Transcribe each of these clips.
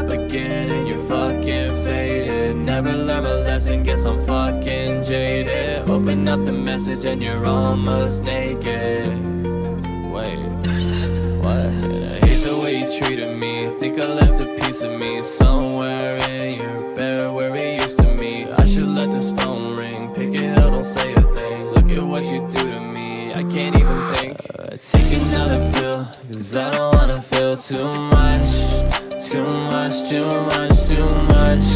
up again and you're fucking faded. Never learn my lesson, guess I'm fucking jaded. Open up the message and you're almost naked. Wait, what? I hate the way you treated me. Think I left a piece of me somewhere in your bed where it used to be. I should let this phone ring. Pick it up, don't say a thing. Look at what you do to me, I can't even think. Take another pill, cause I don't wanna feel too much. Too much, too much, too much.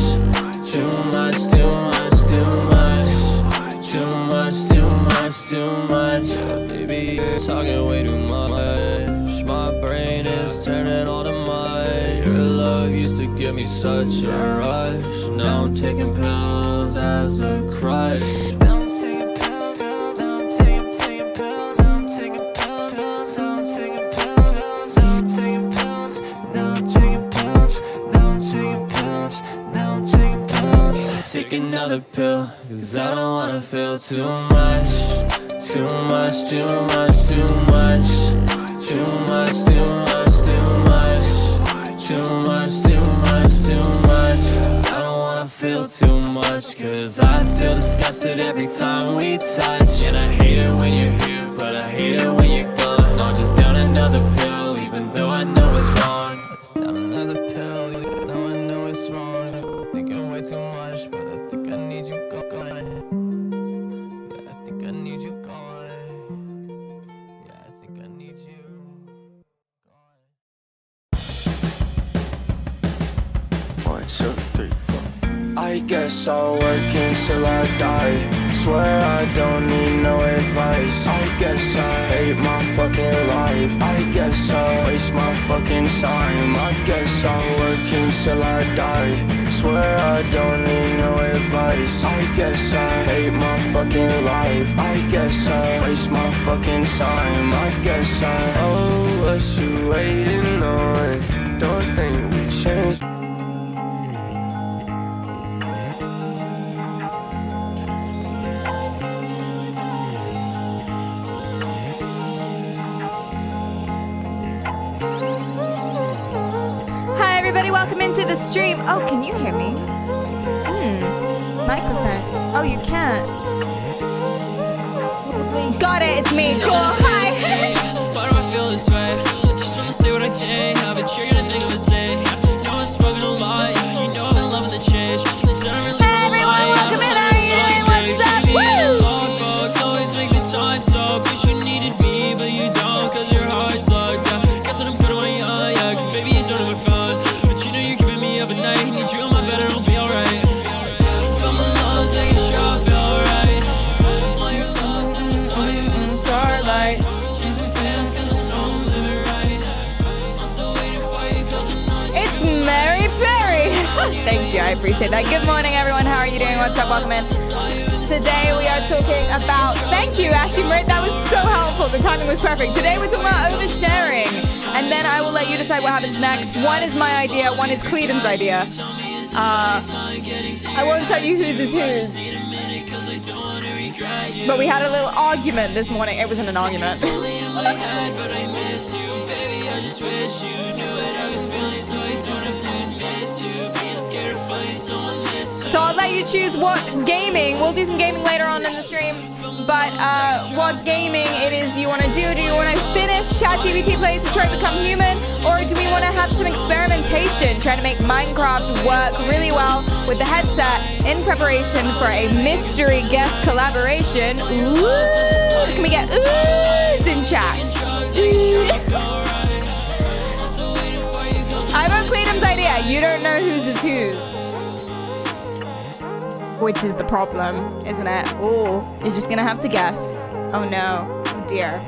Too much, too much, too much. Too much, too much, too much. Baby, you're talking way too much. My brain is turning all to mud. Your love used to give me such a rush. Now I'm taking pills as a crush. Now I'm taking pills, now I'm taking pills, now I'm taking pills, now I'm taking pills, now I'm taking pills, now I'm taking pills, now I'm taking pills, now I'm taking pills. Take another pill, cause I don't wanna feel too much. Too much, too much, too much. Too much, too much, too much. Too much, too much, too much. I don't wanna feel too much, cause I feel disgusted every time we touch. And I hate it when you're here, but I hate it when you're gone. I'm just down another pill, even though I know it's wrong. It's down another pill, even though I know it's wrong. I'm thinking way too much, but I think I need you gone. Yeah, I think I need you gone. Yeah, I think I need you gone. 1, 2, 3, 4. I guess I'll work until I die. Swear I don't need no advice. I guess I hate my fucking life. I guess I'll waste my fucking time. I guess I'll work until I die. Swear I don't need no advice. I guess I hate my fucking life. I guess I'll waste my fucking time. I guess oh, what you waiting on? Don't think we changed. Welcome into the stream. Oh, can you hear me? Microphone. Oh, you can't. Got it, it's me. Cool. Hi. Why do I feel this way? Just wanna say what I think. I've been sure you're gonna think of a say. You know I've spoken a lot. You know I've been loving the change. Hey everyone, welcome in. How are you doing? What's up? Woo! Always make the time so. Wish you needed me, but you don't, cause your heart's locked down. Guess that I'm good on my own, yeah, cause baby you don't have a phone. Up at night, need you on my bed, it'll be alright. Feel my lungs, making sure I feel alright. All your love since I saw you in the starlight. Chasing fans cause I know I'm living right. I'm still waiting for you cause I know it's Mary Perry. Thank you, I appreciate that. Good morning everyone, how are you doing? What's up? Welcome in. Today we are talking about, thank you, actually Marit, that was so helpful. The timing was perfect. Today we're talking about oversharing. And then I will let you decide what happens next. One is my idea, one is Cleedon's idea. I won't tell you whose is whose. But we had a little argument this morning. It wasn't an argument. So I'll let you choose what gaming. We'll do some gaming later on in the stream. But what gaming it is you want to do. Do you want to finish ChatGPT Plays Detroit Become Human? Or do we want to have some experimentation, trying to make Minecraft work really well with the headset in preparation for a mystery guest collaboration? Ooh, can we get oohs in chat? I wrote Cleedon's idea. You don't know whose is whose. Which is the problem, isn't it? Oh, you're just gonna have to guess. Oh no, oh dear.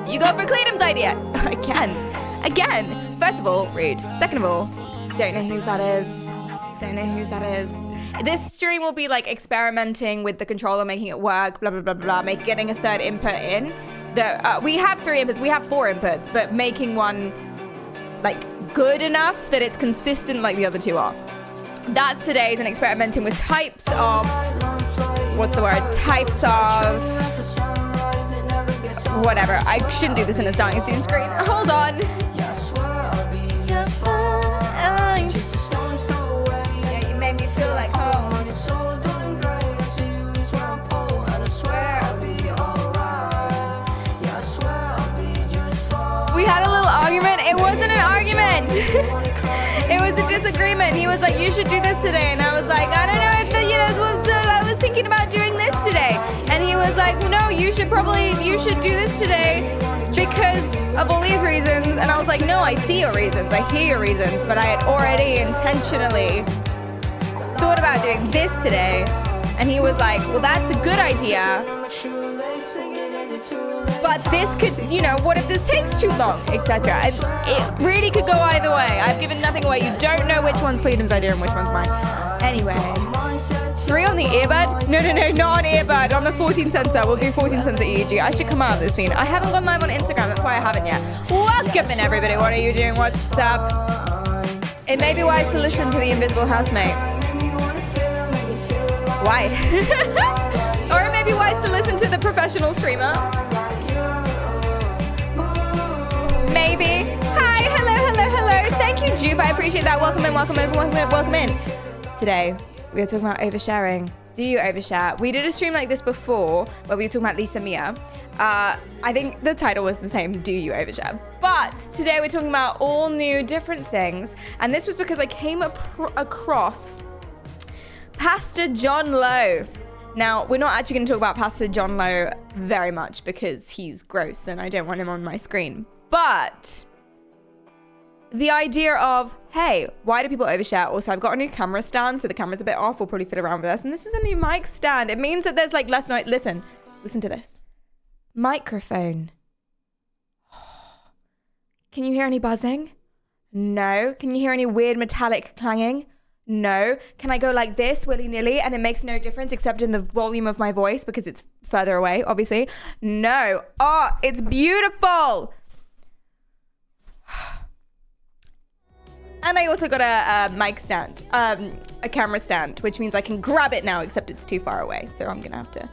You go for Cleedon's idea. Again. First of all, rude. Second of all, don't know whose that is. Don't know whose that is. This stream will be like experimenting with the controller, making it work, blah, blah, blah, blah, getting a third input in. We have 3 inputs, we have 4 inputs, but making one like good enough that it's consistent like the other 2 are. That's today's and experimenting with types of, what's the word? Types of, whatever. I shouldn't do this in a starting soon screen. Hold on. We had a little argument. It wasn't an argument. It was a disagreement. He was like, you should do this today. And I was like, I don't know if I was thinking about doing this today. And he was like, no, you should do this today because of all these reasons. And I was like, no, I see your reasons. I hear your reasons. But I had already intentionally thought about doing this today. And he was like, well, that's a good idea. But this could, what if this takes too long, etc. It really could go either way. I've given nothing away. You don't know which one's Cleedham's idea and which one's mine. Anyway, 3 on the earbud? No, not on earbud. On the 14 sensor. We'll do 14 sensor EEG. I should come out of this scene. I haven't gone live on Instagram. That's why I haven't yet. Welcome in, everybody. What are you doing? What's up? It may be wise to listen to the invisible housemate. Why? Or it may be wise to listen to the professional streamer. Maybe. Hi, hello. Thank you, Jupe. I appreciate that. Welcome in. Today, we are talking about oversharing. Do you overshare? We did a stream like this before where we were talking about Lisa Mia. I think the title was the same, Do You Overshare? But today we're talking about all new different things. And this was because I came across Pastor John Lowe. Now, we're not actually going to talk about Pastor John Lowe very much because he's gross and I don't want him on my screen. But the idea of, hey, why do people overshare? Also, I've got a new camera stand, so the camera's a bit off. We'll probably fit around with us. And this is a new mic stand. It means that there's like less noise. Listen to this. Microphone. Can you hear any buzzing? No. Can you hear any weird metallic clanging? No. Can I go like this willy-nilly and it makes no difference except in the volume of my voice because it's further away, obviously? No. Oh, it's beautiful. And I also got a mic stand, a camera stand, which means I can grab it now, except it's too far away. So I'm gonna have to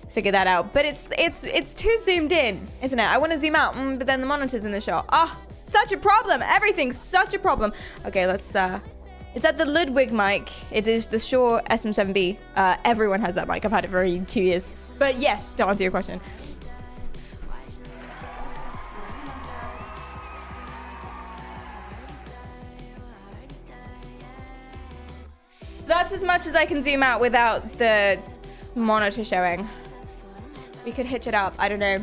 figure that out. But it's too zoomed in, isn't it? I want to zoom out, but then the monitor's in the shot. Oh, such a problem. Everything's such a problem. Okay, let's. Is that the Ludwig mic? It is the Shure SM7B. Everyone has that mic. I've had it for 2 years. But yes, to answer your question. That's as much as I can zoom out without the monitor showing. We could hitch it up. I don't know.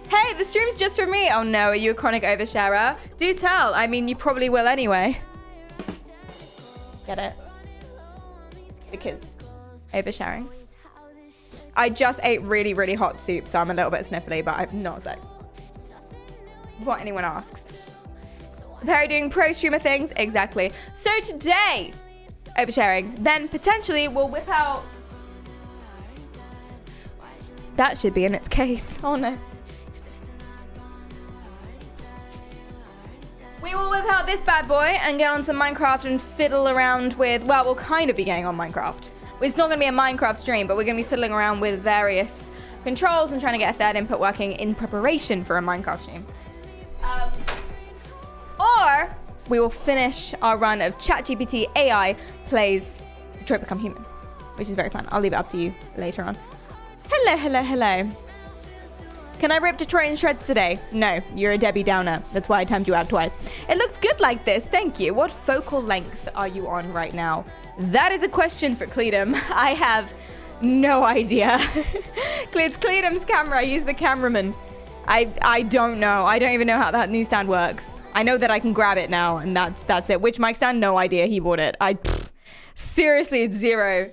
Hey, the stream's just for me. Oh no, are you a chronic oversharer? Do tell. I mean, you probably will anyway. Get it? Because oversharing. I just ate really, really hot soup, so I'm a little bit sniffly, but I'm not sick. What anyone asks. Perry doing pro streamer things? Exactly. So today, oversharing. Then potentially we'll whip out... That should be in its case. Oh no. We will whip out this bad boy and get on some Minecraft and fiddle around with... Well, we'll kind of be getting on Minecraft. It's not going to be a Minecraft stream, but we're going to be fiddling around with various controls and trying to get a third input working in preparation for a Minecraft stream. Or we will finish our run of ChatGPT AI plays Detroit Become Human, which is very fun. I'll leave it up to you later on. Hello. Can I rip Detroit in shreds today? No, you're a Debbie Downer. That's why I timed you out twice. It looks good like this. Thank you. What focal length are you on right now? That is a question for Cleedham. I have no idea. It's Cleedham's camera. He's the cameraman. I don't know. I don't even know how that newsstand works. I know that I can grab it now, and that's it. Which mic stand? No idea. He bought it. Seriously, it's zero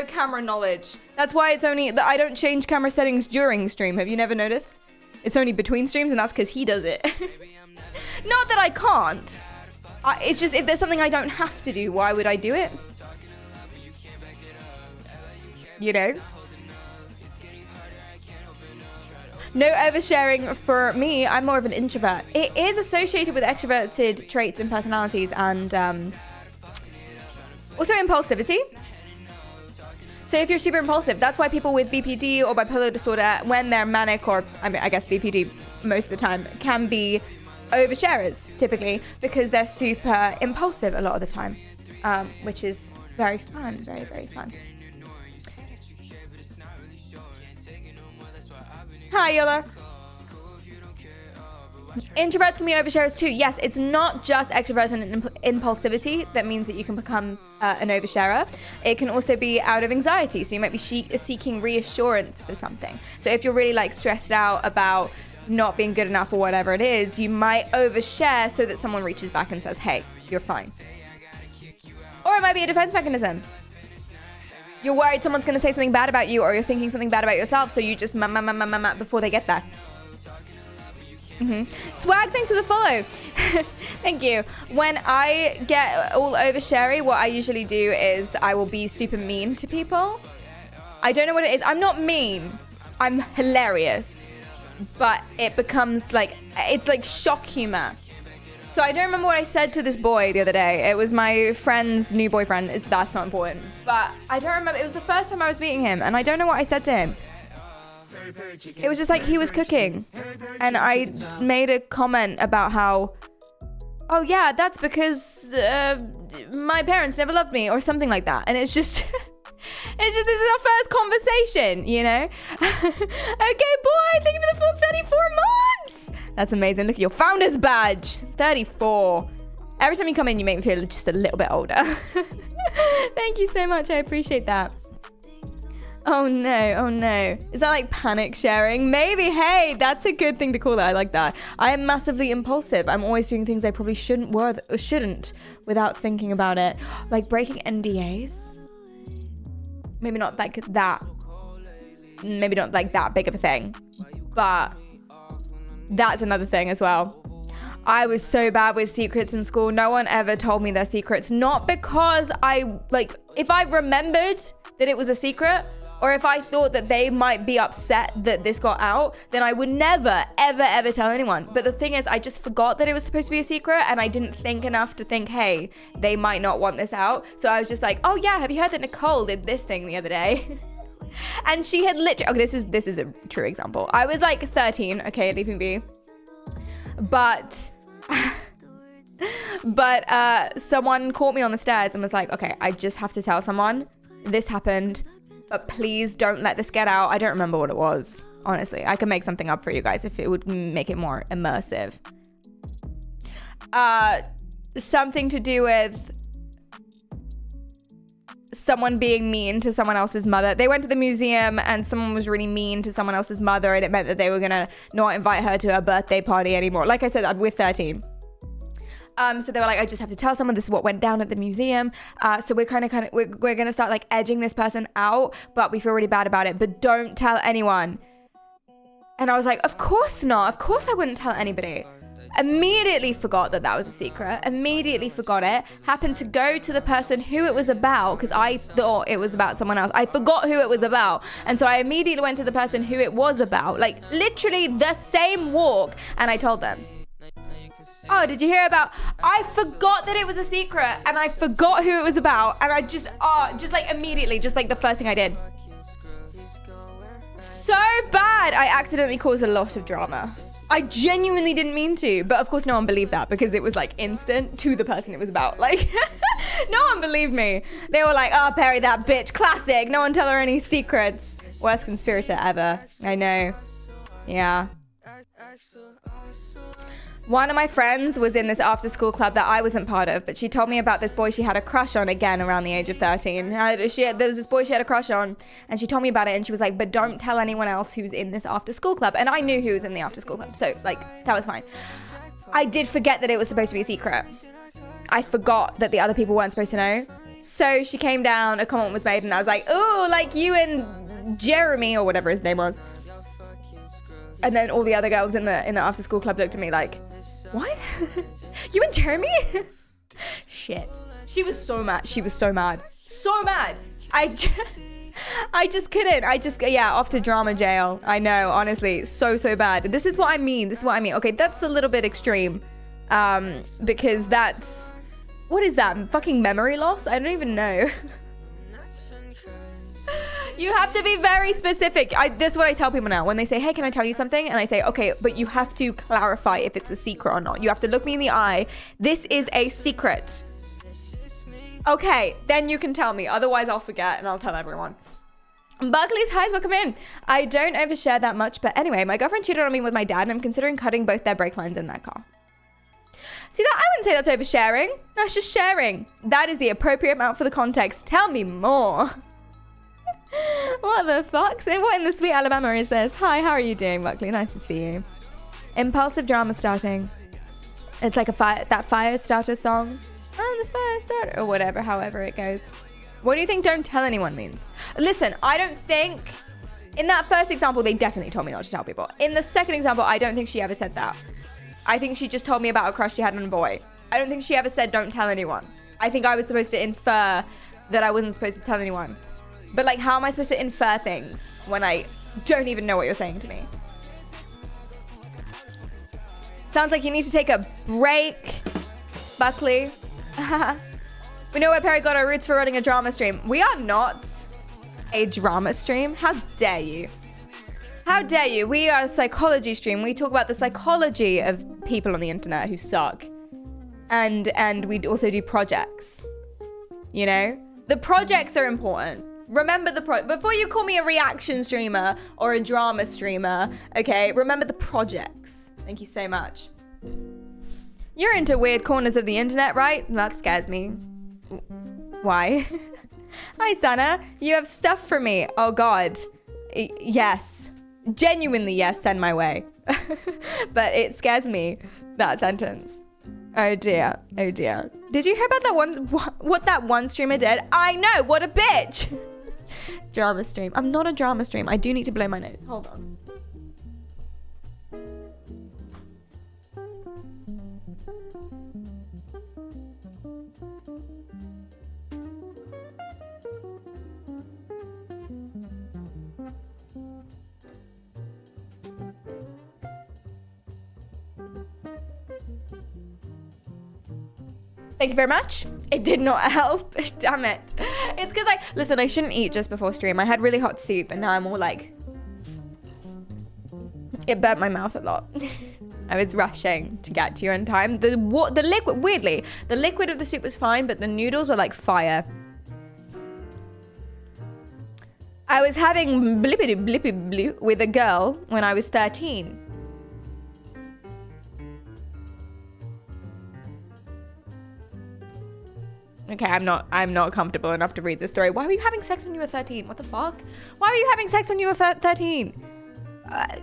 camera knowledge. That's why it's only that I don't change camera settings during stream. Have you never noticed? It's only between streams, and that's because he does it. Not that I can't. It's just if there's something I don't have to do, why would I do it? You know? No oversharing for me. I'm more of an introvert. It is associated with extroverted traits and personalities and also impulsivity. So if you're super impulsive, that's why people with BPD or bipolar disorder, when they're manic, or I guess BPD most of the time, can be oversharers typically because they're super impulsive a lot of the time, which is very fun, very, very fun. Hi, Yola. Introverts can be oversharers too. Yes, it's not just extroversion and impulsivity that means that you can become an oversharer. It can also be out of anxiety. So you might be seeking reassurance for something. So if you're really like stressed out about not being good enough or whatever it is, you might overshare so that someone reaches back and says, hey, you're fine. Or it might be a defense mechanism. You're worried someone's going to say something bad about you, or you're thinking something bad about yourself, so you just before they get there. Swag, thanks for the follow. Thank you. When I get all oversharey, what I usually do is I will be super mean to people. I don't know what it is. I'm not mean. I'm hilarious. But it becomes like, it's like shock humor. So I don't remember what I said to this boy the other day. It was my friend's new boyfriend. That's not important. But I don't remember. It was the first time I was meeting him, and I don't know what I said to him. It was just like he was cooking, and I made a comment about how, oh yeah, that's because my parents never loved me, or something like that. And it's just, this is our first conversation, you know? Okay, boy, thank you for the full 34 months. That's amazing. Look at your founder's badge, 34. Every time you come in, you make me feel just a little bit older. Thank you so much. I appreciate that. Oh no. Is that like panic sharing? Maybe. Hey, that's a good thing to call it. I like that. I am massively impulsive. I'm always doing things I probably shouldn't without thinking about it. Like breaking NDAs. Maybe not like that. Maybe not like that big of a thing. But that's another thing as well. I was so bad with secrets in school. No one ever told me their secrets. Not because if I remembered that it was a secret, or if I thought that they might be upset that this got out, then I would never, ever tell anyone. But the thing is, I just forgot that it was supposed to be a secret, and I didn't think enough to think, hey, they might not want this out. So I was just like, oh yeah, have you heard that Nicole did this thing the other day? And she had literally, okay, this is a true example. I was like 13, okay, leaving be. But someone caught me on the stairs and was like, okay, I just have to tell someone this happened, but please don't let this get out. I don't remember what it was. Honestly, I can make something up for you guys if it would make it more immersive. Something to do with someone being mean to someone else's mother. They went to the museum and someone was really mean to someone else's mother, and it meant that they were gonna not invite her to her birthday party anymore. Like I said, we're 13. So they were like, I just have to tell someone this is what went down at the museum. So we're we're gonna start like edging this person out, but we feel really bad about it, but don't tell anyone. And I was like, of course not. Of course I wouldn't tell anybody. Immediately forgot that was a secret. Immediately forgot it. Happened to go to the person who it was about, because I thought it was about someone else. I forgot who it was about. And so I immediately went to the person who it was about, like literally the same walk, and I told them. Oh, did you hear about? I forgot that it was a secret, and I forgot who it was about, and I just like immediately, just like the first thing I did. So bad. I accidentally caused a lot of drama. I genuinely didn't mean to, but of course no one believed that because it was like instant to the person it was about. Like, no one believed me. They were like, oh, Perry, that bitch, classic. No one tell her any secrets. Worst conspirator ever. I know. Yeah. One of my friends was in this after school club that I wasn't part of, but she told me about this boy she had a crush on again around the age of 13. There was this boy she had a crush on, and she told me about it, and she was like, but don't tell anyone else who's in this after school club. And I knew who was in the after school club, so like, that was fine. I did forget that it was supposed to be a secret. I forgot that the other people weren't supposed to know. So she came down, a comment was made, and I was like, oh, like you and Jeremy, or whatever his name was. And then all the other girls in the after school club looked at me like, what? You and Jeremy? Shit. She was so mad. She was so mad. So mad. I just couldn't. Off to drama jail. I know, honestly, so bad. This is what I mean. Okay, that's a little bit extreme. Because that's, what is that? Fucking memory loss? I don't even know. You have to be very specific. This is what I tell people now. When they say, hey, can I tell you something? And I say, okay, but you have to clarify if it's a secret or not. You have to look me in the eye. This is a secret. Okay, then you can tell me. Otherwise, I'll forget and I'll tell everyone. Buckley's highs, welcome in. I don't overshare that much, but anyway, my girlfriend cheated on me with my dad, and I'm considering cutting both their brake lines in their car. See, that I wouldn't say that's oversharing. That's just sharing. That is the appropriate amount for the context. Tell me more. What the fuck? What in the sweet Alabama is this? Hi, how are you doing, Buckley? Nice to see you. Impulsive drama starting. It's like that fire starter song. Oh, the fire starter. Or whatever, however it goes. What do you think don't tell anyone means? Listen, I don't think... In that first example, they definitely told me not to tell people. In the second example, I don't think she ever said that. I think she just told me about a crush she had on a boy. I don't think she ever said don't tell anyone. I think I was supposed to infer that I wasn't supposed to tell anyone. But like, how am I supposed to infer things when I don't even know what you're saying to me? Sounds like you need to take a break, Buckley. We know where Perry got our roots for running a drama stream. We are not a drama stream. How dare you? How dare you? We are a psychology stream. We talk about the psychology of people on the internet who suck. And we also do projects. You know? The projects are important. Remember before you call me a reaction streamer or a drama streamer, okay? Remember the projects. Thank you so much. You're into weird corners of the internet, right? That scares me. Why? Hi, Sana. You have stuff for me. Oh, God. Yes. Genuinely, yes, send my way. But it scares me, that sentence. Oh dear, oh dear. Did you hear about that one, what that one streamer did? I know, what a bitch. Drama stream. I'm not a drama stream. I do need to blow my nose. Hold on. Thank you very much. It did not help. Damn it. It's because listen, I shouldn't eat just before stream. I had really hot soup and now I'm all like, it burnt my mouth a lot. I was rushing to get to you in time. The liquid, weirdly, the liquid of the soup was fine, but the noodles were like fire. I was having blippity blippy blue with a girl when I was 13. Okay, I'm not comfortable enough to read this story. Why were you having sex when you were 13? What the fuck? Why were you having sex when you were 13?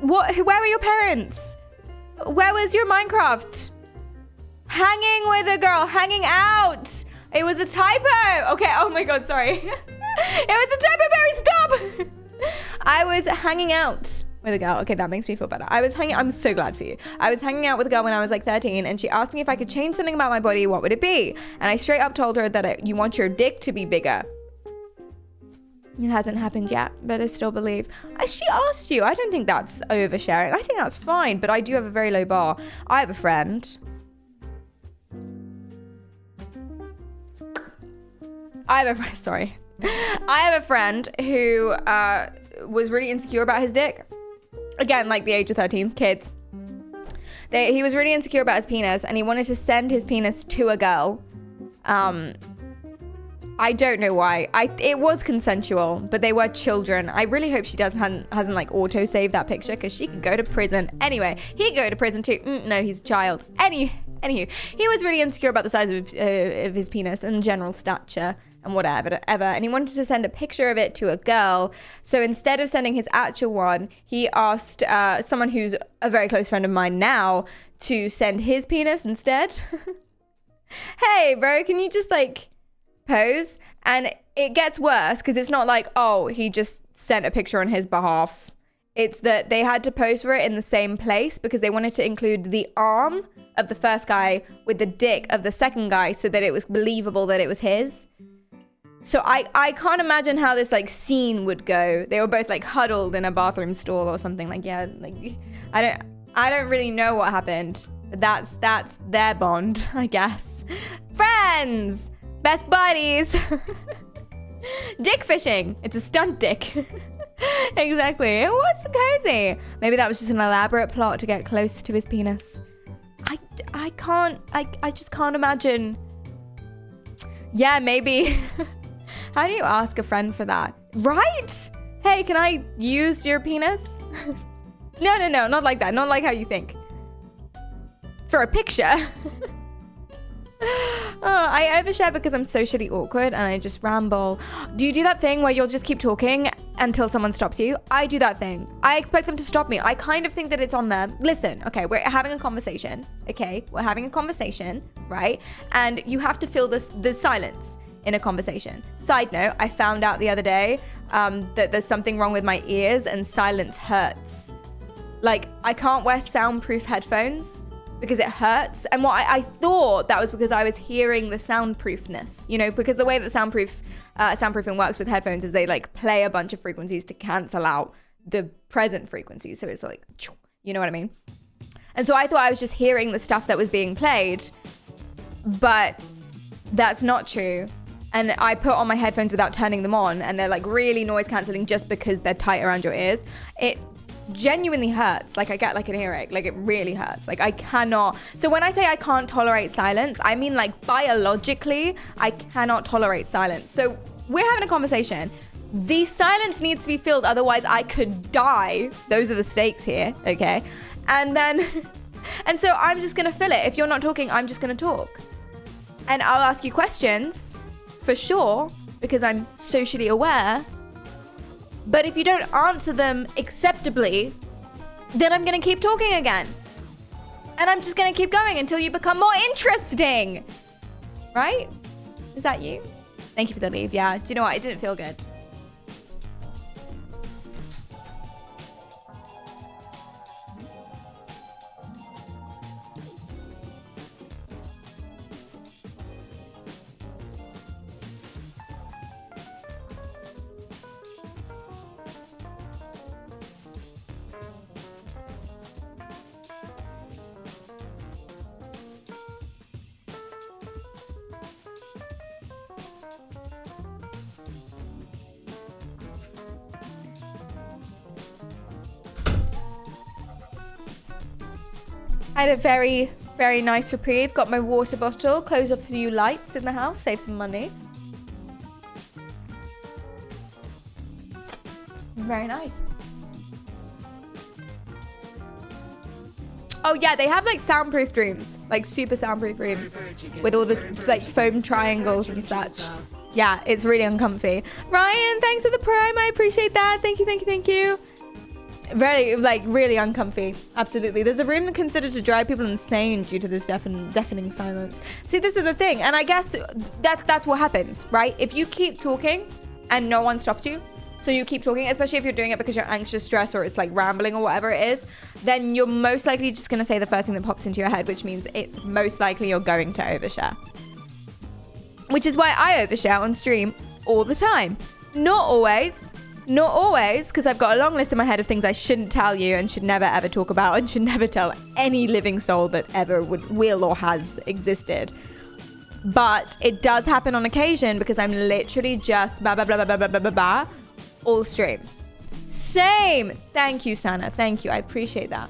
Where were your parents? Where was your Minecraft? Hanging with a girl, hanging out. It was a typo. Okay, oh my God, sorry. It was a typo, Barry, stop. I was hanging out with a girl. Okay, that makes me feel better. I'm so glad for you. I was hanging out with a girl when I was like 13 and she asked me if I could change something about my body, what would it be? And I straight up told her that you want your dick to be bigger. It hasn't happened yet, but I still believe. She asked you. I don't think that's oversharing. I think that's fine, but I do have a very low bar. I have a friend. I have a friend who was really insecure about his dick. Again, like the age of 13, kids. He was really insecure about his penis and he wanted to send his penis to a girl. I don't know why. It was consensual, but they were children. I really hope she hasn't like auto-saved that picture because she could go to prison. Anyway, he'd go to prison too. No, he's a child. Anywho, he was really insecure about the size of his penis and general stature and whatever, and he wanted to send a picture of it to a girl. So instead of sending his actual one, he asked someone who's a very close friend of mine now to send his penis instead. Hey, bro, can you just like pose? And it gets worse because it's not like, oh, he just sent a picture on his behalf. It's that they had to pose for it in the same place because they wanted to include the arm of the first guy with the dick of the second guy so that it was believable that it was his. So I can't imagine how this like scene would go. They were both like huddled in a bathroom stall or something. Like, yeah, like I don't really know what happened. But that's their bond, I guess. Friends, best buddies. Dick fishing. It's a stunt dick. Exactly. It was cozy. Maybe that was just an elaborate plot to get close to his penis. I just can't imagine. Yeah, maybe. How do you ask a friend for that? Right? Hey, can I use your penis? No, not like that. Not like how you think. For a picture. I overshare because I'm socially awkward and I just ramble. Do you do that thing where you'll just keep talking until someone stops you? I do that thing. I expect them to stop me. I kind of think that it's on them. Listen, okay, we're having a conversation. Okay, we're having a conversation, right? And you have to fill the silence in a conversation. Side note, I found out the other day that there's something wrong with my ears and silence hurts. Like, I can't wear soundproof headphones because it hurts. And what I thought that was because I was hearing the soundproofness, you know, because the way that soundproofing works with headphones is they like play a bunch of frequencies to cancel out the present frequencies. So it's like, you know what I mean? And so I thought I was just hearing the stuff that was being played, but that's not true. And I put on my headphones without turning them on, and they're like really noise canceling just because they're tight around your ears. It genuinely hurts. Like I get like an earache. Like it really hurts. Like I cannot. So when I say I can't tolerate silence, I mean like biologically, I cannot tolerate silence. So we're having a conversation. The silence needs to be filled, otherwise I could die. Those are the stakes here, okay? And so I'm just gonna fill it. If you're not talking, I'm just gonna talk. And I'll ask you questions, for sure, because I'm socially aware. But if you don't answer them acceptably, then I'm gonna keep talking again. And I'm just gonna keep going until you become more interesting. Right? Is that you? Thank you for the leave. Yeah, do you know what? It didn't feel good. I had a very, very nice reprieve. Got my water bottle, closed off a few lights in the house, save some money. Very nice. Oh yeah, they have like soundproof rooms, like super soundproof rooms with all the like foam triangles and such. Yeah, it's really uncomfy. Ryan, thanks for the prime. I appreciate that. Thank you. Very, like, really uncomfy. Absolutely. There's a room considered to drive people insane due to this deafening silence. See, this is the thing. And I guess that's what happens, right? If you keep talking and no one stops you, so you keep talking, especially if you're doing it because you're anxious, stressed, or it's like rambling or whatever it is, then you're most likely just going to say the first thing that pops into your head, which means it's most likely you're going to overshare. Which is why I overshare on stream all the time. Not always, because I've got a long list in my head of things I shouldn't tell you and should never ever talk about and should never tell any living soul that ever will or has existed. But it does happen on occasion because I'm literally just blah, blah, blah, blah, blah, blah, blah, blah, all stream. Same. Thank you, Sana. Thank you. I appreciate that.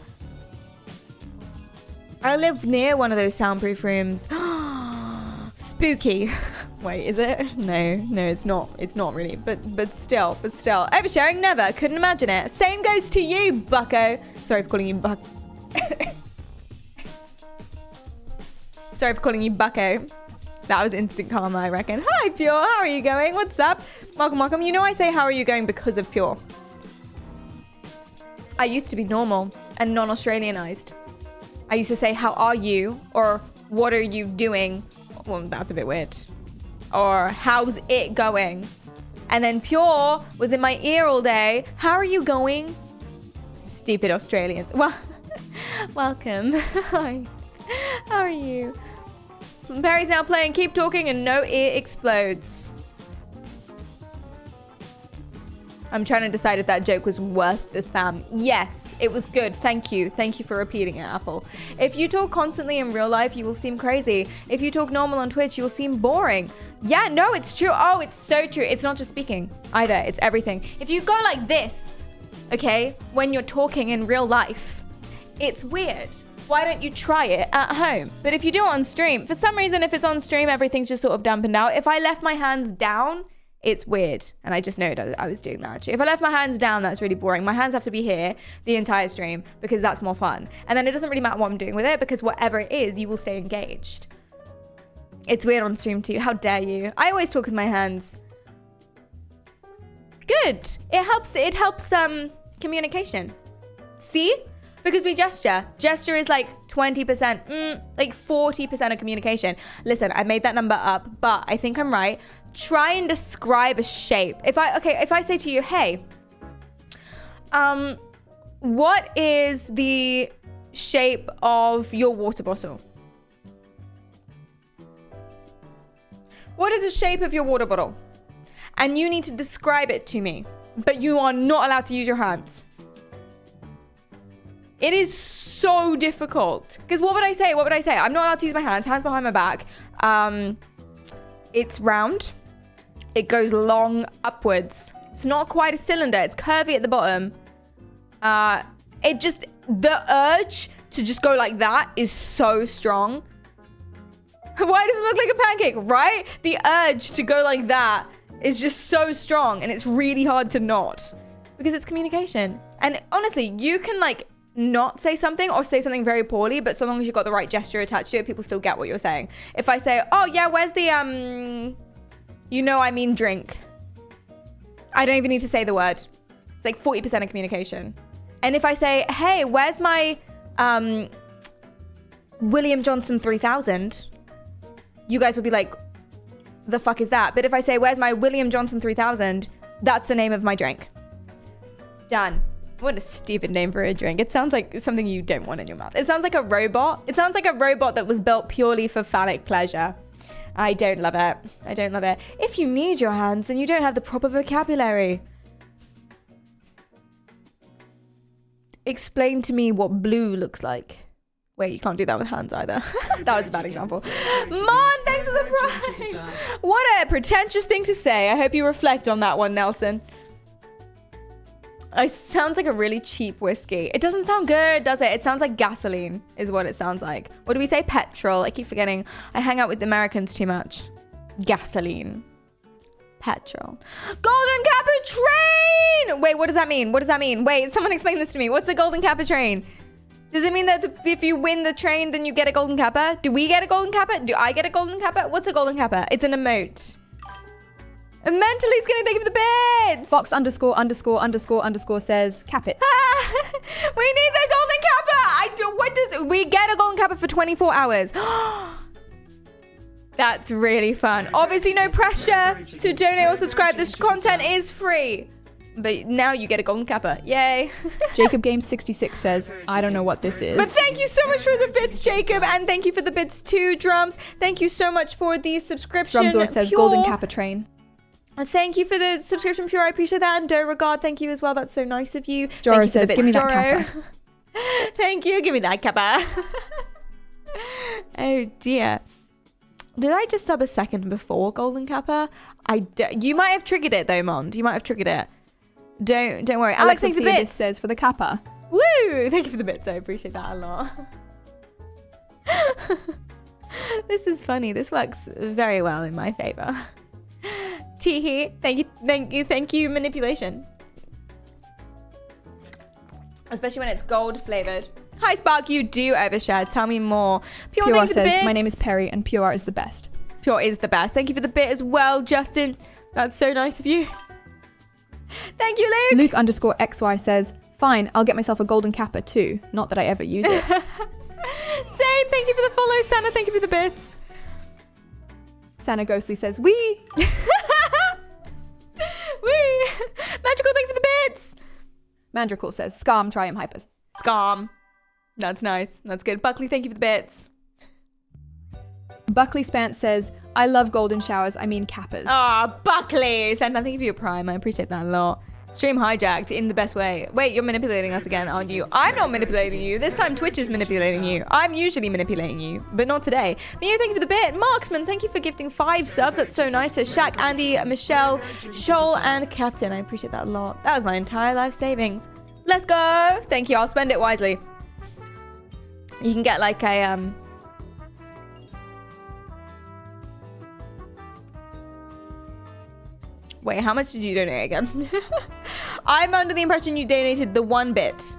I live near one of those soundproof rooms. Spooky. Wait, is it? No, it's not. It's not really. But still. Oversharing, never. Couldn't imagine it. Same goes to you, bucko. Sorry for calling you bucko. That was instant karma, I reckon. Hi, Pure. How are you going? What's up? Welcome. You know I say how are you going because of Pure. I used to be normal and non-Australianized. I used to say, how are you? Or what are you doing? Well, that's a bit weird. Or how's it going? And then Pure was in my ear all day. How are you going? Stupid Australians. Well, welcome. Hi. How are you? Perry's now playing Keep Talking and No Ear Explodes. I'm trying to decide if that joke was worth the spam. Yes, it was good. Thank you. Thank you for repeating it, Apple. If you talk constantly in real life, you will seem crazy. If you talk normal on Twitch, you will seem boring. Yeah, no, it's true. Oh, it's so true. It's not just speaking either. It's everything. If you go like this, okay, when you're talking in real life, it's weird. Why don't you try it at home? But if you do it on stream, for some reason, if it's on stream, everything's just sort of dampened out. If I left my hands down, It's weird. And I just know that I was doing that actually. If I left my hands down, that's really boring. My hands have to be here the entire stream because that's more fun. And then it doesn't really matter what I'm doing with it because whatever it is, you will stay engaged. It's weird on stream too. How dare you? I always talk with my hands. Good. It helps communication. See? Because we gesture. Gesture is like 20%, like 40% of communication. Listen, I made that number up, but I think I'm right. Try and describe a shape. If I say to you, hey, what is the shape of your water bottle? What is the shape of your water bottle? And you need to describe it to me, but you are not allowed to use your hands. It is so difficult. Because what would I say? I'm not allowed to use my hands behind my back. It's round. It goes long upwards. It's not quite a cylinder. It's curvy at the bottom. The urge to just go like that is so strong. Why does it look like a pancake, right? The urge to go like that is just so strong and it's really hard to not because it's communication. And honestly, you can like not say something or say something very poorly, but so long as you've got the right gesture attached to it, people still get what you're saying. If I say, oh yeah, where's the, drink. I don't even need to say the word. It's like 40% of communication. And if I say, hey, where's my William Johnson 3000? You guys would be like, the fuck is that? But if I say, where's my William Johnson 3000? That's the name of my drink. Done. What a stupid name for a drink. It sounds like something you don't want in your mouth. It sounds like a robot. It sounds like a robot that was built purely for phallic pleasure. I don't love it. If you need your hands, then you don't have the proper vocabulary. Explain to me what blue looks like. Wait, you can't do that with hands either. That was a bad example. Mon, thanks for the prize. What a pretentious thing to say. I hope you reflect on that one, Nelson. It sounds like a really cheap whiskey. It doesn't sound good, does it? It sounds like gasoline is what it sounds like. What do we say? Petrol. I keep forgetting. I hang out with the Americans too much. Gasoline. Petrol. Golden Kappa train! Wait, what does that mean? Wait, someone explain this to me. What's a Golden Kappa train? Does it mean that if you win the train, then you get a Golden Kappa? Do we get a Golden Kappa? Do I get a Golden Kappa? What's a Golden Kappa? It's an emote. Mentally skinny, thank you for the bits. Box ____ says cap it. We need the Golden Kappa. We get a Golden Kappa for 24 hours. That's really fun. Obviously, no pressure to donate or subscribe. This content is free. But now you get a Golden Kappa. Yay. Jacob Games 66 says, I don't know what this is. But thank you so much for the bits, Jacob. And thank you for the bits too, Drums. Thank you so much for the subscription. Drumsor says Pure. Golden Kappa train. Thank you for the subscription, Pure. I appreciate that. And Regard, thank you as well. That's so nice of you. Joro says, give me that Kappa. Thank you. Give me that Kappa. Oh, dear. Did I just sub a second before Golden Kappa? You might have triggered it, though, Mond. You might have triggered it. Don't worry. Alex, thank you for the bits. Says for the Kappa. Woo! Thank you for the bits. I appreciate that a lot. This is funny. This works very well in my favor. Teehee. Thank you, manipulation. Especially when it's gold flavored. Hi, Spark. You do overshare. Tell me more. Pure says, my name is Perry and Pure is the best. Pure is the best. Thank you for the bit as well, Justin. That's so nice of you. Thank you, Luke. Luke _XY says, fine, I'll get myself a Golden Kappa too. Not that I ever use it. Same. Thank you for the follow, Santa. Thank you for the bits. Santa Ghostly says, wee. Wee. Magical, thank you for the bits. Mandracle says, scam, triumph, hypers. Scam. That's nice. That's good. Buckley, thank you for the bits. Buckley Spence says, I love golden showers. I mean kappas. Ah, Buckley. Santa, thank you for your prime. I appreciate that a lot. Stream hijacked in the best way. Wait, you're manipulating us again, aren't you? I'm not manipulating you. This time Twitch is manipulating you. I'm usually manipulating you, but not today. Mio, thank you for the bit. Marksman, thank you for gifting 5 subs. That's so nice. So Shaq, Andy, Michelle, Shoal, and Captain. I appreciate that a lot. That was my entire life savings. Let's go. Thank you. I'll spend it wisely. You can get like a Wait, how much did you donate again? I'm under the impression you donated the 1 bit.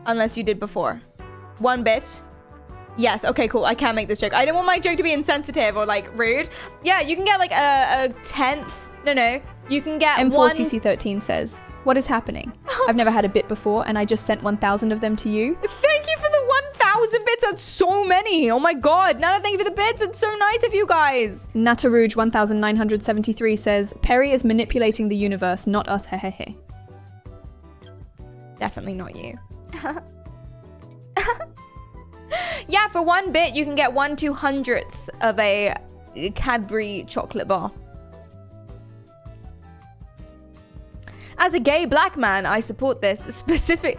Unless you did before. 1 bit. Yes, okay, cool. I can't make this joke. I don't want my joke to be insensitive or like rude. Yeah, you can get like a 10th. No. You can get M4CC13 says, what is happening? I've never had a bit before and I just sent 1,000 of them to you. Thank you for the 1,000 bits. That's so many. Oh my god. Nana, thank you for the bits. It's so nice of you guys. Natarouge 1973 says, Perry is manipulating the universe, not us, hehehe. Definitely not you. Yeah, for 1 bit, you can get 1/200th of a Cadbury chocolate bar. As a gay black man, I support this. Specifically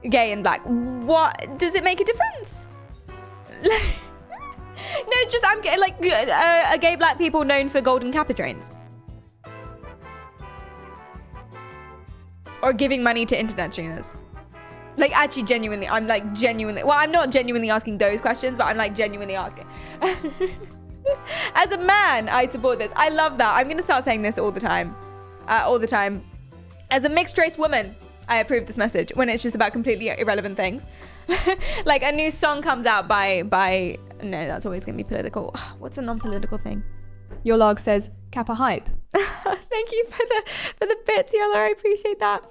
gay and black. What? Does it make a difference? No, just I'm like a gay black people known for golden kappa trains. Or giving money to internet streamers. Like, actually, genuinely, I'm not genuinely asking those questions, but I'm like genuinely asking. As a man, I support this. I love that. I'm going to start saying this all the time. As a mixed race woman, I approve this message when it's just about completely irrelevant things. Like a new song comes out by no, that's always going to be political. What's a non-political thing? Your log says, Kappa hype. Thank you for the bits, Yellow. I appreciate that.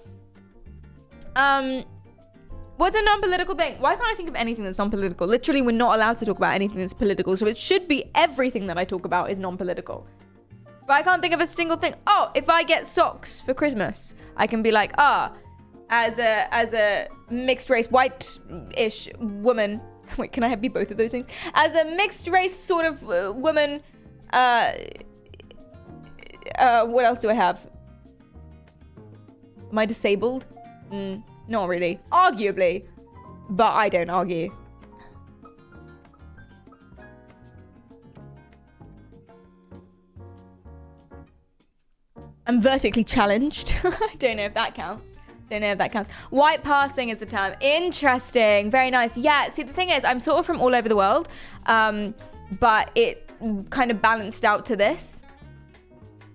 What's a non-political thing? Why can't I think of anything that's non-political? Literally, we're not allowed to talk about anything that's political, so it should be everything that I talk about is non-political. But I can't think of a single thing. Oh, if I get socks for Christmas, I can be like, as a mixed race white-ish woman. Wait, can I be both of those things? As a mixed race sort of woman, what else do I have? Am I disabled? Not really. Arguably. But I don't argue. I'm vertically challenged. I don't know if that counts. White passing is the term. Interesting. Very nice. Yeah, see, the thing is, I'm sort of from all over the world. But it kind of balanced out to this.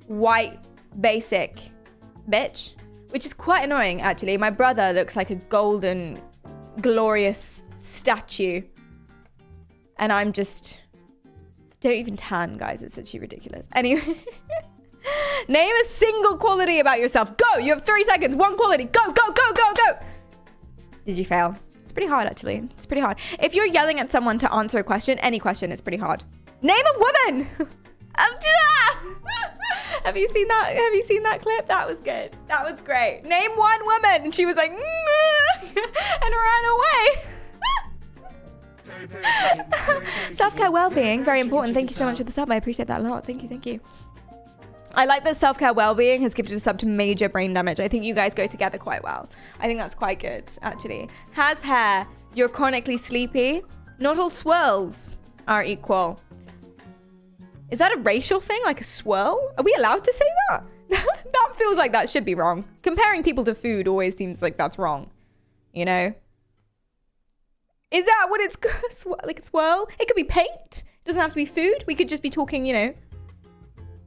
White, basic bitch. Which is quite annoying, actually. My brother looks like a golden, glorious statue. And I'm just... Don't even tan, guys. It's actually ridiculous. Anyway. Name a single quality about yourself. Go! You have 3 seconds. 1 quality. Go, go, go, go, go! Did you fail? It's pretty hard, actually. It's pretty hard. If you're yelling at someone to answer a question, any question, it's pretty hard. Name a woman! Have you seen that? Have you seen that clip? That was good. That was great. Name 1 woman. And she was like, and ran away. Self-care well-being, very important. Thank you so much for the sub. I appreciate that a lot. Thank you. I like that self-care well-being has gifted us up to major brain damage. I think you guys go together quite well. I think that's quite good, actually. Has hair. You're chronically sleepy. Not all swirls are equal. Is that a racial thing? Like a swirl? Are we allowed to say that? That feels like that should be wrong. Comparing people to food always seems like that's wrong. You know? Is that what it's like a swirl? It could be paint. It doesn't have to be food. We could just be talking, you know.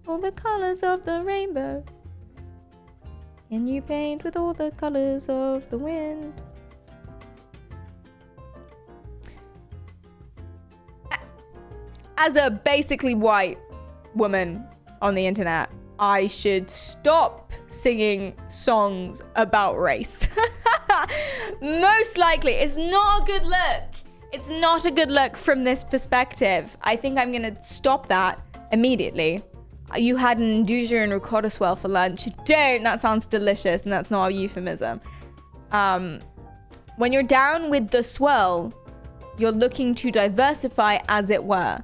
All the colors of the rainbow. Can you paint with all the colors of the wind? As a basically white woman on the internet, I should stop singing songs about race. Most likely. It's not a good look. It's not a good look from this perspective. I think I'm going to stop that immediately. You had an andouille and ricotta swirl for lunch. Don't. That sounds delicious, and that's not a euphemism. When you're down with the swirl, you're looking to diversify, as it were.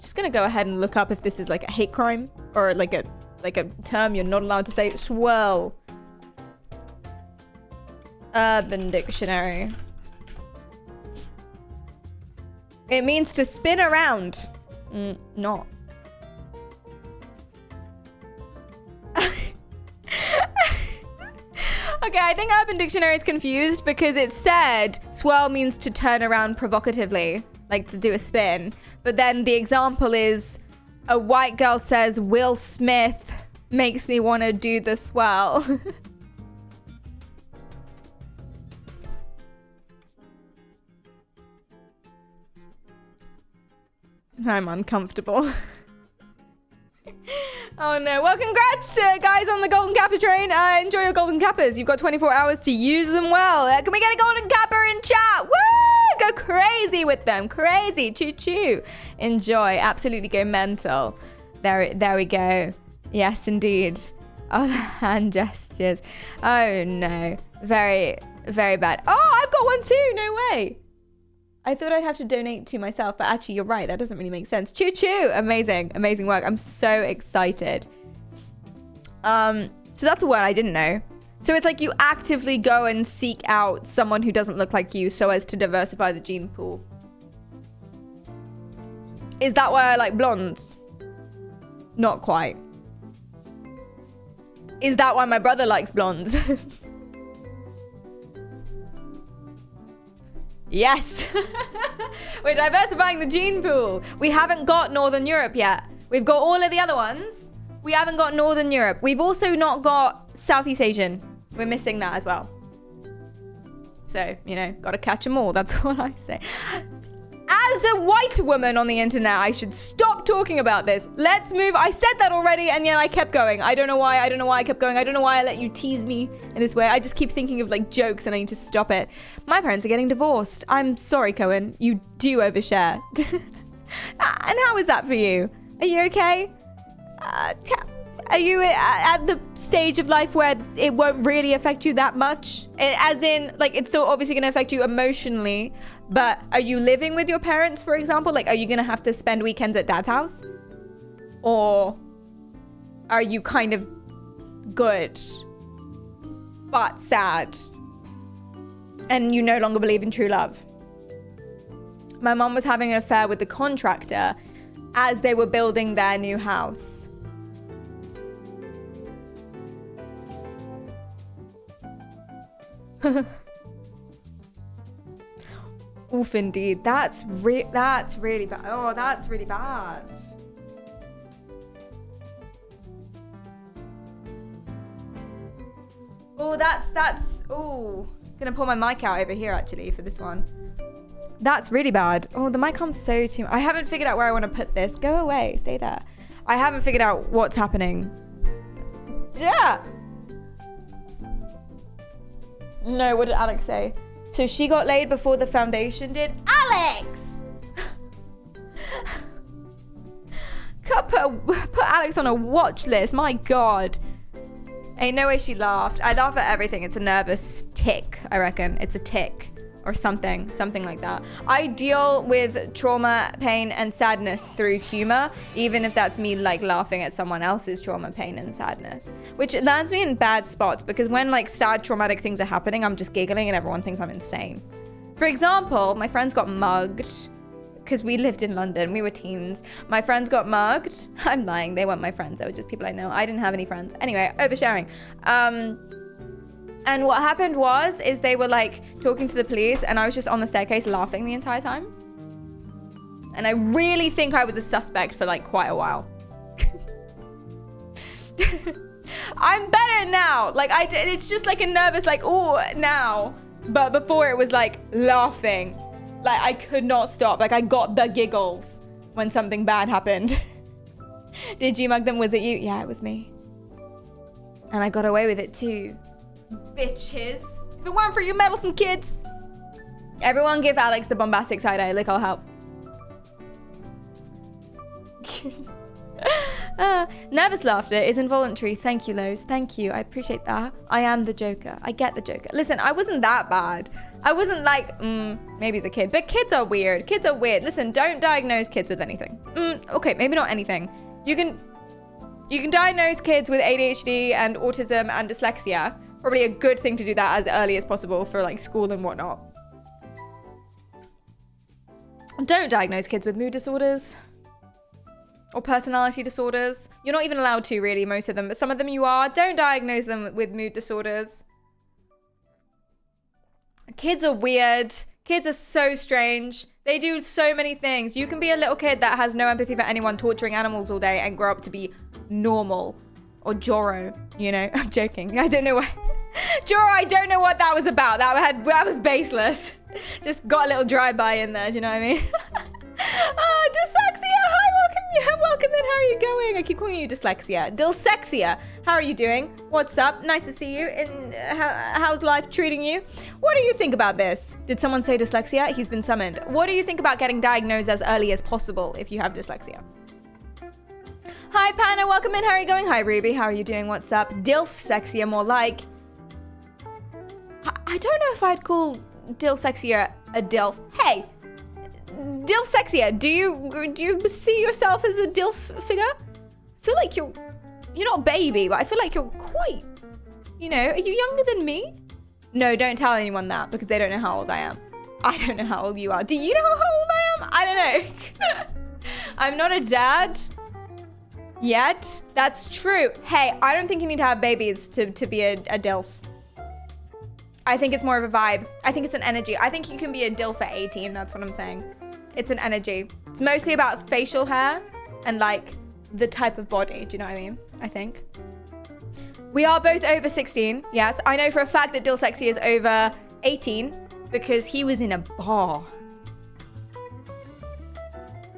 Just gonna go ahead and look up if this is like a hate crime or like a term you're not allowed to say. Swirl. Urban Dictionary. It means to spin around. Not. Okay, I think Urban Dictionary is confused because it said swirl means to turn around provocatively. like to do a spin. But then the example is a white girl says, Will Smith makes me want to do the swell. I'm uncomfortable. Oh no. Well, congrats, guys, on the Golden Kappa train. Enjoy your Golden Kappas. You've got 24 hours to use them well. Can we get a Golden Kappa in chat? Woo! Go crazy with them. Crazy. Choo choo. Enjoy. Absolutely go mental. There we go. Yes, indeed. Oh, the hand gestures. Oh no. Very, very bad. Oh, I've got one too. No way. I thought I'd have to donate to myself, but actually you're right. That doesn't really make sense. Choo choo. Amazing. Amazing work. I'm so excited. So that's a word I didn't know. So it's like you actively go and seek out someone who doesn't look like you so as to diversify the gene pool. Is that why I like blondes? Not quite. Is that why my brother likes blondes? Yes. We're diversifying the gene pool. We haven't got Northern Europe yet. We've got all of the other ones. We haven't got Northern Europe. We've also not got Southeast Asian. We're missing that as well. So, you know, gotta catch them all. That's what I say. As a white woman on the internet, I should stop talking about this. Let's move. I said that already, and yet I kept going. I don't know why. I don't know why I kept going. I don't know why I let you tease me in this way. I just keep thinking of like jokes, and I need to stop it. My parents are getting divorced. I'm sorry, Cohen. You do overshare. And how is that for you? Are you okay? Are you at the stage of life where it won't really affect you that much? As in, like, it's still obviously going to affect you emotionally, but are you living with your parents, for example? Like, are you going to have to spend weekends at dad's house? Or are you kind of good, but sad, and you no longer believe in true love? My mom was having an affair with the contractor as they were building their new house. Oof, indeed. That's really bad. Oh, that's really bad. Oh, oh, gonna pull my mic out over here actually for this one. That's really bad. Oh, the mic arm's so too. I haven't figured out where I want to put this. Go away. Stay there. I haven't figured out what's happening. Yeah. No, what did Alex say? So she got laid before the foundation did? Alex! Put Alex on a watch list. My God. Ain't no way she laughed. I laugh at everything. It's a nervous tick, I reckon. It's a tick or something like that. I deal with trauma, pain, and sadness through humor, even if that's me like laughing at someone else's trauma, pain, and sadness, which lands me in bad spots because when like sad, traumatic things are happening, I'm just giggling and everyone thinks I'm insane. For example, my friends got mugged because we lived in London. We were teens. My friends got mugged. I'm lying. They weren't my friends. They were just people I know. I didn't have any friends. Anyway, oversharing. And what happened is they were like talking to the police and I was just on the staircase laughing the entire time. And I really think I was a suspect for like quite a while. I'm better now. Like it's just like a nervous like, oh, now. But before it was like laughing. Like I could not stop. Like I got the giggles when something bad happened. Did you mug them? Was it you? Yeah, it was me. And I got away with it too. Bitches. If it weren't for you meddlesome kids. Everyone give Alex the bombastic side eye. Like, I'll help. Nervous laughter is involuntary. Thank you, Lowe's. Thank you. I appreciate that. I am the Joker. I get the Joker. Listen, I wasn't that bad. I wasn't like, maybe as a kid. But kids are weird. Kids are weird. Listen, don't diagnose kids with anything. Okay, maybe not anything. You can diagnose kids with ADHD and autism and dyslexia. Probably a good thing to do that as early as possible for like school and whatnot. Don't diagnose kids with mood disorders or personality disorders. You're not even allowed to really, most of them, but some of them you are. Don't diagnose them with mood disorders. Kids are weird. Kids are so strange. They do so many things. You can be a little kid that has no empathy for anyone, torturing animals all day, and grow up to be normal. Or Joro, you know? I'm joking. I don't know what... Joro, I don't know what that was about. That was baseless. Just got a little drive-by in there, do you know what I mean? Dyslexia, hi, welcome in, how are you going? I keep calling you Dyslexia. Dilsexia, how are you doing? What's up? Nice to see you. And how's life treating you? What do you think about this? Did someone say dyslexia? He's been summoned. What do you think about getting diagnosed as early as possible if you have dyslexia? Hi, Panna, welcome in, how are you going? Hi, Ruby, how are you doing? What's up? Dilfsexia, more like. I don't know if I'd call Dilsexia a Dilf. Hey! Dilsexia, do you see yourself as a Dilf figure? I feel like you're not a baby, but I feel like you're quite, you know, are you younger than me? No, don't tell anyone that because they don't know how old I am. I don't know how old you are. Do you know how old I am? I don't know. I'm not a dad yet. That's true. Hey, I don't think you need to have babies to be a Dilf. I think it's more of a vibe. I think it's an energy. I think you can be a Dilf at 18. That's what I'm saying. It's an energy. It's mostly about facial hair and like the type of body. Do you know what I mean? I think. We are both over 16. Yes. I know for a fact that Dilsexy is over 18 because he was in a bar.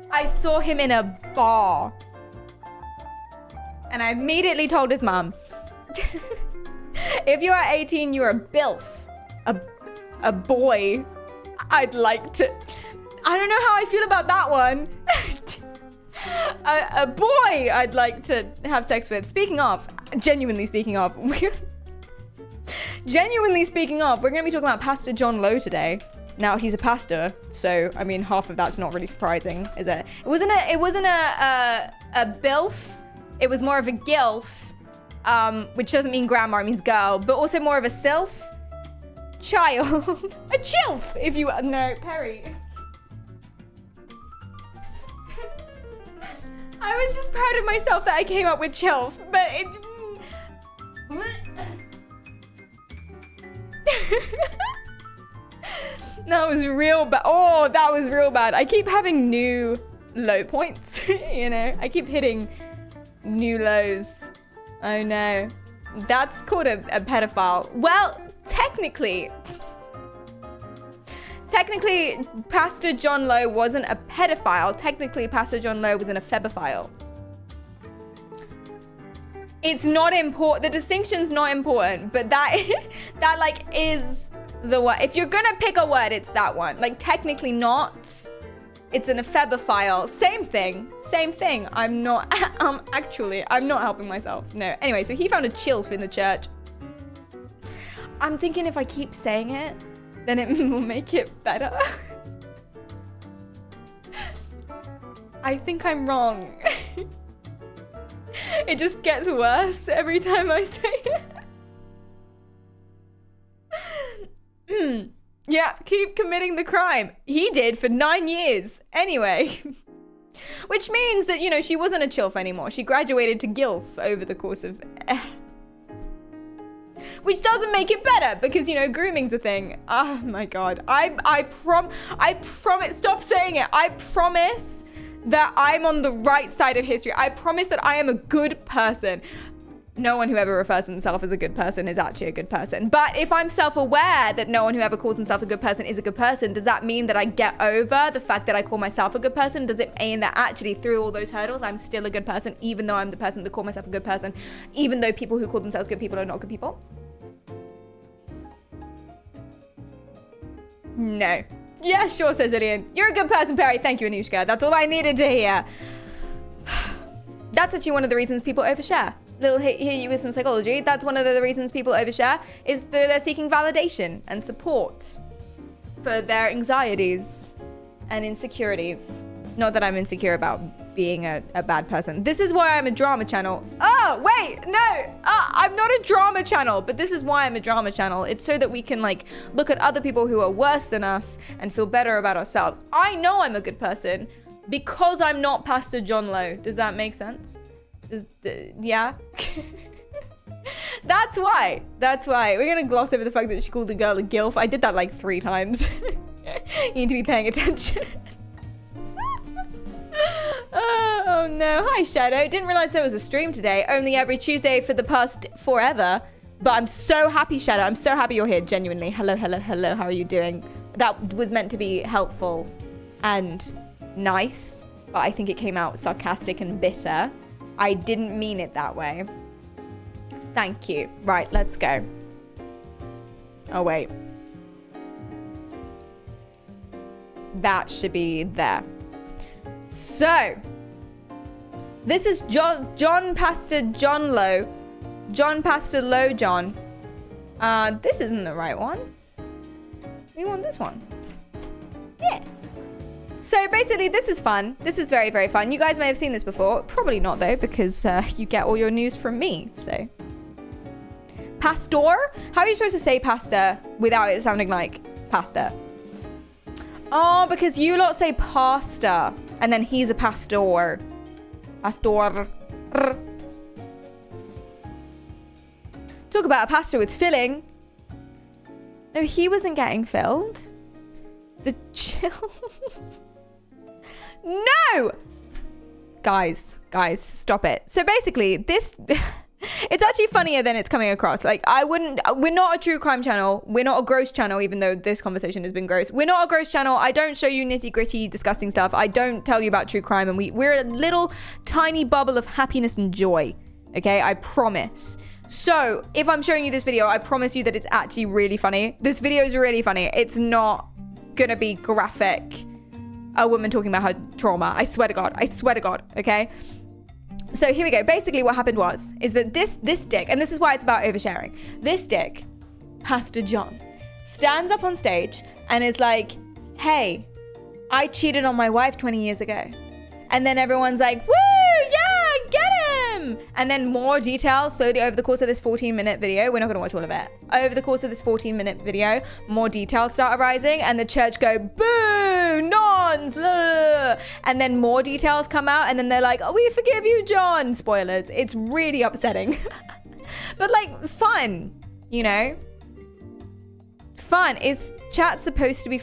I saw him in a bar. And I immediately told his mom. If you are 18, you're a bilf. A boy. I'd like to... I don't know how I feel about that one. A boy I'd like to have sex with. Genuinely speaking of, we're going to be talking about Pastor John Lowe today. Now, he's a pastor, so, I mean, half of that's not really surprising, is it? It wasn't a bilf. It was more of a gilf, which doesn't mean grandma, it means girl, but also more of a sylph. Child. A chilf, if you... No, Perry. I was just proud of myself that I came up with chilf, but it... That was real bad. Oh, that was real bad. I keep having new low points, you know? I keep hitting new lows. Oh no. That's called a pedophile. Well, technically, Pastor John Lowe wasn't a pedophile. Technically, Pastor John Lowe was an ephebophile. It's not important. The distinction's not important, but that like is the word. If you're gonna pick a word, it's that one. Like technically not. It's an ephebophile. Same thing. I'm not helping myself. No. Anyway, so he found a chilf in the church. I'm thinking if I keep saying it, then it will make it better. I think I'm wrong. It just gets worse every time I say it. Yeah, keep committing the crime. He did for 9 years. Anyway. Which means that, you know, she wasn't a chilf anymore. She graduated to gilf over the course of... Which doesn't make it better because, you know, grooming's a thing. Oh my God. I promise, stop saying it. I promise that I'm on the right side of history. I promise that I am a good person. No one who ever refers to himself as a good person is actually a good person. But if I'm self-aware that no one who ever calls himself a good person is a good person, does that mean that I get over the fact that I call myself a good person? Does it mean that actually through all those hurdles, I'm still a good person, even though I'm the person that call myself a good person, even though people who call themselves good people are not good people? No. Yeah, sure, says Ilian. You're a good person, Perry. Thank you, Anushka. That's all I needed to hear. That's actually one of the reasons people overshare. Little hit you with some psychology. That's one of the reasons people overshare is they're seeking validation and support for their anxieties and insecurities. Not that I'm insecure about being a bad person. This is why I'm a drama channel. Oh, wait, no. I'm not a drama channel, but this is why I'm a drama channel. It's so that we can like look at other people who are worse than us and feel better about ourselves. I know I'm a good person because I'm not Pastor John Lowe. Does that make sense? Yeah. That's why. We're gonna gloss over the fact that she called the girl a gilf. I did that like 3 times. You need to be paying attention. Oh no. Hi Shadow. Didn't realize there was a stream today. Only every Tuesday for the past forever. But I'm so happy, Shadow. I'm so happy you're here, genuinely. Hello, hello, hello. How are you doing? That was meant to be helpful and nice, but I think it came out sarcastic and bitter. I didn't mean it that way. Thank you. Right, let's go. Oh, wait. That should be there. So, this is John Pastor John Lowe. John Pastor Lowe John. This isn't the right one. We want this one. Yeah. So basically, this is fun. This is very, very fun. You guys may have seen this before. Probably not, though, because you get all your news from me, so. Pastor? How are you supposed to say pastor without it sounding like pastor? Oh, because you lot say pastor, and then he's a pastor. Pastor. Talk about a pastor with filling. No, he wasn't getting filled. The chill. No! Guys, stop it. So basically, this... It's actually funnier than it's coming across. Like, we're not a true crime channel. We're not a gross channel, even though this conversation has been gross. We're not a gross channel. I don't show you nitty gritty, disgusting stuff. I don't tell you about true crime. And we're a little tiny bubble of happiness and joy. Okay, I promise. So if I'm showing you this video, I promise you that it's actually really funny. This video is really funny. It's not gonna be graphic. A woman talking about her trauma. I swear to God, okay? So here we go. Basically what happened is that this dick, and this is why it's about oversharing. This dick, Pastor John, stands up on stage and is like, hey, I cheated on my wife 20 years ago. And then everyone's like, woo, yeah, get him. And then more details slowly over the course of this 14-minute video. We're not going to watch all of it. Over the course of this 14-minute video, more details start arising and the church go, boo, nons, blah, blah, blah. And then more details come out and then they're like, oh, we forgive you, John. Spoilers. It's really upsetting. But like fun, you know? Fun. Is chat supposed to be...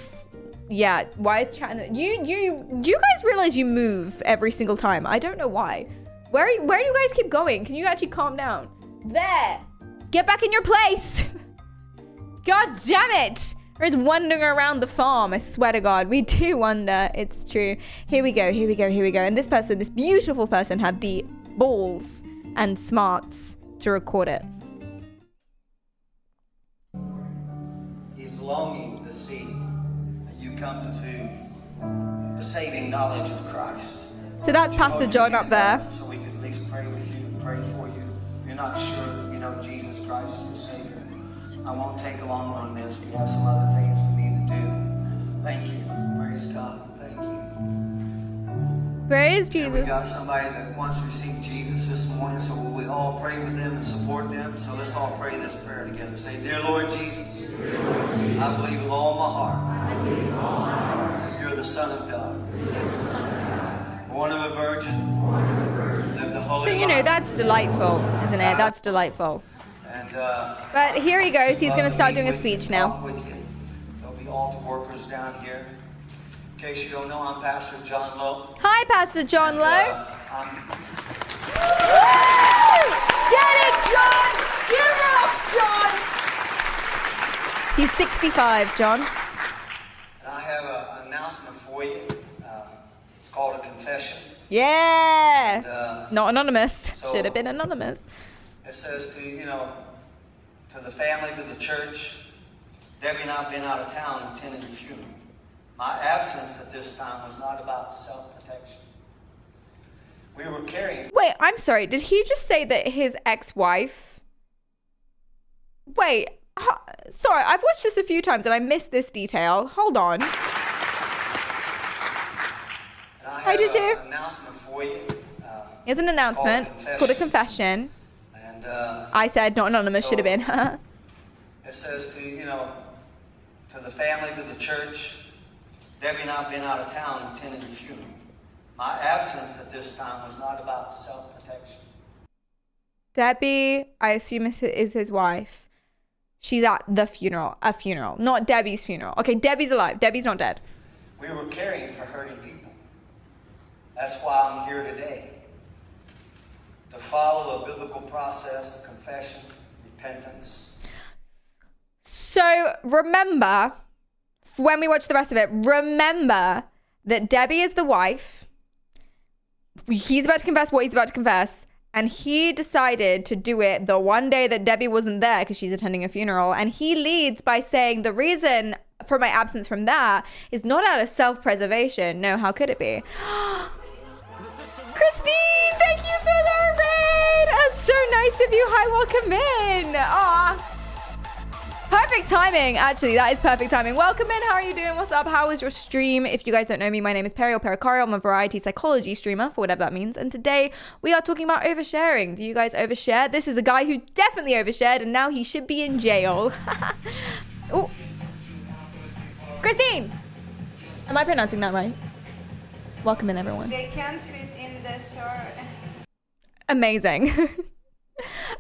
Yeah, why is chat... You guys realize you move every single time. I don't know why. Where do you guys keep going? Can you actually calm down? There. Get back in your place. God damn it. We're just wandering around the farm. I swear to God. We do wonder. It's true. Here we go. And this person, this beautiful person, had the balls and smarts to record it. He's longing to see that you come to the saving knowledge of Christ. So that's Pastor John up there. So we could at least pray with you and pray for you. If you're not sure that you know Jesus Christ as your Savior, I won't take long on this. We have some other things we need to do. Thank you. Praise God. Thank you. Praise And Jesus. we got somebody that wants to receive Jesus this morning, so will we all pray with them and support them? So let's all pray this prayer together. Say, Dear Lord Jesus, I believe with all my heart that you're the Son of God. Born of a virgin, lived the holy So, you know, life. that's delightful, isn't it? That's delightful. And, But here he goes. He's going to start love doing a meet with you, speech now. talk with you. There'll be altar workers down here. In case you don't know, I'm Pastor John Lowe. Hi, Pastor John Lowe. I'm Get it, John! Give it up, John! He's 65, John. and I have an announcement for you. It's called a confession. Yeah! And, Not anonymous. so- Should have been anonymous. It says to the family, to the church, Debbie and I have been out of town attending the funeral. My absence at this time was not about self-protection. We were carrying... Wait, I'm sorry. Did he just say that his ex-wife... Wait. Sorry, I've watched this a few times and I missed this detail. Hold on. And I have did you? an announcement for you. Here's an announcement. It's called a confession. And I said not anonymous. Should have been. it says to the family, to the church, Debbie and I have been out of town attending the funeral. My absence at this time was not about self-protection. Debbie, I assume is his wife. She's at the funeral, a funeral, not Debbie's funeral. Okay, Debbie's alive. Debbie's not dead. We were caring for hurting people. That's why I'm here today. To follow a biblical process of confession, repentance. So remember, when we watch the rest of it, remember that Debbie is the wife. He's about to confess what he's about to confess. And he decided to do it the one day that Debbie wasn't there because she's attending a funeral. And he leads by saying the reason for my absence from that is not out of self-preservation. No, how could it be? Christine, thank you for the raid. That's so nice of you. Hi, welcome in. Aw. Perfect timing. Actually, that is perfect timing. Welcome in. How are you doing? What's up? How was your stream? If you guys don't know me, my name is PerriKaryal. I'm a variety psychology streamer, for whatever that means. And today we are talking about oversharing. Do you guys overshare? This is a guy who definitely overshared, and now he should be in jail. Oh, Christine, am I pronouncing that right? Welcome in, everyone. They can't fit in the short. Amazing.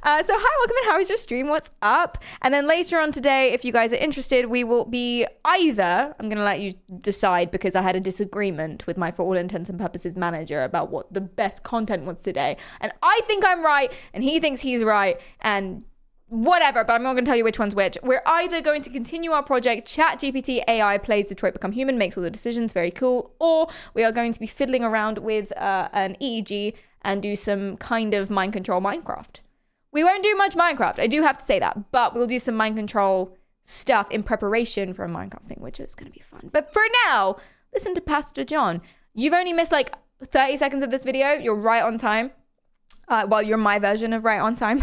So hi, welcome in. How is your stream? What's up? And then later on today, if you guys are interested, we will be either, I'm going to let you decide because I had a disagreement with my, for all intents and purposes, manager about what the best content was today. And I think I'm right and he thinks he's right and whatever, but I'm not going to tell you which one's which. We're either going to continue our project, ChatGPT AI plays Detroit Become Human, makes all the decisions, very cool, or we are going to be fiddling around with an EEG and do some kind of mind control Minecraft. We won't do much Minecraft, I do have to say that, but we'll do some mind control stuff in preparation for a Minecraft thing, which is going to be fun. But for now, listen to Pastor John. You've only missed like 30 seconds of this video. You're right on time. Well, you're my version of right on time.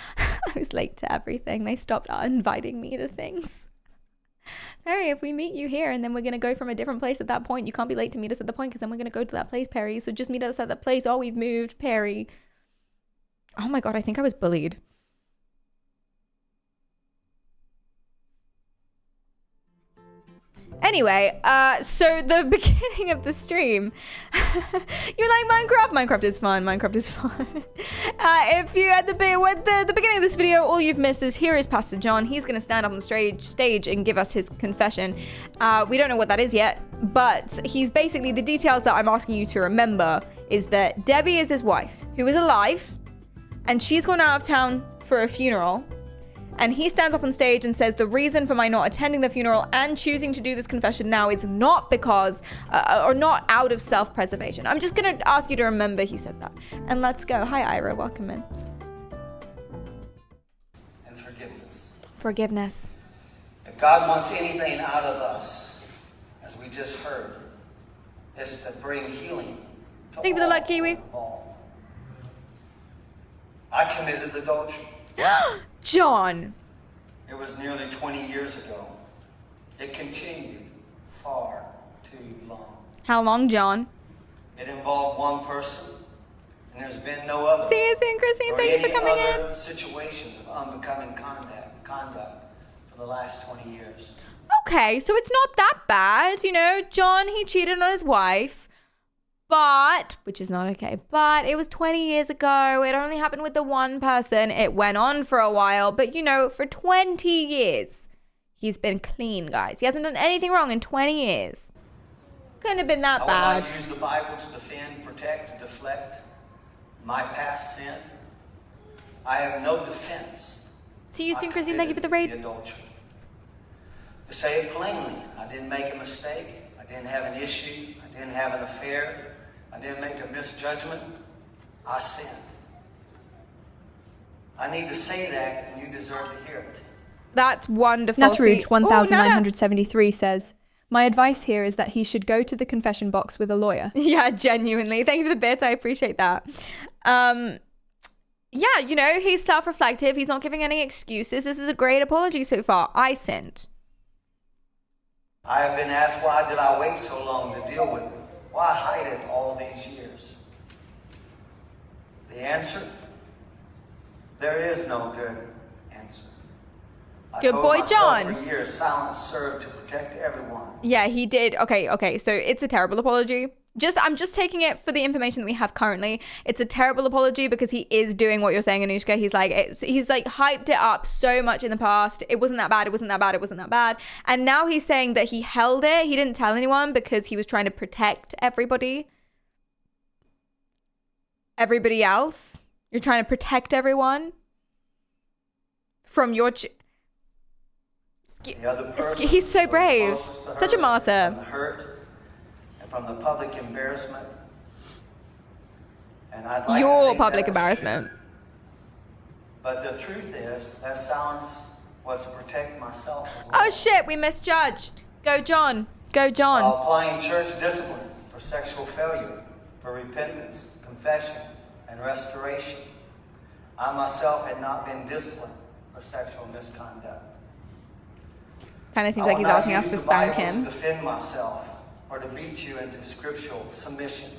I was late to everything. They stopped inviting me to things. Perry, if we meet you here and then we're going to go from a different place at that point, you can't be late to meet us at the point because then we're going to go to that place, Perry. So just meet us at that place. Oh, we've moved, Perry. Oh my God, I think I was bullied. Anyway, so the beginning of the stream, you like Minecraft? Minecraft is fun. Minecraft is fun. If you at the beginning of this video, all you've missed is here is Pastor John. He's going to stand up on the stage and give us his confession. We don't know what that is yet, but he's basically, the details that I'm asking you to remember is that Debbie is his wife, who is alive, and she's gone out of town for a funeral. And he stands up on stage and says the reason for my not attending the funeral and choosing to do this confession now is not because, or not out of self-preservation. I'm just going to ask you to remember he said that. And let's go. Hi, Ira. Welcome in. And forgiveness. Forgiveness. If God wants anything out of us, as we just heard, it's to bring healing to Thank you for the luck, Kiwi. involved. I committed adultery. John. It was nearly 20 years ago. It continued far too long. How long, John? It involved one person, and there's been no other. See you soon, Christine. Or Thank you for any coming other in. situations of unbecoming conduct for the last 20 years. Okay, so it's not that bad. You know, John, he cheated on his wife. But, which is not okay, but it was 20 years ago. It only happened with the one person. It went on for a while, but you know, for 20 years, he's been clean, guys. He hasn't done anything wrong in 20 years. Couldn't have been that I will not bad. use the Bible to defend, protect, deflect my past sin. I have no defense. See you I soon, Christine. Thank you for the committed raid. adultery. To say it plainly, I didn't make a mistake. I didn't have an issue. I didn't have an affair. I didn't make a misjudgment. I sinned. I need to say that, and you deserve to hear it. That's wonderful. Natruge See- 1973 says, my advice here is that he should go to the confession box with a lawyer. Yeah, genuinely. Thank you for the bits. I appreciate that. Yeah, you know, he's self-reflective. He's not giving any excuses. This is a great apology so far. I sinned. I have been asked, why did I wait so long to deal with it? Why hide it all these years? The answer? There is no good answer. I Good told boy, myself John. for years, silence served to protect everyone. Yeah, he did. Okay. So it's a terrible apology. I'm just taking it for the information that we have currently. It's a terrible apology because he is doing what you're saying, Anushka. He's like hyped it up so much in the past. It wasn't that bad. It wasn't that bad. It wasn't that bad. And now he's saying that he held it. He didn't tell anyone because he was trying to protect everybody else. You're trying to protect everyone from your... He's so brave. Such a martyr. From the hurt and from the public embarrassment. And I'd like Your to think public that was embarrassment. true. But the truth is, that silence was to protect myself as well. Oh shit, we misjudged. Go John. Go John. While applying church discipline for sexual failure, for repentance, confession, and restoration, I myself had not been disciplined for sexual misconduct. Kind of seems like he's asking us to spank him. I will not use the Bible to defend myself or to beat you into scriptural submission.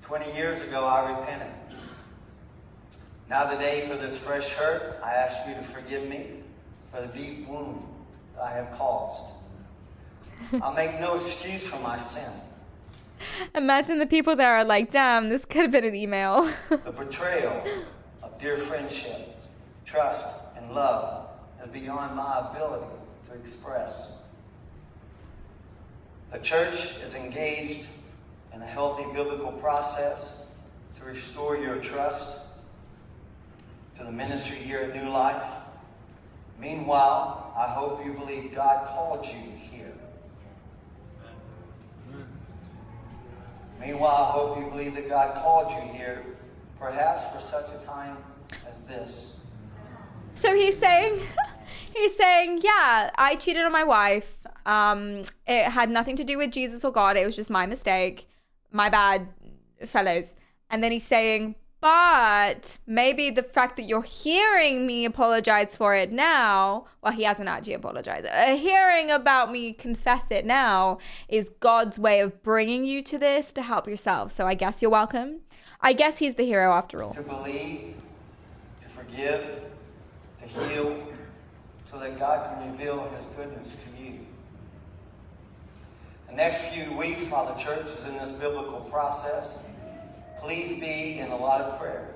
20 years ago, I repented. Now today, for this fresh hurt, I ask you to forgive me for the deep wound that I have caused. I'll make no excuse for my sin. Imagine the people there are like, damn, this could have been an email. The betrayal of dear friendship, trust, and love is beyond my ability to express. The church is engaged in a healthy biblical process to restore your trust to the ministry here at New Life. Meanwhile, I hope you believe God called you here. Meanwhile, I hope you believe that God called you here, perhaps for such a time as this. So he's saying, yeah, I cheated on my wife. It had nothing to do with Jesus or God. It was just my mistake. My bad, fellows. And then he's saying, but maybe the fact that you're hearing me apologize for it now, well, he hasn't actually apologized. Hearing about me confess it now is God's way of bringing you to this to help yourself. So I guess you're welcome. I guess he's the hero after all. To believe, to forgive, to heal, so that God can reveal his goodness to you. The next few weeks while the church is in this biblical process, please be in a lot of prayer.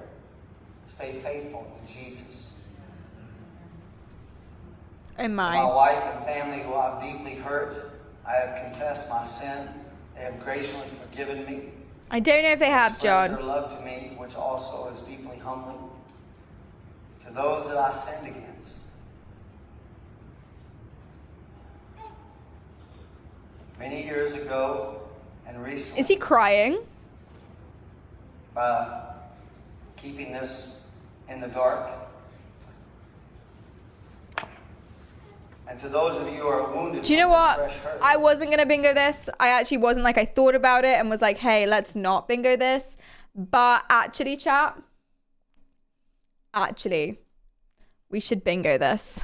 Stay faithful to Jesus. And To my wife and family who I've deeply hurt, I have confessed my sin. They have graciously forgiven me. I don't know if they have, Expressed John. their love to me, which also is deeply humbling. To those that I sinned against, many years ago and recently, Is he crying? by keeping this in the dark. And to those of you who are wounded, Do you know with what? this fresh hurt, I wasn't going to bingo this. I actually wasn't. Like, I thought about it and was like, hey, let's not bingo this. But actually, chat, we should bingo this.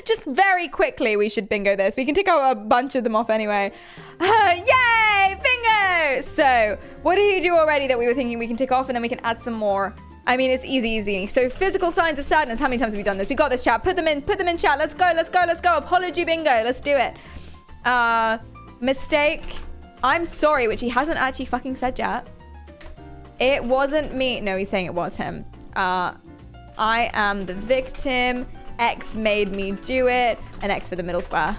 Just very quickly, we should bingo this. We can tick out a bunch of them off anyway. Yay! Bingo! So, what did he do already that we were thinking we can tick off, and then we can add some more? I mean, it's easy. So, physical signs of sadness. How many times have we done this? We got this, chat. Put them in chat. Let's go. Apology bingo. Let's do it. Mistake. I'm sorry, which he hasn't actually fucking said yet. It wasn't me. No, he's saying it was him. I am the victim. X made me do it. An X for the middle square.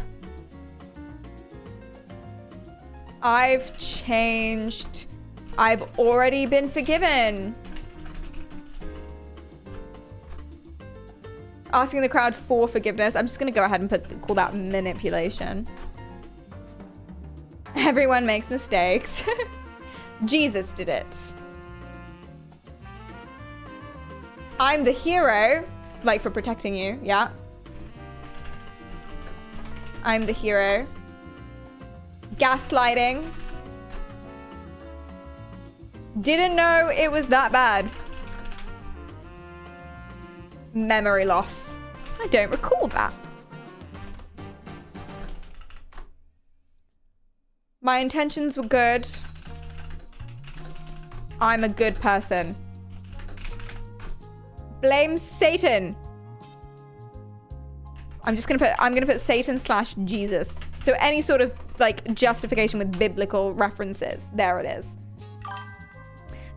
I've changed. I've already been forgiven. Asking the crowd for forgiveness. I'm just going to go ahead and call that manipulation. Everyone makes mistakes. Jesus did it. I'm the hero. Like, for protecting you, yeah. I'm the hero. Gaslighting. Didn't know it was that bad. Memory loss. I don't recall that. My intentions were good. I'm a good person. Blame Satan. I'm gonna put Satan / Jesus. So any sort of like justification with biblical references. There it is.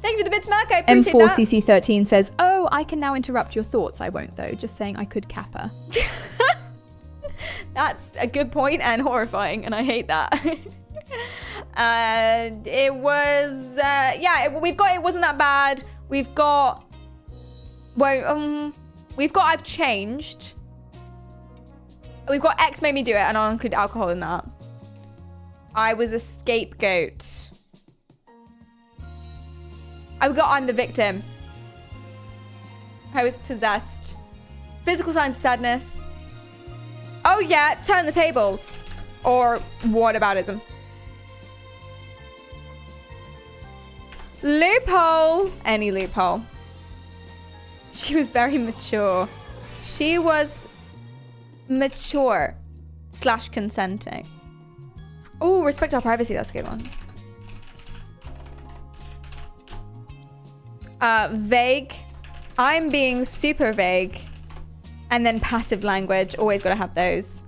Thank you for the bits, Mark. I appreciate that. M4CC13 says, oh, I can now interrupt your thoughts. I won't though. Just saying I could kappa. That's a good point and horrifying, and I hate that. It was, it wasn't that bad. We've got I've changed. We've got X made me do it, and I'll include alcohol in that. I was a scapegoat. I'm the victim. I was possessed. Physical signs of sadness. Oh yeah, turn the tables. Or whataboutism. Loophole. Any loophole. She was very mature. She was mature / consenting. Oh, respect our privacy. That's a good one. Vague. I'm being super vague. And then passive language. Always got to have those.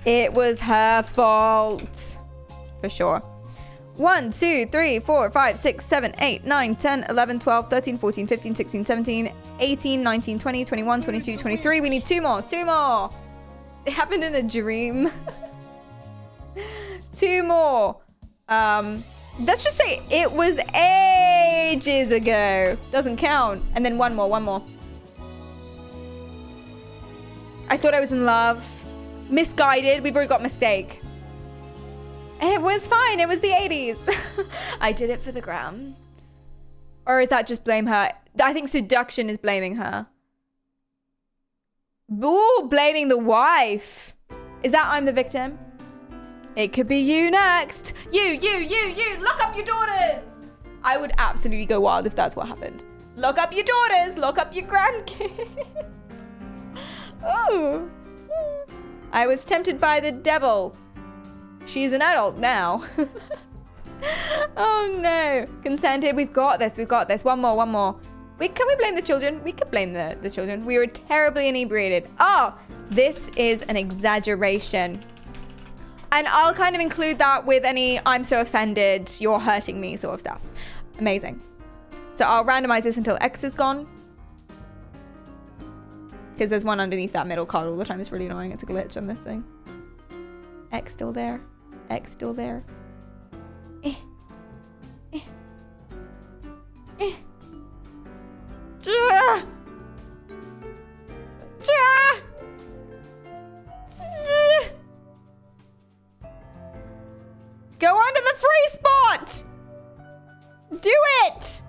It was her fault. For sure. 1, 2, 3, 4, 5, 6, 7, 8, 9, 10, 11, 12, 13, 14, 15, 16, 17, 18, 19, 20, 21, 22, 23. We need 2 more. 2 more. It happened in a dream. 2 more. Let's just say it was ages ago. Doesn't count. And then 1 more. I thought I was in love. Misguided. We've already got mistake. It was fine. It was the 80s. I did it for the gram. Or is that just blame her? I think seduction is blaming her. Ooh, blaming the wife. Is that I'm the victim? It could be you next. You. Lock up your daughters. I would absolutely go wild if that's what happened. Lock up your daughters. Lock up your grandkids. Oh. I was tempted by the devil. She's an adult now. Oh no. Consented. We've got this. 1 more. Can we blame the children? We could blame the children. We were terribly inebriated. Oh, this is an exaggeration. And I'll kind of include that with any I'm so offended, you're hurting me sort of stuff. Amazing. So I'll randomize this until X is gone. Because there's one underneath that middle card all the time. It's really annoying. It's a glitch on this thing. X still there. X still there. Go onto the free spot! Do it!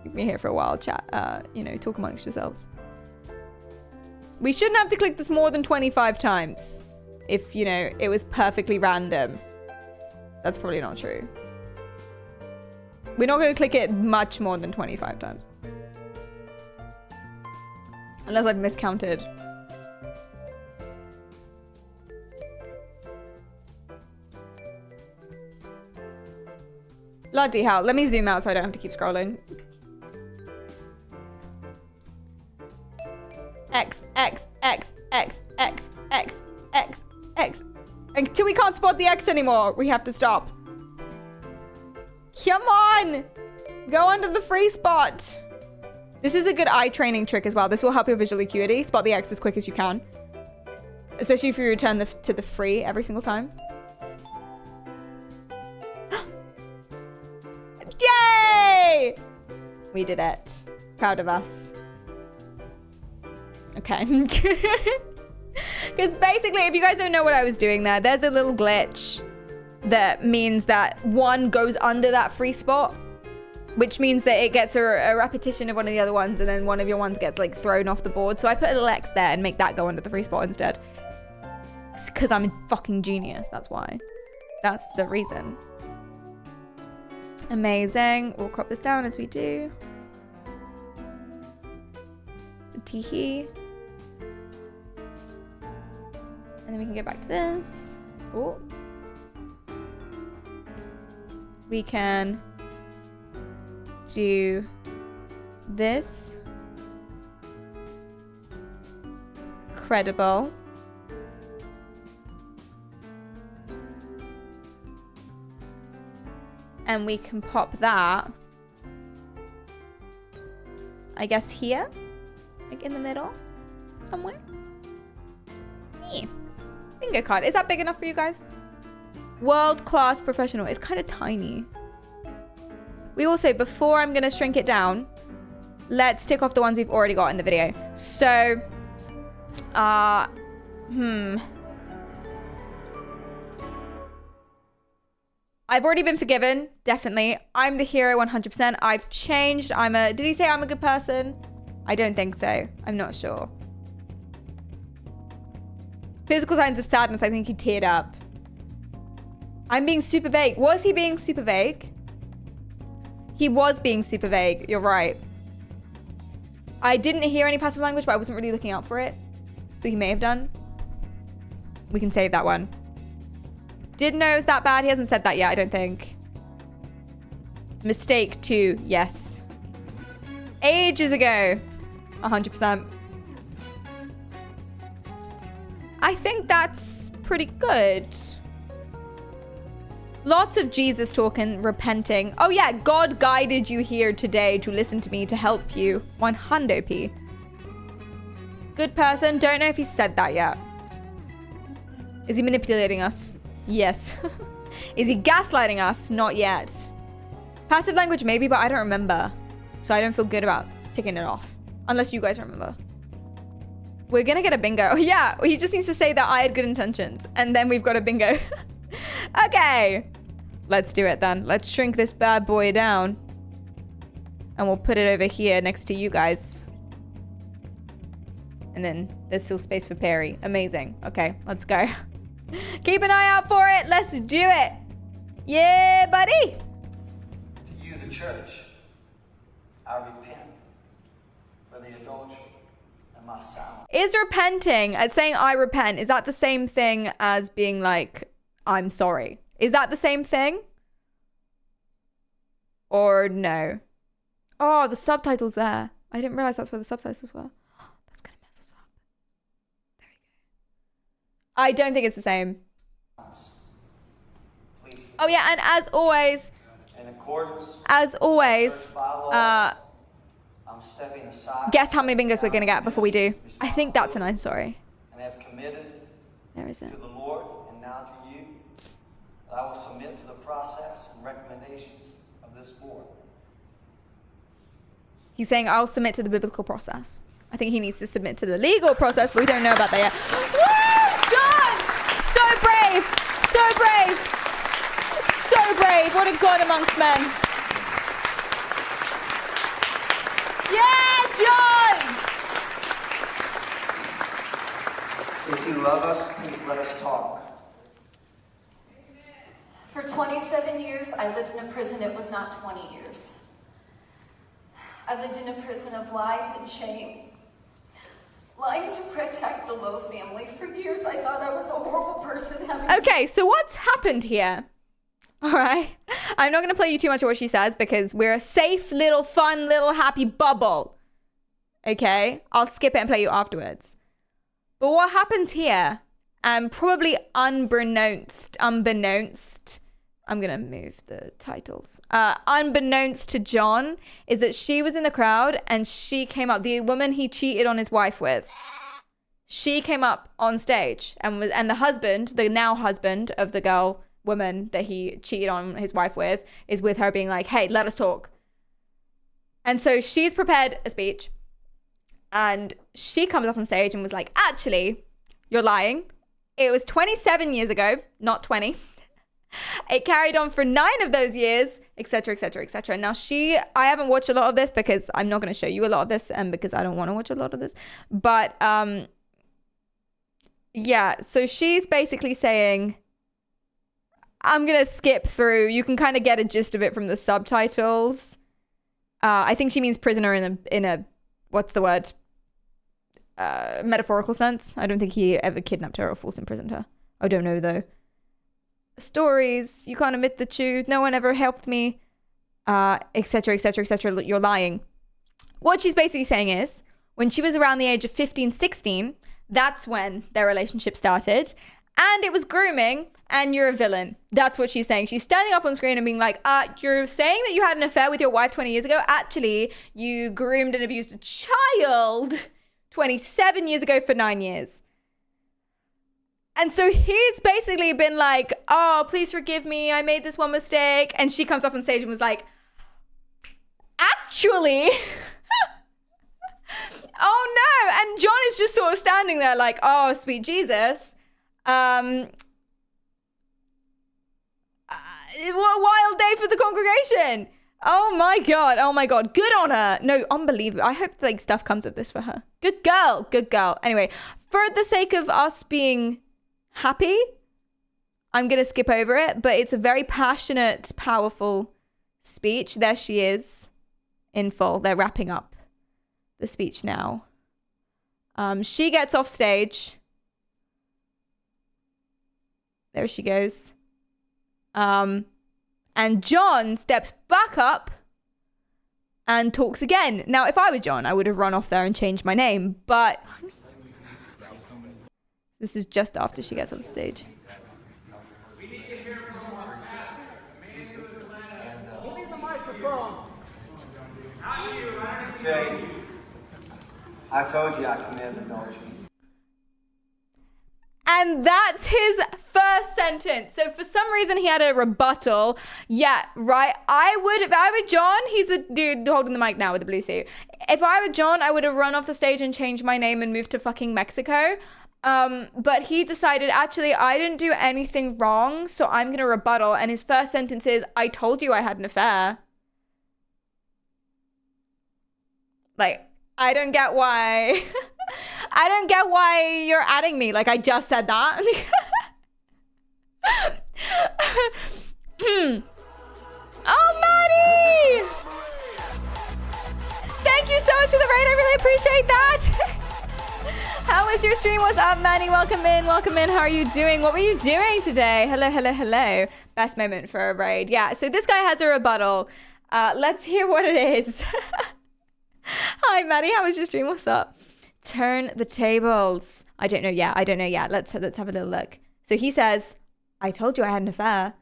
Keep me here for a while, chat. Talk amongst yourselves. We shouldn't have to click this more than 25 times. If, it was perfectly random. That's probably not true. We're not going to click it much more than 25 times. Unless I've miscounted. Bloody hell. Let me zoom out so I don't have to keep scrolling. X. Until we can't spot the X anymore, we have to stop. Come on! Go under the free spot. This is a good eye training trick as well. This will help your visual acuity. Spot the X as quick as you can. Especially if you return to the free every single time. Yay! We did it. Proud of us. Okay. Because basically, if you guys don't know what I was doing there's a little glitch that means that one goes under that free spot, which means that it gets a repetition of one of the other ones, and then one of your ones gets like thrown off the board. So I put a little X there and make that go under the free spot instead. Because I'm a fucking genius. That's why. That's the reason. Amazing. We'll crop this down as we do. Teehee. And then we can get back to this. Oh. We can do this. Credible. And we can pop that, I guess, here, like in the middle somewhere. Yeah. Bingo card. Is that big enough for you guys? World-class professional. It's kind of tiny. We also, before I'm going to shrink it down, let's tick off the ones we've already got in the video. So, I've already been forgiven, definitely. I'm the hero 100%. I've changed. Did he say I'm a good person? I don't think so. I'm not sure. Physical signs of sadness, I think he teared up. I'm being super vague. Was he being super vague? He was being super vague. You're right. I didn't hear any passive language, but I wasn't really looking out for it. So he may have done. We can save that one. Didn't know it was that bad. He hasn't said that yet, I don't think. Mistake 2, yes. Ages ago. 100%. I think that's pretty good. Lots of Jesus talk and repenting. Oh yeah, God guided you here today to listen to me to help you. 100p. Good person. Don't know if he said that yet. Is he manipulating us? Yes. Is he gaslighting us? Not yet. Passive language maybe, but I don't remember. So I don't feel good about ticking it off. Unless you guys remember. We're gonna get a bingo. Oh yeah, he just needs to say that I had good intentions. And then we've got a bingo. Okay. Let's do it then. Let's shrink this bad boy down. And we'll put it over here next to you guys. And then there's still space for Perry. Amazing. Okay, let's go. Keep an eye out for it. Let's do it. Yeah, buddy. To you, the church, I repent for the adultery and my silence. Is repenting, saying I repent, is that the same thing as being like, I'm sorry? Is that the same thing? Or no? Oh, the subtitle's there. I didn't realize that's where the subtitles were. That's gonna mess us up. There we go. I don't think it's the same. Please. Oh yeah, and as always, In accordance as always, with church bylaws, I'm stepping aside. guess how many bingos we're gonna get before we do. I think that's an I'm sorry. And have committed There is it. to the Lord and now to you that I will submit to the process and recommendations of this board. He's saying I'll submit to the biblical process. I think he needs to submit to the legal process, but we don't know about that yet. Woo! John! So brave! So brave! So brave! What a God amongst men. Yeah, John! If you love us, please let us talk. For 27 years, I lived in a prison. It was not 20 years. I lived in a prison of lies and shame. Lying to protect the Lowe family. For years, I thought I was a horrible person. Okay, so what's happened here? All right. I'm not going to play you too much of what she says because we're a safe, little, fun, little, happy bubble. Okay? I'll skip it and play you afterwards. But what happens here, and probably unbeknownst, I'm going to move the titles. Unbeknownst to John, is that she was in the crowd and she came up, the woman he cheated on his wife with. She came up on stage and the husband, the now husband of the woman that he cheated on his wife with, is with her being like, hey, let us talk. And so she's prepared a speech and she comes up on stage and was like, actually, you're lying. It was 27 years ago, not 20. It carried on for 9 of those years, etc., etc., etc. Now I haven't watched a lot of this because I'm not going to show you a lot of this and because I don't want to watch a lot of this. But yeah, so she's basically saying, I'm going to skip through. You can kind of get a gist of it from the subtitles. I think she means prisoner in a what's the word? Metaphorical sense. I don't think he ever kidnapped her or force imprisoned her. I don't know though. Stories, you can't admit the truth, no one ever helped me. etc., etc., etc. You're lying. What she's basically saying is, when she was around the age of 15, 16, that's when their relationship started. And it was grooming, and you're a villain. That's what she's saying. She's standing up on screen and being like, you're saying that you had an affair with your wife 20 years ago. Actually, you groomed and abused a child 27 years ago for 9 years. And so he's basically been like, oh, please forgive me. I made this one mistake. And she comes up on stage and was like, actually, oh no. And John is just sort of standing there like, oh, sweet Jesus. What a wild day for the congregation. Oh my God. Oh my God. Good on her. No, unbelievable. I hope like stuff comes of this for her. Good girl. Good girl. Anyway, for the sake of us being happy, I'm going to skip over it, but it's a very passionate, powerful speech. There she is in full. They're wrapping up the speech now. She gets off stage. There she goes. And John steps back up and talks again. Now, if I were John, I would have run off there and changed my name, but this is just after she gets on the stage. Jay, I told you I committed adultery. And that's his first sentence. So for some reason he had a rebuttal. Yeah, right. If I were John, he's the dude holding the mic now with the blue suit. If I were John, I would have run off the stage and changed my name and moved to fucking Mexico. But he decided, actually, I didn't do anything wrong, so I'm going to rebuttal. And his first sentence is, I told you I had an affair. Like, I don't get why. I don't get why you're adding me. Like, I just said that. Oh, Maddie! Thank you so much for the raid. I really appreciate that. How was your stream? What's up, Maddie? Welcome in. Welcome in. How are you doing? What were you doing today? Hello, hello, hello. Best moment for a raid. Yeah, so this guy has a rebuttal. Let's hear what it is. Hi, Maddie. How was your stream? What's up? Turn the tables. I don't know yet. Let's have a little look. So he says, I told you I had an affair.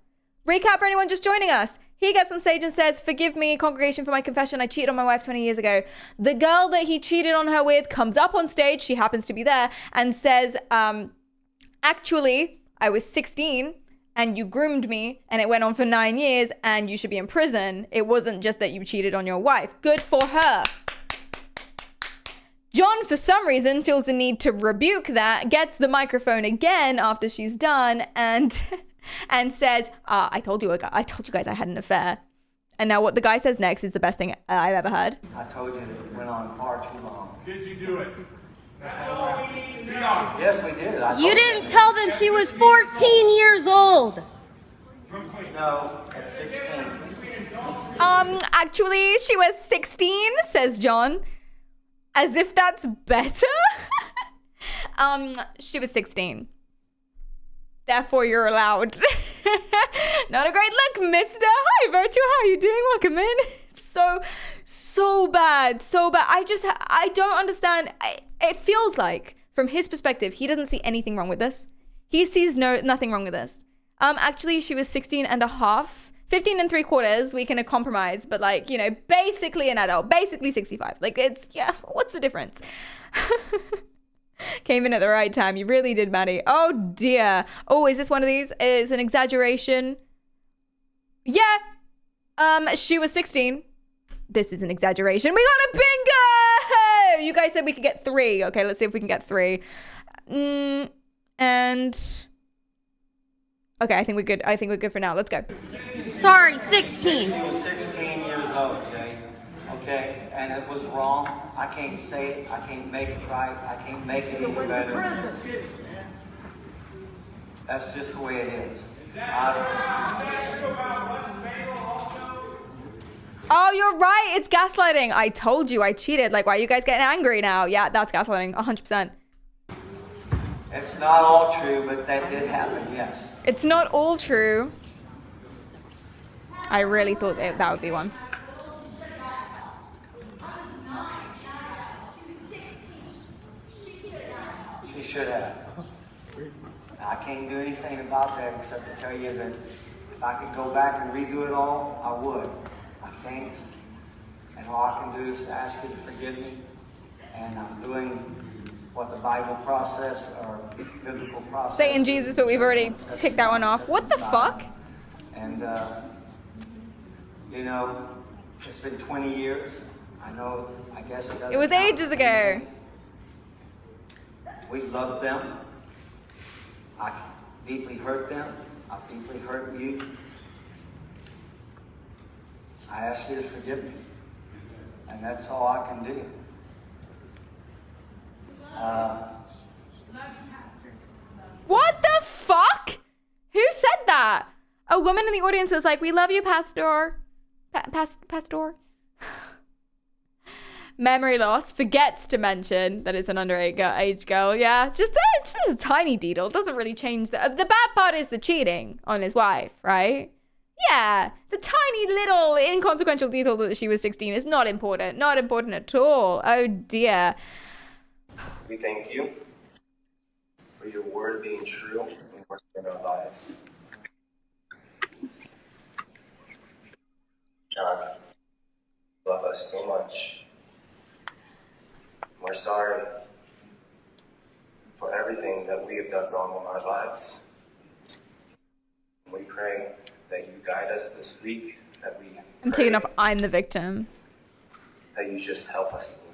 Recap for anyone just joining us. He gets on stage and says, forgive me, congregation, for my confession. I cheated on my wife 20 years ago. The girl that he cheated on her with comes up on stage. She happens to be there and says, actually, I was 16 and you groomed me and it went on for 9 years and you should be in prison. It wasn't just that you cheated on your wife. Good for her. John, for some reason, feels the need to rebuke that, gets the microphone again after she's done, and says, I told you guys I had an affair. And now what the guy says next is the best thing I've ever heard. I told you it went on far too long. Did you do it? Yes, we did. You didn't tell them she was 14 years old. No, at 16. Actually, she was 16, says John. As if that's better. She was 16. Therefore, you're allowed. Not a great look, mister. Hi, Virtual. How are you doing? Welcome in. So bad. So bad. I don't understand. It feels like, from his perspective, he doesn't see anything wrong with this. He sees nothing wrong with this. Actually, she was 16 and a half. 15 and 3/4, we can compromise, but like, you know, basically an adult, basically 65. Like, it's, yeah, what's the difference? Came in at the right time. You really did, Maddie. Oh, dear. Oh, is this one of these? Is an exaggeration? Yeah. She was 16. This is an exaggeration. We got a bingo! You guys said we could get 3. Okay, let's see if we can get 3. And... Okay, I think we're good. I think we're good for now. Let's go. Sorry, 16. She was 16 years old, Jay. Okay? And it was wrong. I can't say it. I can't make it right. I can't make it any better. That's just the way it is. Oh, you're right. It's gaslighting. I told you I cheated. Like, why are you guys getting angry now? Yeah, that's gaslighting. 100%. It's not all true, but that did happen, yes. It's not all true. I really thought that would be one. She should have. I can't do anything about that except to tell you that if I could go back and redo it all, I would. I can't. And all I can do is ask you to forgive me. And I'm doing what the Bible process or biblical process. Satan, Jesus, but we've already kicked that one off. What the fuck? And, you know, it's been 20 years. I know, I guess it doesn't. It was count ages for ago. anything. We loved them. I deeply hurt them. I deeply hurt you. I ask you to forgive me. And that's all I can do. What the fuck? Who said that? A woman in the audience was like, "We love you, Pastor." Pastor. Memory loss. Forgets to mention that it's an underage girl. Yeah, just a tiny detail. It doesn't really change the bad part is the cheating on his wife, right? Yeah, the tiny little inconsequential detail that she was 16 is not important. Not important at all. Oh dear. We thank you for your word being true and working in our lives. God, you love us so much. We're sorry for everything that we have done wrong in our lives. We pray that you guide us this week, that I'm taking off I'm the victim. That you just help us, Lord.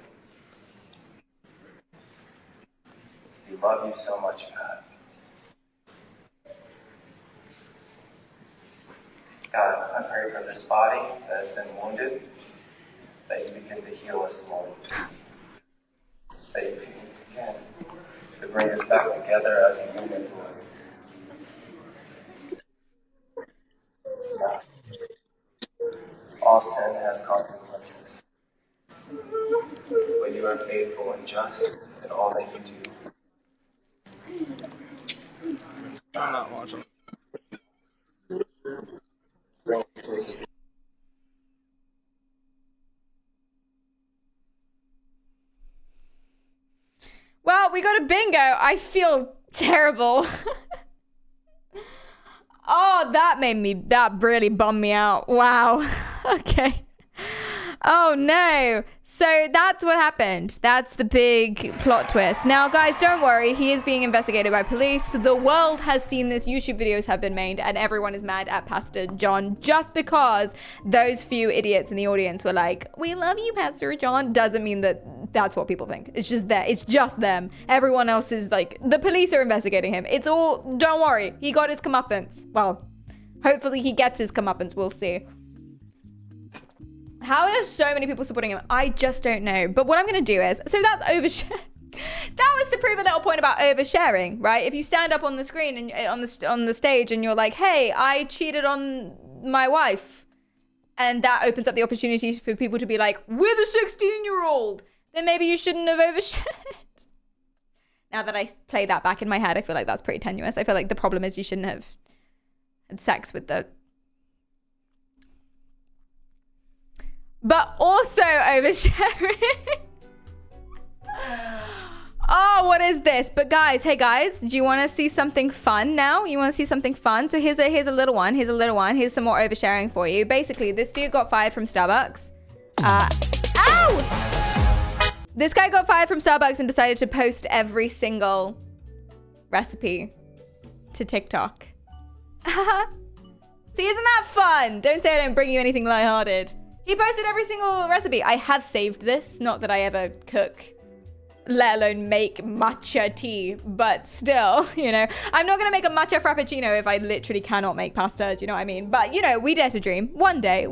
We love you so much, God. God, I pray for this body that has been wounded, that you begin to heal us, Lord. That you begin to bring us back together as a unit, Lord. God, all sin has consequences, but you are faithful and just in all that you do. I'm not watching. Bring us. Well, we got a bingo. I feel terrible. Oh, that really bummed me out. Wow. Okay. Oh no. So that's what happened. That's the big plot twist. Now, guys, don't worry. He is being investigated by police. The world has seen this. YouTube videos have been made and everyone is mad at Pastor John just because those few idiots in the audience were like, "We love you, Pastor John." Doesn't mean that that's what people think. It's just that. It's just them. Everyone else is like, the police are investigating him. It's all, don't worry. He got his comeuppance. Well, hopefully he gets his comeuppance. We'll see. How are so many people supporting him? I just don't know. But what I'm going to do is, so that's overshare. That was to prove a little point about oversharing, right? If you stand up on the screen and on the stage and you're like, "Hey, I cheated on my wife," and that opens up the opportunity for people to be like, "We're the 16-year-old," then maybe you shouldn't have overshared. Now that I play that back in my head, I feel like that's pretty tenuous. I feel like the problem is you shouldn't have had sex with the... But also oversharing. Oh, what is this? But guys, hey guys, do you want to see something fun now? You want to see something fun? So here's a little one. Here's a little one. Here's some more oversharing for you. Basically, this dude got fired from Starbucks. Ow! This guy got fired from Starbucks and decided to post every single recipe to TikTok. See, isn't that fun? Don't say I don't bring you anything lighthearted. He posted every single recipe. I have saved this. Not that I ever cook, let alone make matcha tea, but still, you know, I'm not gonna make a matcha frappuccino if I literally cannot make pasta, do you know what I mean? But you know, we dare to dream. One day.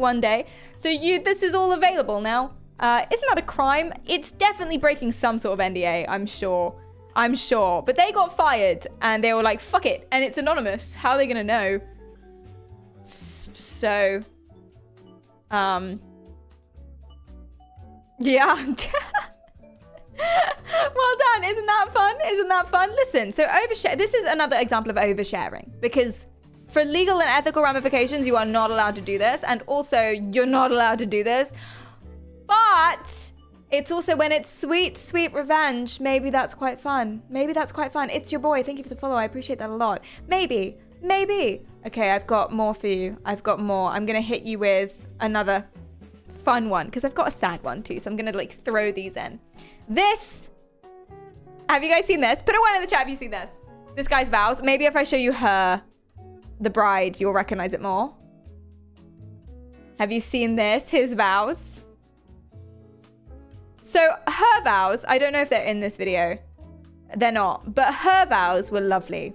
So this is all available now. Isn't that a crime? It's definitely breaking some sort of NDA, I'm sure. But they got fired and they were like, fuck it. And it's anonymous. How are they gonna know? So, yeah. Well done. Isn't that fun? Listen, so overshare. This is another example of oversharing because For legal and ethical ramifications, you are not allowed to do this. And also, you're not allowed to do this. But it's also when it's sweet, sweet revenge. Maybe that's quite fun. Maybe that's quite fun. It's your boy. Thank you for the follow. I appreciate that a lot. Maybe. Okay, I've got more for you. I've got more. I'm going to hit you with another fun one because I've got a sad one too. So I'm going to like throw these in. This. Have you guys seen this? Put a one in the chat if you've seen this. This guy's vows. Maybe if I show you her, the bride, you'll recognize it more. Have you seen this? His vows. So her vows, I don't know if they're in this video. They're not. But her vows were lovely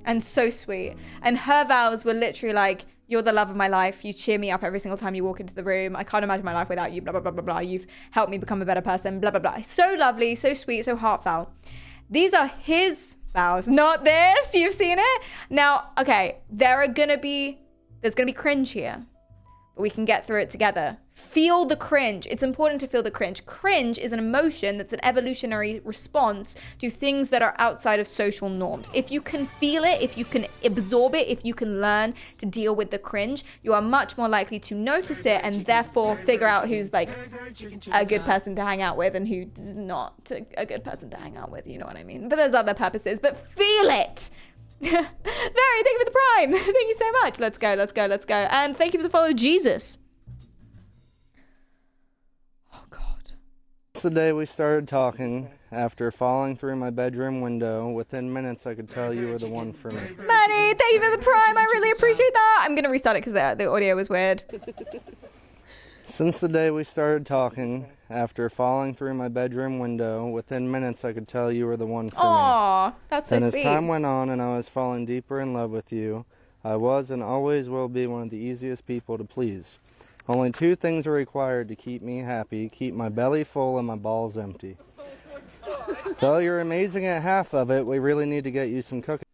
and so sweet. And her vows were literally like, you're the love of my life. You cheer me up every single time you walk into the room. I can't imagine my life without you, blah, blah, blah, blah, blah. You've helped me become a better person, blah, blah, blah. So lovely, so sweet, so heartfelt. These are his vows, not this. You've seen it? Now, okay, there's gonna be cringe here, but we can get through it together. Feel the cringe. It's important to feel the cringe. Cringe is an emotion that's an evolutionary response to things that are outside of social norms. If you can feel it, if you can absorb it, if you can learn to deal with the cringe, you are much more likely to notice it and therefore figure out who's like a good person to hang out with and who is not a good person to hang out with. You know what I mean? But there's other purposes. But feel it. Very, thank you for the prime. Thank you so much. Let's go. And thank you for the follow, Jesus. The day we started talking, after falling through my bedroom window, within minutes I could tell you were the one for me. Maddie, thank you for the prime. I really appreciate that. I'm going to restart it because the audio was weird. Since the day we started talking, after falling through my bedroom window, within minutes I could tell you were the one for me. Aww, that's so sweet. And as time went on and I was falling deeper in love with you, I was and always will be one of the easiest people to please. Only two things are required to keep me happy: keep my belly full and my balls empty. Though you're amazing at half of it, we really need to get you some cooking.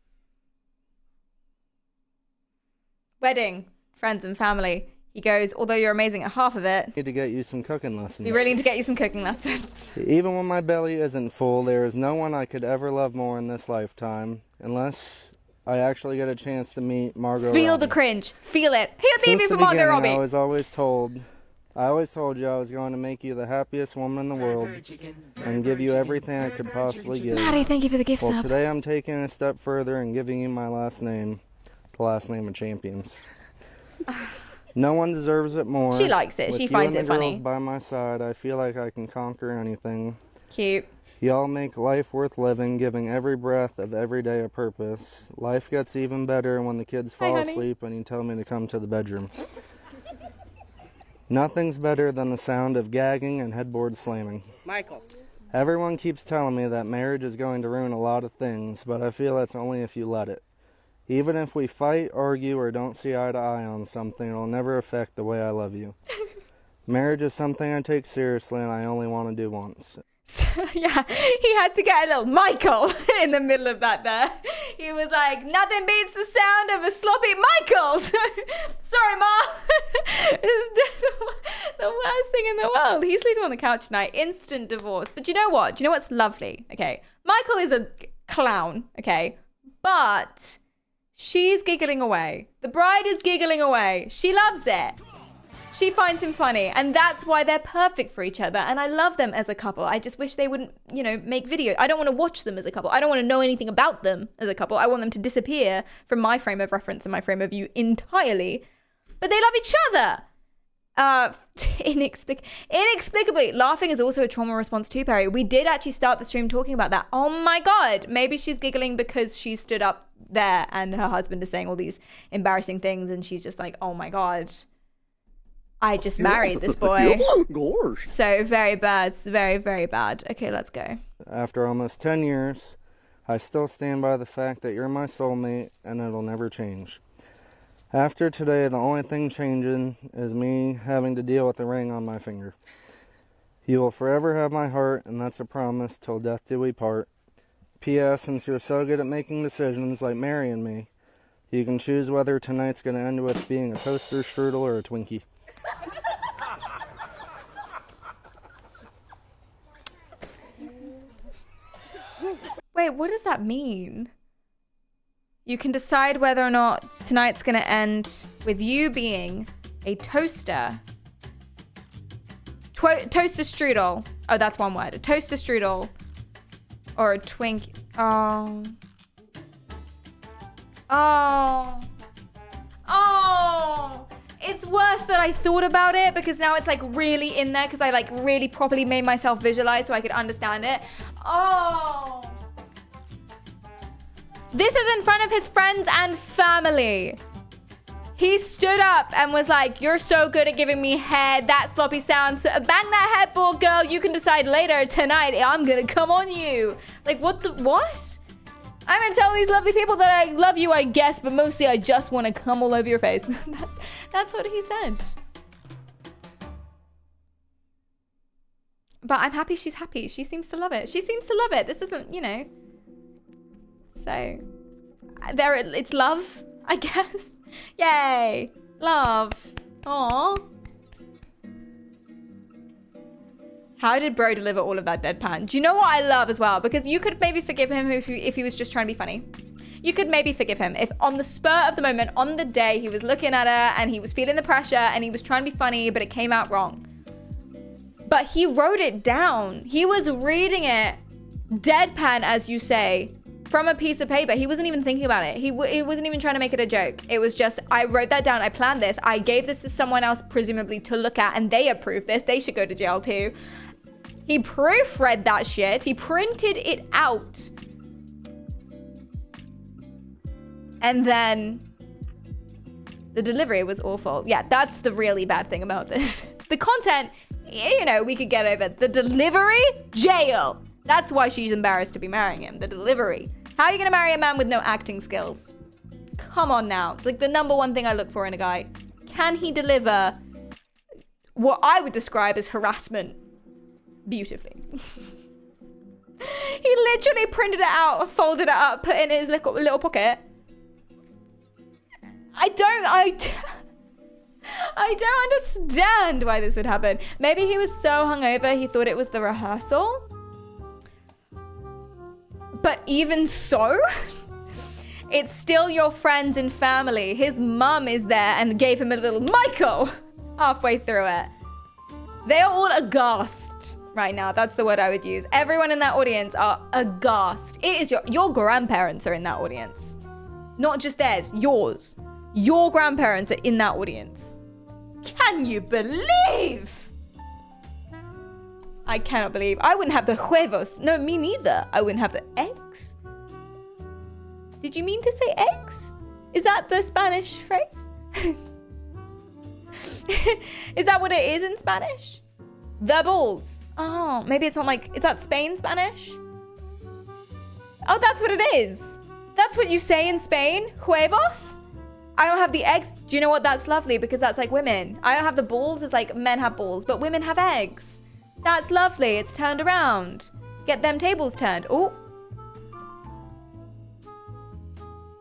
Wedding, friends and family. He goes, although you're amazing at half of it, Need to get you some cooking lessons. we really need to get you some cooking lessons. Even when my belly isn't full, there is no one I could ever love more in this lifetime, unless I actually get a chance to meet Margot Feel Robbie. the cringe. Feel it. Here's the interview Since for Margot beginning, Robbie. I always told you I was going to make you the happiest woman in the world and give you everything I could possibly give. Maddie, thank you for the gift Well, sub. today I'm taking a step further and giving you my last name, the last name of champions. No one deserves it more. She likes it. With She finds you it and the funny. girls by my side, I feel like I can conquer anything. Cute. Y'all make life worth living, giving every breath of every day a purpose. Life gets even better when the kids fall asleep and you tell me to come to the bedroom. Nothing's better than the sound of gagging and headboard slamming. Michael. Everyone keeps telling me that marriage is going to ruin a lot of things, but I feel that's only if you let it. Even if we fight, argue, or don't see eye to eye on something, it'll never affect the way I love you. Marriage is something I take seriously and I only want to do once. So, yeah, he had to get a little Michael in the middle of that there. He was like, nothing beats the sound of a sloppy Michael. Sorry, Ma. It's the worst thing in the world. He's sleeping on the couch tonight. Instant divorce. But you know what? Do you know what's lovely? Okay, Michael is a clown, okay? But she's giggling away. The bride is giggling away. She loves it. She finds him funny, and that's why they're perfect for each other. And I love them as a couple. I just wish they wouldn't, make videos. I don't want to watch them as a couple. I don't want to know anything about them as a couple. I want them to disappear from my frame of reference and my frame of view entirely. But they love each other. Inexplicably. Laughing is also a trauma response too, Perry. We did actually start the stream talking about that. Oh my God. Maybe she's giggling because she stood up there and her husband is saying all these embarrassing things and she's just like, oh my God. I just married this boy. So very bad. It's very, very bad. Okay, let's go. After almost 10 years, I still stand by the fact that you're my soulmate and it'll never change. After today, the only thing changing is me having to deal with the ring on my finger. You will forever have my heart, and that's a promise till death do we part. P.S. Since you're so good at making decisions like marrying me, you can choose whether tonight's going to end with being a toaster strudel or a Twinkie. Wait, what does that mean? You can decide whether or not tonight's going to end with you being a toaster. Toaster strudel. Oh, that's one word. A toaster strudel. Or a twink. Oh. Oh. Oh. It's worse that I thought about it because now it's like really in there because I like really properly made myself visualize so I could understand it. Oh. This is in front of his friends and family. He stood up and was like, you're so good at giving me head. That sloppy sounds. Bang that headboard, girl. You can decide later tonight. I'm going to come on you. Like, what? I'm going to tell these lovely people that I love you, I guess, but mostly I just want to come all over your face. That's what he said. But I'm happy she's happy. She seems to love it. She seems to love it. This isn't, you know. So, it's love, I guess. Yay. Love. Aww. How did bro deliver all of that deadpan? Do you know what I love as well? Because you could maybe forgive him if he was just trying to be funny. You could maybe forgive him if on the spur of the moment, on the day, he was looking at her and he was feeling the pressure and he was trying to be funny, but it came out wrong. But he wrote it down. He was reading it deadpan, as you say, from a piece of paper. He wasn't even thinking about it. He wasn't even trying to make it a joke. It was just, I wrote that down. I planned this. I gave this to someone else, presumably to look at, and they approved this. They should go to jail too. He proofread that shit. He printed it out. And then the delivery was awful. Yeah, that's the really bad thing about this. The content, you know, we could get over. The delivery, jail. That's why she's embarrassed to be marrying him. The delivery. How are you going to marry a man with no acting skills? Come on now. It's like the number one thing I look for in a guy. Can he deliver what I would describe as harassment beautifully? He literally printed it out, folded it up, put it in his little pocket. I don't understand why this would happen. Maybe he was so hungover he thought it was the rehearsal. But even so, it's still your friends and family. His mum is there and gave him a little Michael halfway through it. They are all aghast right now. That's the word I would use. Everyone in that audience are aghast. It is your grandparents are in that audience. Not just theirs, yours. Your grandparents are in that audience. Can you believe? I cannot believe. I wouldn't have the huevos. No, me neither. I wouldn't have the eggs. Did you mean to say eggs? Is that the Spanish phrase? Is that what it is in Spanish? The balls. Oh, maybe it's not like, is that Spain Spanish? Oh, that's what it is. That's what you say in Spain? Huevos? I don't have the eggs. Do you know what? That's lovely because that's like women. I don't have the balls. It's like men have balls, but women have eggs. That's lovely. It's turned around. Get them tables turned. Oh.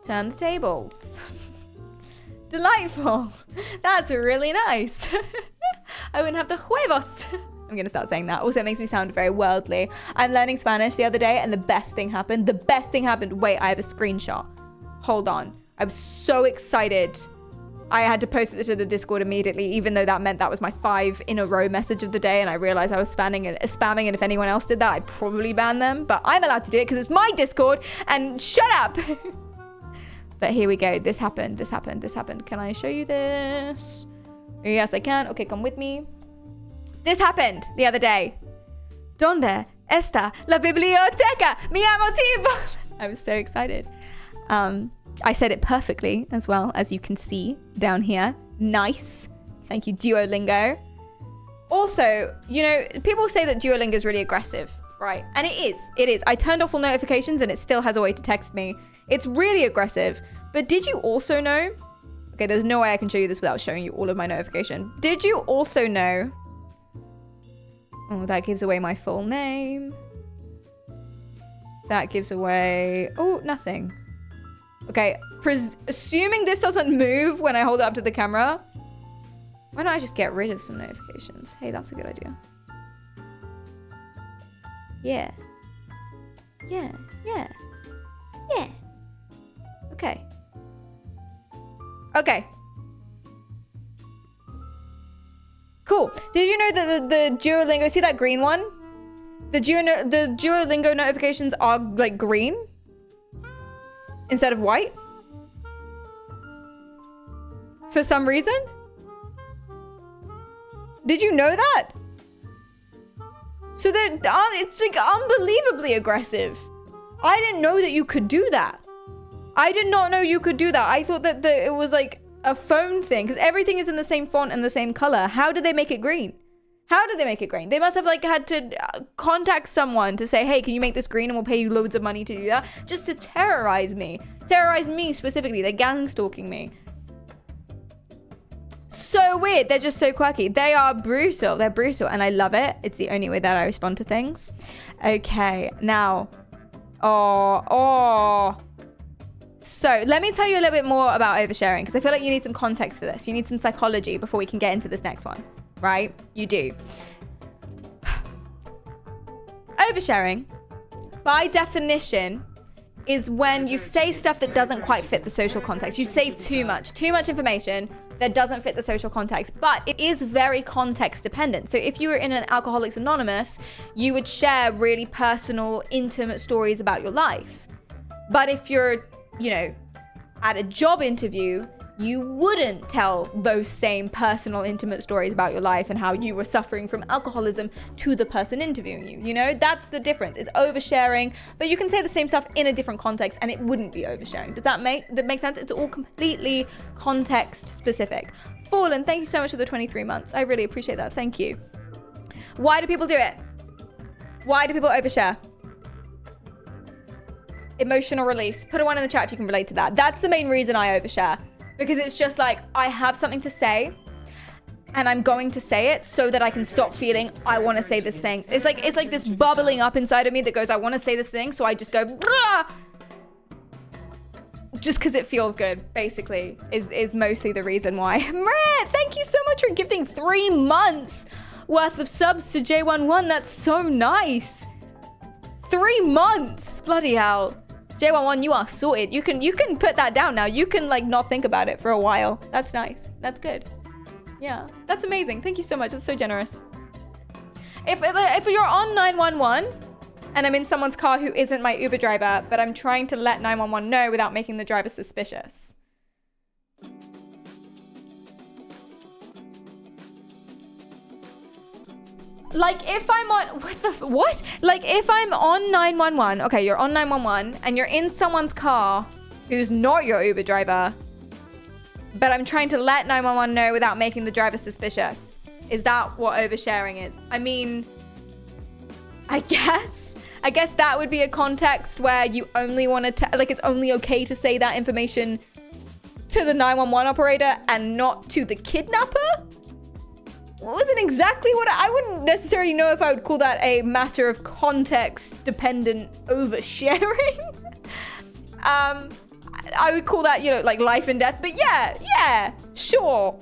Turn the tables. Delightful. That's really nice. I wouldn't have the huevos. I'm going to start saying that. Also, it makes me sound very worldly. I'm learning Spanish the other day and the best thing happened. The best thing happened. Wait, I have a screenshot. Hold on. I was so excited. I had to post it to the Discord immediately, even though that meant that was my 5 in a row message of the day. And I realized I was spamming. And if anyone else did that, I'd probably ban them. But I'm allowed to do it because it's my Discord. And shut up. But here we go. This happened. This happened. This happened. Can I show you this? Yes, I can. Okay, come with me. This happened the other day. ¿Dónde está la biblioteca? Mi amo tipo. I was so excited. I said it perfectly as well, as you can see down here. Nice. Thank you, Duolingo. Also, you know, people say that Duolingo is really aggressive, right? And it is. It is. I turned off all notifications and it still has a way to text me. It's really aggressive. But did you also know... Okay, there's no way I can show you this without showing you all of my notification. Did you also know... Oh, that gives away my full name. That gives away... Oh, nothing. Okay, assuming this doesn't move when I hold it up to the camera, why don't I just get rid of some notifications? Hey, that's a good idea. Yeah. Yeah, yeah, yeah. Okay. Okay. Cool. Did you know that the Duolingo, see that green one? The Duolingo notifications are like green instead of white? For some reason? Did you know that? So that it's like unbelievably aggressive. I didn't know that you could do that. I did not know you could do that. I thought that it was like a phone thing because everything is in the same font and the same color. How did they make it green? How did they make it green? They must have like had to contact someone to say, hey, can you make this green and we'll pay you loads of money to do that? Just to terrorize me. Terrorize me specifically. They're gang stalking me. So weird. They're just so quirky. They are brutal. They're brutal and I love it. It's the only way that I respond to things. Okay, now. So let me tell you a little bit more about oversharing because I feel like you need some context for this. You need some psychology before we can get into this next one, right? You do. Oversharing, by definition, is when you say stuff that doesn't quite fit the social context. You say too much information that doesn't fit the social context, but it is very context dependent. So if you were in an Alcoholics Anonymous, you would share really personal, intimate stories about your life. But if you're, you know, at a job interview, you wouldn't tell those same personal, intimate stories about your life and how you were suffering from alcoholism to the person interviewing you. You know, that's the difference. It's oversharing, but you can say the same stuff in a different context and it wouldn't be oversharing. Does that make sense? It's all completely context specific. Fallen, thank you so much for the 23 months. I really appreciate that. Thank you. Why do people do it? Why do people overshare? Emotional release. Put a 1 in the chat if you can relate to that. That's the main reason I overshare. Because it's just like, I have something to say and I'm going to say it so that I can stop feeling I want to say this thing. It's like this bubbling up inside of me that goes, I want to say this thing. So I just go, Brah! Just because it feels good, basically, is mostly the reason why. Meh, thank you so much for gifting 3 months worth of subs to J11. That's so nice. 3 months, bloody hell. J11, you are sorted. You can put that down now. You can like not think about it for a while. That's nice. That's good. Yeah, that's amazing. Thank you so much. That's so generous. If you're on 911 and I'm in someone's car who isn't my Uber driver, but I'm trying to let 911 know without making the driver suspicious. Like if I'm on, what? Like if I'm on 911, okay, you're on 911 and you're in someone's car who's not your Uber driver, but I'm trying to let 911 know without making the driver suspicious. Is that what oversharing is? I mean, I guess that would be a context where you only want to, like it's only okay to say that information to the 911 operator and not to the kidnapper? Wasn't exactly what I wouldn't necessarily know if I would call that a matter of context dependent oversharing. I would call that, you know, like life and death, but yeah, sure.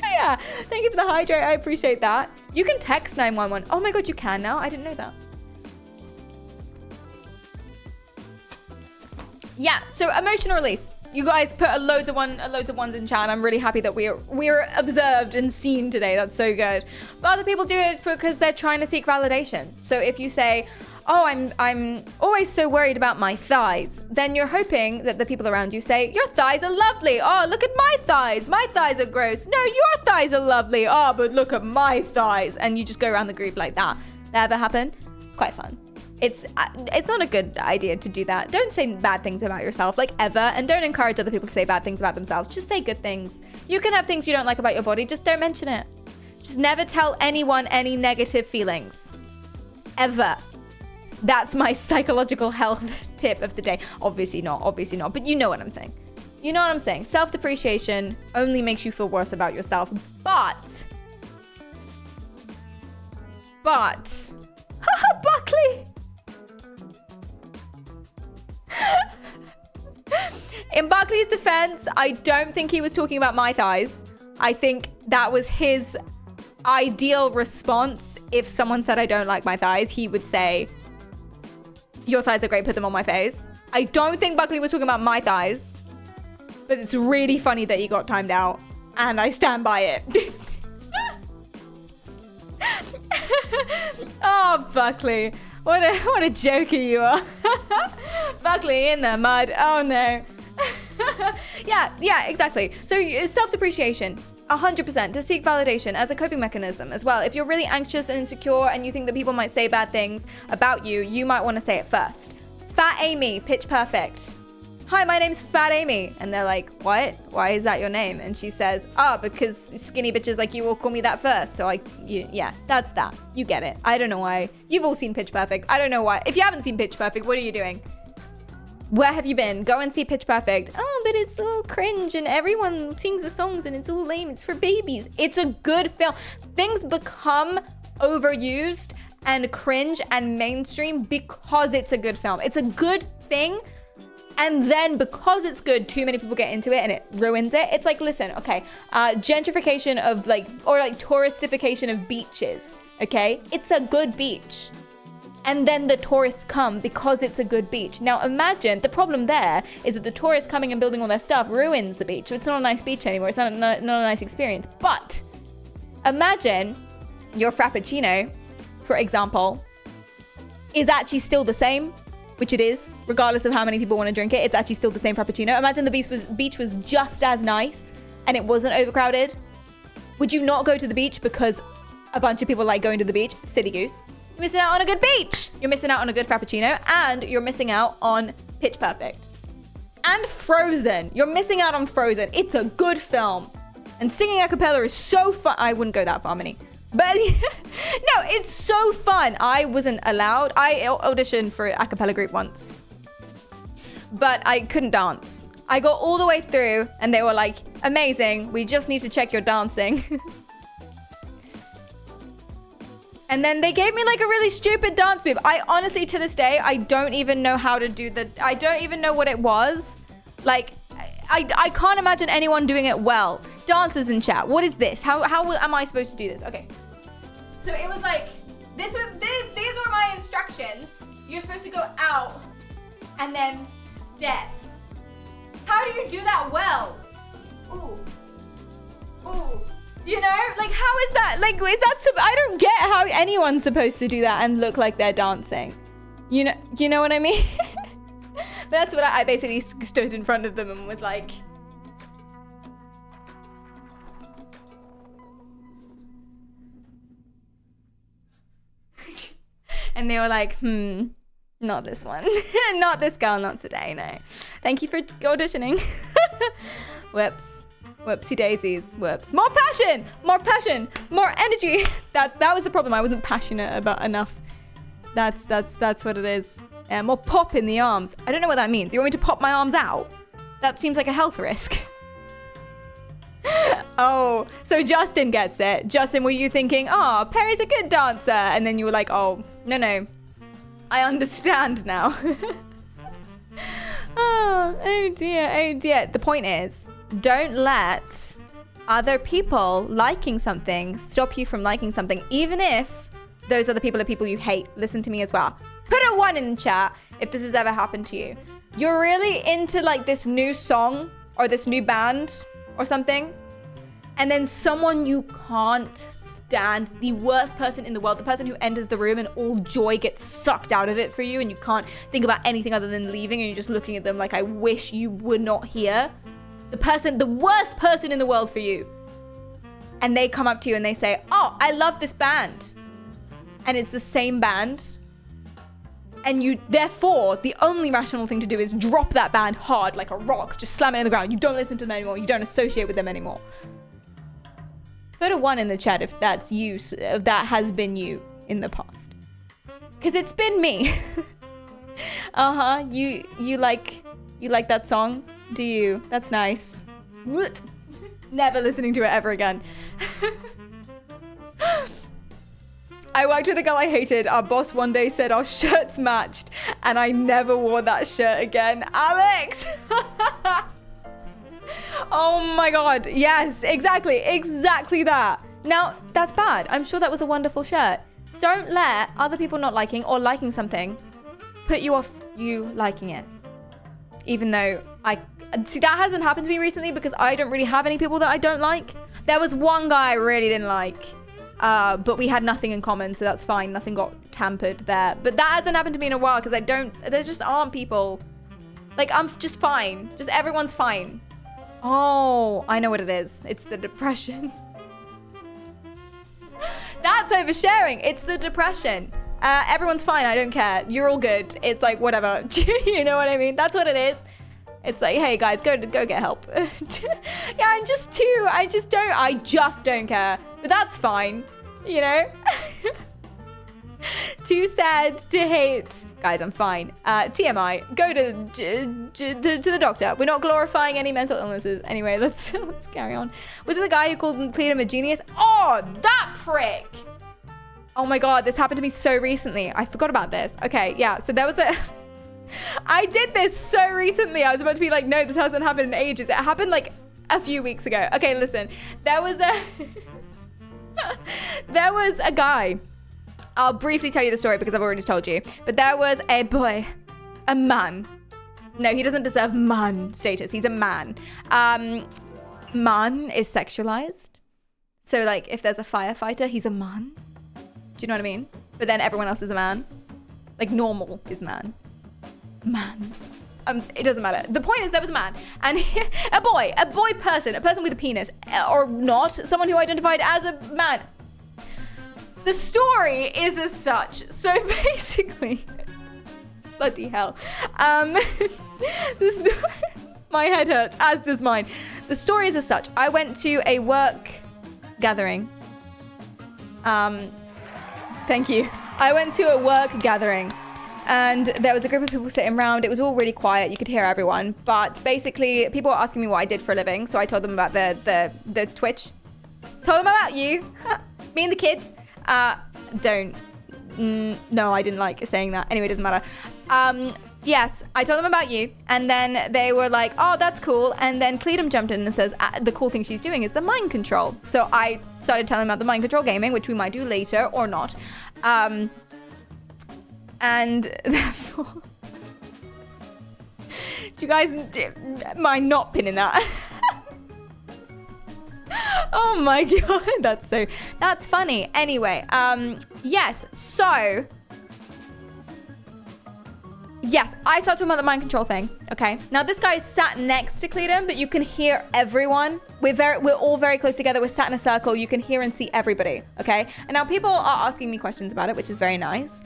Yeah, thank you for the hydrate. I appreciate that. You can text 911. Oh my God, you can now. I didn't know that. Yeah, so emotional release. You guys put a loads of ones in chat. I'm really happy that we're observed and seen today. That's so good. But other people do it because they're trying to seek validation. So if you say, oh, I'm always so worried about my thighs, then you're hoping that the people around you say, your thighs are lovely. Oh, look at my thighs. My thighs are gross. No, your thighs are lovely. Oh, but look at my thighs. And you just go around the group like that. That ever happen? Quite fun. It's not a good idea to do that. Don't say bad things about yourself, like ever, and don't encourage other people to say bad things about themselves. Just say good things. You can have things you don't like about your body, just don't mention it. Just never tell anyone any negative feelings. Ever. That's my psychological health tip of the day. Obviously not, but you know what I'm saying. You know what I'm saying. Self-depreciation only makes you feel worse about yourself, but Buckley! In Buckley's defense, I don't think he was talking about my thighs. I think that was his ideal response. If someone said I don't like my thighs, he would say, your thighs are great, put them on my face. I don't think Buckley was talking about my thighs, but it's really funny that you got timed out, and I stand by it. Oh, Buckley. What a joker you are. Buckley in the mud. Oh, no. Yeah, exactly. So self-depreciation. 100% to seek validation as a coping mechanism as well. If you're really anxious and insecure and you think that people might say bad things about you, you might want to say it first. Fat Amy, Pitch Perfect. Hi, my name's Fat Amy. And they're like, what? Why is that your name? And she says, because skinny bitches like you will call me that first. So yeah, that's that. You get it. I don't know why. You've all seen Pitch Perfect. I don't know why. If you haven't seen Pitch Perfect, what are you doing? Where have you been? Go and see Pitch Perfect. Oh, but it's all cringe and everyone sings the songs and it's all lame. It's for babies. It's a good film. Things become overused and cringe and mainstream because it's a good film. It's a good thing. And then because it's good, too many people get into it and it ruins it. It's like, listen, okay, gentrification of touristification of beaches, okay? It's a good beach. And then the tourists come because it's a good beach. Now imagine, the problem there is that the tourists coming and building all their stuff ruins the beach. So it's not a nice beach anymore. It's not a nice experience. But imagine your Frappuccino, for example, is actually still the same, which it is, regardless of how many people want to drink it. It's actually still the same Frappuccino. Imagine the beach was just as nice and it wasn't overcrowded. Would you not go to the beach because a bunch of people like going to the beach? Silly goose. You're missing out on a good beach. You're missing out on a good Frappuccino, and you're missing out on Pitch Perfect. And Frozen. You're missing out on Frozen. It's a good film. And singing a cappella is so fun. I wouldn't go that far, Minnie. But no, it's so fun. I wasn't allowed. I auditioned for a cappella group once, but I couldn't dance. I got all the way through and they were like, amazing. We just need to check your dancing. And then they gave me like a really stupid dance move. I honestly, to this day, I don't even know how to do I don't even know what it was. Like, I can't imagine anyone doing it well. Dancers in chat, what is this? How am I supposed to do this? Okay. So it was like, these were my instructions. You're supposed to go out and then step. How do you do that well? Ooh. Ooh. You know, like, how is that? Like, is that? I don't get how anyone's supposed to do that and look like they're dancing. You know what I mean? That's what I basically stood in front of them and was like, and they were like, not this one, not this girl, not today. No, thank you for auditioning. Whoops. Whoopsie daisies. Whoops. More passion, more energy. That was the problem. I wasn't passionate about enough. That's what it is. More pop in the arms. I don't know what that means. You want me to pop my arms out? That seems like a health risk. Oh, so Justin gets it. Justin, were you thinking, oh, Perry's a good dancer? And then you were like, oh, no. I understand now. Oh dear. The point is, don't let other people liking something stop you from liking something, even if those other people are people you hate. Listen to me as well. Put a 1 in the chat if this has ever happened to you. You're really into like this new song or this new band or something, and then someone you can't stand, the worst person in the world, the person who enters the room and all joy gets sucked out of it for you and you can't think about anything other than leaving and you're just looking at them like, I wish you were not here. The worst person in the world for you. And they come up to you and they say, oh, I love this band. And it's the same band. And you, therefore, the only rational thing to do is drop that band hard like a rock. Just slam it in the ground. You don't listen to them anymore. You don't associate with them anymore. Put a 1 in the chat if that's you, if that has been you in the past. Because it's been me. You like that song? Do you? That's nice. Never listening to it ever again. I worked with a girl I hated. Our boss one day said our shirts matched and I never wore that shirt again. Alex! Oh my god. Yes, exactly that. Now, that's bad. I'm sure that was a wonderful shirt. Don't let other people not liking or liking something put you off you liking it. even though see, that hasn't happened to me recently because I don't really have any people that I don't like. There was one guy I really didn't like, but we had nothing in common, so that's fine. Nothing got tampered there. But that hasn't happened to me in a while because there just aren't people. Like, I'm just fine. Just everyone's fine. Oh, I know what it is. It's the depression. That's oversharing. It's the depression. Everyone's fine. I don't care. You're all good. It's like, whatever. You know what I mean? That's what it is. It's like, hey guys, go get help. Yeah, I just don't care. But that's fine. You know? Too sad to hate. Guys, I'm fine. TMI, go to the doctor. We're not glorifying any mental illnesses. Anyway, let's carry on. Was it the guy who called Cletum a genius? Oh, that prick! Oh my god, this happened to me so recently. I forgot about this. Okay, yeah, so there was I did this so recently. I was about to be like, no, this hasn't happened in ages. It happened like a few weeks ago. Okay, listen. There was a guy. I'll briefly tell you the story because I've already told you. But there was a boy, a man. No, he doesn't deserve man status. He's a man. Man is sexualized. So like if there's a firefighter, he's a man. Do you know what I mean? But then everyone else is a man. Like normal is man. Man. It doesn't matter. The point is there was a man and a person with a penis or not, someone who identified as a man. The story is as such. So basically, bloody hell. The story, my head hurts, as does mine. The story is as such. I went to a work gathering. Thank you. I went to a work gathering and there was a group of people sitting around. It was all really quiet. You could hear everyone. But basically, people were asking me what I did for a living. So I told them about the Twitch. Told them about you. Me and the kids. No, I didn't like saying that. Anyway, it doesn't matter. Yes, I told them about you. And then they were like, oh, that's cool. And then Cletum jumped in and says, the cool thing she's doing is the mind control. So I started telling them about the mind control gaming, which we might do later or not. And therefore, do you guys mind not pinning that? Oh my god, that's funny. Anyway, yes, so yes, I started talking about the mind control thing. Okay, now this guy sat next to Cletum, but you can hear everyone. We're all very close together. We're sat in a circle. You can hear and see everybody. Okay, and now people are asking me questions about it, which is very nice.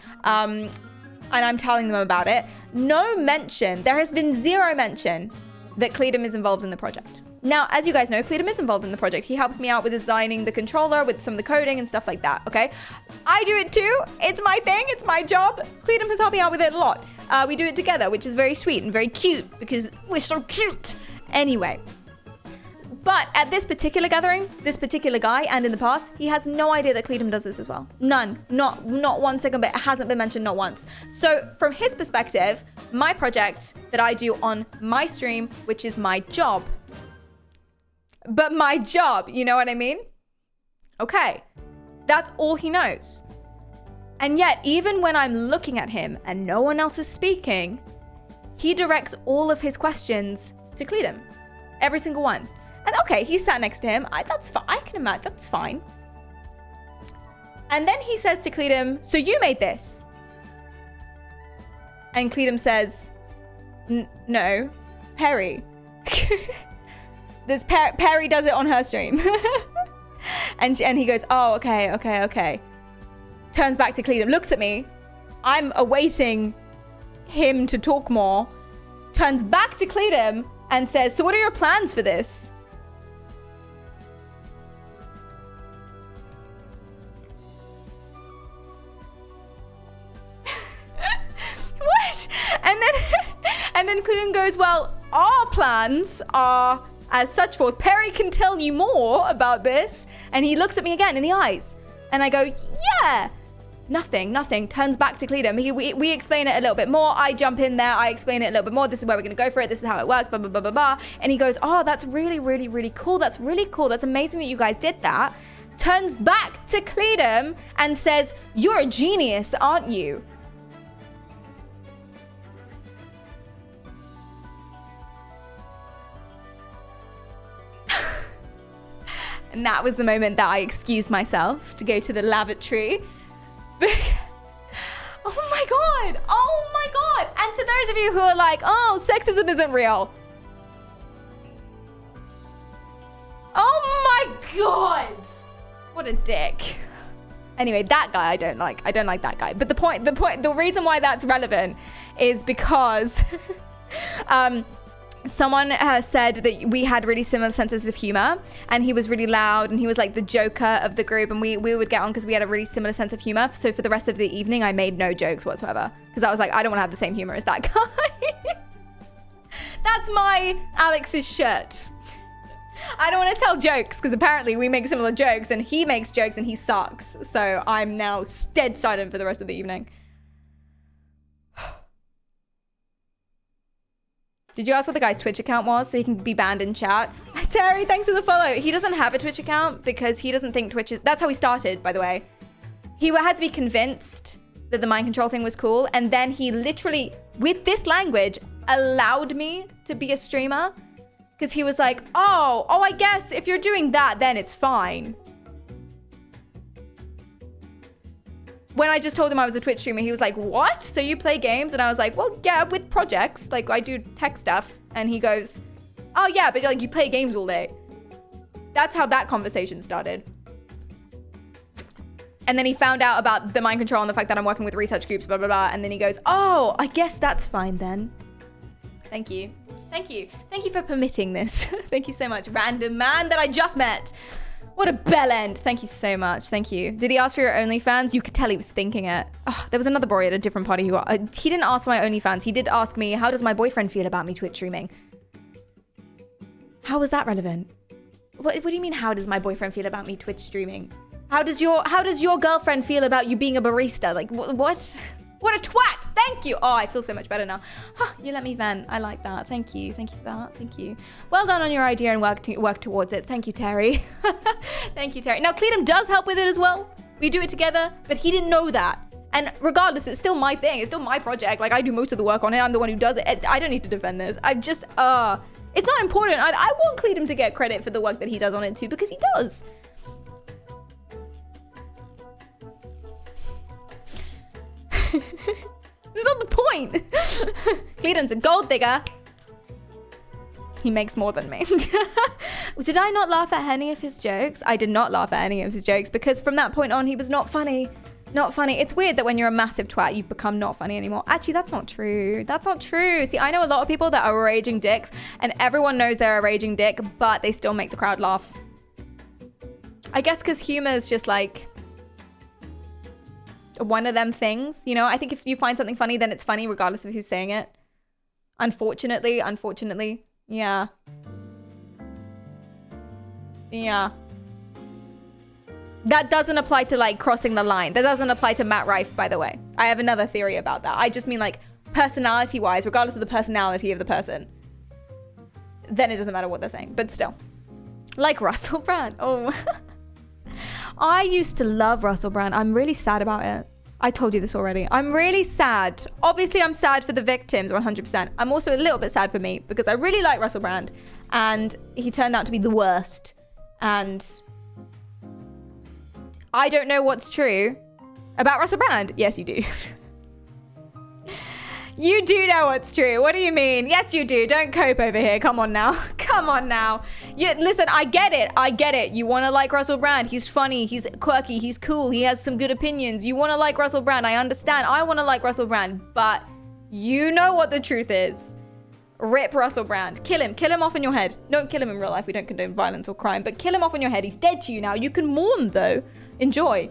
And I'm telling them about it. No mention. There has been zero mention that Cletum is involved in the project. Now, as you guys know, Cletum is involved in the project. He helps me out with designing the controller, with some of the coding and stuff like that, okay? I do it too. It's my thing. It's my job. Cletum has helped me out with it a lot. We do it together, which is very sweet and very cute because we're so cute. Anyway. But at this particular gathering, this particular guy, and in the past, he has no idea that Cletum does this as well. None. Not 1 second, but it hasn't been mentioned not once. So from his perspective, my project that I do on my stream, which is my job, but my job, you know what I mean? Okay, that's all he knows. And yet, even when I'm looking at him and no one else is speaking, he directs all of his questions to Cletum. Every single one. And okay, he sat next to him. That's fine. I can imagine, that's fine. And then he says to Cletum, so you made this? And Cletum says, no, Perry. Perry does it on her stream. and he goes, oh, okay. Turns back to Cletum, looks at me. I'm awaiting him to talk more. Turns back to Cletum and says, so what are your plans for this? What? And then Cletum goes, well, our plans are as such forth. Perry can tell you more about this. And he looks at me again in the eyes. And I go, yeah. Nothing. Turns back to Cletum. We explain it a little bit more. I jump in there. I explain it a little bit more. This is where we're going to go for it. This is how it works. Blah, blah, blah, blah, blah. And he goes, oh, that's really, really, really cool. That's really cool. That's amazing that you guys did that. Turns back to Cletum and says, you're a genius, aren't you? And that was the moment that I excused myself to go to the lavatory. Oh my God. Oh my God. And to those of you who are like, oh, sexism isn't real. Oh my God. What a dick. Anyway, that guy I don't like. I don't like that guy. But the reason why that's relevant is because someone said that we had really similar senses of humor, and he was really loud, and he was like the joker of the group, and we would get on because we had a really similar sense of humor. So for the rest of the evening, I made no jokes whatsoever because I was like, I don't want to have the same humor as that guy. That's my Alex's shirt. I don't want to tell jokes because apparently we make similar jokes, and he makes jokes and he sucks. So I'm now dead silent for the rest of the evening. Did you ask what the guy's Twitch account was so he can be banned in chat? Terry, thanks for the follow. He doesn't have a Twitch account because he doesn't think Twitch is... That's how he started, by the way. He had to be convinced that the mind control thing was cool. And then he literally, with this language, allowed me to be a streamer. Because he was like, oh, I guess if you're doing that, then it's fine. When I just told him I was a Twitch streamer, he was like, what? So you play games? And I was like, well, yeah, with projects. Like, I do tech stuff. And he goes, oh, yeah, but like you play games all day. That's how that conversation started. And then he found out about the mind control and the fact that I'm working with research groups, blah, blah, blah. And then he goes, oh, I guess that's fine then. Thank you. Thank you. Thank you for permitting this. Thank you so much. Random man that I just met. What a bell end. Thank you so much. Thank you. Did he ask for your OnlyFans? You could tell he was thinking it. Oh, there was another boy at a different party who... he didn't ask my OnlyFans. He did ask me, how does my boyfriend feel about me Twitch streaming? How was that relevant? What do you mean, how does my boyfriend feel about me Twitch streaming? How does your girlfriend feel about you being a barista? Like, what? What a twat. Thank you. Oh, I feel so much better now. Huh, you let me vent. I like that. Thank you. Thank you for that. Thank you. Well done on your idea and work towards it. Thank you, Terry. Thank you, Terry. Now, Cleedum does help with it as well. We do it together, but he didn't know that. And regardless, it's still my thing. It's still my project. Like, I do most of the work on it. I'm the one who does it. I don't need to defend this. I just, it's not important. I want Cleedum to get credit for the work that he does on it too, because he does. This is not the point. Cleedum's a gold digger. He makes more than me. Did I not laugh at any of his jokes? I did not laugh at any of his jokes because from that point on, he was not funny. Not funny. It's weird that when you're a massive twat, you become not funny anymore. Actually, that's not true. That's not true. See, I know a lot of people that are raging dicks and everyone knows they're a raging dick, but they still make the crowd laugh. I guess because humor is just like one of them things, you know? I think if you find something funny, then it's funny regardless of who's saying it. Unfortunately. Yeah. Yeah. That doesn't apply to like crossing the line. That doesn't apply to Matt Rife, by the way. I have another theory about that. I just mean like personality wise, regardless of the personality of the person, then it doesn't matter what they're saying, but still. Like Russell Brand. Oh, I used to love Russell Brand. I'm really sad about it. I told you this already. I'm really sad. Obviously, I'm sad for the victims, 100%. I'm also a little bit sad for me because I really like Russell Brand and he turned out to be the worst. And I don't know what's true about Russell Brand. Yes, you do. You do know what's true. What do you mean? Yes, you do. Don't cope over here. Come on now. Come on now. Listen, I get it. I get it. You want to like Russell Brand. He's funny. He's quirky. He's cool. He has some good opinions. You want to like Russell Brand. I understand. I want to like Russell Brand. But you know what the truth is. Rip Russell Brand. Kill him. Kill him off in your head. Don't kill him in real life. We don't condone violence or crime. But kill him off in your head. He's dead to you now. You can mourn, though. Enjoy.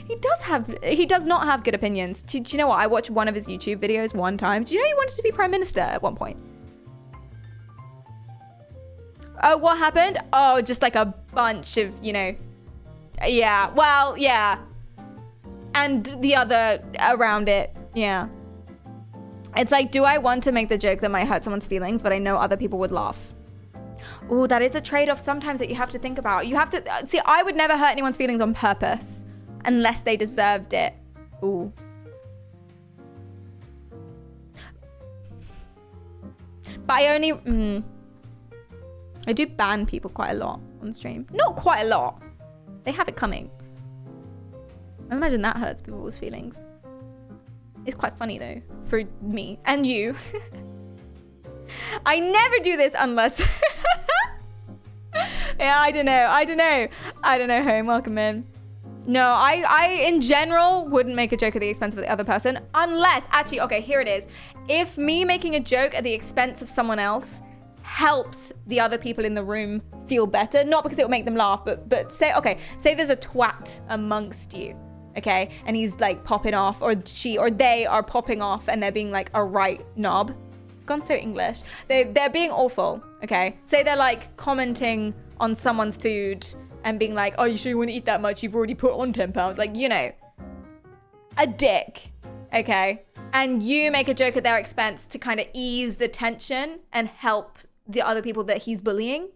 He does not have good opinions. Do you know what? I watched one of his YouTube videos one time. Do you know he wanted to be prime minister at one point? Oh, what happened? Oh, just like a bunch of, you know, yeah, well, yeah. And the other around it, yeah. It's like, do I want to make the joke that might hurt someone's feelings, but I know other people would laugh? Oh, that is a trade-off sometimes that you have to think about. You have to, see, I would never hurt anyone's feelings on purpose. Unless they deserved it. Ooh. But I do ban people quite a lot. on stream. Not quite a lot. They have it coming. I imagine that hurts people's feelings. It's quite funny though, for me and you. I never do this unless... Yeah, I don't know, home, welcome in. No, I in general wouldn't make a joke at the expense of the other person unless, actually, okay, here it is. If me making a joke at the expense of someone else helps the other people in the room feel better, not because it will make them laugh, but say there's a twat amongst you, okay? And he's like popping off, or she or they are popping off and they're being like a right knob. Gone so English. They're being awful, okay? Say they're like commenting on someone's food and being like, oh, you sure you want to eat that much? You've already put on 10 pounds. Like, you know, a dick, okay? And you make a joke at their expense to kind of ease the tension and help the other people that he's bullying.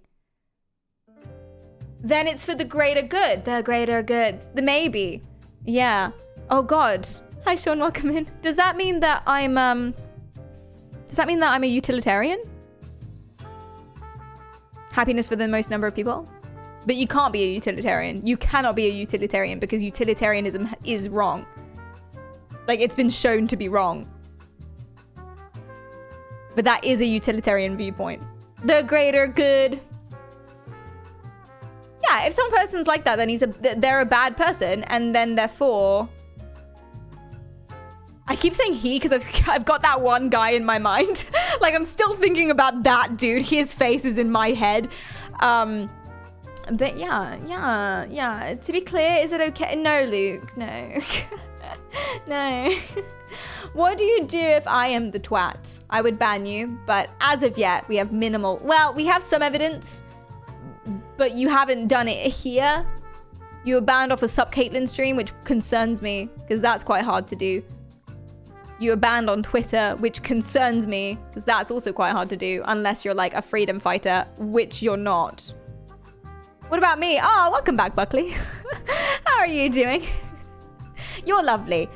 Then it's for the greater good. The greater good. The maybe. Yeah. Oh, God. Hi, Sean. Welcome in. Does that mean that I'm a utilitarian? Happiness for the most number of people? But you can't be a utilitarian. You cannot be a utilitarian because utilitarianism is wrong. Like, it's been shown to be wrong. But that is a utilitarian viewpoint. The greater good. Yeah, if some person's like that, then they're a bad person, and then therefore... I keep saying he because I've got that one guy in my mind. Like, I'm still thinking about that dude. His face is in my head. But yeah. To be clear, is it okay? No, Luke, no. No. What do you do if I am the twat? I would ban you, but as of yet, we have minimal. Well, we have some evidence, but you haven't done it here. You were banned off a Sup Caitlyn stream, which concerns me because that's quite hard to do. You were banned on Twitter, which concerns me because that's also quite hard to do unless you're like a freedom fighter, which you're not. What about me? Oh, welcome back, Buckley. How are you doing? You're lovely.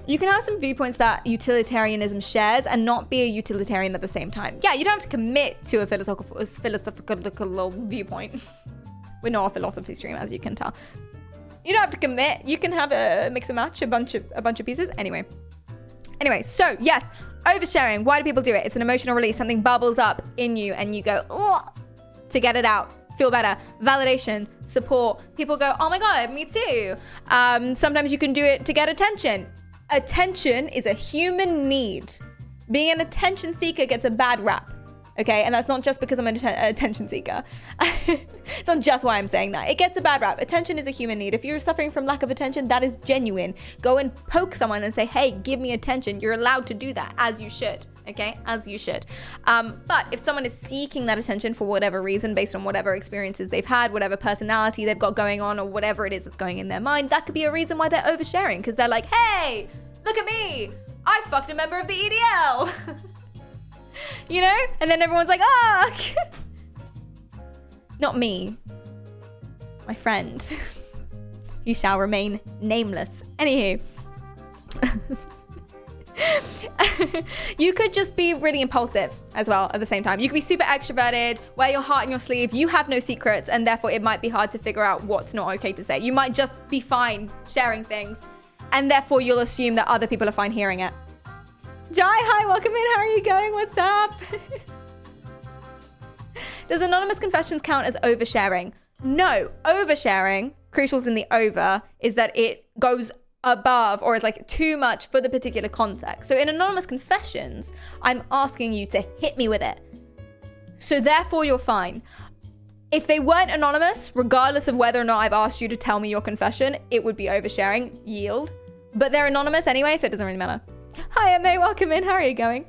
You can have some viewpoints that utilitarianism shares and not be a utilitarian at the same time. Yeah, you don't have to commit to a philosophical viewpoint. We're not a philosophy stream, as you can tell. You don't have to commit. You can have a mix and match, a bunch of pieces. Anyway, so yes, oversharing. Why do people do it? It's an emotional release. Something bubbles up in you and you go, ugh, to get it out. Feel better. Validation, support. People go, oh my God, me too. Sometimes you can do it to get attention. Attention is a human need. Being an attention seeker gets a bad rap. Okay, and that's not just because I'm an attention seeker. It's not just why I'm saying that. It gets a bad rap. Attention is a human need. If you're suffering from lack of attention, that is genuine. Go and poke someone and say, hey, give me attention. You're allowed to do that, as you should. Okay, as you should. But if someone is seeking that attention for whatever reason, based on whatever experiences they've had, whatever personality they've got going on, or whatever it is that's going in their mind, that could be a reason why they're oversharing, because they're like, hey, look at me. I fucked a member of the EDL. You know? And then everyone's like, ah! Not me. My friend. You shall remain nameless. Anywho. You could just be really impulsive as well at the same time. You could be super extroverted, wear your heart in your sleeve, you have no secrets, and therefore it might be hard to figure out what's not okay to say. You might just be fine sharing things, and therefore you'll assume that other people are fine hearing it. Jai, hi, welcome in. How are you going? What's up? Does anonymous confessions count as oversharing? No, oversharing, crucial's in the over, is that it goes above or is like too much for the particular context. So in anonymous confessions, I'm asking you to hit me with it. So therefore you're fine. If they weren't anonymous, regardless of whether or not I've asked you to tell me your confession, it would be oversharing, yield. But they're anonymous anyway, so it doesn't really matter. Hi, Emma, welcome in. How are you going?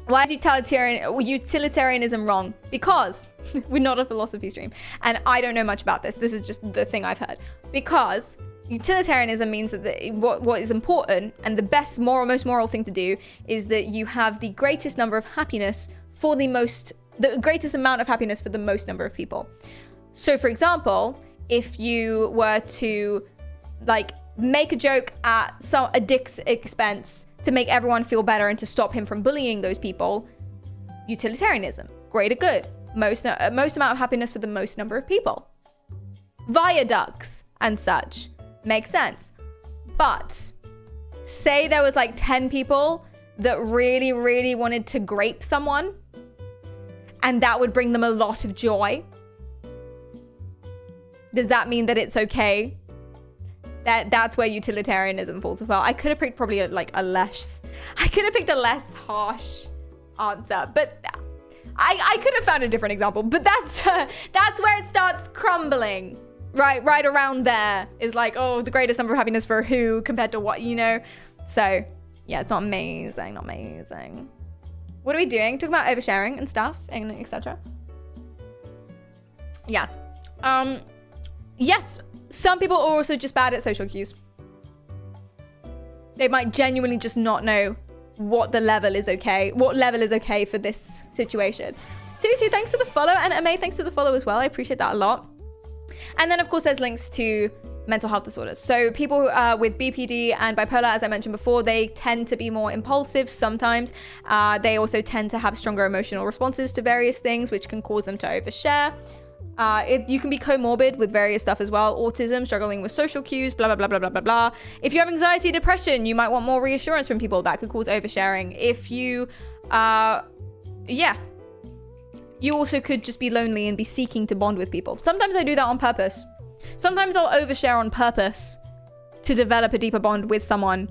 Why is utilitarianism wrong? Because we're not a philosophy stream. And I don't know much about this. This is just the thing I've heard. Because utilitarianism means that what is important and the best most moral thing to do is that you have the greatest number of happiness for the greatest amount of happiness for the most number of people. So for example, if you were to like make a joke at a dick's expense to make everyone feel better and to stop him from bullying those people, utilitarianism, greater good. most amount of happiness for the most number of people. Viaducts and such. Makes sense. But say there was like 10 people that really, really wanted to grape someone, and that would bring them a lot of joy. Does that mean that it's okay? That's where utilitarianism falls apart. I could have picked probably like a less harsh answer, but I could have found a different example. But that's where it starts crumbling. Right around there is like, oh, the greatest number of happiness for who compared to what, you know? So yeah, it's not amazing. What are we doing? Talking about oversharing and stuff and etc. Yes. Yes, some people are also just bad at social cues. They might genuinely just not know what level is okay for this situation. Tutu, thanks for the follow, and MA, thanks for the follow as well. I appreciate that a lot. And then of course there's links to mental health disorders. So people with BPD and bipolar, as I mentioned before, they tend to be more impulsive sometimes. They also tend to have stronger emotional responses to various things, which can cause them to overshare. You can be comorbid with various stuff as well. Autism, struggling with social cues, blah, blah, blah, blah, blah, blah, blah. If you have anxiety, depression, you might want more reassurance from people. That could cause oversharing. If you, you also could just be lonely and be seeking to bond with people. Sometimes I do that on purpose. Sometimes I'll overshare on purpose to develop a deeper bond with someone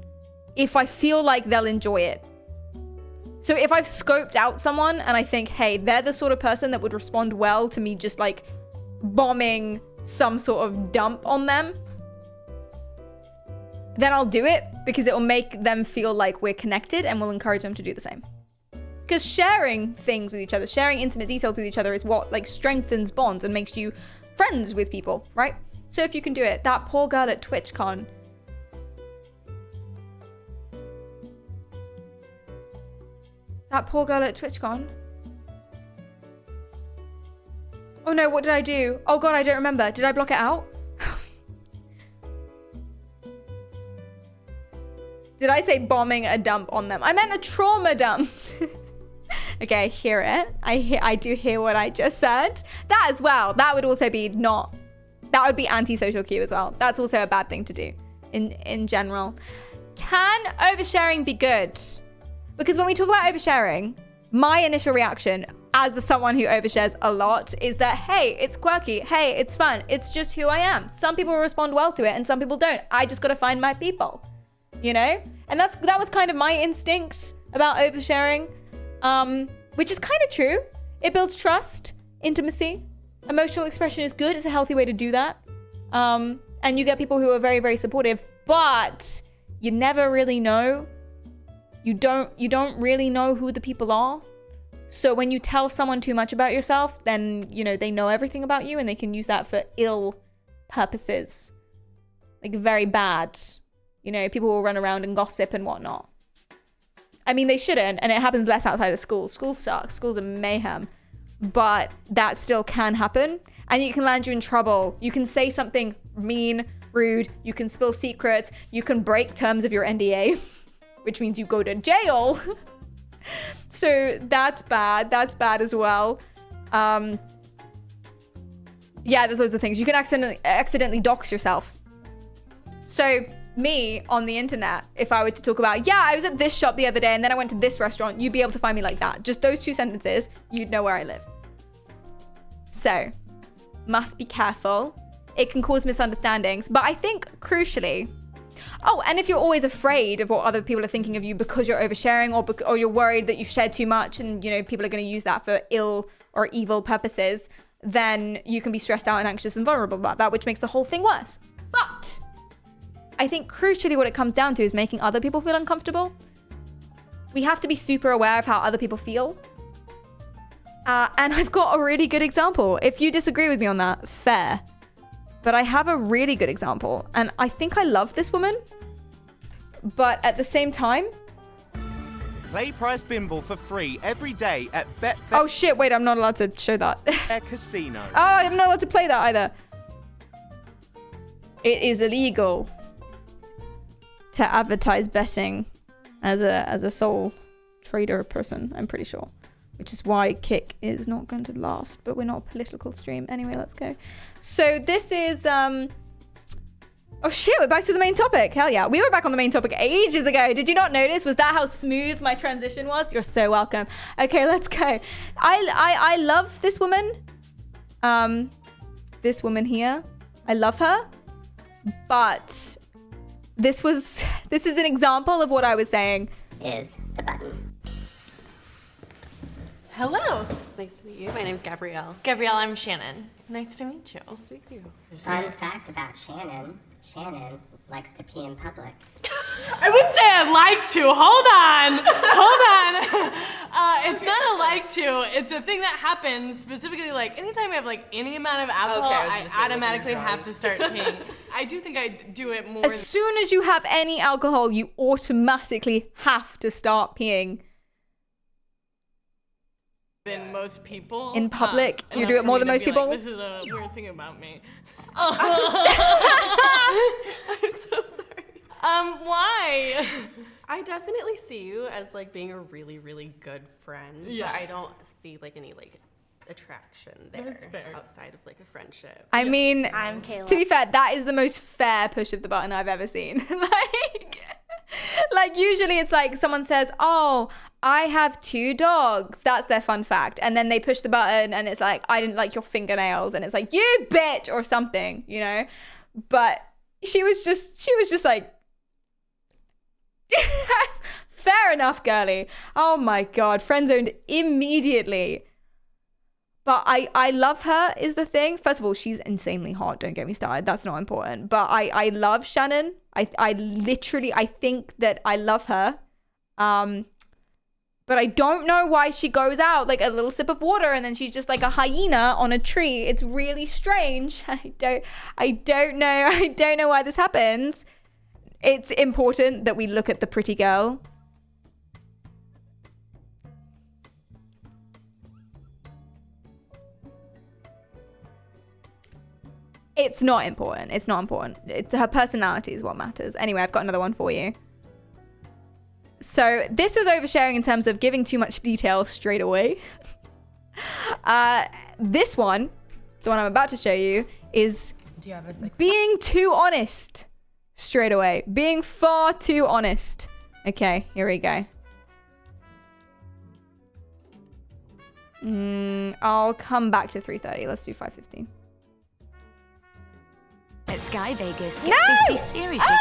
if I feel like they'll enjoy it. So if I've scoped out someone and I think, hey, they're the sort of person that would respond well to me just like bombing some sort of dump on them, then I'll do it because it will make them feel like we're connected and will encourage them to do the same. Because sharing things with each other, sharing intimate details with each other is what like strengthens bonds and makes you friends with people, right? So if you can do it, that poor girl at TwitchCon. That poor girl at TwitchCon. Oh no, what did I do? Oh God, I don't remember. Did I block it out? Did I say bombing a dump on them? I meant a trauma dump. Okay, I hear it. I do hear what I just said. That as well. That would also be that would be anti-social cue as well. That's also a bad thing to do in general. Can oversharing be good? Because when we talk about oversharing, my initial reaction as someone who overshares a lot is that, hey, it's quirky. Hey, it's fun. It's just who I am. Some people respond well to it and some people don't. I just got to find my people, you know? And that was kind of my instinct about oversharing, which is kind of true. It builds trust, intimacy. Emotional expression is good. It's a healthy way to do that. And you get people who are very, very supportive, but you never really know. You don't really know who the people are. So when you tell someone too much about yourself, then, you know, they know everything about you and they can use that for ill purposes. Like very bad. You know, people will run around and gossip and whatnot. I mean, they shouldn't, and it happens less outside of school. School sucks. Schools are mayhem. But that still can happen. And it can land you in trouble. You can say something mean, rude. You can spill secrets. You can break terms of your NDA. Which means you go to jail. So that's bad. That's bad as well. Yeah, there's loads of things. You can accidentally dox yourself. So me on the internet, if I were to talk about, yeah, I was at this shop the other day and then I went to this restaurant, you'd be able to find me like that. Just those two sentences, you'd know where I live. So must be careful. It can cause misunderstandings. But I think crucially, oh, and if you're always afraid of what other people are thinking of you because you're oversharing or you're worried that you've shared too much and, you know, people are going to use that for ill or evil purposes, then you can be stressed out and anxious and vulnerable about that, which makes the whole thing worse. But I think crucially what it comes down to is making other people feel uncomfortable. We have to be super aware of how other people feel. And I've got a really good example. If you disagree with me on that, fair. But I have a really good example. And I think I love this woman. But at the same time... Play Price Bimble for free every day at Betfair. Oh shit, wait, I'm not allowed to show that. Casino. Oh, I'm not allowed to play that either. It is illegal to advertise betting as a sole trader person, I'm pretty sure. which is why Kick is not going to last, but we're not a political stream. Anyway, let's go. So this is, oh shit, we're back to the main topic. Hell yeah. We were back on the main topic ages ago. Did you not notice? Was that how smooth my transition was? You're so welcome. Okay, let's go. I love this woman. This woman here. I love her. But this is an example of what I was saying. Is the button. Hello. It's nice to meet you. My name's Gabrielle. Gabrielle, I'm Shannon. Nice to meet you. Nice to meet you. Fun fact about Shannon. Shannon likes to pee in public. I wouldn't say I'd like to. Hold on. It's not a like to. It's a thing that happens specifically, like, anytime I have, like, any amount of alcohol, I automatically have to start peeing. I do think I do it more. As soon as you have any alcohol, you automatically have to start peeing. Than most people. In public? You do it more than most people? Like, this is a weird thing about me. I'm so sorry. Why? I definitely see you as like being a really, really good friend. Yeah. But I don't see like any like attraction there. That's fair. Outside of like a friendship. I mean, I'm Kayla. To be fair, that is the most fair push of the button I've ever seen. Like usually it's like someone says, oh, I have 2 dogs. That's their fun fact. And then they push the button and it's like, I didn't like your fingernails. And it's like, you bitch, or something, you know? But she was just like, fair enough, girly. Oh my God, friend zoned immediately. But I love her is the thing. First of all, she's insanely hot. Don't get me started. That's not important. But I love Shannon. I literally, I think that I love her. But I don't know why she goes out like a little sip of water and then she's just like a hyena on a tree. It's really strange. I don't know why this happens. It's important that we look at the pretty girl. It's not important. It's not important. Her personality is what matters. Anyway, I've got another one for you. So this was oversharing in terms of giving too much detail straight away. This one, the one I'm about to show you, is being too honest straight away. Being far too honest. Okay, here we go. I'll come back to 3:30. Let's do 5:15. At Sky Vegas, get No! 50 seriously.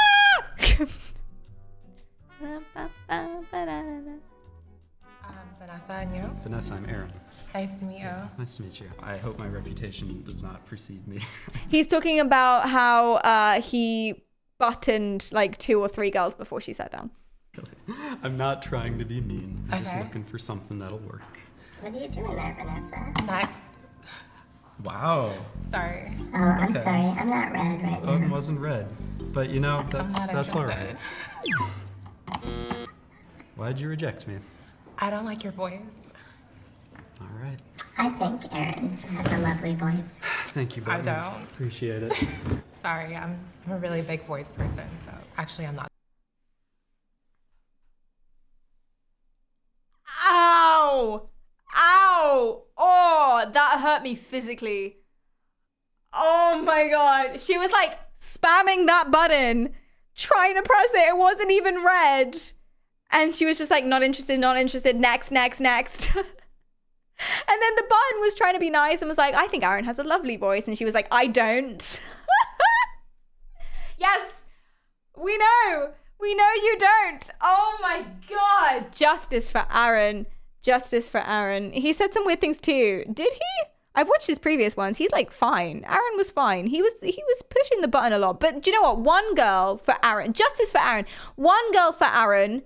Vanessa, and you? Vanessa, I'm Aaron. Nice to meet you. Nice to meet you. I hope my reputation does not precede me. He's talking about how he buttoned like 2 or 3 girls before she sat down. I'm not trying to be mean. I'm just Okay. looking for something that'll work. What are you doing there, Vanessa? Next. Wow. Sorry. Oh, I'm Okay. sorry. I'm not red right Oh, it now. wasn't red. But you know, that's all right. interested. Why'd you reject me? I don't like your voice. All right. I think Aaron has a lovely voice. Thank you, I buddy. don't. Appreciate it. Sorry, I'm a really big voice person, so actually I'm not. Ow! Ow! Oh, that hurt me physically. Oh my God. She was like spamming that button, trying to press it. It wasn't even red. And she was just like, not interested, next. And then the button was trying to be nice and was like, I think Aaron has a lovely voice. And she was like, I don't. Yes, we know you don't. Oh my God. Justice for Aaron. He said some weird things too. Did he? I've watched his previous ones. He's like fine. Aaron was fine. He was pushing the button a lot. But do you know what? One girl for Aaron, justice for Aaron. One girl for Aaron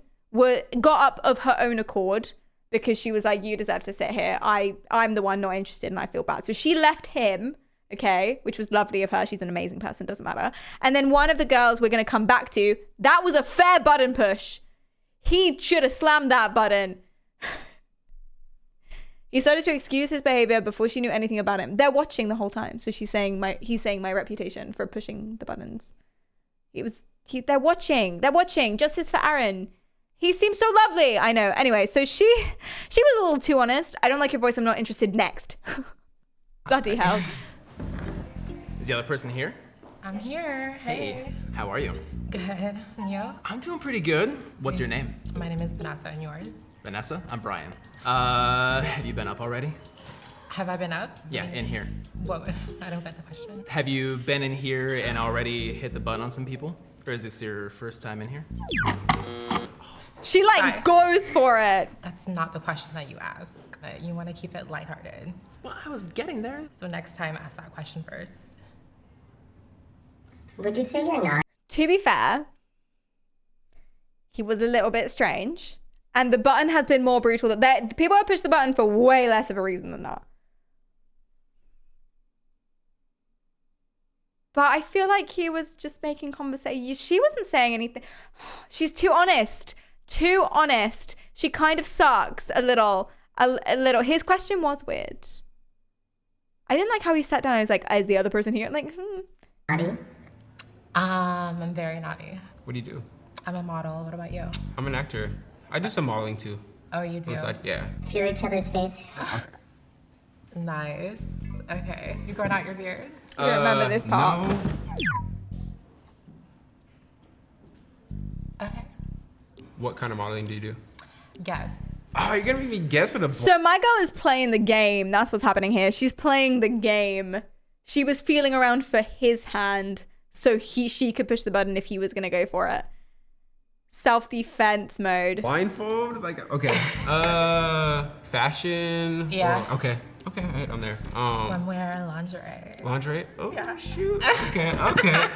got up of her own accord because she was like, you deserve to sit here. I'm the one not interested and I feel bad. So she left him, okay, which was lovely of her. She's an amazing person, doesn't matter. And then one of the girls we're going to come back to, that was a fair button push. He should have slammed that button. He started to excuse his behavior before she knew anything about him. They're watching the whole time. So he's saying my reputation for pushing the buttons. They're watching. Justice for Aaron. He seems so lovely. I know. Anyway, so she was a little too honest. I don't like your voice. I'm not interested. Next. Bloody hell. Is the other person here? I'm here. Hey. How are you? Good. And you? I'm doing pretty good. What's your name? My name is Vanessa, and yours? Vanessa? I'm Brian. Have you been up already? Have I been up? Yeah, in here. What? I don't get the question. Have you been in here and already hit the button on some people? Or is this your first time in here? She like goes for it. That's not the question that you ask. You want to keep it lighthearted. Well, I was getting there. So next time, ask that question first. Would you say you're not? To be fair, he was a little bit strange. And the button has been more brutal. People have pushed the button for way less of a reason than that. But I feel like he was just making conversation. She wasn't saying anything. She's too honest. Too honest. She kind of sucks a little. A little. His question was weird. I didn't like how he sat down and was like, is the other person here? I'm like, Naughty? I'm very naughty. What do you do? I'm a model. What about you? I'm an actor. I do some modeling too. Oh, you do? It's like, yeah. Feel each other's face. Nice. Okay. You growing out your beard? You remember this part? No. Okay. What kind of modeling do you do? Guess. Oh, you're gonna make me guess for the. So my girl is playing the game. That's what's happening here. She's playing the game. She was feeling around for his hand so she could push the button if he was gonna go for it. Self-defense mode. Blindfold? Like, okay. Fashion? Yeah. Okay, I'm there. Swimwear, lingerie. Lingerie? Oh, Yeah. shoot.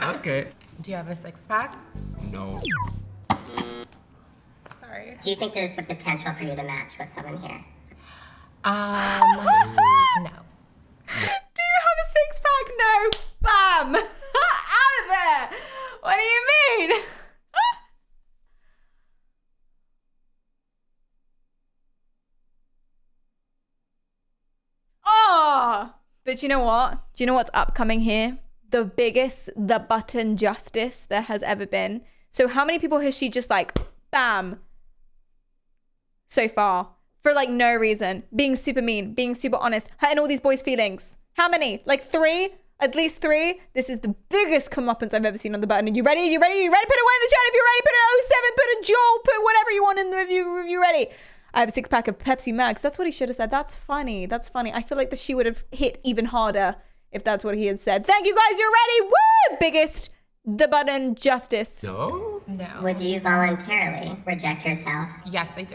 Okay. Do you have a six-pack? No. Sorry. Do you think there's the potential for you to match with someone here? No. Do you have a six-pack? No. Bam. Out of there. What do you mean? Oh, but you know what? Do you know what's upcoming here? The biggest, the button justice there has ever been. So how many people has she just like, bam, so far? For like no reason. Being super mean, being super honest, hurting all these boys' feelings. How many? Like 3? At least 3? This is the biggest comeuppance I've ever seen on the button. Are you ready? You ready? You ready? Put a 1 in the chat if you're ready. Put a 07, put a Joel, put whatever you want in the if you ready. I have a 6-pack of Pepsi Max. That's what he should have said. That's funny. That's funny. I feel like she would have hit even harder if that's what he had said. Thank you guys. You're ready. Woo! Biggest the button justice. No? No. Would you voluntarily reject yourself? Yes, I do.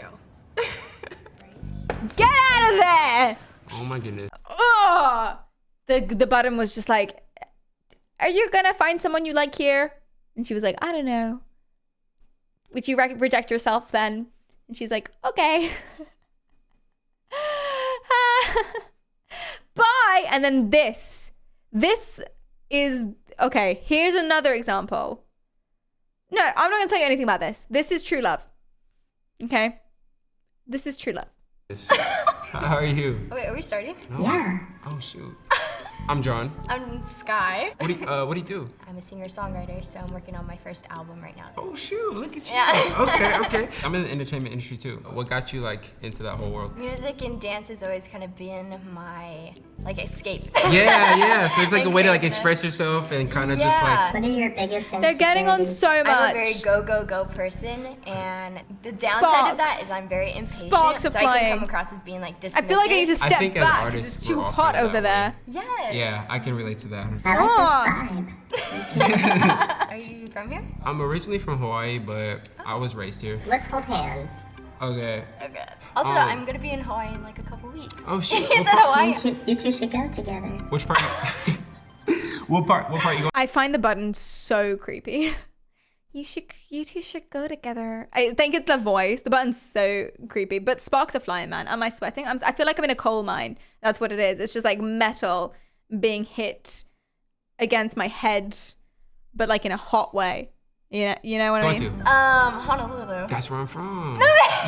Get out of there. Oh my goodness. Oh, the button was just like, are you gonna find someone you like here? And she was like, I don't know. Would you reject yourself then? And she's like, okay. Bye. And then this is, okay, here's another example. No, I'm not gonna tell you anything about this. This is true love. Okay? This is true love. How are you? Wait, are we starting? No? Yeah. Oh shoot. I'm John. I'm Sky. What do you do? I'm a singer-songwriter, so I'm working on my first album right now. Oh shoot, look at you. Yeah. Okay. I'm in the entertainment industry too. What got you like into that whole world? Music and dance has always kind of been my like escape. Yeah. So it's like a way to like Craziness. express yourself and kind of just like. What are your biggest They're getting on so much. I'm a very go person, and the downside of that is I'm very impatient. Sparks are so I flying. can come across as being like dismissive. I feel like I need to I step think as back artists, because it's too we're all hot kinda over that way. there. Yes. Yeah, I can relate to that. I like this vibe. Are you from here? I'm originally from Hawaii, but I was raised here. Let's hold hands. Okay. Okay. Also, I'm gonna be in Hawaii in like a couple weeks. Oh shit. Is that Hawaii? You two should go together. Which part? What part you going? I find the button so creepy. You two should go together. I think it's the voice. The button's so creepy. But sparks are flying, man. Am I sweating? I feel like I'm in a coal mine. That's what it is. It's just like metal being hit against my head, but like in a hot way. You know what I mean? Honolulu. That's where I'm from.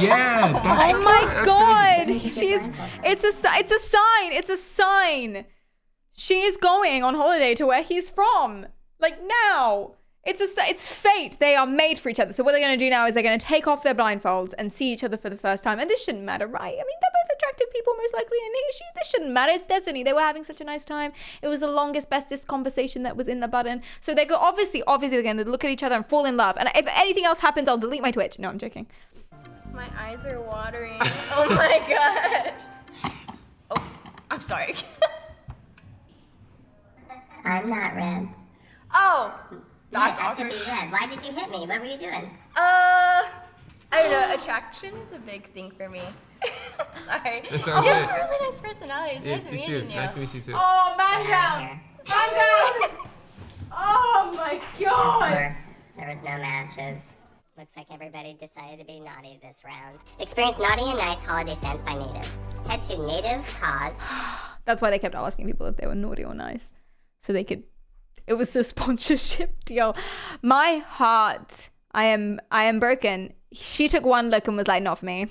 Yeah. That's Oh my that's god. crazy. It's a sign. She is going on holiday to where he's from. Like now. It's fate. They are made for each other. So what they're going to do now is they're going to take off their blindfolds and see each other for the first time. And this shouldn't matter, right? I mean, they're both attractive people, most likely. And this shouldn't matter. It's destiny. They were having such a nice time. It was the longest, bestest conversation that was in the button. So they go, obviously, they're going to look at each other and fall in love. And if anything else happens, I'll delete my Twitch. No, I'm joking. My eyes are watering. Oh my gosh. Oh, I'm sorry. I'm not red. Oh, that's have to awkward. be red. Why did you hit me? What were you doing? I don't know. Attraction is a big thing for me. Sorry. It's You okay. have a really nice personality. It's nice It's meeting you. Nice to meet you too. Oh, man down. Man down. Oh my Of God. course, there was no matches. Looks like everybody decided to be naughty this round. Experience naughty and nice holiday scents by Native. Head to Native Cause. That's why they kept asking people if they were naughty or nice. So they could, it was a sponsorship deal. My heart, I am broken. She took one look and was like, not for me.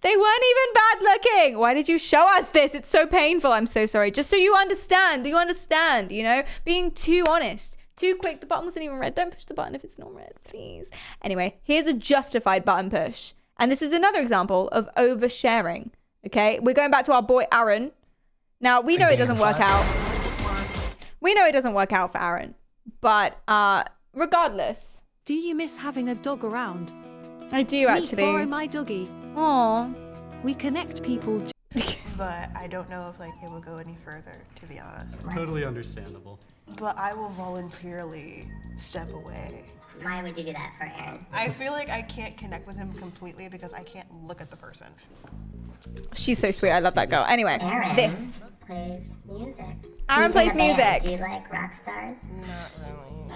They weren't even bad looking. Why did you show us this? It's so painful. I'm so sorry. Just so you understand. Do you understand? You know, being too honest, too quick. The button wasn't even red. Don't push the button if it's not red, please. Anyway, here's a justified button push. And this is another example of oversharing. Okay, we're going back to our boy Aaron. Now, we know it doesn't work out. We know it doesn't work out for Aaron. But regardless. Do you miss having a dog around? I do, actually. Borrow my doggy. Aww. We connect people. But I don't know if like it will go any further, to be honest. Totally understandable. But I will voluntarily step away. Why would you do that for Aaron? I feel like I can't connect with him completely because I can't look at the person. She's so sweet. I love that girl. Anyway, Aaron this. plays music. Aaron He's in plays a band. music. Do you like rock stars? Not really.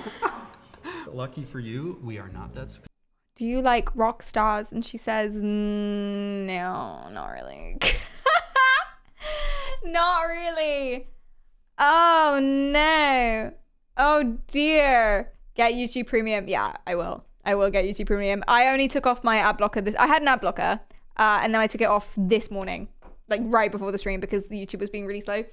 Lucky for you, we are not that successful. Do you like rock stars? And she says, no, not really. Not really. Oh, no. Oh, dear. Get YouTube Premium. Yeah, I will. I will get YouTube Premium. I only took off my ad blocker. I had an ad blocker, and then I took it off this morning, like right before the stream, because the YouTube was being really slow.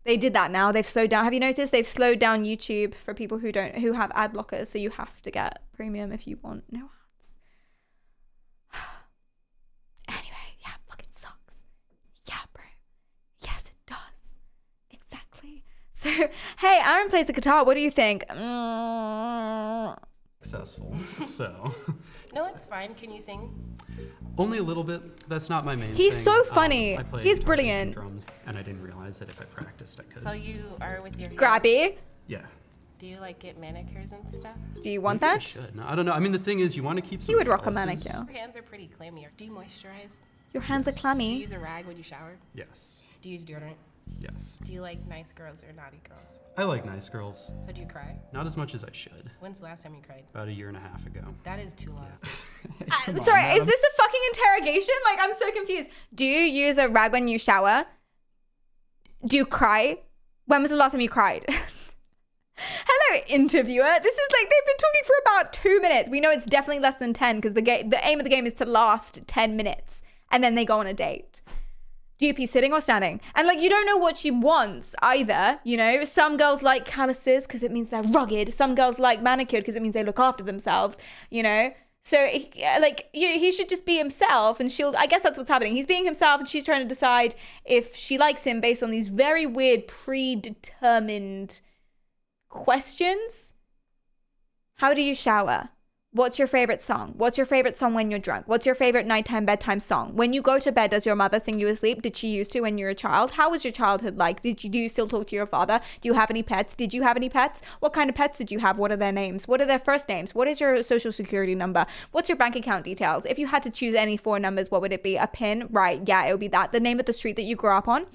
They did that now. They've slowed down. Have you noticed? They've slowed down YouTube for people who have ad blockers. So you have to get Premium if you want no ads. Anyway, yeah, fucking sucks. Yeah, bro. Yes, it does. Exactly. So, hey, Aaron plays the guitar. What do you think? Successful, so. No, it's fine. Can you sing? Only a little bit. That's not my main He's thing. so funny. I play He's guitar, bass, and brilliant. drums, and I didn't realize that if I practiced, I could. So you are with your Grabby. Yeah. Do you like get manicures and stuff? Do you want Maybe I that? should. No, I don't know. I mean, the thing is, you want to keep some You would rock a pulses. manicure. Your hands are pretty clammy. Do you moisturize? Your hands are Do clammy. you use a rag when you shower? Yes. Do you use deodorant? Yes. Do you like nice girls or naughty girls? I like nice girls. So do you cry? Not as much as I should. When's the last time you cried? About 1.5 years ago. That is too long. Come on, Sorry, is madam. this a fucking interrogation? Like, I'm so confused. Do you use a rag when you shower? Do you cry? When was the last time you cried? Hello, interviewer. This is like, they've been talking for about 2 minutes. We know it's definitely less than 10 because the aim of the game is to last 10 minutes. And then they go on a date. Do you pee sitting or standing? And like, you don't know what she wants either. You know, some girls like calluses because it means they're rugged. Some girls like manicured because it means they look after themselves, you know? So he should just be himself, and I guess that's what's happening. He's being himself, and she's trying to decide if she likes him based on these very weird predetermined questions. How do you shower? What's your favorite song? What's your favorite song when you're drunk? What's your favorite nighttime bedtime song? When you go to bed, does your mother sing you asleep? Did she used to when you were a child? How was your childhood like? Do you still talk to your father? Do you have any pets? Did you have any pets? What kind of pets did you have? What are their names? What are their first names? What is your social security number? What's your bank account details? If you had to choose any 4 numbers, what would it be? A pin? Right, yeah, it would be that. The name of the street that you grew up on?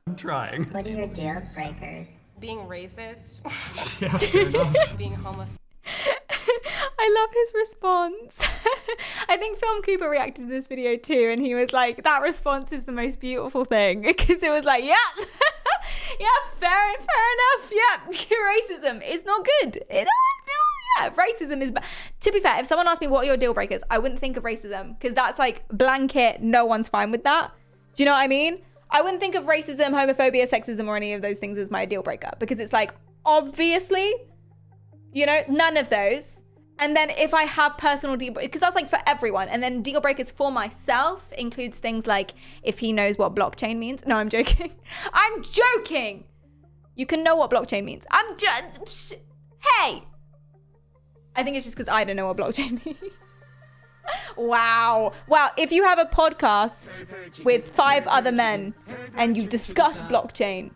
I'm trying. What are your deal breakers? Being racist. Yeah, fair enough. Being homophobic. I love his response. I think Film Cooper reacted to this video too, and he was like, that response is the most beautiful thing, because it was like, yeah, yeah, fair enough, yeah, racism is not good. Yeah, racism is bad. To be fair, if someone asked me what are your deal breakers, I wouldn't think of racism, because that's like blanket, no one's fine with that. Do you know what I mean? I wouldn't think of racism, homophobia, sexism, or any of those things as my deal breaker, because it's like, obviously, you know, none of those. And then if I have personal deal, because that's like for everyone. And then deal breakers for myself includes things like if he knows what blockchain means. No, I'm joking. I'm joking. You can know what blockchain means. I'm just, hey. I think it's just because I don't know what blockchain means. Wow. If you have a podcast with 5 other men and you discuss blockchain.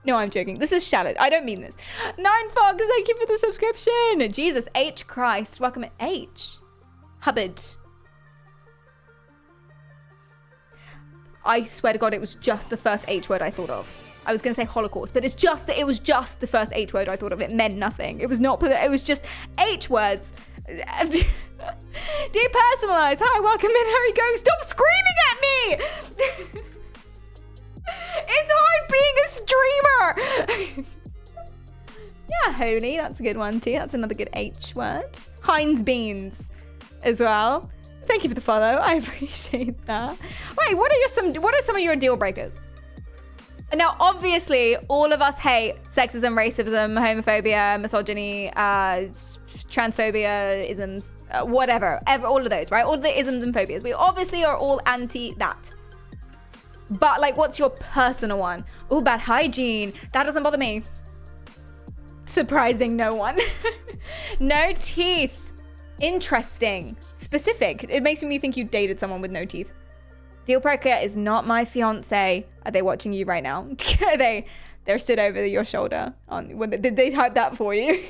No, I'm joking. This is shallow. I don't mean this. 9 Fox, thank you for the subscription. Jesus, H Christ. Welcome, H. Hubbard. I swear to God, it was just the first H word I thought of. I was going to say Holocaust, but it was just the first H word I thought of. It meant nothing. It was not, it was just H words. Depersonalize. Hi, welcome in. How are you going? Stop screaming at me. It's hard being a streamer. Yeah, holy. That's a good one too. That's another good H word. Heinz beans as well. Thank you for the follow. I appreciate that. Wait, what are some of your deal breakers? Now, obviously, all of us hate sexism, racism, homophobia, misogyny, transphobia, isms, whatever. All of those, right? All the isms and phobias. We obviously are all anti that. But, like, what's your personal one? Oh, bad hygiene. That doesn't bother me. Surprising no one. No teeth. Interesting. Specific. It makes me think you dated someone with no teeth. Deal breaker is not my fiance. Are they watching you right now? They're stood over your shoulder. Did they type that for you?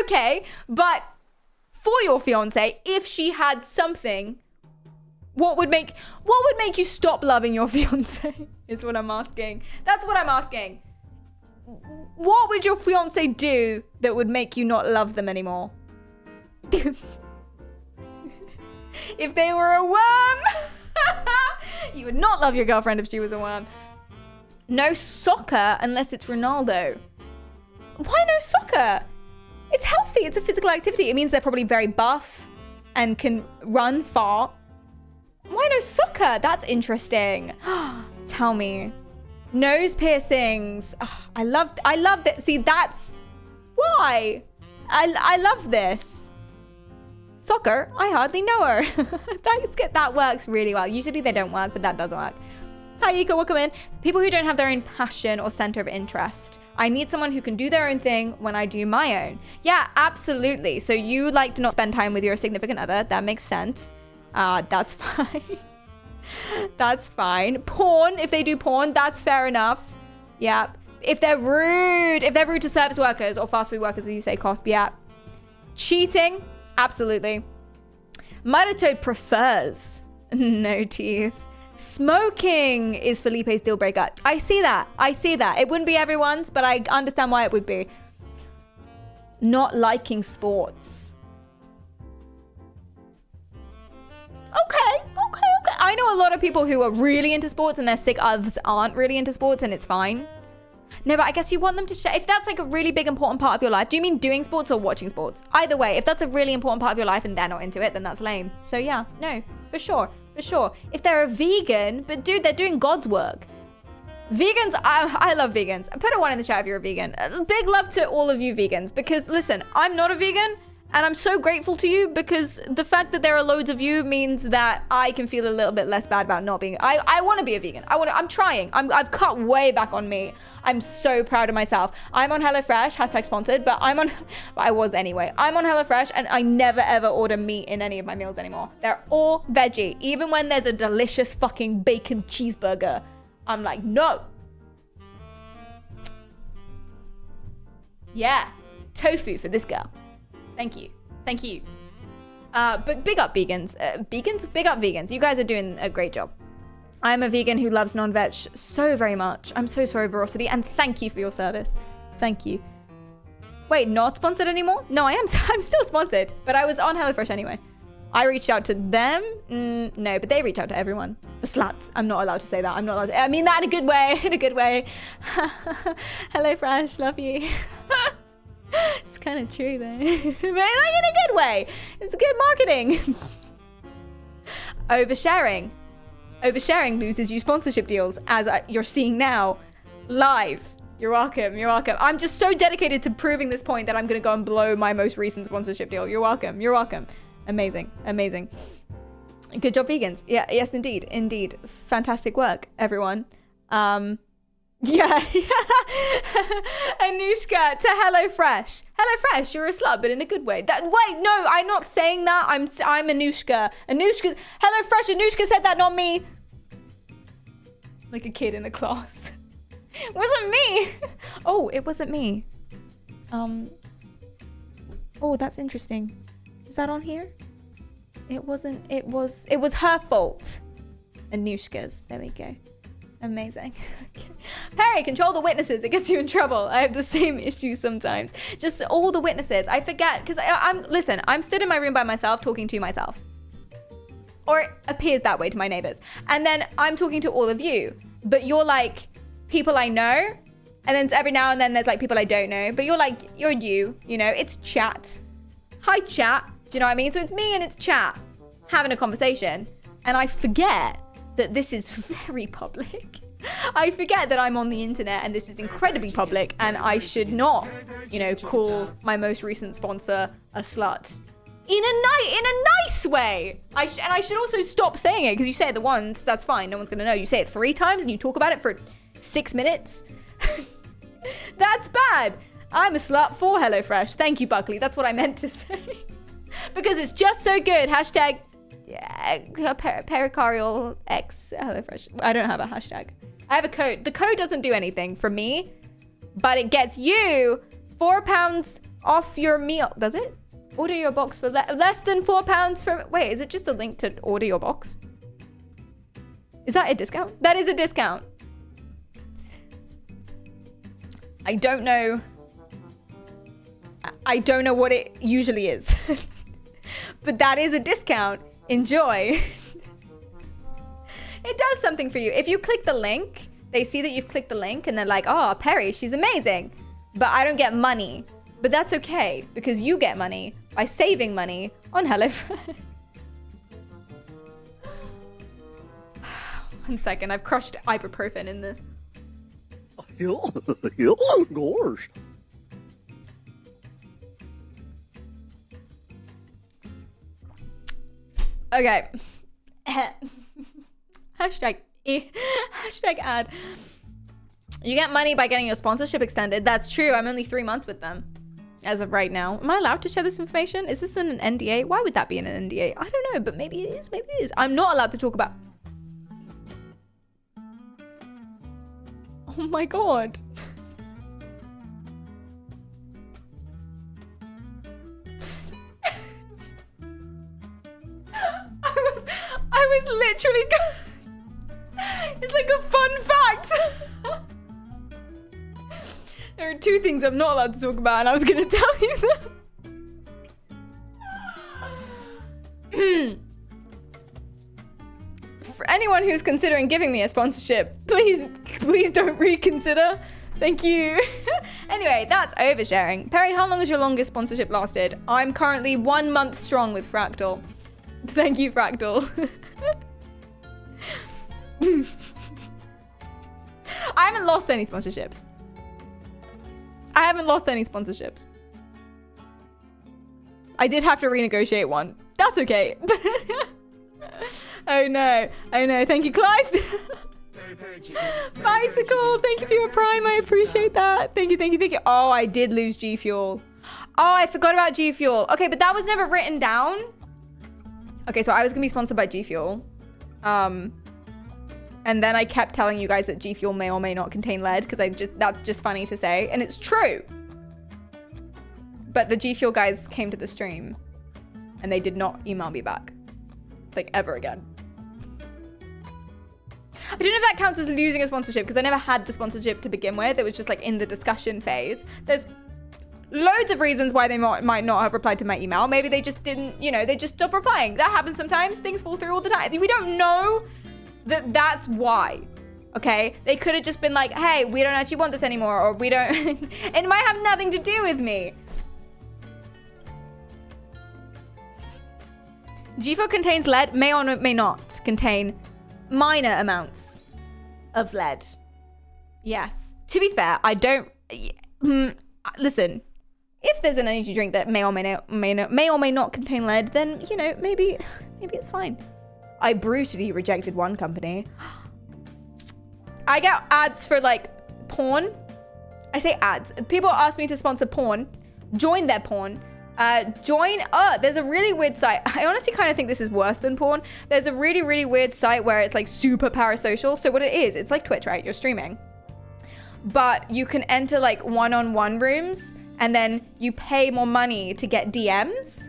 Okay, but for your fiance, if she had something, what would make you stop loving your fiance? Is what I'm asking. That's what I'm asking. What would your fiance do that would make you not love them anymore? If they were a worm, you would not love your girlfriend if she was a worm. No soccer unless it's Ronaldo. Why no soccer? It's healthy. It's a physical activity. It means they're probably very buff and can run far. Why no soccer? That's interesting. Tell me. Nose piercings. Oh, I love that. See, that's why. I love this. Soccer, I hardly know her. That works really well. Usually they don't work, but that does work. Hi, Yuka, welcome in. People who don't have their own passion or center of interest. I need someone who can do their own thing when I do my own. Yeah, absolutely. So you like to not spend time with your significant other. That makes sense. That's fine. That's fine. Porn, if they do porn, that's fair enough. Yeah. If they're rude to service workers or fast food workers, as you say, Cosp, yeah. Cheating, absolutely. Murder Toad prefers no teeth. Smoking is Felipe's deal breaker. I see that. It wouldn't be everyone's, but I understand why it would be. Not liking sports. Okay. I know a lot of people who are really into sports and they're sick, others aren't really into sports, and it's fine. No, but I guess you want them to share. If that's like a really big, important part of your life, do you mean doing sports or watching sports? Either way, if that's a really important part of your life and they're not into it, then that's lame. So yeah, no, for sure. If they're a vegan, but dude, they're doing God's work. Vegans, I love vegans. Put a 1 in the chat if you're a vegan. Big love to all of you vegans, because listen, I'm not a vegan. And I'm so grateful to you, because the fact that there are loads of you means that I can feel a little bit less bad about not being. I want to be a vegan. I'm trying. I've cut way back on me. I'm so proud of myself. I'm on HelloFresh, #sponsored, but I was anyway. I'm on HelloFresh and I never ever order meat in any of my meals anymore. They're all veggie. Even when there's a delicious fucking bacon cheeseburger, I'm like, no. Yeah, tofu for this girl. Thank you. But big up vegans. Big up vegans. You guys are doing a great job. I'm a vegan who loves non-veg so very much. I'm so sorry, Verocity, and thank you for your service. Thank you. Wait, not sponsored anymore? No, I'm still sponsored, but I was on HelloFresh anyway. I reached out to them. No, but they reach out to everyone. The sluts. I'm not allowed to say that. I mean that in a good way. HelloFresh, love you. It's kind of true though. But like in a good way. It's good marketing. Oversharing. Oversharing loses you sponsorship deals, as you're seeing now, live. You're welcome. You're welcome. I'm just so dedicated to proving this point that I'm going to go and blow my most recent sponsorship deal. You're welcome. You're welcome. Amazing. Amazing. Good job, vegans. Yeah, yes, indeed. Indeed. Fantastic work, everyone. Yeah. Anushka to HelloFresh. HelloFresh, you're a slut, but in a good way. Wait, no, I'm not saying that. I'm Anushka. Anushka, HelloFresh, Anushka said that, not me. Like a kid in a class. It wasn't me. Oh, it wasn't me. Oh, that's interesting. Is that on here? It wasn't. It was her fault. Anushka's. There we go. Amazing. Okay. Perry, control the witnesses. It gets you in trouble. I have the same issue sometimes. Just all the witnesses. I forget because I'm stood in my room by myself talking to myself. Or it appears that way to my neighbors. And then I'm talking to all of you. But you're like people I know. And then every now and then there's like people I don't know. But you're like, you're you know, it's chat. Hi, chat. Do you know what I mean? So it's me and it's chat having a conversation. And I forget that this is very public. I forget that I'm on the internet and this is incredibly public and I should not, you know, call my most recent sponsor a slut. In a nice way. And I should also stop saying it because you say it the once, that's fine. No one's gonna know. You say it 3 times and you talk about it for 6 minutes. That's bad. I'm a slut for HelloFresh. Thank you, Buckley. That's what I meant to say. Because it's just so good. Hashtag PerriKaryal X HelloFresh. I don't have a hashtag. I have a code. The code doesn't do anything for me, but it gets you £4 off your meal. Does it? Order your box for less than £4 from... Wait, is it just a link to order your box? Is that a discount? That is a discount. I don't know. I don't know what it usually is. But that is a discount. Enjoy. It does something for you. If you click the link, they see that you've clicked the link and they're like, oh, Perry, she's amazing. But I don't get money. But that's okay because you get money by saving money on HelloFresh. 1 second, I've crushed ibuprofen in this. Gosh. Okay. Hashtag ad. You get money by getting your sponsorship extended. That's true. I'm only 3 months with them as of right now. Am I allowed to share this information? Is this in an NDA? Why would that be in an NDA? I don't know, but maybe it is. Maybe it is. I'm not allowed to talk about... Oh my God. I was literally... It's like a fun fact. There are 2 things I'm not allowed to talk about and I was going to tell you them. For anyone who's considering giving me a sponsorship, please don't reconsider. Thank you. Anyway, that's oversharing. Perry, how long has your longest sponsorship lasted? I'm currently 1 month strong with Fractal. Thank you, Fractal. I haven't lost any sponsorships. I did have to renegotiate one. That's okay. Oh no. Thank you, Clyde. Bicycle, thank you for your prime. I appreciate that. Thank you. Oh, I did lose G Fuel. Oh, I forgot about G Fuel. Okay, but that was never written down. Okay, so I was gonna be sponsored by G Fuel. And then I kept telling you guys that G Fuel may or may not contain lead because that's just funny to say. And it's true. But the G Fuel guys came to the stream and they did not email me back. Like ever again. I don't know if that counts as losing a sponsorship because I never had the sponsorship to begin with. It was just like in the discussion phase. There's loads of reasons why they might not have replied to my email. Maybe they just didn't, you know, they just stopped replying. That happens sometimes. Things fall through all the time. We don't know that's why. Okay? They could have just been like, hey, we don't actually want this anymore, or we don't... It might have nothing to do with me. G4 contains lead, may or may not contain minor amounts of lead. Yes. To be fair, I don't... listen, if there's an energy drink that may or may not contain lead, then, you know, maybe it's fine. I brutally rejected one company. I get ads for, like, porn. I say ads. People ask me to sponsor porn. Join their porn. There's a really weird site. I honestly kind of think this is worse than porn. There's a really, really weird site where it's like super parasocial. So what it is, it's like Twitch, right? You're streaming. But you can enter like one-on-one rooms and then you pay more money to get DMs.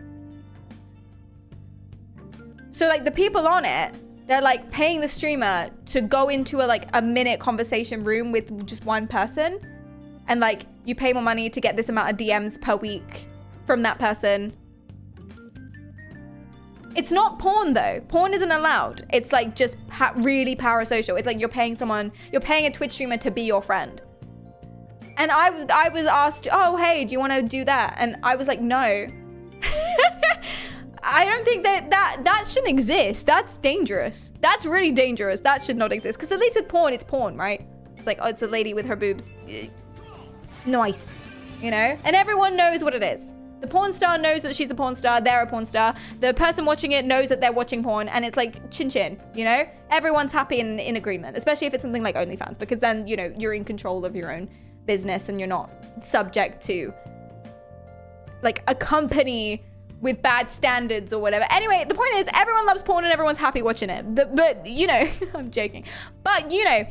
So like the people on it, they're like paying the streamer to go into a minute conversation room with just one person. And like you pay more money to get this amount of DMs per week from that person. It's not porn though. Porn isn't allowed. It's like just really parasocial. It's like you're paying a Twitch streamer to be your friend. And I was asked, oh, hey, do you want to do that? And I was like, no. I don't think that shouldn't exist. That's dangerous. That's really dangerous. That should not exist. Because at least with porn, it's porn, right? It's like, oh, it's a lady with her boobs. Nice, you know? And everyone knows what it is. The porn star knows that she's a porn star. They're a porn star. The person watching it knows that they're watching porn. And it's like chin chin, you know? Everyone's happy and in agreement. Especially if it's something like OnlyFans. Because then, you know, you're in control of your own business. And you're not subject to like a company with bad standards or whatever. Anyway, the point is everyone loves porn and everyone's happy watching it. But you know, I'm joking. But, you know,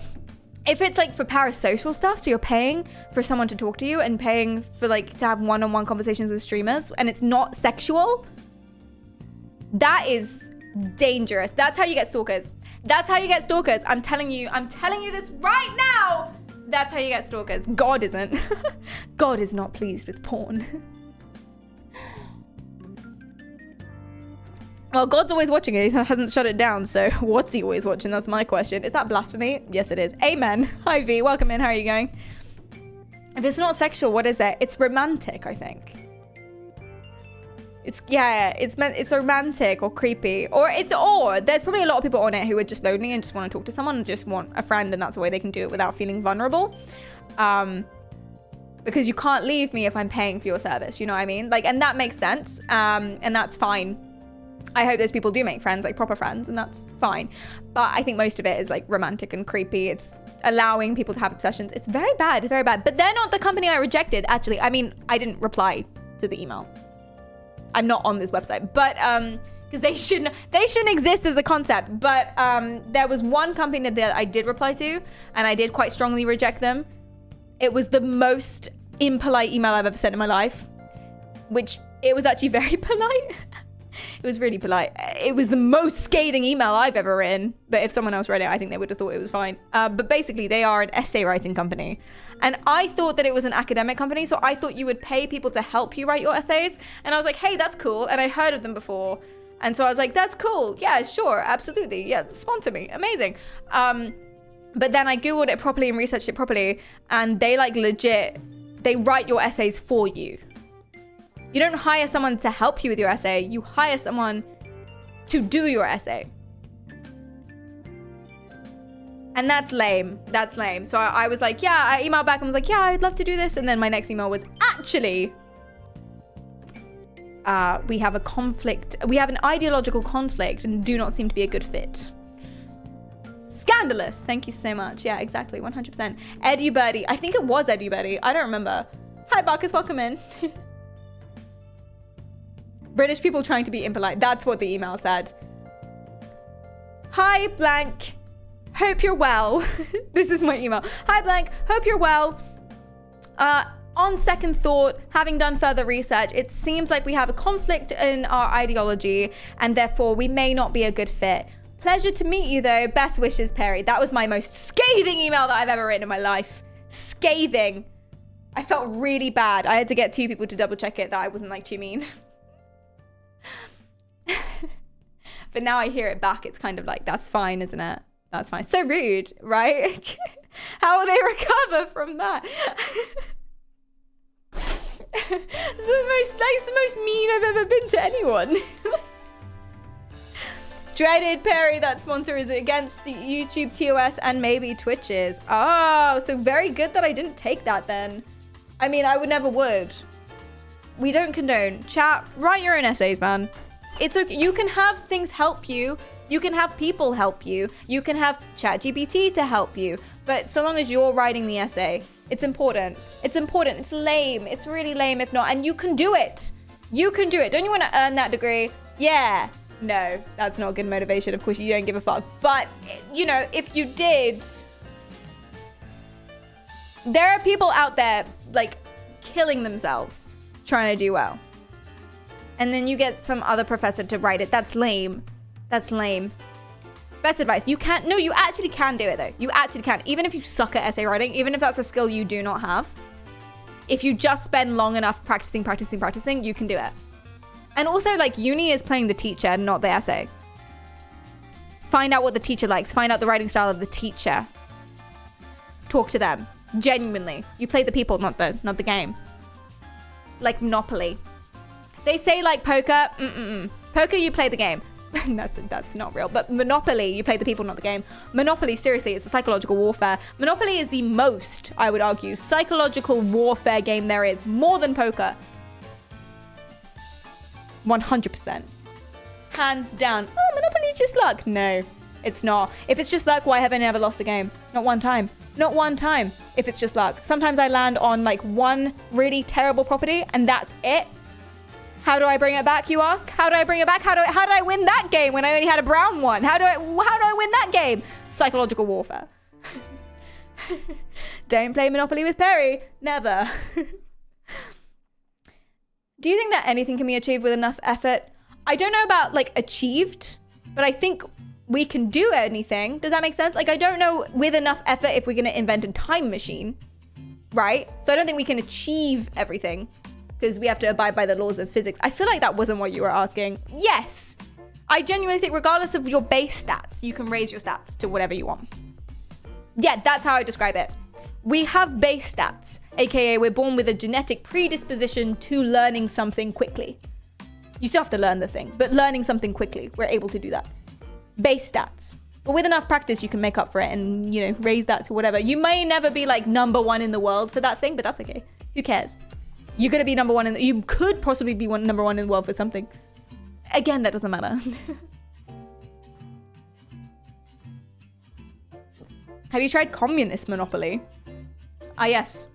if it's like for parasocial stuff, so you're paying for someone to talk to you and paying for like to have one-on-one conversations with streamers and it's not sexual, that is dangerous. That's how you get stalkers. That's how you get stalkers. I'm telling you this right now. That's how you get stalkers. God isn't. God is not pleased with porn. Well, God's always watching it. He hasn't shut it down. So what's he always watching? That's my question. Is that blasphemy? Yes, it is. Amen. Hi, V. Welcome in. How are you going? If it's not sexual, what is it? It's romantic, I think. It's romantic or creepy. Or there's probably a lot of people on it who are just lonely and just want to talk to someone and just want a friend. And that's the way they can do it without feeling vulnerable. Because you can't leave me if I'm paying for your service. You know what I mean? Like, and that makes sense. And that's fine. I hope those people do make friends, like proper friends, and that's fine. But I think most of it is like romantic and creepy. It's allowing people to have obsessions. It's very bad. It's very bad. But they're not the company I rejected, actually. I mean, I didn't reply to the email. I'm not on this website, but because they shouldn't exist as a concept. But there was one company that I did reply to, and I did quite strongly reject them. It was the most impolite email I've ever sent in my life, which it was actually very polite. It was really polite. It was the most scathing email I've ever written. But if someone else read it, I think they would have thought it was fine. But basically, they are an essay writing company. And I thought that it was an academic company. So I thought you would pay people to help you write your essays. And I was like, hey, that's cool. And I'd heard of them before. And so I was like, that's cool. Yeah, sure. Absolutely. Yeah, sponsor me. Amazing. But then I Googled it properly and researched it properly. And they like legit, they write your essays for you. You don't hire someone to help you with your essay. You hire someone to do your essay. And that's lame. That's lame. So I was like, yeah, I emailed back and was like, yeah, I'd love to do this. And then my next email was actually, we have a conflict. We have an ideological conflict and do not seem to be a good fit. Scandalous. Thank you so much. Yeah, exactly. 100%. EduBirdie. I think it was EduBirdie. I don't remember. Hi, Barkus. Welcome in. British people trying to be impolite. That's what the email said. Hi, blank. Hope you're well. This is my email. Hi, blank. Hope you're well. On second thought, having done further research, it seems like we have a conflict in our ideology and therefore we may not be a good fit. Pleasure to meet you though. Best wishes, Perry. That was my most scathing email that I've ever written in my life. Scathing. I felt really bad. I had to get 2 people to double check it that I wasn't like too mean. But now I hear it back, it's kind of like, that's fine, isn't it? That's fine. So rude, right? How will they recover from that? That's the most mean I've ever been to anyone. Dreaded Perry, that sponsor is against the YouTube TOS and maybe Twitches. Oh, so very good that I didn't take that then. I mean, I would. We don't condone. Chat, write your own essays, man. It's okay. You can have things help you. You can have people help you. You can have ChatGPT to help you. But so long as you're writing the essay, it's important. It's important. It's lame. It's really lame if not. And you can do it. You can do it. Don't you want to earn that degree? Yeah. No, that's not good motivation. Of course, you don't give a fuck. But, you know, if you did, there are people out there, like, killing themselves trying to do well. And then you get some other professor to write it. That's lame. That's lame. Best advice. You can't. No, you actually can do it, though. You actually can. Even if you suck at essay writing, even if that's a skill you do not have, if you just spend long enough practicing, you can do it. And also, like, uni is playing the teacher, not the essay. Find out what the teacher likes. Find out the writing style of the teacher. Talk to them. Genuinely. You play the people, not the game. Like Monopoly. They say like poker. Poker, you play the game. That's not real. But Monopoly, you play the people, not the game. Monopoly, seriously, it's a psychological warfare. Monopoly is the most, I would argue, psychological warfare game there is. More than poker. 100%. Hands down. Oh, Monopoly's just luck. No, it's not. If it's just luck, why have I never lost a game? Not one time. Not one time. If it's just luck. Sometimes I land on like one really terrible property and that's it. How do I bring it back, you ask? How do I bring it back? How did I win that game when I only had a brown one? How do I win that game? Psychological warfare. Don't play Monopoly with Perry. Never. Do you think that anything can be achieved with enough effort? I don't know about like achieved, but I think we can do anything. Does that make sense? Like, I don't know with enough effort if we're going to invent a time machine, right? So I don't think we can achieve everything because we have to abide by the laws of physics. I feel like that wasn't what you were asking. Yes. I genuinely think regardless of your base stats, you can raise your stats to whatever you want. Yeah, that's how I describe it. We have base stats, aka we're born with a genetic predisposition to learning something quickly. You still have to learn the thing, but learning something quickly, we're able to do that. Base stats. But with enough practice, you can make up for it and, you know, raise that to whatever. You may never be like #1 in the world for that thing, but that's okay. Who cares? You're going to be #1 you could possibly be #1 in the world for something. Again, that doesn't matter. Have you tried communist Monopoly? Ah, yes.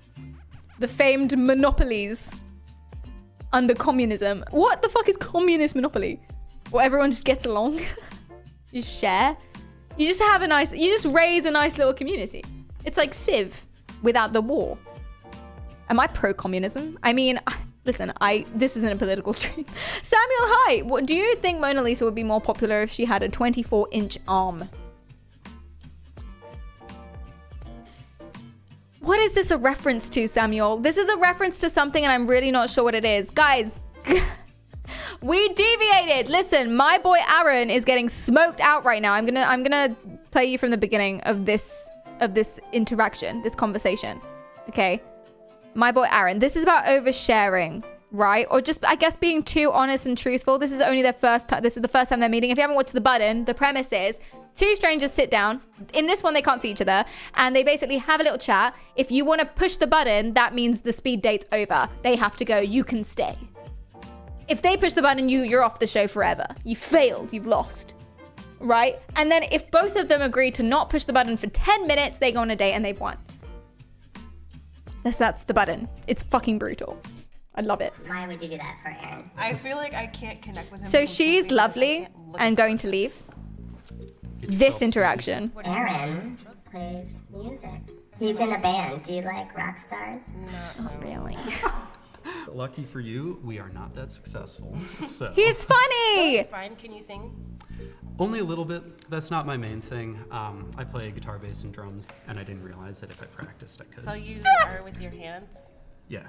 The famed monopolies under communism. What the fuck is communist Monopoly? Well, everyone just gets along. You share. You just have you just raise a nice little community. It's like Civ without the war. Am I pro-communism? I mean, listen, this isn't a political stream. Samuel, hi. What do you think Mona Lisa would be more popular if she had a 24-inch arm? What is this a reference to, Samuel? This is a reference to something and I'm really not sure what it is. Guys, we deviated. Listen, my boy Aaron is getting smoked out right now. I'm gonna play you from the beginning of this interaction, this conversation. Okay? My boy Aaron, this is about oversharing, right? Or just, I guess, being too honest and truthful. This is only their first time. This is the first time they're meeting. If you haven't watched The Button, the premise is two strangers sit down. In this one, they can't see each other. And they basically have a little chat. If you want to push the button, that means the speed date's over. They have to go. You can stay. If they push the button, you're off the show forever. You failed. You've lost. Right? And then if both of them agree to not push the button for 10 minutes, they go on a date and they've won. That's The Button. It's fucking brutal. I love it. Why would you do that for Aaron? I feel like I can't connect with him. So she's lovely and going to leave. This interaction. Aaron plays music. He's in a band. Do you like rock stars? Not really. Lucky for you, we are not that successful. So. He's funny! That's fine. Can you sing? Only a little bit. That's not my main thing. I play guitar, bass, and drums, and I didn't realize that if I practiced, I could. So you are with your hands? Yeah.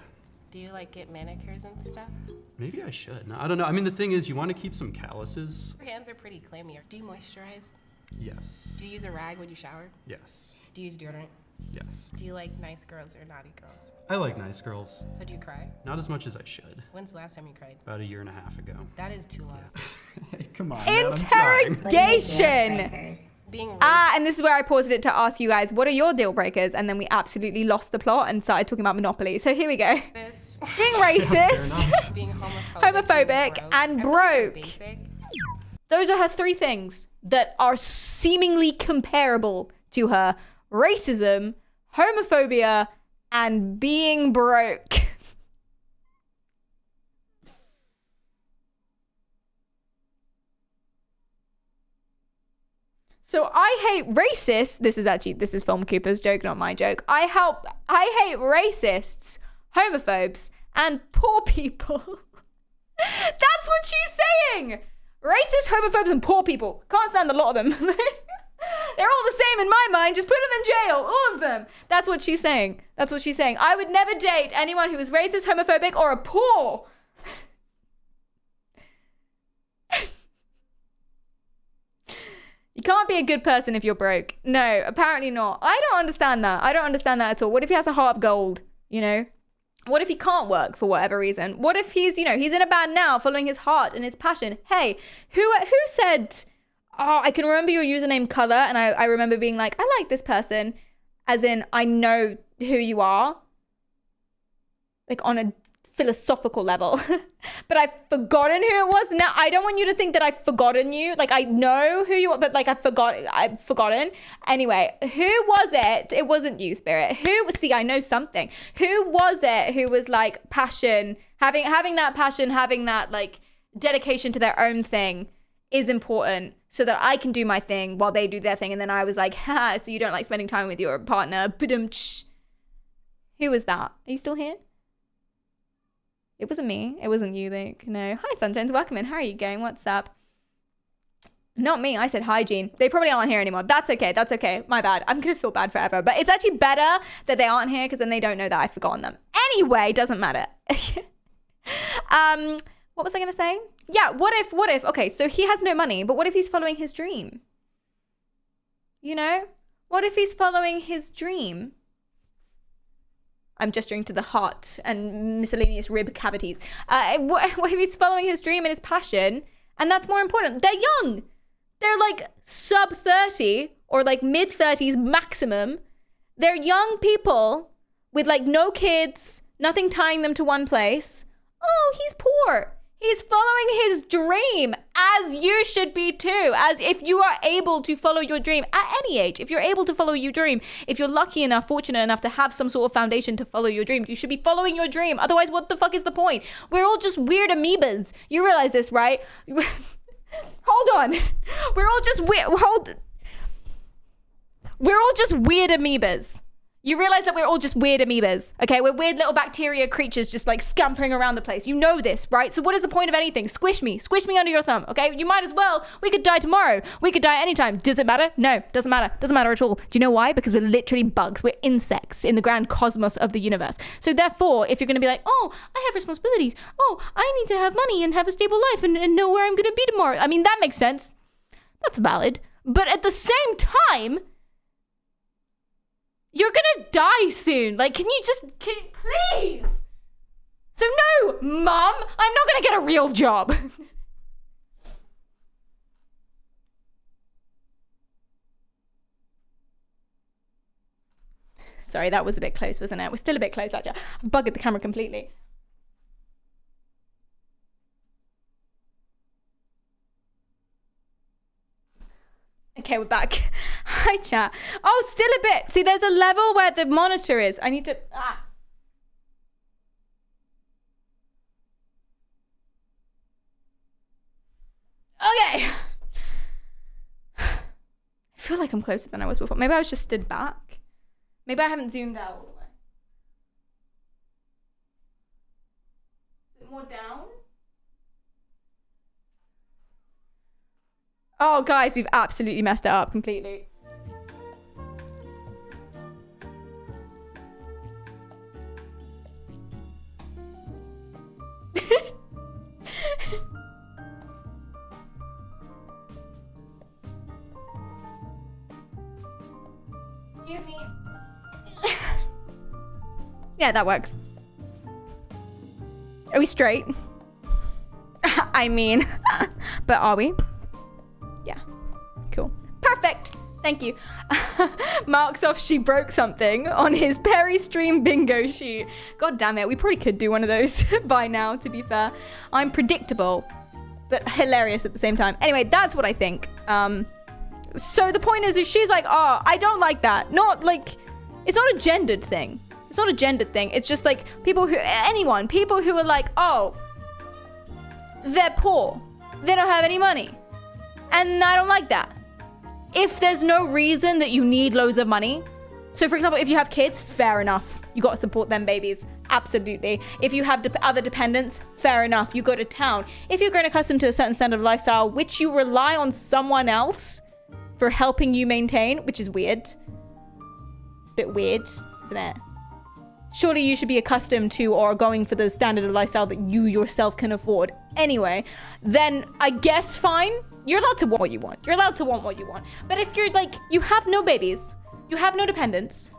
Do you like get manicures and stuff? Maybe I should. No, I don't know. I mean, the thing is, you want to keep some calluses. Your hands are pretty clammy. Do you moisturize? Yes. Do you use a rag when you shower? Yes. Do you use deodorant? Yes. Do you like nice girls or naughty girls? I like nice girls. So do you cry? Not as much as I should. When's the last time you cried? About 1.5 years ago. That is too long. Hey, come on, man, I'm trying. Interrogation. Being And this is where I paused it to ask you guys, what are your deal breakers? And then we absolutely lost the plot and started talking about Monopoly. So here we go. Being racist, being homophobic, and broke. Those are her 3 things that are seemingly comparable to her: racism, homophobia, and being broke. So I hate racists. This is Film Cooper's joke, not my joke. I hate racists, homophobes, and poor people. That's what she's saying. Racists, homophobes, and poor people. Can't stand a lot of them. They're all the same in my mind. Just put them in jail, all of them. That's what she's saying. That's what she's saying. I would never date anyone who is racist, homophobic, or a poor. You can't be a good person if you're broke. No, apparently not. I don't understand that. I don't understand that at all. What if he has a heart of gold, you know? What if he can't work for whatever reason? What if he's, you know, he's in a band now following his heart and his passion? Hey, who said, oh, I can remember your username Color, and I remember being like, I like this person, as in I know who you are, like on a philosophical level. But I've forgotten who it was. Now I don't want you to think that I've forgotten you. Like, I know who you are, but like I've forgotten. Anyway, who was it? It wasn't you, Spirit. See, I know something. Who was it who was like passion, having that passion, having that like dedication to their own thing is important so that I can do my thing while they do their thing. And then I was like, ha, so you don't like spending time with your partner. Who was that? Are you still here? It wasn't me. It wasn't you, like, no. Hi, Sunshines. Welcome in. How are you going? What's up? Not me. I said hygiene. They probably aren't here anymore. That's okay. That's okay. My bad. I'm going to feel bad forever. But it's actually better that they aren't here because then they don't know that I've forgotten them. Anyway, doesn't matter. What was I going to say? Yeah, what if, okay, so he has no money, but what if he's following his dream? You know? What if he's following his dream? I'm gesturing to the heart and miscellaneous rib cavities. What if he's following his dream and his passion? And that's more important. They're young. They're like sub 30 or like mid 30s maximum. They're young people with like no kids, nothing tying them to one place. Oh, he's poor. He's following his dream, as you should be too. As if you are able to follow your dream at any age, if you're able to follow your dream, if you're lucky enough, fortunate enough to have some sort of foundation to follow your dream, you should be following your dream. Otherwise, what the fuck is the point? We're all just weird amoebas. You realize this, right? Hold on. We're all just weird amoebas. You realize that we're all just weird amoebas, okay? We're weird little bacteria creatures just like scampering around the place. You know this, right? So what is the point of anything? Squish me under your thumb, okay? You might as well. We could die tomorrow. We could die anytime. Does it matter? No, doesn't matter. Doesn't matter at all. Do you know why? Because we're literally bugs. We're insects in the grand cosmos of the universe. So therefore, if you're going to be like, oh, I have responsibilities. Oh, I need to have money and have a stable life and know where I'm going to be tomorrow. I mean, that makes sense. That's valid. But at the same time, you're gonna die soon. Like, can you please? So no, Mom, I'm not gonna get a real job. Sorry, that was a bit close, wasn't it? We're still a bit close, actually. I've bugged the camera completely. Okay, we're back. Hi, chat. Oh, still a bit. See, there's a level where the monitor is. I need to... Okay. I feel like I'm closer than I was before. Maybe I was just stood back. Maybe I haven't zoomed out all the way. Is it more down? Oh, guys, we've absolutely messed it up completely. Excuse me. Yeah, that works. Are we straight? I mean, but are we? Yeah, cool. Perfect. Thank you. Marks off she broke something on his Perry stream bingo sheet. God damn it, we probably could do one of those by now, to be fair. I'm predictable, but hilarious at the same time. Anyway, that's what I think. So the point is she's like, oh, I don't like that. Not like, it's not a gendered thing. It's not a gendered thing. It's just like people who are like, oh, they're poor. They don't have any money. And I don't like that. If there's no reason that you need loads of money. So for example, if you have kids, fair enough. You got to support them babies. Absolutely. If you have other dependents, fair enough. You go to town. If you're growing accustomed to a certain standard of lifestyle, which you rely on someone else for helping you maintain, which is weird. Bit weird, isn't it? Surely you should be accustomed to or going for the standard of lifestyle that you yourself can afford. Anyway, then I guess fine. You're allowed to want what you want. You're allowed to want what you want. But if you're like, you have no babies, you have no dependents,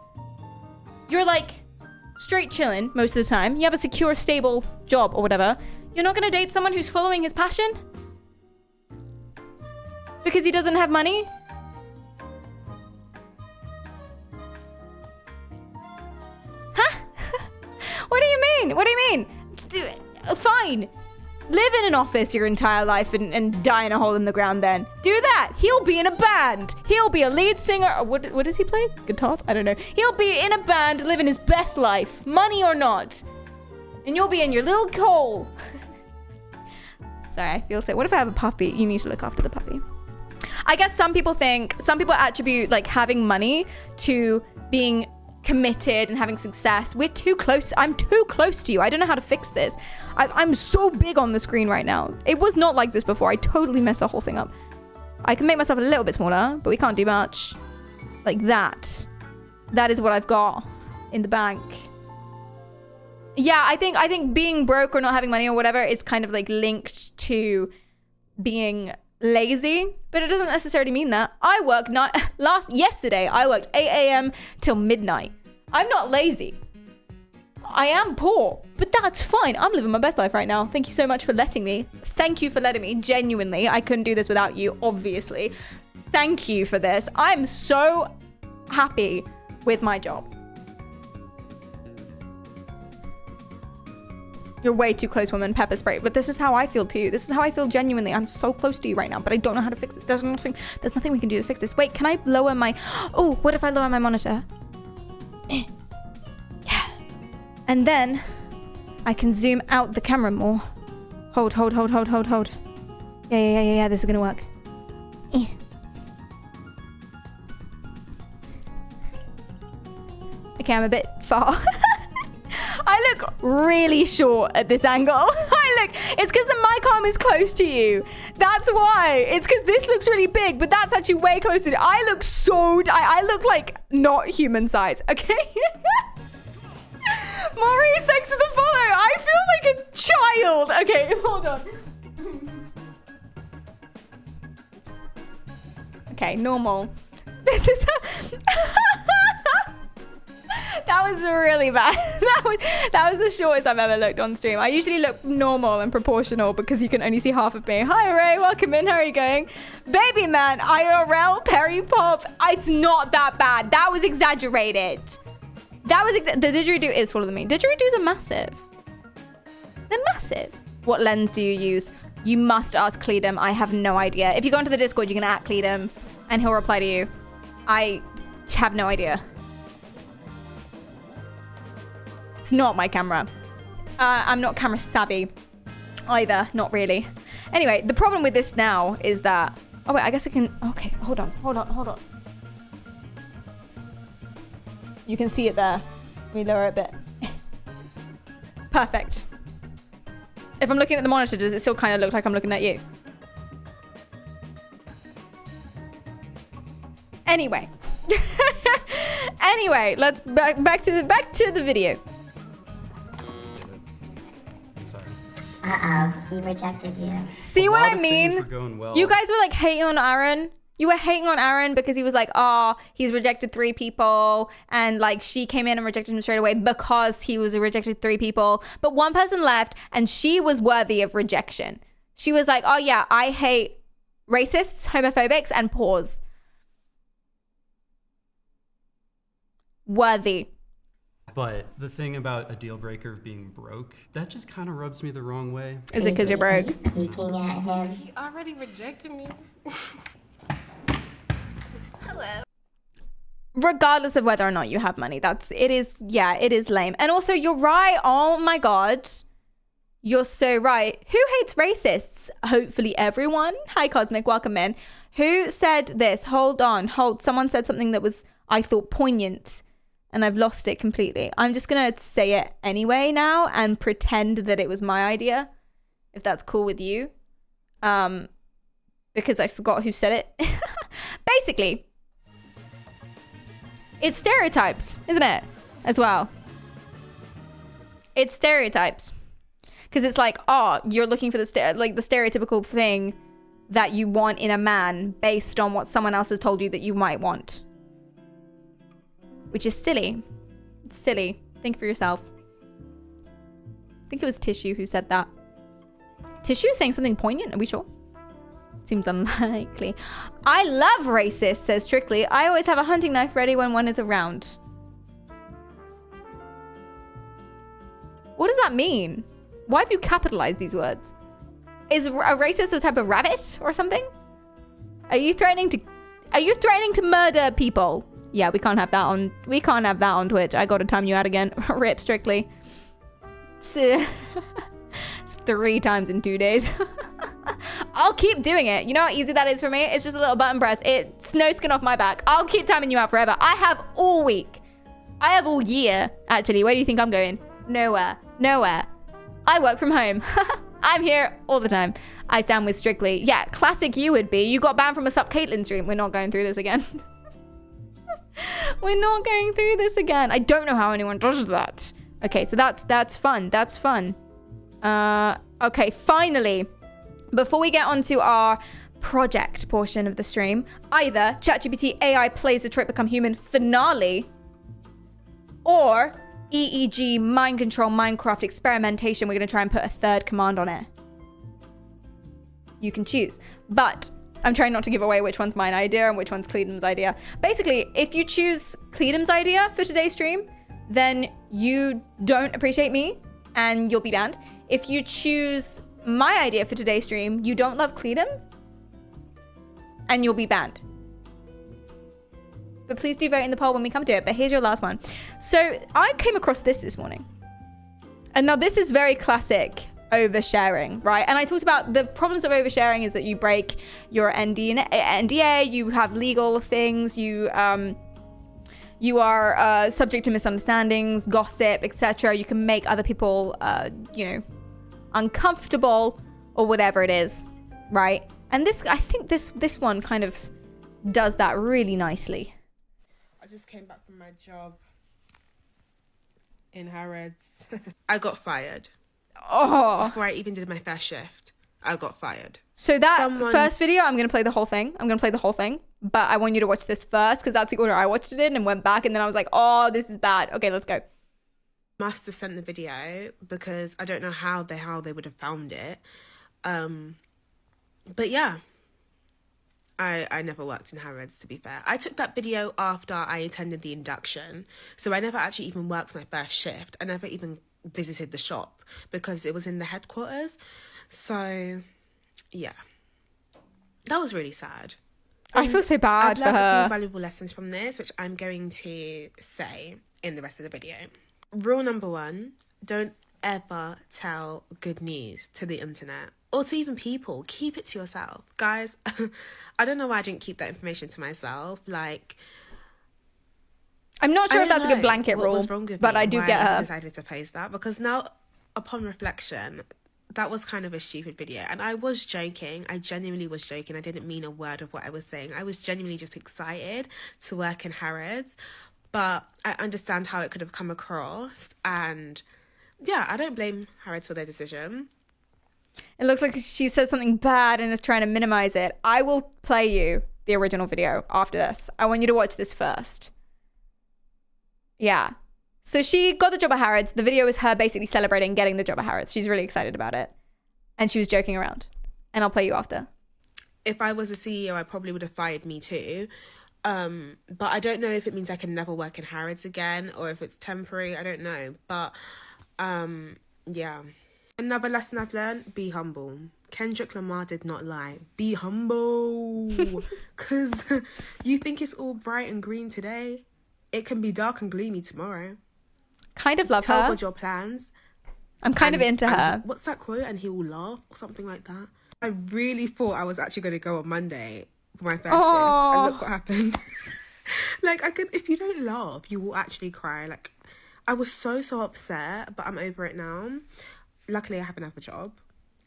you're like straight chilling most of the time, you have a secure, stable job or whatever, you're not gonna date someone who's following his passion? Because he doesn't have money? Huh? What do you mean? What do you mean? Fine. Live in an office your entire life and die in a hole in the ground then. Do that. He'll be in a band. He'll be a lead singer. What does he play? Guitars? I don't know. He'll be in a band living his best life, money or not. And you'll be in your little hole. Sorry, I feel so. What if I have a puppy? You need to look after the puppy. I guess some people attribute like having money to being committed and having success. We're too close. I'm too close to you. I don't know how to fix this. I'm so big on the screen right now. It was not like this before. I totally messed the whole thing up. I can make myself a little bit smaller, but we can't do much. Like that. That is what I've got in the bank. Yeah, I think being broke or not having money or whatever is kind of like linked to being lazy, but it doesn't necessarily mean that. I work yesterday I worked 8 a.m. till midnight. I'm not lazy. I am poor, but that's fine. I'm living my best life right now. Thank you so much for letting me. Thank you for letting me. Genuinely, I couldn't do this without you, obviously. Thank you for this. I'm so happy with my job. You're way too close, woman. Pepper spray. But this is how I feel too. This is how I feel genuinely. I'm so close to you right now, but I don't know how to fix it. There's nothing we can do to fix this. Wait, can I lower my... Oh, what if I lower my monitor? Yeah. And then I can zoom out the camera more. Hold. Yeah. This is gonna work. Okay, I'm a bit far. I look really short at this angle. It's because the mic arm is close to you. That's why. It's because this looks really big, but that's actually way closer. I look like not human size, okay? Maurice, thanks for the follow. I feel like a child. Okay, hold on. Okay, normal. This is... That was really bad. That was the shortest I've ever looked on stream. I usually look normal and proportional because you can only see half of me. Hi Ray, welcome in. How are you going? Baby man, IRL, Perry Pop. It's not that bad. That was exaggerated. The didgeridoo is smaller than me. Didgeridoos are massive. They're massive. What lens do you use? You must ask Cleedom. I have no idea. If you go into the Discord, you can at Cleedom and he'll reply to you. I have no idea. It's not my camera. I'm not camera savvy either. Not really. Anyway, the problem with this now is that... Oh, wait, I guess I can... Okay, hold on. You can see it there. Let me lower it a bit. Perfect. If I'm looking at the monitor, does it still kind of look like I'm looking at you? Anyway. Anyway, let's back to the video. Uh-oh, he rejected you. See what I mean? Were going well. You guys were like hating on Aaron. You were hating on Aaron because he was like, oh, he's rejected 3 people. And like she came in and rejected him straight away because he was rejected 3 people. But one person left and she was worthy of rejection. She was like, oh yeah, I hate racists, homophobics, and pause. Worthy. But the thing about a deal breaker of being broke, that just kind of rubs me the wrong way. Is it because you're broke? Peeking at him. He already rejected me. Hello. Regardless of whether or not you have money, it is lame. And also, you're right. Oh my God. You're so right. Who hates racists? Hopefully everyone. Hi, Cosmic. Welcome in. Who said this? Hold. Someone said something that was, I thought, poignant. And I've lost it completely. I'm just going to say it anyway now and pretend that it was my idea, if that's cool with you. Because I forgot who said it. Basically, it's stereotypes, isn't it? As well. It's stereotypes. Because it's like, oh, you're looking for the stereotypical thing that you want in a man based on what someone else has told you that you might want. Which is silly. It's silly. Think for yourself. I think it was Tissue who said that. Tissue saying something poignant? Are we sure? Seems unlikely. I love racists, says Strictly. I always have a hunting knife ready when one is around. What does that mean? Why have you capitalized these words? Is a racist a type of rabbit or something? Are you threatening to murder people? Yeah, we can't have that on Twitch. I gotta time you out again. Rip Strictly. It's 3 times in 2 days. I'll keep doing it. You know how easy that is for me? It's just a little button press. It's no skin off my back. I'll keep timing you out forever. I have all week. I have all year, actually. Where do you think I'm going? Nowhere. I work from home. I'm here all the time. I stand with Strictly. Yeah, classic you would be. You got banned from a Sup Caitlyn stream. We're not going through this again. We're not going through this again. I don't know how anyone does that. Okay, so that's fun. That's fun. Okay, finally, before we get onto our project portion of the stream, either ChatGPT AI plays Detroit Become Human finale, or EEG mind control Minecraft experimentation. We're going to try and put a 3rd command on it. You can choose, but I'm trying not to give away which one's mine idea and which one's Cleedham's idea. Basically, if you choose Cleedham's idea for today's stream, then you don't appreciate me and you'll be banned. If you choose my idea for today's stream, you don't love Cleedham and you'll be banned. But please do vote in the poll when we come to it. But here's your last one. So I came across this morning. And now this is very classic oversharing, right? And I talked about the problems of oversharing is that you break your NDA, you have legal things, you are subject to misunderstandings, gossip, etc. You can make other people, uncomfortable or whatever it is, right? And I think this one kind of does that really nicely. I just came back from my job in Harrods. I got fired. Oh. Before I even did my first shift, I got fired. So first video, I'm going to play the whole thing. But I want you to watch this first because that's the order I watched it in and went back. And then I was like, oh, this is bad. Okay, let's go. Must have sent the video because I don't know how they would have found it. But yeah, I never worked in Harrods, to be fair. I took that video after I attended the induction. So I never actually even worked my first shift. I never even visited the shop because it was in the headquarters. So yeah, that was really sad. I feel so bad for her. I've learned a few valuable lessons from this, which I'm going to say in the rest of the video. Rule number 1, don't ever tell good news to the internet or to even people. Keep it to yourself. Guys, I don't know why I didn't keep that information to myself. Like, I'm not sure if that's a good blanket rule, but I do get her. I decided to post that because now, upon reflection, that was kind of a stupid video. And I was joking. I genuinely was joking. I didn't mean a word of what I was saying. I was genuinely just excited to work in Harrods. But I understand how it could have come across. And yeah, I don't blame Harrods for their decision. It looks like she said something bad and is trying to minimize it. I will play you the original video after this. I want you to watch this first. Yeah. So she got the job at Harrods. The video is her basically celebrating getting the job at Harrods. She's really excited about it. And she was joking around. And I'll play you after. If I was a CEO, I probably would have fired me too. But I don't know if it means I can never work in Harrods again or if it's temporary. I don't know. But yeah. Another lesson I've learned, be humble. Kendrick Lamar did not lie. Be humble. Because you think it's all bright and green today. It can be dark and gloomy tomorrow. Kind of love Tell her. God your plans. I'm kind of into her. What's that quote? And he will laugh or something like that. I really thought I was actually going to go on Monday for my first shift. And look what happened. Like, if you don't laugh, you will actually cry. Like, I was so upset, but I'm over it now. Luckily, I have another job.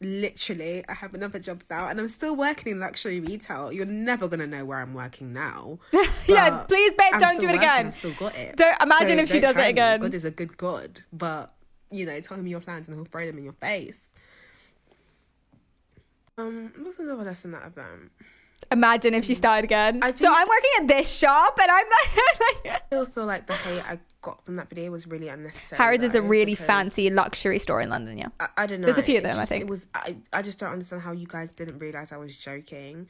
Literally, I have another job now, and I'm still working in luxury retail. You're never gonna know where I'm working now. Yeah, please, babe, don't do it again. I've still got it. Don't imagine if she does it again. God is a good God, but you know, tell him your plans and he'll throw them in your face. What's another lesson that I've learned? Imagine if she started again. So I'm working at this shop, and I'm like, I still feel like the hate I got from that video was really unnecessary. Harrods is a really fancy luxury store in London. Yeah, I don't know. There's a few of them. I think it was. I just don't understand how you guys didn't realize I was joking.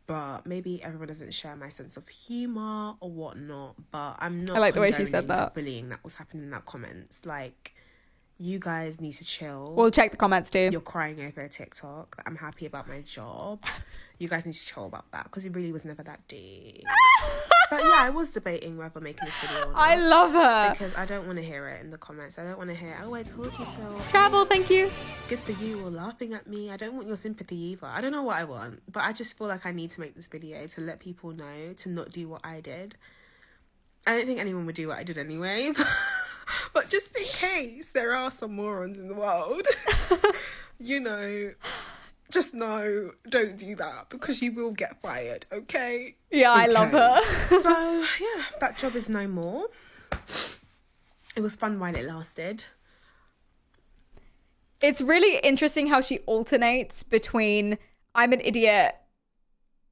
But maybe everyone doesn't share my sense of humor or whatnot. But I'm not. I like the way she said that. The bullying that was happening in that comments, like. You guys need to chill. We'll check the comments too. You're crying over a TikTok. I'm happy about my job. You guys need to chill about that because it really was never that deep. But yeah, I was debating whether making this video or not. I love her. Because I don't want to hear it in the comments. I don't want to hear, oh, I told you so. Travel, thank you. Good for you, or laughing at me. I don't want your sympathy either. I don't know what I want. But I just feel like I need to make this video to let people know to not do what I did. I don't think anyone would do what I did anyway. But just in case there are some morons in the world, you know, just know, don't do that because you will get fired, okay? Yeah, I love her. So, yeah, that job is no more. It was fun while it lasted. It's really interesting how she alternates between I'm an idiot,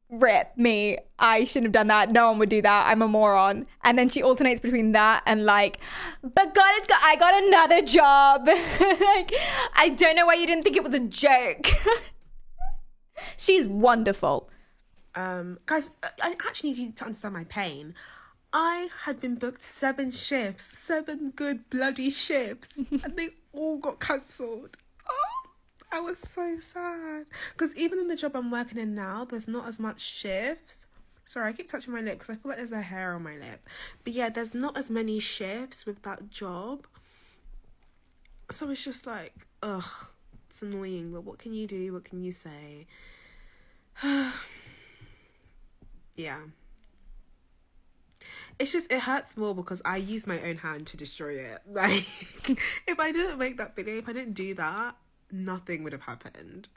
rip me, I shouldn't have done that, no one would do that, I'm a moron, and then she alternates between that and like, but God, I got another job. Like, I don't know why you didn't think it was a joke. She's wonderful. Guys, I actually need you to understand my pain. I had been booked 7 shifts, 7 good bloody shifts, and they all got cancelled. I was so sad because even in the job I'm working in now, there's not as much shifts. Sorry, I keep touching my lip because I feel like there's a hair on my lip. But yeah, there's not as many shifts with that job. So it's just like, ugh, it's annoying. But what can you do? What can you say? Yeah. It's just, it hurts more because I used my own hand to destroy it. Like, if I didn't make that video, if I didn't do that, nothing would have happened.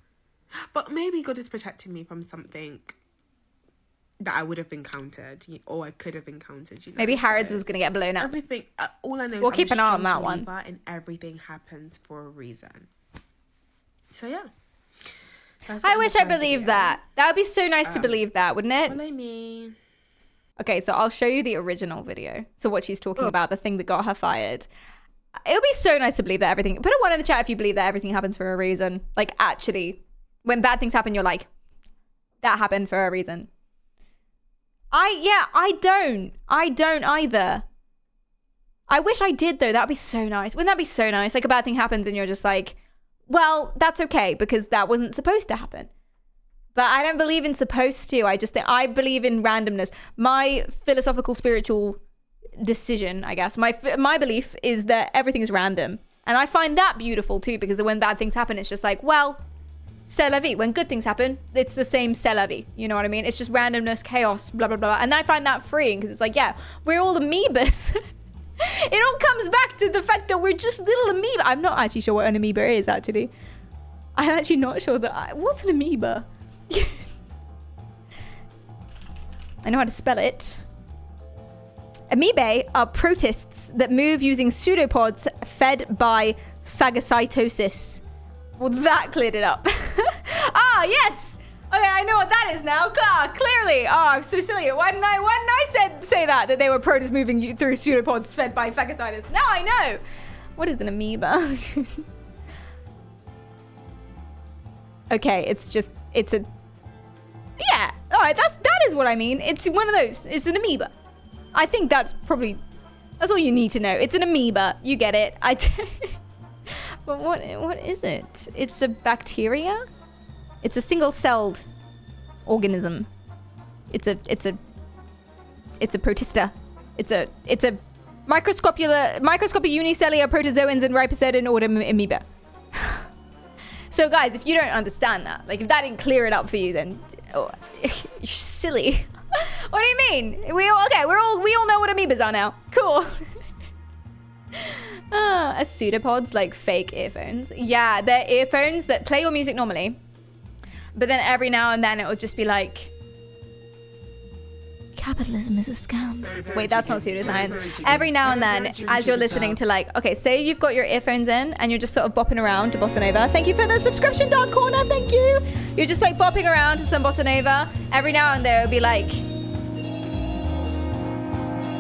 But maybe God is protecting me from something that I would have encountered or I could have encountered. You know? Maybe Harrods was going to get blown up. Everything, all I know is we'll keep an eye on that one. And everything happens for a reason. So yeah. I wish I believed that. That would be so nice to believe that, wouldn't it? Follow me. Okay, so I'll show you the original video. So what she's talking about, the thing that got her fired. It would be so nice to believe that everything... Put a 1 in the chat if you believe that everything happens for a reason. Like, actually, when bad things happen, you're like, that happened for a reason. I don't either. I wish I did, though. That'd be so nice. Wouldn't that be so nice? Like, a bad thing happens and you're just like, well, that's okay because that wasn't supposed to happen. But I don't believe in supposed to. I just think I believe in randomness. My philosophical, spiritual decision, I guess, my belief is that everything is random. And I find that beautiful too, because when bad things happen, it's just like, well, c'est la vie. When good things happen, it's the same c'est la vie. You know what I mean? It's just randomness, chaos, blah, blah, blah. And I find that freeing because it's like, yeah, we're all amoebas. It all comes back to the fact that we're just little amoeba. I'm not actually sure what an amoeba is, actually. I'm actually not sure that what's an amoeba? I know how to spell it. Amoebae are protists that move using pseudopods fed by phagocytosis. Well, that cleared it up. Ah, yes. I know what that is now. Clearly. Oh, I'm so silly. Why didn't I say that they were protists moving through pseudopods fed by phagocytus? Now I know. What is an amoeba? Okay, it's a... Yeah, all right, that is what I mean. It's one of those. It's an amoeba. I think that's all you need to know. It's an amoeba. You get it. But what is it? It's a bacteria? It's a single-celled organism. It's a protista. It's a microscopic unicellular protozoans and rhipisodin order amoeba. So guys, if you don't understand that, like if that didn't clear it up for you, then you're silly. What do you mean? We all know what amoebas are now. Cool. Are pseudopods like fake earphones? Yeah, they're earphones that play your music normally, but then every now and then it will just be like, capitalism is a scam. Wait, that's not pseudoscience. Every now and then, as you're listening to like, okay, say you've got your earphones in and you're just sort of bopping around to Bossa Nova. Thank you for the subscription, Dark Corner, thank you. You're just like bopping around to some Bossa Nova. Every now and then it'll be like,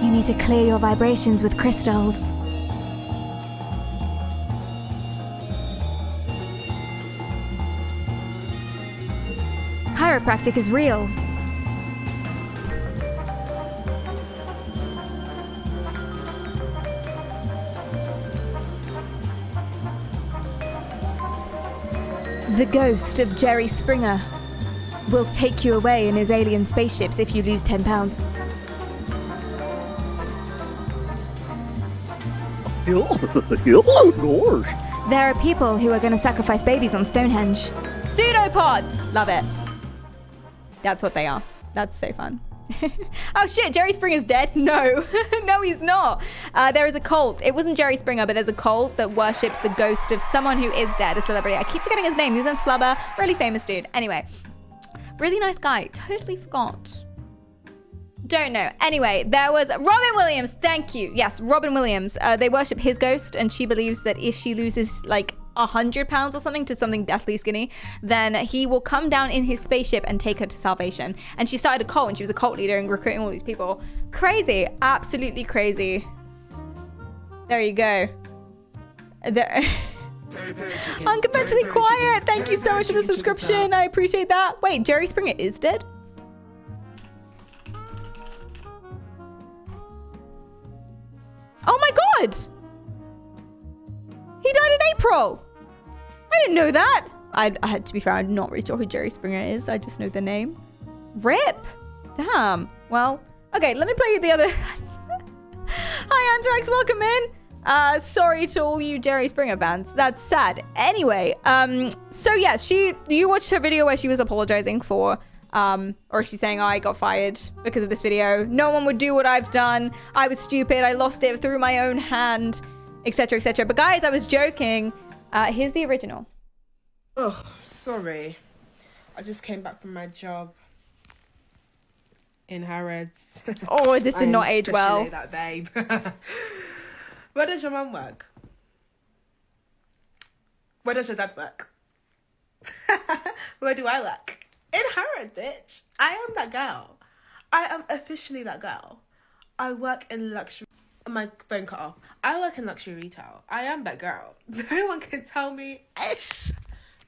You need to clear your vibrations with crystals. Chiropractic is real. The ghost of Jerry Springer will take you away in his alien spaceships if you lose 10 pounds. There are people who are going to sacrifice babies on Stonehenge. pseudopods! Love it. That's what they are. That's so fun. Oh shit, Jerry Springer's dead? No. No, he's not. There is a cult. It wasn't Jerry Springer, but there's a cult that worships the ghost of someone who is dead, a celebrity. I keep forgetting his name. He was in Flubber. Really famous dude. Anyway, really nice guy. Totally forgot. Don't know. Anyway, there was Robin Williams. Thank you. Yes, Robin Williams. They worship his ghost, and she believes that if she loses like 100 pounds or something to something deathly skinny, then he will come down in his spaceship and take her to salvation. And she started a cult, and she was a cult leader and recruiting all these people. Crazy. Absolutely crazy. There you go. Unconventionally quiet. Thank you so much for the subscription. I appreciate that. Wait, Jerry Springer is dead? Oh my god! He died in April! I didn't know that! I had to be fair, I'm not really sure who Jerry Springer is. I just know the name. RIP! Damn. Well, okay, let me play you the other... Hi, Anthrax, welcome in! Sorry to all you Jerry Springer fans. That's sad. Anyway, so yeah, you watched her video where she was apologizing for... or she's saying, oh, I got fired because of this video. No one would do what I've done. I was stupid. I lost it through my own hand, etc., etc. But guys, I was joking. Here's the original. Oh, sorry. I just came back from my job in Harrods. Oh, this did not age well. That babe. Where does your mum work? Where does your dad work? Where do I work? In Harrods, bitch. I am that girl. I am officially that girl. I work in luxury. My phone cut off. I work in luxury retail. I am that girl. No one can tell me ish.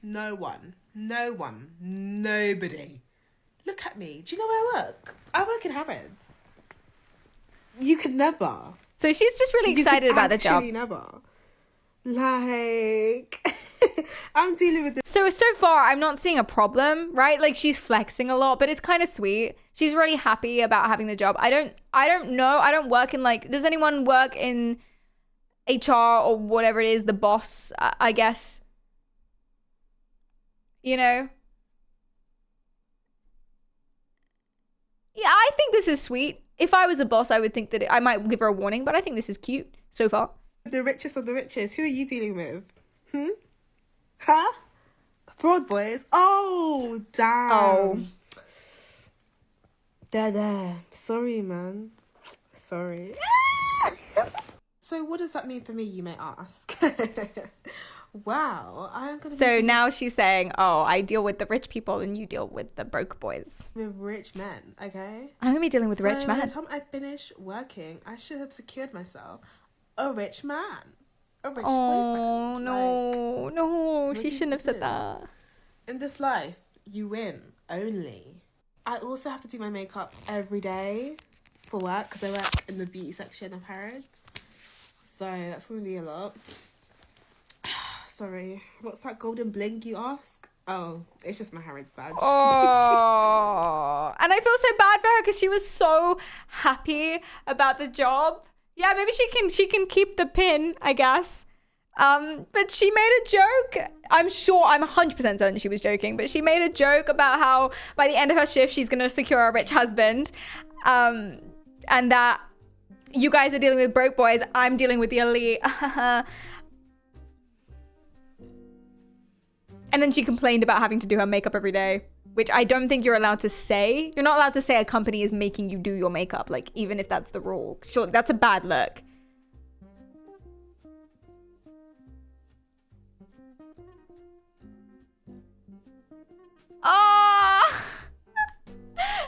No one. No one. Nobody. Look at me. Do you know where I work? I work in Harrods. You could never. So she's just really excited about the job. Never. Like... I'm dealing with this. So far, I'm not seeing a problem, right? Like, she's flexing a lot, but it's kind of sweet. She's really happy about having the job. I don't know. I don't work in, like, does anyone work in HR or whatever it is, the boss, I guess? You know? Yeah, I think this is sweet. If I was a boss, I would think that I might give her a warning, but I think this is cute so far. The richest of the richest. Who are you dealing with? Huh? Broad boys? Oh, damn. Oh. There. Sorry, man. Sorry. So what does that mean for me, you may ask? Wow. I'm gonna So now she's saying, oh, I deal with the rich people and you deal with the broke boys. with rich men, okay? I'm going to be dealing with rich So men. by the time I finish working, I should have secured myself a rich man. A rich Oh, boyfriend. no. No, what she do you shouldn't have think said this is? that. In this life, you win only. I also have to do my makeup every day for work because I work in the beauty section of Harrods. So that's going to be a lot. Sorry. What's that golden bling you ask? Oh, it's just my Harrods badge. Oh, and I feel so bad for her because she was so happy about the job. Yeah, maybe she can keep the pin, I guess. But she made a joke. I'm 100% certain she was joking, but she made a joke about how by the end of her shift, she's going to secure a rich husband. And that you guys are dealing with broke boys. I'm dealing with the elite. And then she complained about having to do her makeup every day, which I don't think you're allowed to say. You're not allowed to say a company is making you do your makeup, like, even if that's the rule. Sure, that's a bad look. Ah!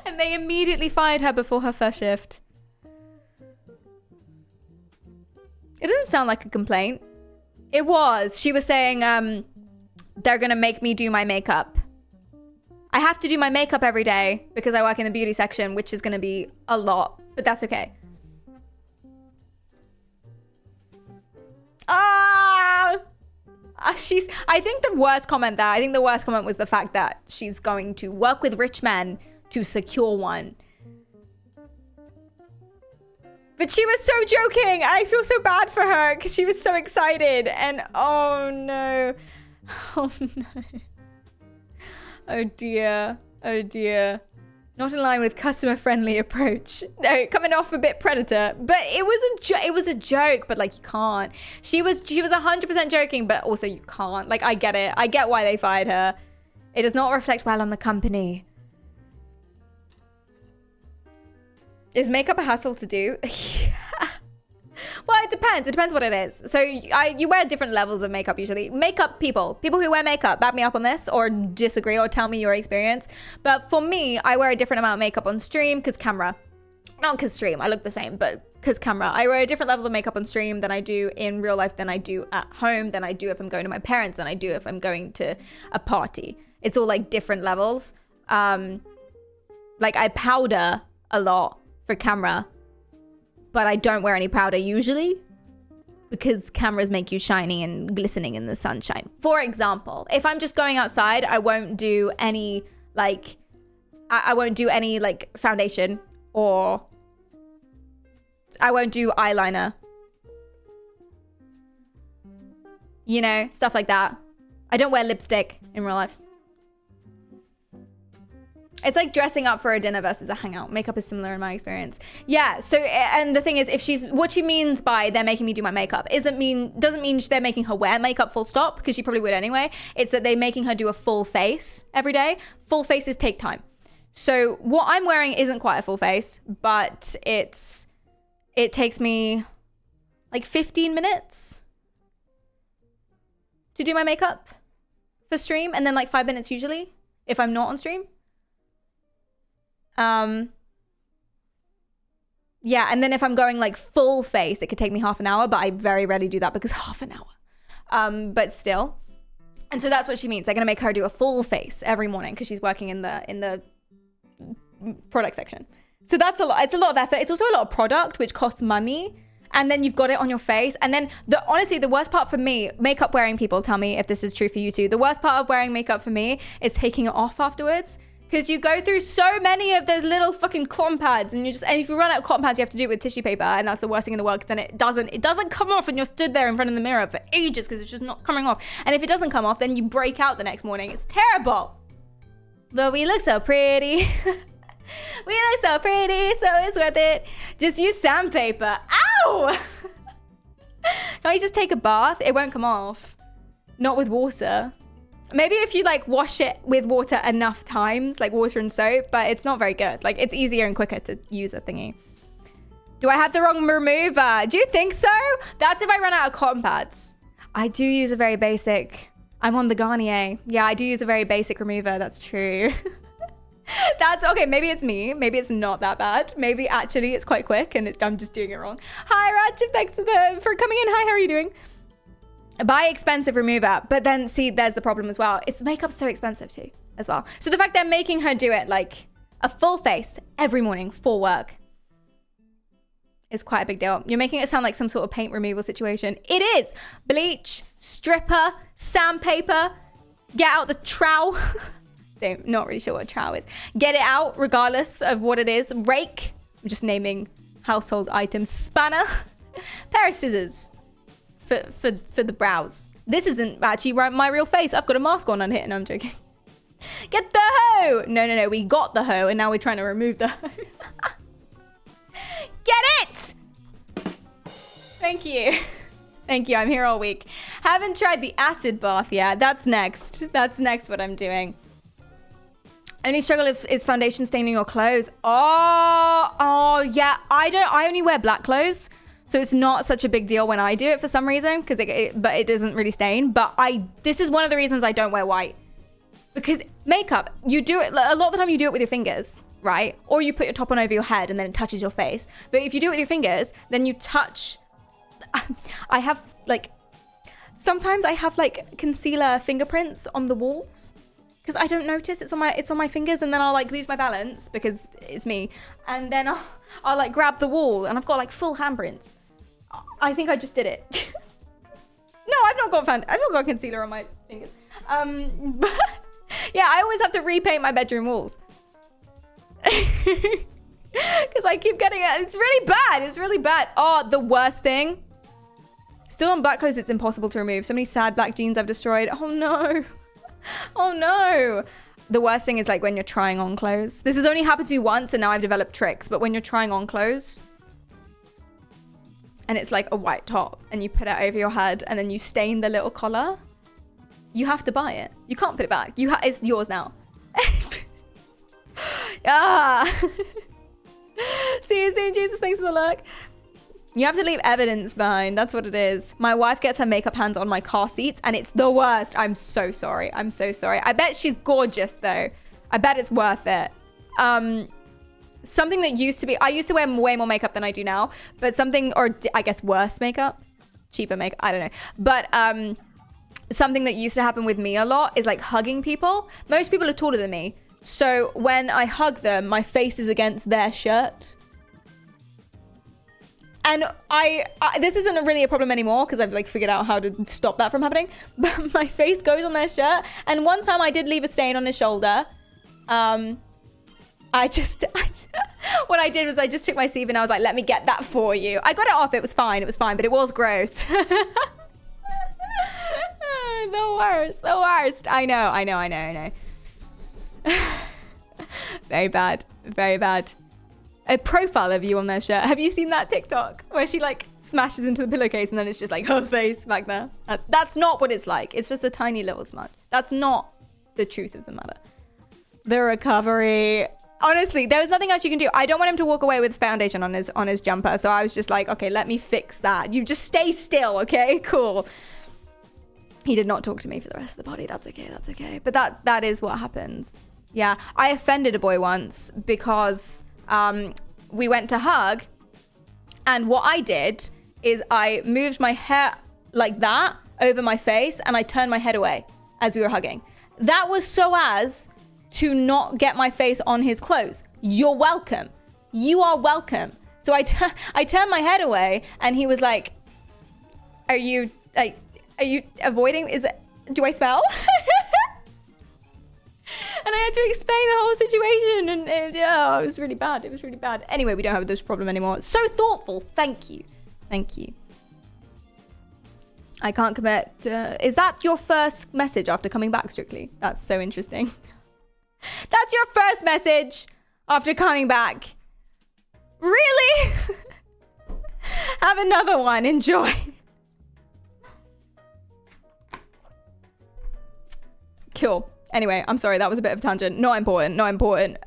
And they immediately fired her before her first shift. It doesn't sound like a complaint. It was. She was saying, they're gonna make me do my makeup. I have to do my makeup every day because I work in the beauty section, which is gonna be a lot, but that's okay. I think the worst comment was the fact that she's going to work with rich men to secure one. But she was so joking. I feel so bad for her because she was so excited. And oh no. Oh no. Oh dear. Oh dear. Not in line with customer-friendly approach. No, coming off a bit predator. But it was a joke, but like you can't. She was 100% joking, but also you can't. Like I get it. I get why they fired her. It does not reflect well on the company. Is makeup a hassle to do? Well, it depends. It depends what it is. So you wear different levels of makeup usually. Makeup people who wear makeup, back me up on this or disagree or tell me your experience. But for me, I wear a different amount of makeup on stream because camera. Not because stream, I look the same, but because camera. I wear a different level of makeup on stream than I do in real life, than I do at home, than I do if I'm going to my parents, than I do if I'm going to a party. It's all like different levels. Like I powder a lot for camera, but I don't wear any powder usually because cameras make you shiny and glistening in the sunshine. For example, if I'm just going outside, I won't do any like foundation, or I won't do eyeliner. You know, stuff like that. I don't wear lipstick in real life. It's like dressing up for a dinner versus a hangout. Makeup is similar in my experience. Yeah, so, and the thing is, what she means by they're making me do my makeup doesn't mean they're making her wear makeup full stop, because she probably would anyway. It's that they're making her do a full face every day. Full faces take time. So what I'm wearing isn't quite a full face, but it takes me like 15 minutes to do my makeup for stream, and then like 5 minutes usually if I'm not on stream. Yeah, and then if I'm going like full face, it could take me half an hour, but I very rarely do that because half an hour. But still. And so that's what she means. They're gonna make her do a full face every morning because she's working in the product section. So that's a lot. It's a lot of effort. It's also a lot of product, which costs money. And then you've got it on your face. And then honestly, the worst part for me, makeup wearing people, tell me if this is true for you too. The worst part of wearing makeup for me is taking it off afterwards. Because you go through so many of those little fucking cotton pads, and if you run out of cotton pads, you have to do it with tissue paper, and that's the worst thing in the world. Because then it doesn't come off, and you're stood there in front of the mirror for ages because it's just not coming off. And if it doesn't come off, then you break out the next morning. It's terrible. But we look so pretty. We look so pretty, so it's worth it. Just use sandpaper. Ow! Can't you just take a bath? It won't come off. Not with water. Maybe if you like wash it with water enough times, like water and soap, but it's not very good. Like it's easier and quicker to use a thingy. Do I have the wrong remover? Do you think so? That's if I run out of cotton pads. I do use a very basic. I'm on the Garnier. Yeah, I do use a very basic remover. That's true. That's okay. Maybe it's me. Maybe it's not that bad. Maybe actually it's quite quick and I'm just doing it wrong. Hi, Ratchet. Thanks for coming in. Hi, how are you doing? Buy expensive remover. But then see, there's the problem as well. It's makeup's so expensive too, as well. So the fact they're making her do it like a full face every morning for work is quite a big deal. You're making it sound like some sort of paint removal situation. It is. Bleach, stripper, sandpaper, get out the trowel. Not really sure what a trowel is. Get it out regardless of what it is. Rake. I'm just naming household items. Spanner. Pair of scissors for the brows. This isn't actually my real face. I've got a mask on here. No, I'm joking. Get the hoe. No. We got the hoe and now we're trying to remove the hoe. Get it! Thank you. Thank you. I'm here all week. Haven't tried the acid bath yet. That's next. That's next what I'm doing. Only struggle is foundation staining your clothes. Oh yeah. I only wear black clothes, so it's not such a big deal when I do it for some reason, because but it doesn't really stain. But this is one of the reasons I don't wear white, because makeup, you do it a lot of the time. You do it with your fingers, right? Or you put your top on over your head and then it touches your face. But if you do it with your fingers, then you touch. Sometimes I have like concealer fingerprints on the walls because I don't notice it's on my fingers, and then I'll like lose my balance because it's me, and then I'll like grab the wall and I've got like full handprints. I think I just did it. No, I've not got concealer on my fingers. But yeah, I always have to repaint my bedroom walls. Because I keep getting it. It's really bad. It's really bad. Oh, the worst thing. Still on black clothes, it's impossible to remove. So many sad black jeans I've destroyed. Oh no. Oh no. The worst thing is like when you're trying on clothes. This has only happened to me once and now I've developed tricks. But when you're trying on clothes and it's like a white top and you put it over your head and then you stain the little collar, you have to buy it. You can't put it back. It's yours now. Ah. See you soon, Jesus. Thanks for the look. You have to leave evidence behind. That's what it is. My wife gets her makeup hands on my car seats and it's the worst. I'm so sorry. I'm so sorry. I bet she's gorgeous though. I bet it's worth it. Something that used to be, I used to wear way more makeup than I do now, but something, or I guess worse makeup, cheaper makeup, I don't know. But something that used to happen with me a lot is like hugging people. Most people are taller than me. So when I hug them, my face is against their shirt. And this isn't really a problem anymore because I've like figured out how to stop that from happening. But my face goes on their shirt. And one time I did leave a stain on his shoulder. What I did was I just took my sieve and I was like, let me get that for you. I got it off. It was fine. But it was gross. The worst. I know. Very bad. A profile of you on their shirt. Have you seen that TikTok where she like smashes into the pillowcase and then it's just like her face back there? That's not what it's like. It's just a tiny little smudge. That's not the truth of the matter. The recovery. Honestly, there was nothing else you can do. I don't want him to walk away with foundation on his jumper. So I was just like, okay, let me fix that. You just stay still, okay? Cool. He did not talk to me for the rest of the body. That's okay. But that is what happens. Yeah, I offended a boy once because we went to hug, and what I did is I moved my hair like that over my face and I turned my head away as we were hugging. That was so as to not get my face on his clothes. You're welcome. You are welcome. So I turned my head away and he was like, are you avoiding? Do I smell? And I had to explain the whole situation, and yeah, it was really bad. Anyway, we don't have this problem anymore. So thoughtful. Thank you. I can't commit. Is that your first message after coming back, Strictly? That's so interesting. That's your first message after coming back. Really? Have another one. Enjoy. Cool. Anyway, I'm sorry, that was a bit of a tangent. Not important.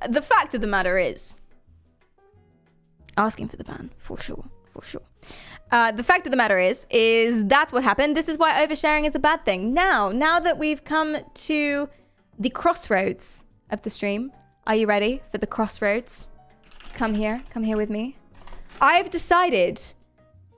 The fact of the matter is, asking for the ban, for sure. for sure. The fact of the matter is that's what happened. This is why oversharing is a bad thing. Now that we've come to the crossroads of the stream, are you ready for the crossroads? Come here with me. I've decided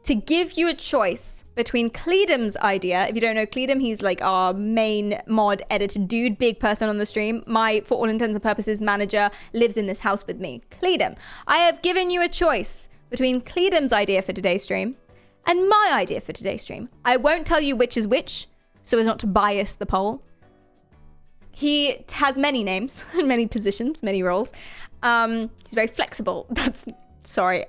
to give you a choice between Cledum's idea. If you don't know Cledum, he's like our main mod editor dude, big person on the stream. My, for all intents and purposes, manager, lives in this house with me. Cledum. I have given you a choice between Cledum's idea for today's stream and my idea for today's stream. I won't tell you which is which, so as not to bias the poll. He has many names, many positions, many roles. He's very flexible. Sorry.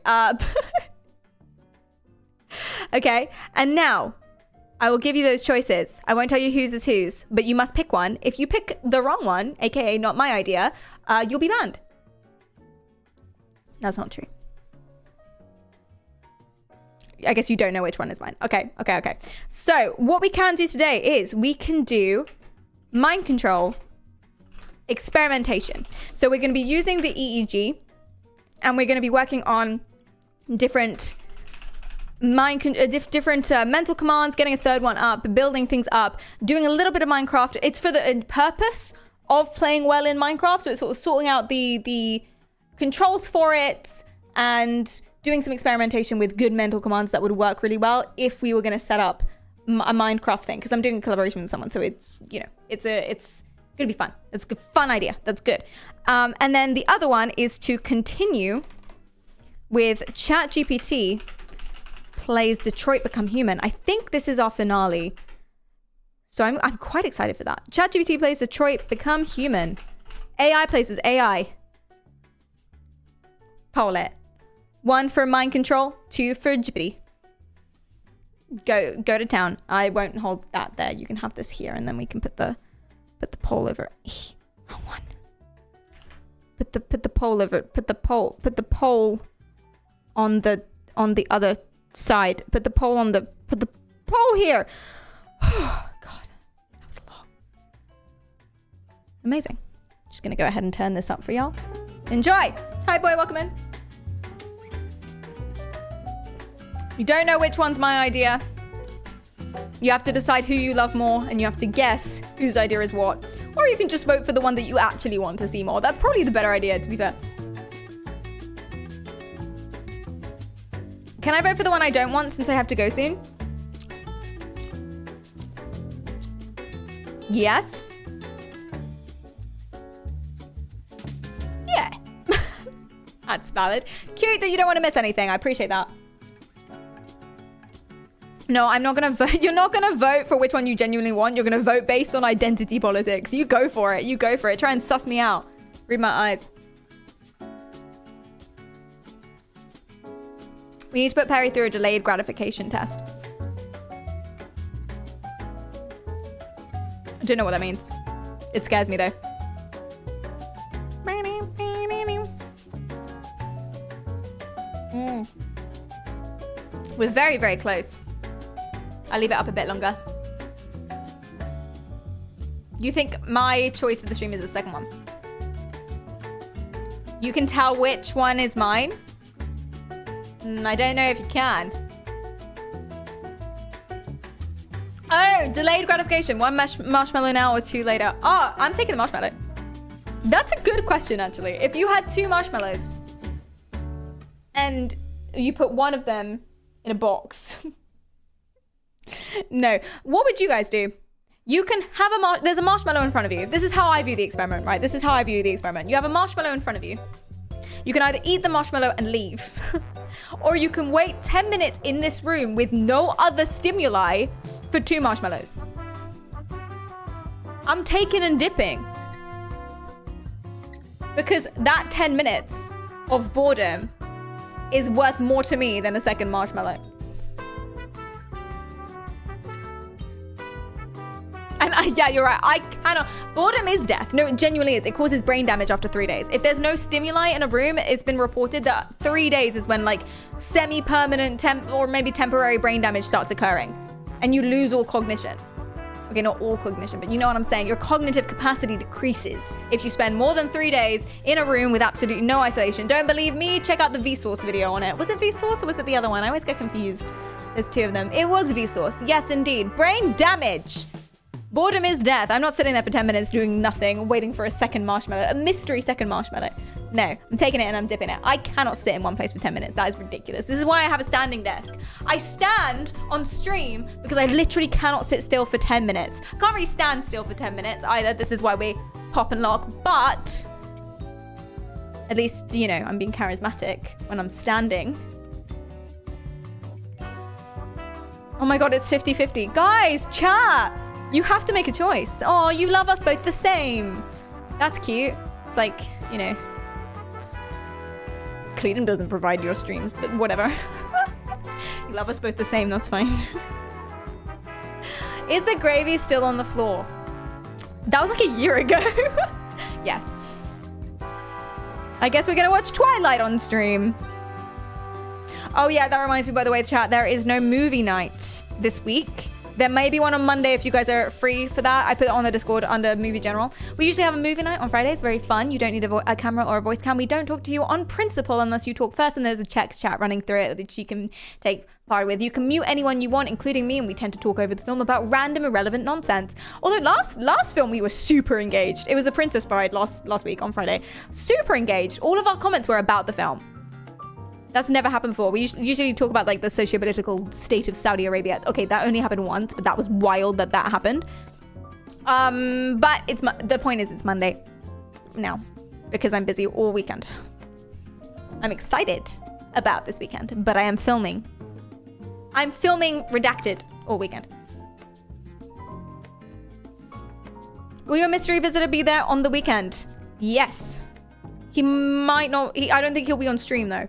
Okay, and now I will give you those choices. I won't tell you whose is whose, but you must pick one. If you pick the wrong one, aka not my idea, you'll be banned. That's not true. I guess you don't know which one is mine. Okay. So what we can do today is we can do mind control experimentation. So we're going to be using the EEG and we're going to be working on different mental commands, getting a third one up, building things up, doing a little bit of Minecraft. It's for the purpose of playing well in Minecraft. So it's sort of sorting out the controls for it and doing some experimentation with good mental commands that would work really well if we were going to set up a Minecraft thing, because I'm doing a collaboration with someone, so it's gonna be fun. It's a fun idea. That's good. And then the other one is to continue with ChatGPT plays Detroit Become Human. I think this is our finale, so I'm quite excited for that. ChatGPT plays Detroit Become Human. AI plays as AI. Poll it. 1 for mind control, 2 for Jibbity. Go to town. I won't hold that there. You can have this here, and then we can put the poll over. Wrong one. Put the poll over. Put the poll on the other side. Put the poll here. Oh God, that was a lot. Amazing. Just gonna go ahead and turn this up for y'all. Enjoy. Hi boy, welcome in. You don't know which one's my idea. You have to decide who you love more, and you have to guess whose idea is what. Or you can just vote for the one that you actually want to see more. That's probably the better idea, to be fair. Can I vote for the one I don't want since I have to go soon? Yes. Yeah. That's valid. Cute that you don't want to miss anything. I appreciate that. No, I'm not going to vote. You're not going to vote for which one you genuinely want. You're going to vote based on identity politics. You go for it. You go for it. Try and suss me out. Read my eyes. We need to put Perry through a delayed gratification test. I don't know what that means. It scares me though. We're very, very close. I'll leave it up a bit longer. You think my choice for the stream is the second one? You can tell which one is mine? I don't know if you can. Oh, delayed gratification. 1 marshmallow now or 2 later. Oh, I'm taking the marshmallow. That's a good question, actually. If you had 2 marshmallows and you put one of them in a box. No. What would you guys do? You can have there's a marshmallow in front of you. This is how I view the experiment, right? This is how I view the experiment. You have a marshmallow in front of you. You can either eat the marshmallow and leave, or you can wait 10 minutes in this room with no other stimuli for 2 marshmallows. I'm taking and dipping. Because that 10 minutes of boredom is worth more to me than a second marshmallow. And yeah, you're right. I know. Boredom is death. No, it genuinely is. It causes brain damage after 3 days. If there's no stimuli in a room, it's been reported that 3 days is when like semi-permanent or maybe temporary brain damage starts occurring. And you lose all cognition. Okay, not all cognition, but you know what I'm saying. Your cognitive capacity decreases if you spend more than 3 days in a room with absolutely no isolation. Don't believe me? Check out the Vsauce video on it. Was it Vsauce or was it the other one? I always get confused. There's two of them. It was Vsauce. Yes, indeed. Brain damage. Boredom is death. I'm not sitting there for 10 minutes doing nothing, waiting for a second marshmallow, a mystery second marshmallow. No, I'm taking it and I'm dipping it. I cannot sit in one place for 10 minutes. That is ridiculous. This is why I have a standing desk. I stand on stream because I literally cannot sit still for 10 minutes. I can't really stand still for 10 minutes either. This is why we pop and lock, but at least, you know, I'm being charismatic when I'm standing. Oh my God, it's 50-50. Guys, chat. You have to make a choice. Oh, you love us both the same. That's cute. It's like, you know, Cleedom doesn't provide your streams, but whatever. You love us both the same, that's fine. Is the gravy still on the floor? That was like a year ago. Yes. I guess we're gonna watch Twilight on stream. Oh yeah, that reminds me, by the way, chat, there is no movie night this week. There may be one on Monday if you guys are free for that. I put it on the Discord under Movie General. We usually have a movie night on Fridays. Very fun. You don't need a camera or a voice cam. We don't talk to you on principle unless you talk first, and there's a chat running through it that you can take part with. You can mute anyone you want, including me, and we tend to talk over the film about random irrelevant nonsense. Although last film we were super engaged. It was The Princess Bride last week on Friday. Super engaged. All of our comments were about the film. That's never happened before. We usually talk about like the socio-political state of Saudi Arabia. Okay, that only happened once, but that was wild that happened. But the point is it's Monday now because I'm busy all weekend. I'm excited about this weekend, but I am filming. I'm filming Redacted all weekend. Will your mystery visitor be there on the weekend? Yes. He might not. I don't think he'll be on stream though.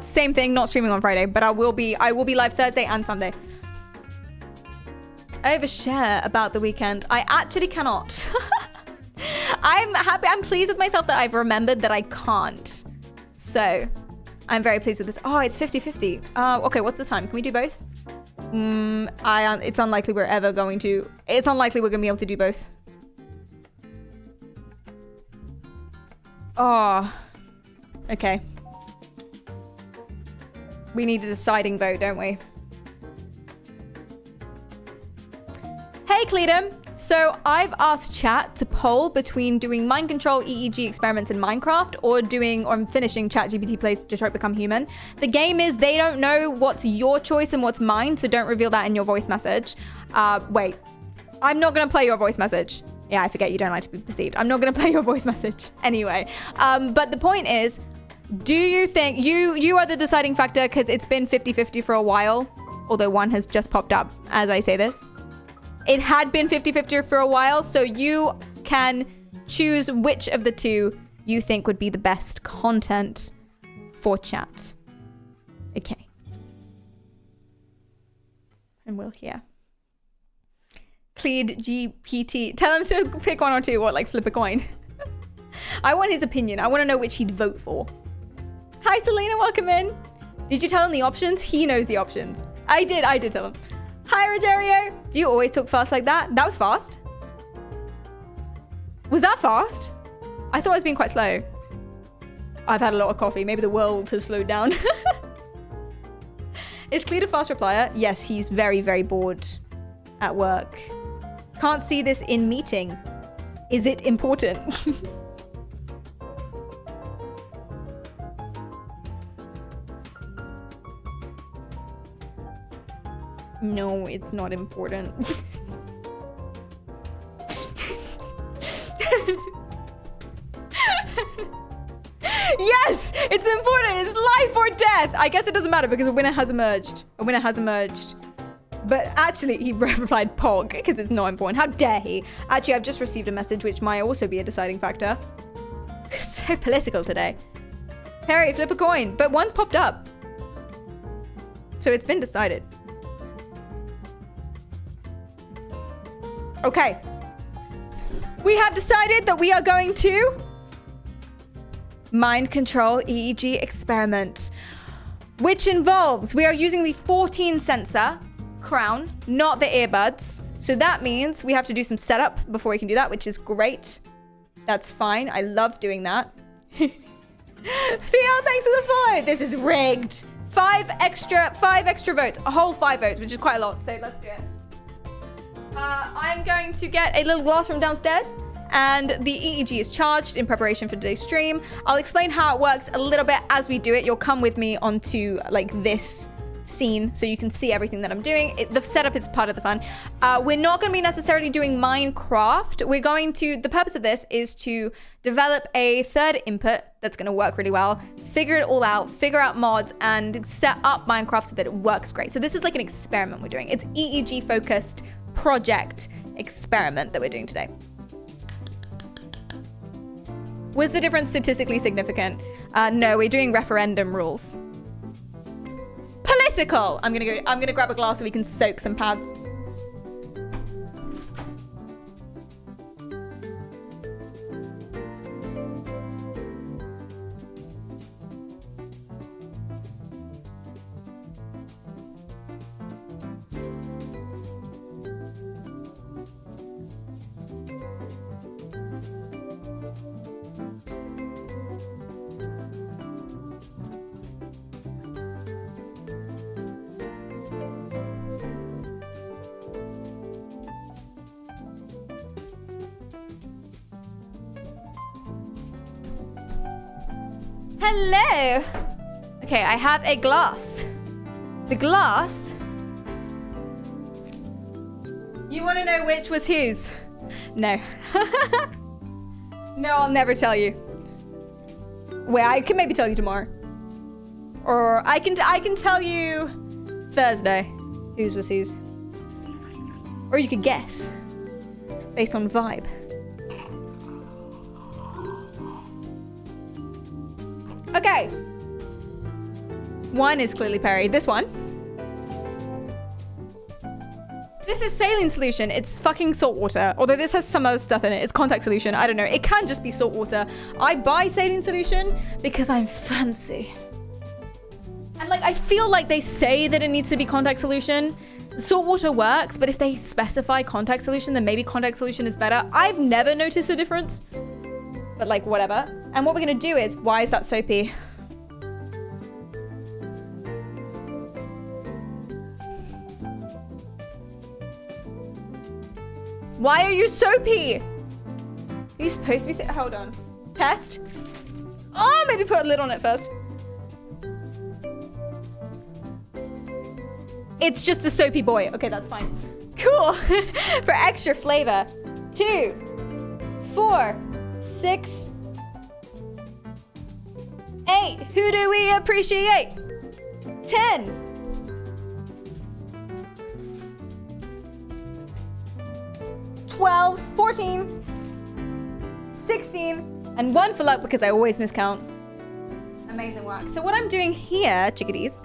Same thing, not streaming on Friday, but I will be live Thursday and Sunday. I overshare about the weekend. I actually cannot. I'm happy. I'm pleased with myself that I've remembered that I can't. So I'm very pleased with this. Oh, it's 50-50. Okay, what's the time? Can we do both? It's unlikely we're ever going to. It's unlikely we're going to be able to do both. Oh, okay. We need a deciding vote, don't we? Hey, Cleedom. So I've asked chat to poll between doing mind control EEG experiments in Minecraft or finishing ChatGPT Plays Detroit Become Human. The game is they don't know what's your choice and what's mine, so don't reveal that in your voice message. Wait, I'm not gonna play your voice message. Yeah, I forget you don't like to be perceived. I'm not gonna play your voice message anyway. But the point is, do you think you are the deciding factor because it's been 50-50 for a while, although one has just popped up as I say this. It had been 50-50 for a while, so you can choose which of the two you think would be the best content for chat. Okay. And we'll hear. Cleed GPT. Tell him to pick one or two, or like flip a coin. I want his opinion. I want to know which he'd vote for. Hi, Selena, welcome in. Did you tell him the options? He knows the options. I did tell him. Hi, Rogerio. Do you always talk fast like that? That was fast. Was that fast? I thought I was being quite slow. I've had a lot of coffee. Maybe the world has slowed down. Is Cleed a fast replier? Yes, he's very, very bored at work. Can't see this in meeting. Is it important? No, it's not important. Yes, it's important. It's life or death. I guess it doesn't matter because a winner has emerged. But actually, he replied POG because it's not important. How dare he? Actually, I've just received a message which might also be a deciding factor. So political today. Perry, flip a coin. But one's popped up. So it's been decided. Okay. We have decided that we are going to mind control EEG experiment, which involves we are using the 14 sensor crown, not the earbuds. So that means we have to do some setup before we can do that, which is great. That's fine. I love doing that. Theo, thanks for the follow. This is rigged. 5 extra votes. A whole 5 votes, which is quite a lot. So let's do it. I'm going to get a little glass from downstairs, and the EEG is charged in preparation for today's stream. I'll explain how it works a little bit as we do it. You'll come with me onto like this scene so you can see everything that I'm doing. The setup is part of the fun. We're not going to be necessarily doing Minecraft. The purpose of this is to develop a third input that's going to work really well, figure it all out, figure out mods, and set up Minecraft so that it works great. So this is like an experiment we're doing. It's EEG focused project experiment that we're doing today. Was the difference statistically significant? No, we're doing referendum rules. Political. I'm gonna grab a glass so we can soak some pads. Hello. Okay, I have a glass. The glass. You want to know which was whose? No. No, I'll never tell you. Wait, I can maybe tell you tomorrow. Or I can tell you Thursday whose was whose. Or you could guess based on vibe. Okay. One is clearly Perry. This one. This is saline solution. It's fucking salt water. Although this has some other stuff in it. It's contact solution. I don't know. It can just be salt water. I buy saline solution because I'm fancy. And like, I feel like they say that it needs to be contact solution. Salt water works, but if they specify contact solution, then maybe contact solution is better. I've never noticed a difference. But like, whatever. And what we're gonna do is, why is that soapy? Why are you soapy? Are you supposed to be hold on. Test. Oh, maybe put a lid on it first. It's just a soapy boy. Okay, that's fine. Cool. For extra flavor. 2, 4, 6, 8. Who do we appreciate? 10. 12, 14, 16, and 1 for luck because I always miscount. Amazing work. So what I'm doing here, chickadees,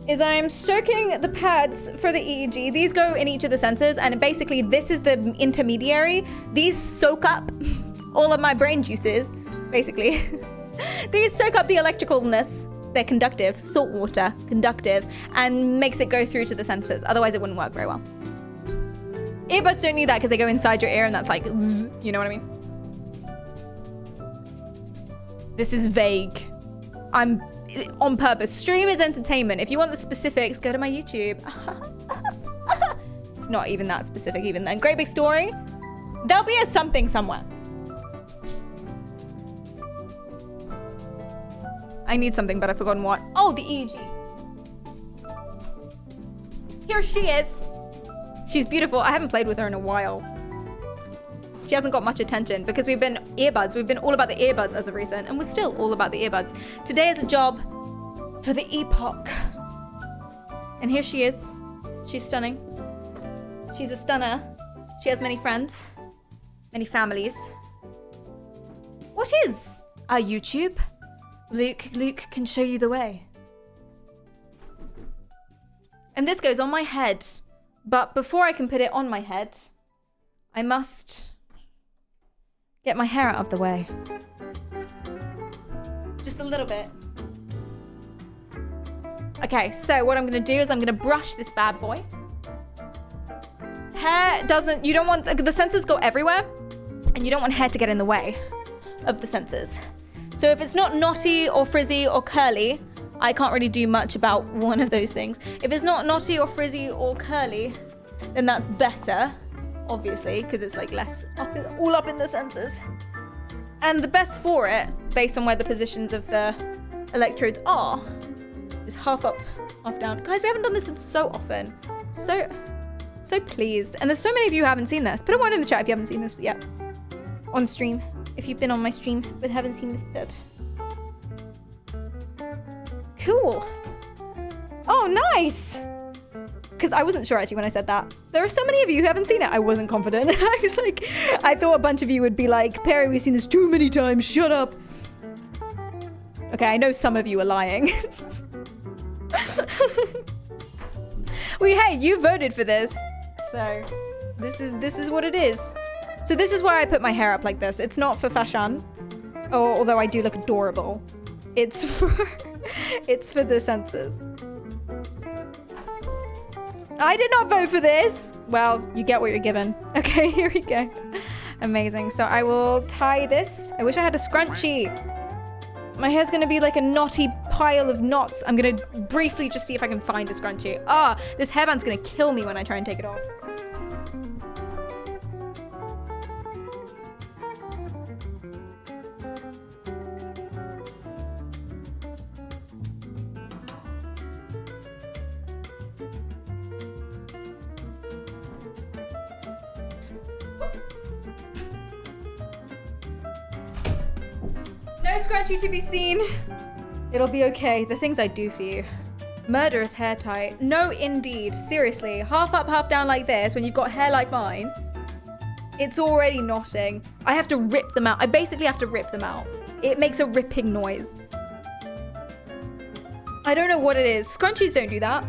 is I'm soaking the pads for the EEG. These go in each of the sensors, and basically this is the intermediary. These soak up all of my brain juices, basically. These soak up the electricalness. They're conductive, salt water, conductive, and makes it go through to the sensors. Otherwise it wouldn't work very well. Earbuds don't need that because they go inside your ear and that's like, you know what I mean? This is vague. I'm on purpose. Stream is entertainment. If you want the specifics, go to my YouTube. It's not even that specific even then. Great big story. There'll be a something somewhere. I need something, but I've forgotten what. Oh, the EEG. Here she is. She's beautiful. I haven't played with her in a while. She hasn't got much attention because we've been earbuds. We've been all about the earbuds as of recent, and we're still all about the earbuds. Today is a job for the epoch. And here she is. She's stunning. She's a stunner. She has many friends, many families. What is our YouTube? Luke can show you the way. And this goes on my head. But before I can put it on my head, I must get my hair out of the way. Just a little bit. Okay, so what I'm gonna do is I'm gonna brush this bad boy. Hair doesn't, you don't want, the sensors go everywhere, and you don't want hair to get in the way of the sensors. So if it's not knotty or frizzy or curly, I can't really do much about one of those things. If it's not knotty or frizzy or curly, then that's better, obviously, because it's like less all up in the sensors. And the best for it, based on where the positions of the electrodes are, is half up, half down. Guys, we haven't done this in so often. So pleased. And there's so many of you who haven't seen this. Put a 1 in the chat if you haven't seen this yet. On stream. If you've been on my stream but haven't seen this bit. Cool. Oh, nice. Because I wasn't sure actually when I said that. There are so many of you who haven't seen it. I wasn't confident. I was like, I thought a bunch of you would be like, Perry, we've seen this too many times. Shut up. Okay, I know some of you are lying. Hey, you voted for this. So this is what it is. So this is why I put my hair up like this. It's not for fashion, although I do look adorable. It's for the sensors. I did not vote for this. Well, you get what you're given. Okay, here we go. Amazing. So I will tie this. I wish I had a scrunchie. My hair's gonna be like a knotty pile of knots. I'm gonna briefly just see if I can find a scrunchie. This hairband's gonna kill me when I try and take it off. No scrunchie to be seen. It'll be okay. The things I do for you. Murderous hair tie. No, indeed. Seriously. Half up, half down like this when you've got hair like mine. It's already knotting. I have to rip them out. I basically have to rip them out. It makes a ripping noise. I don't know what it is. Scrunchies don't do that.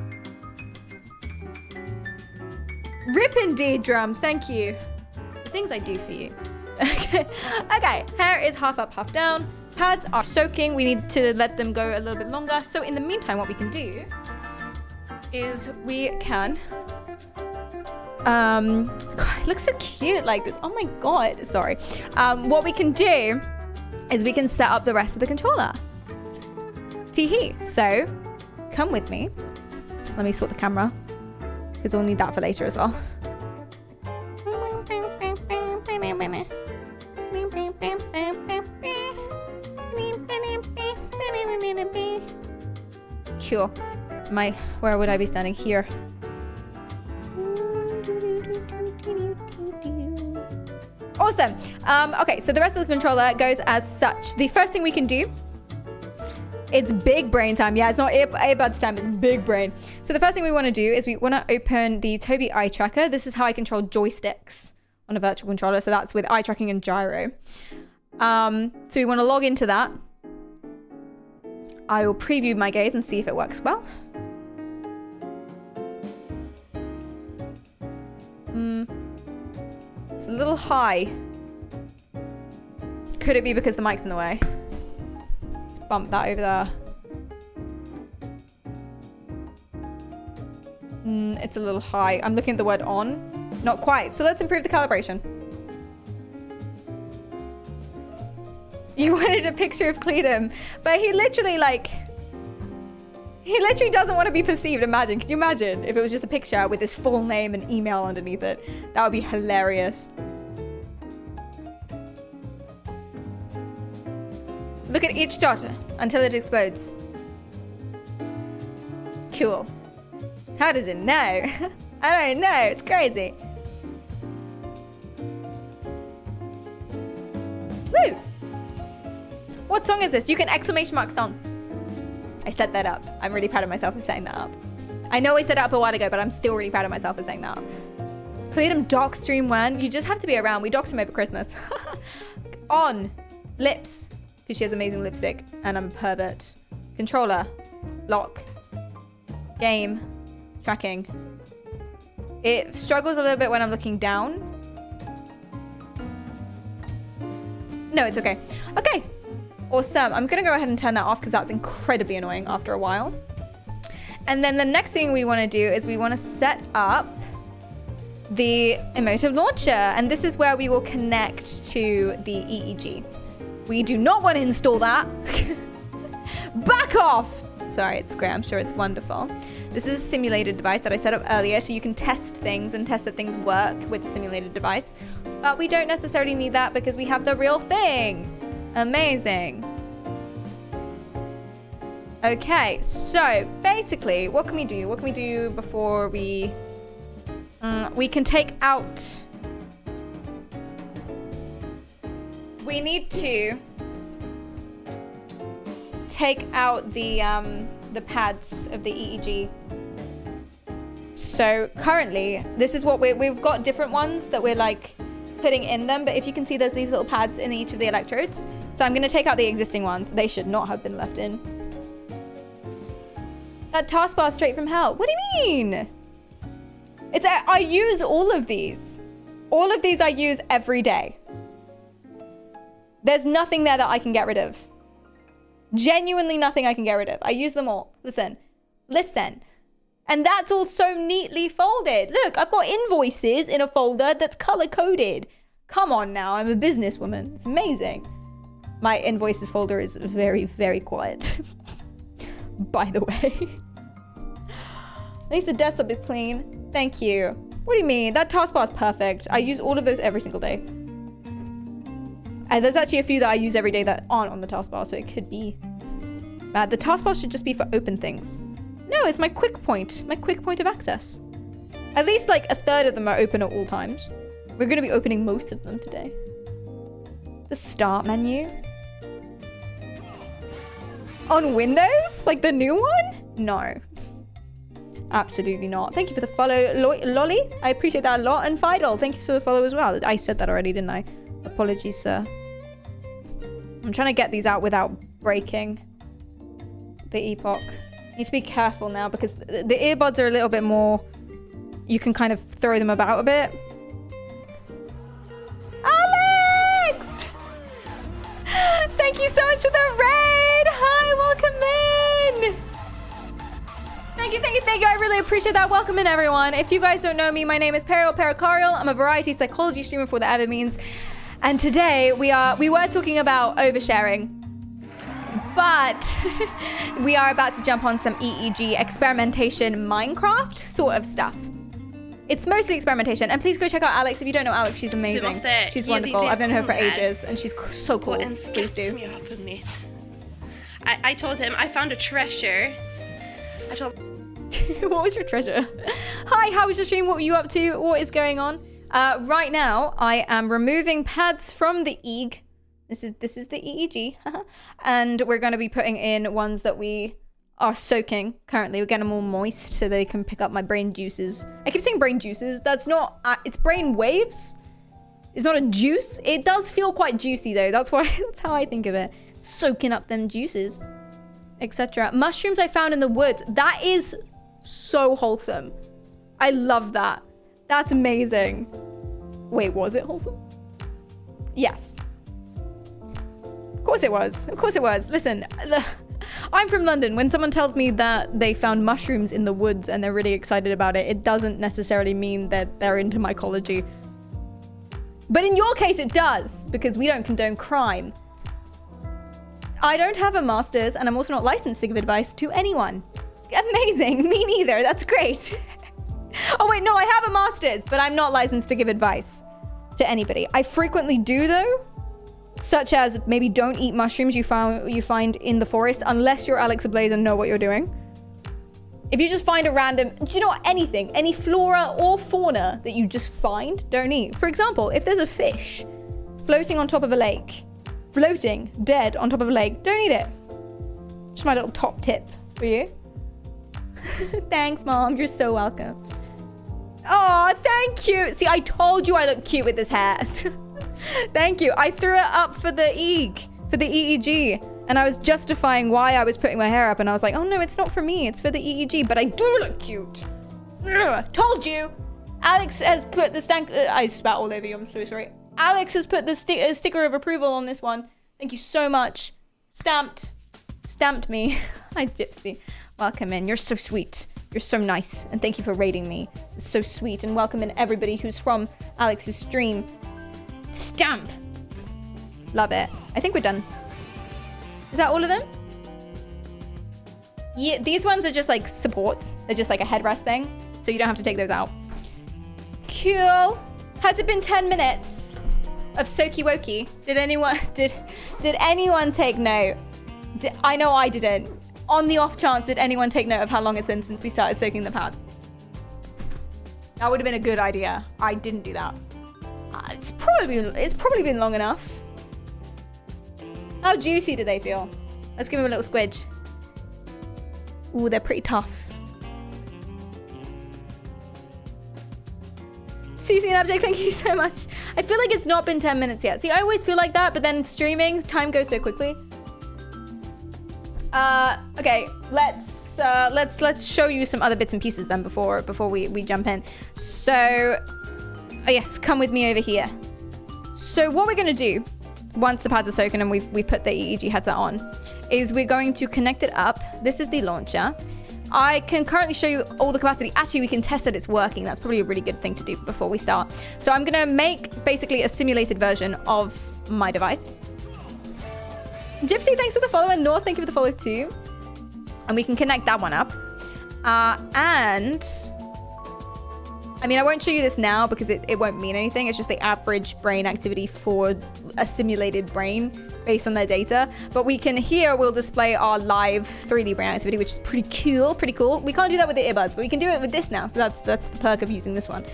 Rip indeed, drums. Thank you. The things I do for you. Okay. Okay. Hair is half up, half down. Pads are soaking. We need to let them go a little bit longer. So in the meantime, what we can do is we can, God, it looks so cute like this. Oh my God, sorry. What we can do is we can set up the rest of the controller. Tee-hee. So come with me. Let me sort the camera because we'll need that for later as well. Cool. Where would I be standing? Here. Awesome. Okay, so the rest of the controller goes as such. The first thing we can do, it's big brain time. Yeah, it's not earbuds time, it's big brain. So the first thing we want to do is we want to open the Tobii eye tracker. This is how I control joysticks on a virtual controller. So that's with eye tracking and gyro. So we want to log into that. I will preview my gaze and see if it works well. It's a little high. Could it be because the mic's in the way? Let's bump that over there. It's a little high. I'm looking at the word on. Not quite. So let's improve the calibration. You wanted a picture of Cleedum, but he literally doesn't want to be perceived. Imagine, can you imagine if it was just a picture with his full name and email underneath it? That would be hilarious. Look at each dot until it explodes. Cool. How does it know? I don't know, it's crazy. Woo! What song is this? You can exclamation mark song. I set that up. I'm really proud of myself for setting that up. I know I set it up a while ago, but I'm still really proud of myself for setting that up. Cleedum doc stream when? You just have to be around. We docked him over Christmas. On. Lips. Because she has amazing lipstick. And I'm a pervert. Controller. Lock. Game. Tracking. It struggles a little bit when I'm looking down. No, it's okay. Okay. Awesome. I'm going to go ahead and turn that off because that's incredibly annoying after a while. And then the next thing we want to do is we want to set up the emotive launcher. And this is where we will connect to the EEG. We do not want to install that. Back off! Sorry, it's great. I'm sure it's wonderful. This is a simulated device that I set up earlier, so you can test things and test that things work with the simulated device. But we don't necessarily need that because we have the real thing. Amazing. Okay, so basically, what can we do? What can we do before we... we can take out... We need to take out the pads of the EEG. So currently, this is what we've got different ones that we're like putting in them, but if you can see there's these little pads in each of the electrodes. So I'm gonna take out the existing ones. They should not have been left in. That taskbar is straight from hell. What do you mean? I use all of these. All of these I use every day. There's nothing there that I can get rid of. Genuinely nothing I can get rid of. I use them all. Listen. And that's all so neatly folded. Look, I've got invoices in a folder that's color-coded. Come on now, I'm a businesswoman. It's amazing. My invoices folder is very, very quiet. By the way. At least the desktop is clean. Thank you. What do you mean? That taskbar is perfect. I use all of those every single day. And there's actually a few that I use every day that aren't on the taskbar, so it could be bad. The taskbar should just be for open things. No, it's my quick point of access. At least like a third of them are open at all times. We're going to be opening most of them today. The start menu. On Windows? Like the new one? No. Absolutely not. Thank you for the follow, Lolly. I appreciate that a lot. And Fidel, thank you for the follow as well. I said that already, didn't I? Apologies, sir. I'm trying to get these out without breaking the epoch. Need to be careful now because the earbuds are a little bit more... You can kind of throw them about a bit. Alex! Thank you so much for the raid! Hi, welcome in! Thank you. I really appreciate that. Welcome in, everyone. If you guys don't know me, my name is PerriKaryal. I'm a variety psychology streamer for the ever means. And today we were talking about oversharing. But we are about to jump on some EEG experimentation Minecraft sort of stuff. It's mostly experimentation. And please go check out Alex. If you don't know Alex, she's amazing. She's wonderful. I've known her for ages and she's so cool. Please do. Me up with me. I told him I found a treasure. I told What was your treasure? Hi, how was your stream? What were you up to? What is going on? Right now, I am removing pads from the EEG. This is the EEG. And we're going to be putting in ones that we are soaking currently. We're getting them all moist so they can pick up my brain juices. I keep saying brain juices. That's not... it's brain waves. It's not a juice. It does feel quite juicy though. That's how I think of it. Soaking up them juices, etc. Mushrooms I found in the woods. That is so wholesome. I love that. That's amazing. Wait, was it wholesome? Yes. Of course it was. Of course it was. Listen, I'm from London. When someone tells me that they found mushrooms in the woods and they're really excited about it, it doesn't necessarily mean that they're into mycology. But in your case, it does, because we don't condone crime. I don't have a master's, and I'm also not licensed to give advice to anyone. Amazing. Me neither. That's great. Oh, wait, no, I have a master's, but I'm not licensed to give advice to anybody. I frequently do, though, such as maybe don't eat mushrooms you find in the forest unless you're Alex Ablaze and know what you're doing. If you just find a random, do you know what, anything, any flora or fauna that you just find, don't eat. For example, if there's a fish floating on top of a lake, floating dead on top of a lake, don't eat it. Just my little top tip for you. Thanks, Mom. You're so welcome. Oh, thank you. See, I told you I look cute with this hat. Thank you. I threw it up for the EEG. And I was justifying why I was putting my hair up. And I was like, oh, no, it's not for me. It's for the EEG. But I do look cute. Ugh, told you. Alex has put the I spat all over you. I'm so sorry. Alex has put the sticker of approval on this one. Thank you so much. Stamped me. Hi, Gypsy. Welcome in. You're so sweet. You're so nice. And thank you for rating me. It's so sweet. And welcome in everybody who's from Alex's stream. Stamp. Love it. I think we're done. Is that all of them? Yeah, these ones are just like supports. They're just like a headrest thing. So you don't have to take those out. Cool. Has it been 10 minutes of Soki Woki? Did anyone take note? I know I didn't. On the off chance, did anyone take note of how long it's been since we started soaking the pads? That would have been a good idea. I didn't do that. It's probably been long enough. How juicy do they feel? Let's give them a little squidge. Ooh, they're pretty tough. CC and Abject, thank you so much. I feel like it's not been 10 minutes yet. See, I always feel like that, but then streaming, time goes so quickly. Okay, let's show you some other bits and pieces then before we jump in. So, yes, come with me over here. So what we're gonna do once the pads are soaking and we've put the EEG headset on is we're going to connect it up. This is the launcher. I can currently show you all the capacity. Actually, we can test that it's working. That's probably a really good thing to do before we start. So I'm gonna make basically a simulated version of my device. Gypsy, thanks for the follow, and North, thank you for the follow too. And we can connect that one up. And I mean, I won't show you this now because it won't mean anything. It's just the average brain activity for a simulated brain based on their data. But we can here, we'll display our live 3D brain activity, which is pretty cool. We can't do that with the earbuds, but we can do it with this now. So that's the perk of using this one.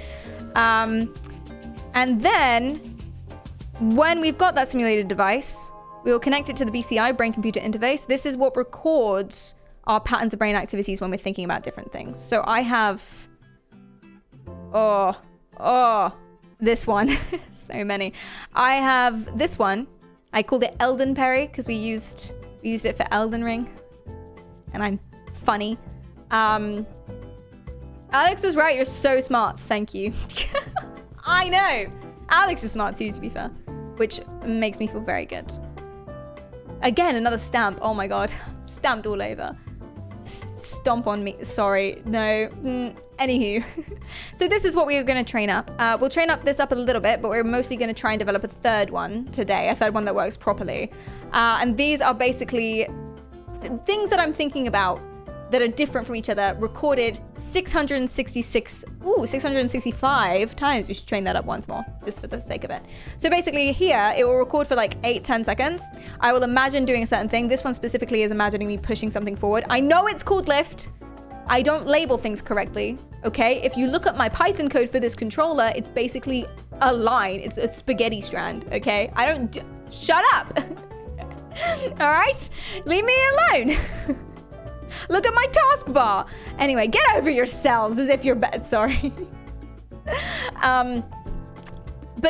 And then when we've got that simulated device, we will connect it to the BCI, brain computer interface. This is what records our patterns of brain activities when we're thinking about different things. So I have, this one, so many. I have this one. I called it Elden Perry because we used it for Elden Ring, and I'm funny. Alex was right. You're so smart. Thank you. I know. Alex is smart too, to be fair, which makes me feel very good. Again, another stamp. Oh my god. Stamped all over. Stomp on me. Sorry. No. Anywho. So this is what we're going to train up. We'll train up this up a little bit, but we're mostly going to try and develop a third one today. A third one that works properly. And these are basically things that I'm thinking about that are different from each other, recorded 665 times. We should train that up once more, just for the sake of it. So basically here, it will record for like 8-10 seconds. I will imagine doing a certain thing. This one specifically is imagining me pushing something forward. I know it's called lift. I don't label things correctly, okay? If you look at my Python code for this controller, it's basically a line. It's a spaghetti strand, okay? Shut up. All right? Leave me alone. Look at my taskbar. Anyway, get over yourselves as if you're sorry. But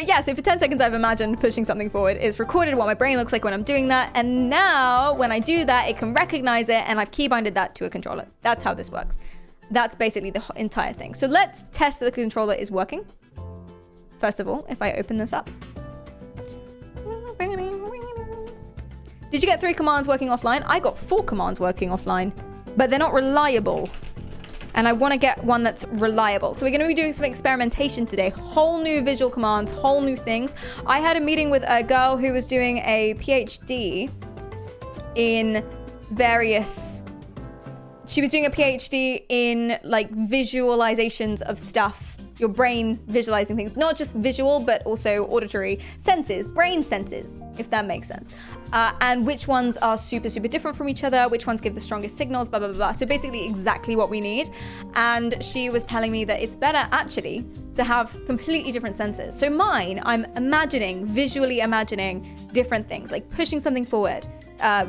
yeah, so for 10 seconds I've imagined pushing something forward. It's recorded what my brain looks like when I'm doing that. And now when I do that, it can recognize it and I've keybinded that to a controller. That's how this works. That's basically the entire thing. So let's test that the controller is working. First of all, if I open this up. Did you get 3 commands working offline? I got 4 commands working offline, but they're not reliable. And I want to get one that's reliable. So we're going to be doing some experimentation today. Whole new visual commands, whole new things. I had a meeting with a girl who was doing a PhD in various... She was doing a PhD in like visualizations of stuff. Your brain visualizing things, not just visual, but also auditory senses, brain senses, if that makes sense. And which ones are super, super different from each other, which ones give the strongest signals, blah, blah, blah. So basically exactly what we need. And she was telling me that it's better actually to have completely different senses. So mine, I'm visually imagining different things, like pushing something forward,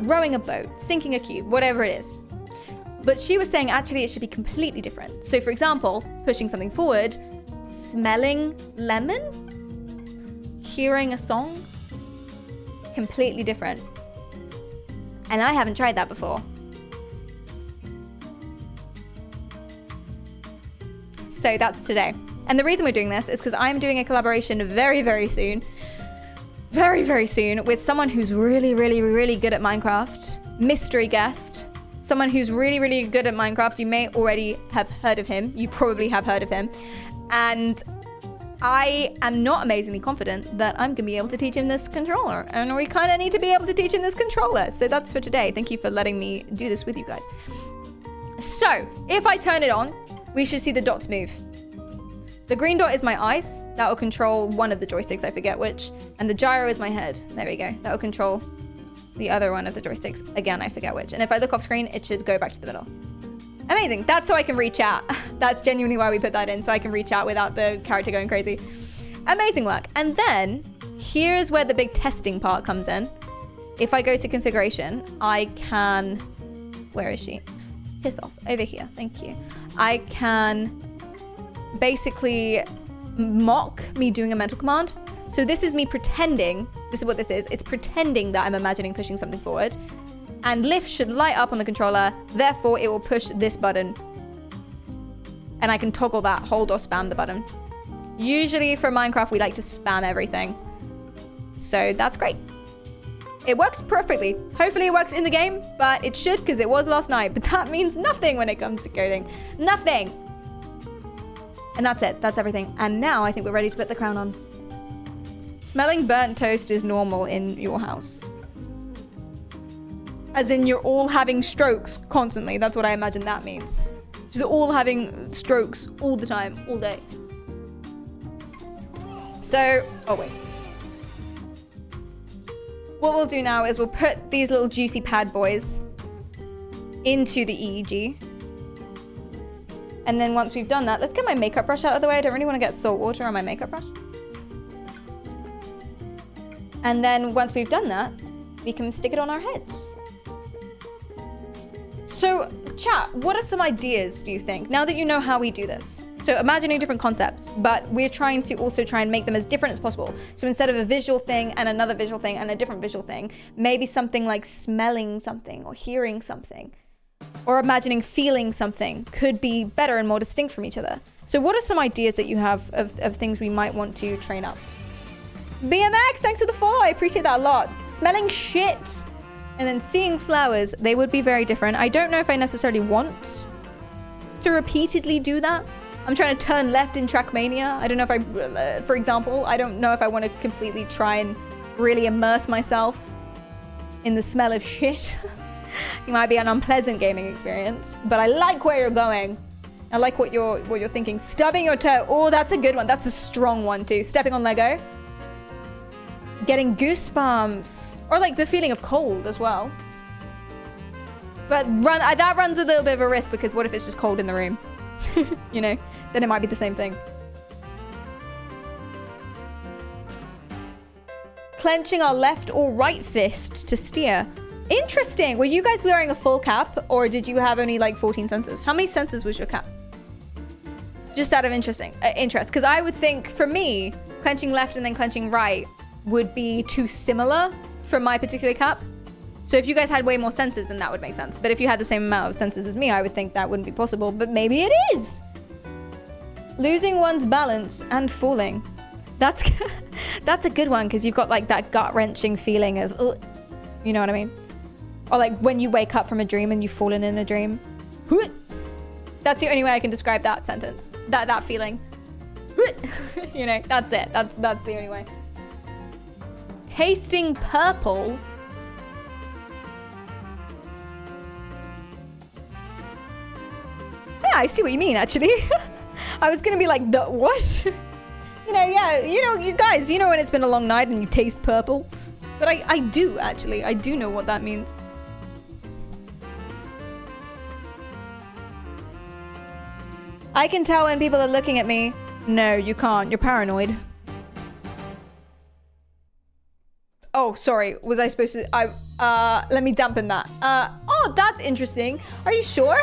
rowing a boat, sinking a cube, whatever it is. But she was saying actually it should be completely different. So for example, pushing something forward, smelling lemon, hearing a song, completely different. And I haven't tried that before. So that's today. And the reason we're doing this is because I'm doing a collaboration very, very soon with someone who's really, really, really good at Minecraft. Mystery guest. someone who's really, really good at Minecraft. You may already have heard of him. You probably have heard of him. And I am not amazingly confident that I'm gonna be able to teach him this controller. And we kind of need to be able to teach him this controller. So that's for today. Thank you for letting me do this with you guys. So if I turn it on, we should see the dots move. The green dot is my eyes. That will control one of the joysticks, I forget which. And the gyro is my head. There we go. That will control the other one of the joysticks. Again, I forget which. And if I look off screen, it should go back to the middle. Amazing. That's so I can reach out. That's genuinely why we put that in, so I can reach out without the character going crazy. Amazing work. And then here's where the big testing part comes in. If I go to configuration, I can... Where is she? Piss off. Over here. Thank you. I can basically mock me doing a mental command. So this is me pretending, this is what this is, it's pretending that I'm imagining pushing something forward. And lift should light up on the controller, therefore it will push this button. And I can toggle that, hold or spam the button. Usually for Minecraft, we like to spam everything. So that's great. It works perfectly. Hopefully it works in the game, but it should because it was last night. But that means nothing when it comes to coding. Nothing. And that's it, that's everything. And now I think we're ready to put the crown on. Smelling burnt toast is normal in your house. As in you're all having strokes constantly. That's what I imagine that means. Just all having strokes all the time, all day. So, oh wait. What we'll do now is we'll put these little juicy pad boys into the EEG. And then once we've done that, let's get my makeup brush out of the way. I don't really want to get salt water on my makeup brush. And then once we've done that, we can stick it on our heads. So, chat, what are some ideas, do you think, now that you know how we do this? So imagining different concepts, but we're trying to also try and make them as different as possible. So instead of a visual thing and another visual thing and a different visual thing, maybe something like smelling something or hearing something or imagining feeling something could be better and more distinct from each other. So what are some ideas that you have of things we might want to train up? BMX, thanks for the follow. I appreciate that a lot. Smelling shit and then seeing flowers, they would be very different. I don't know if I necessarily want to repeatedly do that. I'm trying to turn left in Trackmania. I don't know if I, for example, I don't know if I want to completely try and really immerse myself in the smell of shit. It might be an unpleasant gaming experience, but I like where you're going. I like what you're thinking. Stubbing your toe. Oh, that's a good one. That's a strong one too. Stepping on Lego. Getting goosebumps. Or like the feeling of cold as well. But that runs a little bit of a risk because what if it's just cold in the room? You know, then it might be the same thing. Clenching our left or right fist to steer. Interesting. Were you guys wearing a full cap or did you have only like 14 sensors? How many sensors was your cap? Just out of interest, because I would think for me, clenching left and then clenching right would be too similar for my particular cap. So if you guys had way more sensors, then that would make sense. But if you had the same amount of sensors as me, I would think that wouldn't be possible, but maybe it is. Losing one's balance and falling. That's a good one because you've got like that gut-wrenching feeling of, ugh, you know what I mean? Or like when you wake up from a dream and you've fallen in a dream. That's the only way I can describe that sentence. That feeling. You know, that's it. That's the only way. Tasting purple. Yeah, I see what you mean, actually. I was gonna be like, the what? You know, yeah, you know, you guys, you know when it's been a long night and you taste purple? But I do, actually. I do know what that means. I can tell when people are looking at me. No, you can't. You're paranoid. Oh, sorry. Was I supposed to... let me dampen that. Oh, that's interesting. Are you sure?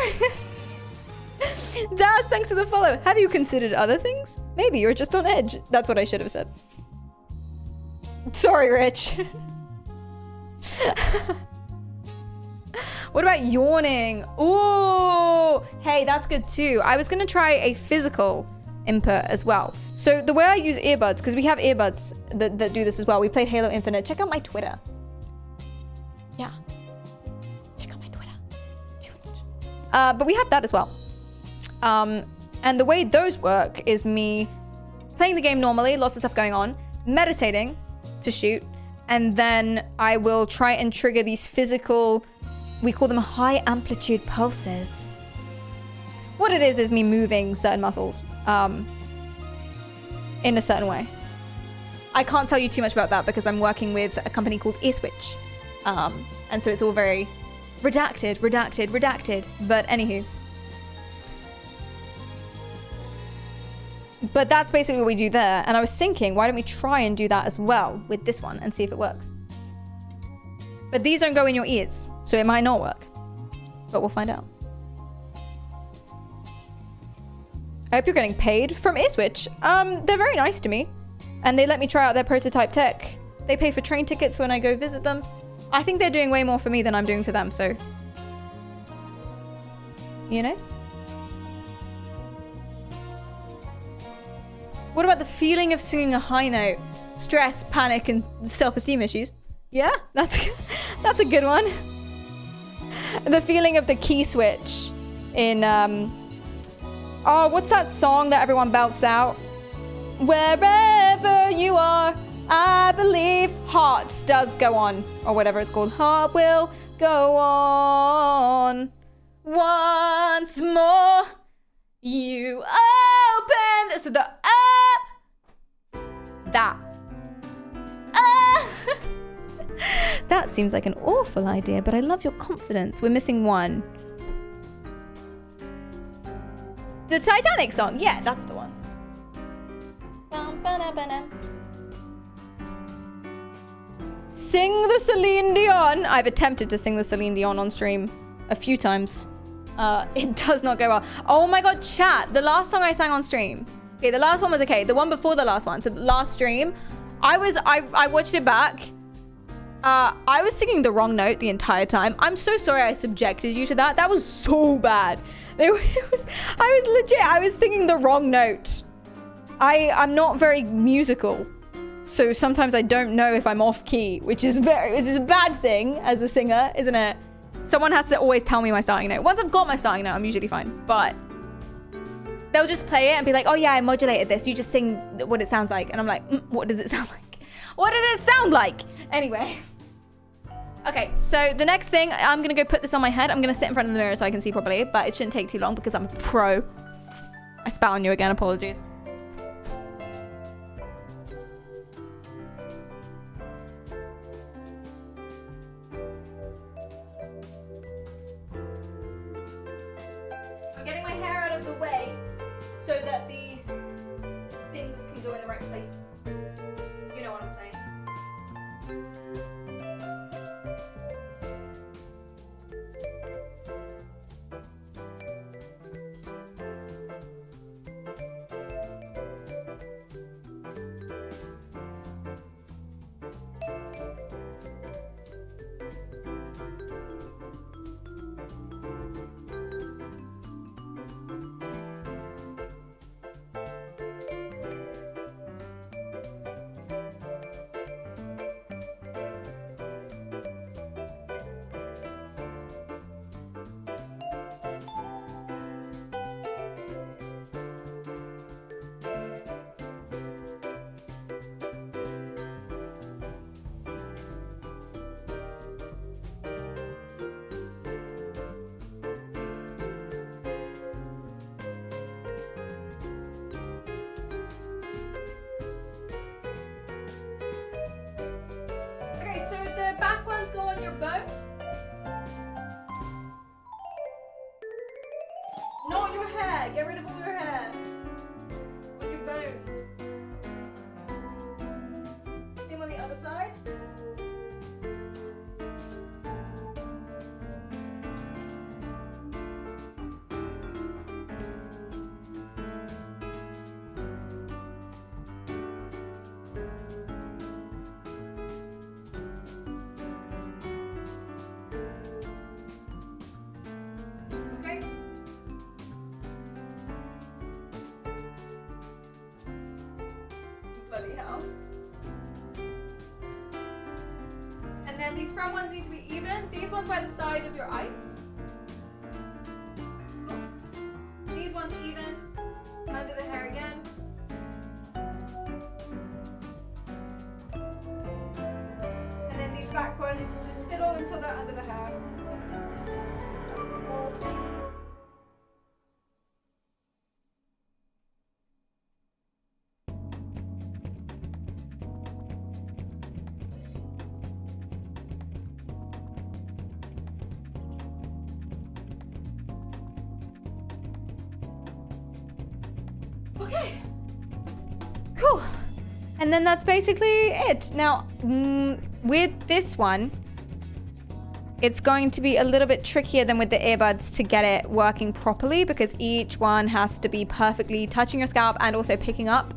Daz, thanks for the follow. Have you considered other things? Maybe you're just on edge. That's what I should have said. Sorry, Rich. What about yawning? Oh, hey, that's good too. I was gonna try a physical input as well. So the way I use earbuds, because we have earbuds that do this as well. We played Halo Infinite. Check out my Twitter. Yeah. Check out my Twitter. But we have that as well. And the way those work is me playing the game normally, lots of stuff going on, meditating to shoot, and then I will try and trigger these physical, we call them high amplitude pulses. What it is me moving certain muscles in a certain way. I can't tell you too much about that because I'm working with a company called Earswitch. And so it's all very redacted. But anywho. But that's basically what we do there. And I was thinking, why don't we try and do that as well with this one and see if it works? But these don't go in your ears, so it might not work. But we'll find out. I hope you're getting paid from Earswitch. They're very nice to me. And they let me try out their prototype tech. They pay for train tickets when I go visit them. I think they're doing way more for me than I'm doing for them, so... You know? What about the feeling of singing a high note? Stress, panic, and self-esteem issues. Yeah, that's a good one. The feeling of the key switch in, oh, what's that song that everyone belts out? Wherever you are, I believe heart does go on. Or whatever it's called. Heart will go on. Once more, you open. So the that. That seems like an awful idea, but I love your confidence. We're missing one. The Titanic song. Yeah, that's the one. Sing the Celine Dion. I've attempted to sing the Celine Dion on stream a few times. It does not go well. Oh my god, chat. The last song I sang on stream. Okay, the last one was okay. The one before the last one. So the last stream, I watched it back. I was singing the wrong note the entire time. I'm so sorry I subjected you to that. That was so bad. I was singing the wrong note. I'm not very musical. So sometimes I don't know if I'm off key, which is a bad thing as a singer, isn't it? Someone has to always tell me my starting note. Once I've got my starting note, I'm usually fine. But they'll just play it and be like, oh yeah, I modulated this. You just sing what it sounds like. And I'm like, what does it sound like? What does it sound like? Anyway. Okay, so the next thing, I'm going to go put this on my head. I'm going to sit in front of the mirror so I can see properly. But it shouldn't take too long because I'm a pro. I spat on you again. Apologies. I'm getting my hair out of the way so that the things can go in the right place. You know what I'm saying? Okay, so the back ones go on your bow. Not your hair. Get rid of all your hair. On your bone. Same on the other side. Okay. Bloody hell. And then these front ones need to be even. These ones by the side of your eyes. that under the hair. Okay. Cool. And then that's basically it. Now, with this one, it's going to be a little bit trickier than with the earbuds to get it working properly because each one has to be perfectly touching your scalp and also picking up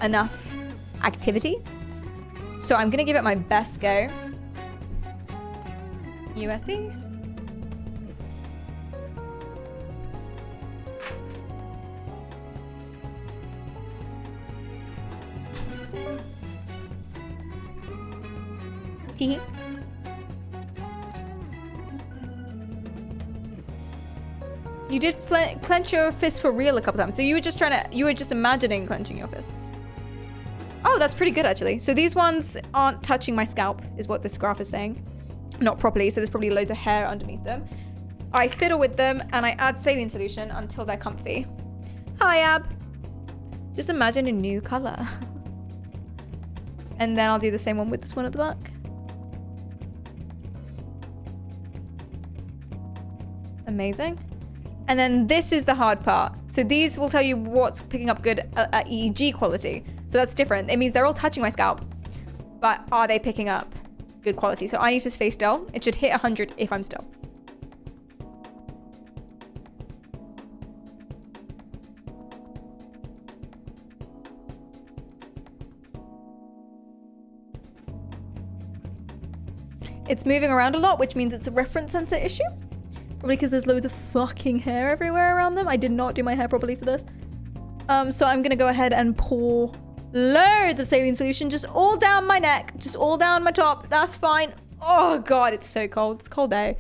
enough activity. So I'm gonna give it my best go. USB. Hee. You did clench your fist for real a couple times. So you were just imagining clenching your fists. Oh, that's pretty good actually. So these ones aren't touching my scalp is what this graph is saying. Not properly, so there's probably loads of hair underneath them. I fiddle with them and I add saline solution until they're comfy. Hi, Ab. Just imagine a new color. And then I'll do the same one with this one at the back. Amazing. And then this is the hard part. So these will tell you what's picking up good at EEG quality. So that's different. It means they're all touching my scalp, but are they picking up good quality? So I need to stay still. It should hit 100 if I'm still. It's moving around a lot, which means it's a reference sensor issue. Probably because there's loads of fucking hair everywhere around them. I did not do my hair properly for this. So I'm gonna go ahead and pour loads of saline solution just all down my neck, just all down my top. That's fine. Oh God, it's so cold. It's a cold day.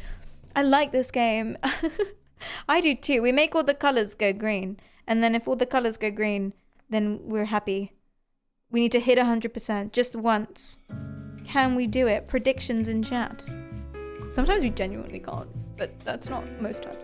I like this game. I do too. We make all the colors go green. And then if all the colors go green, then we're happy. We need to hit 100% just once. Can we do it? Predictions in chat. Sometimes we genuinely can't, but that's not most times.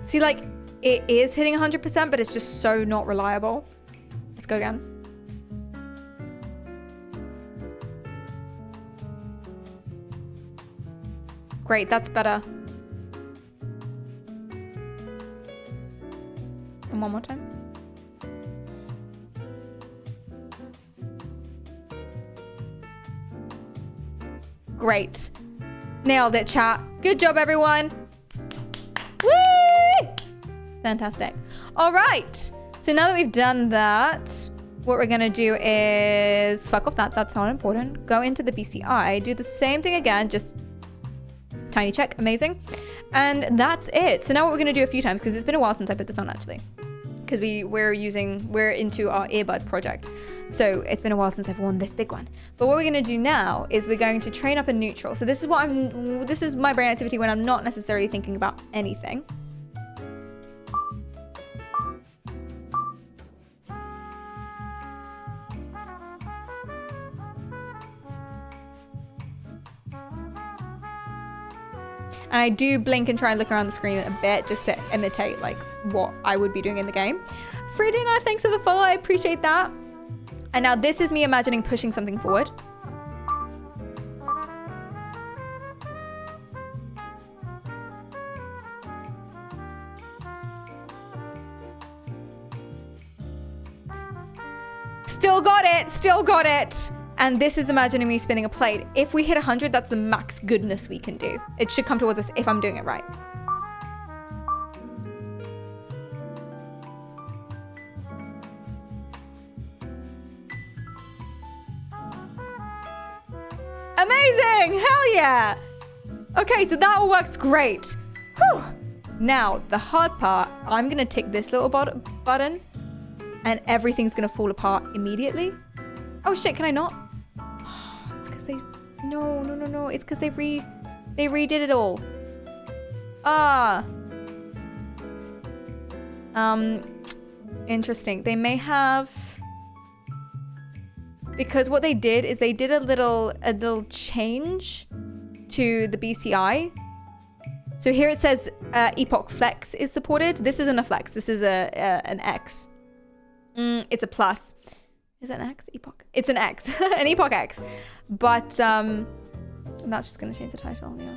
See, like, it is hitting 100%, but it's just so not reliable. Let's go again. Great, that's better. And one more time. Great. Nailed it, chat. Good job, everyone. Woo! Fantastic. All right. So now that we've done that, what we're gonna do is fuck off that. That's not important. Go into the BCI. Do the same thing again, just tiny check. Amazing. And that's it. So now what we're gonna do a few times, because it's been a while since I put this on actually, because we're into our earbud project. So it's been a while since I've worn this big one. But what we're gonna do now is we're going to train up a neutral. So this is my brain activity when I'm not necessarily thinking about anything. And I do blink and try and look around the screen a bit just to imitate like what I would be doing in the game. Fridina, thanks for the follow, I appreciate that. And now this is me imagining pushing something forward. Still got it, still got it. And this is imagining me spinning a plate. If we hit 100, that's the max goodness we can do. It should come towards us if I'm doing it right. Amazing! Hell yeah! Okay, so that all works great. Whew. Now, the hard part, I'm gonna tick this little button and everything's gonna fall apart immediately. Oh shit, can I not? because they... No. It's because they redid it all. Interesting. They may have... Because what they did is they did a little change to the BCI. So here it says Epoch Flex is supported. This isn't a flex. This is an X. It's a plus. Is it an X? Epoch. It's an X. An Epoch X. But that's just going to change the title. Yeah.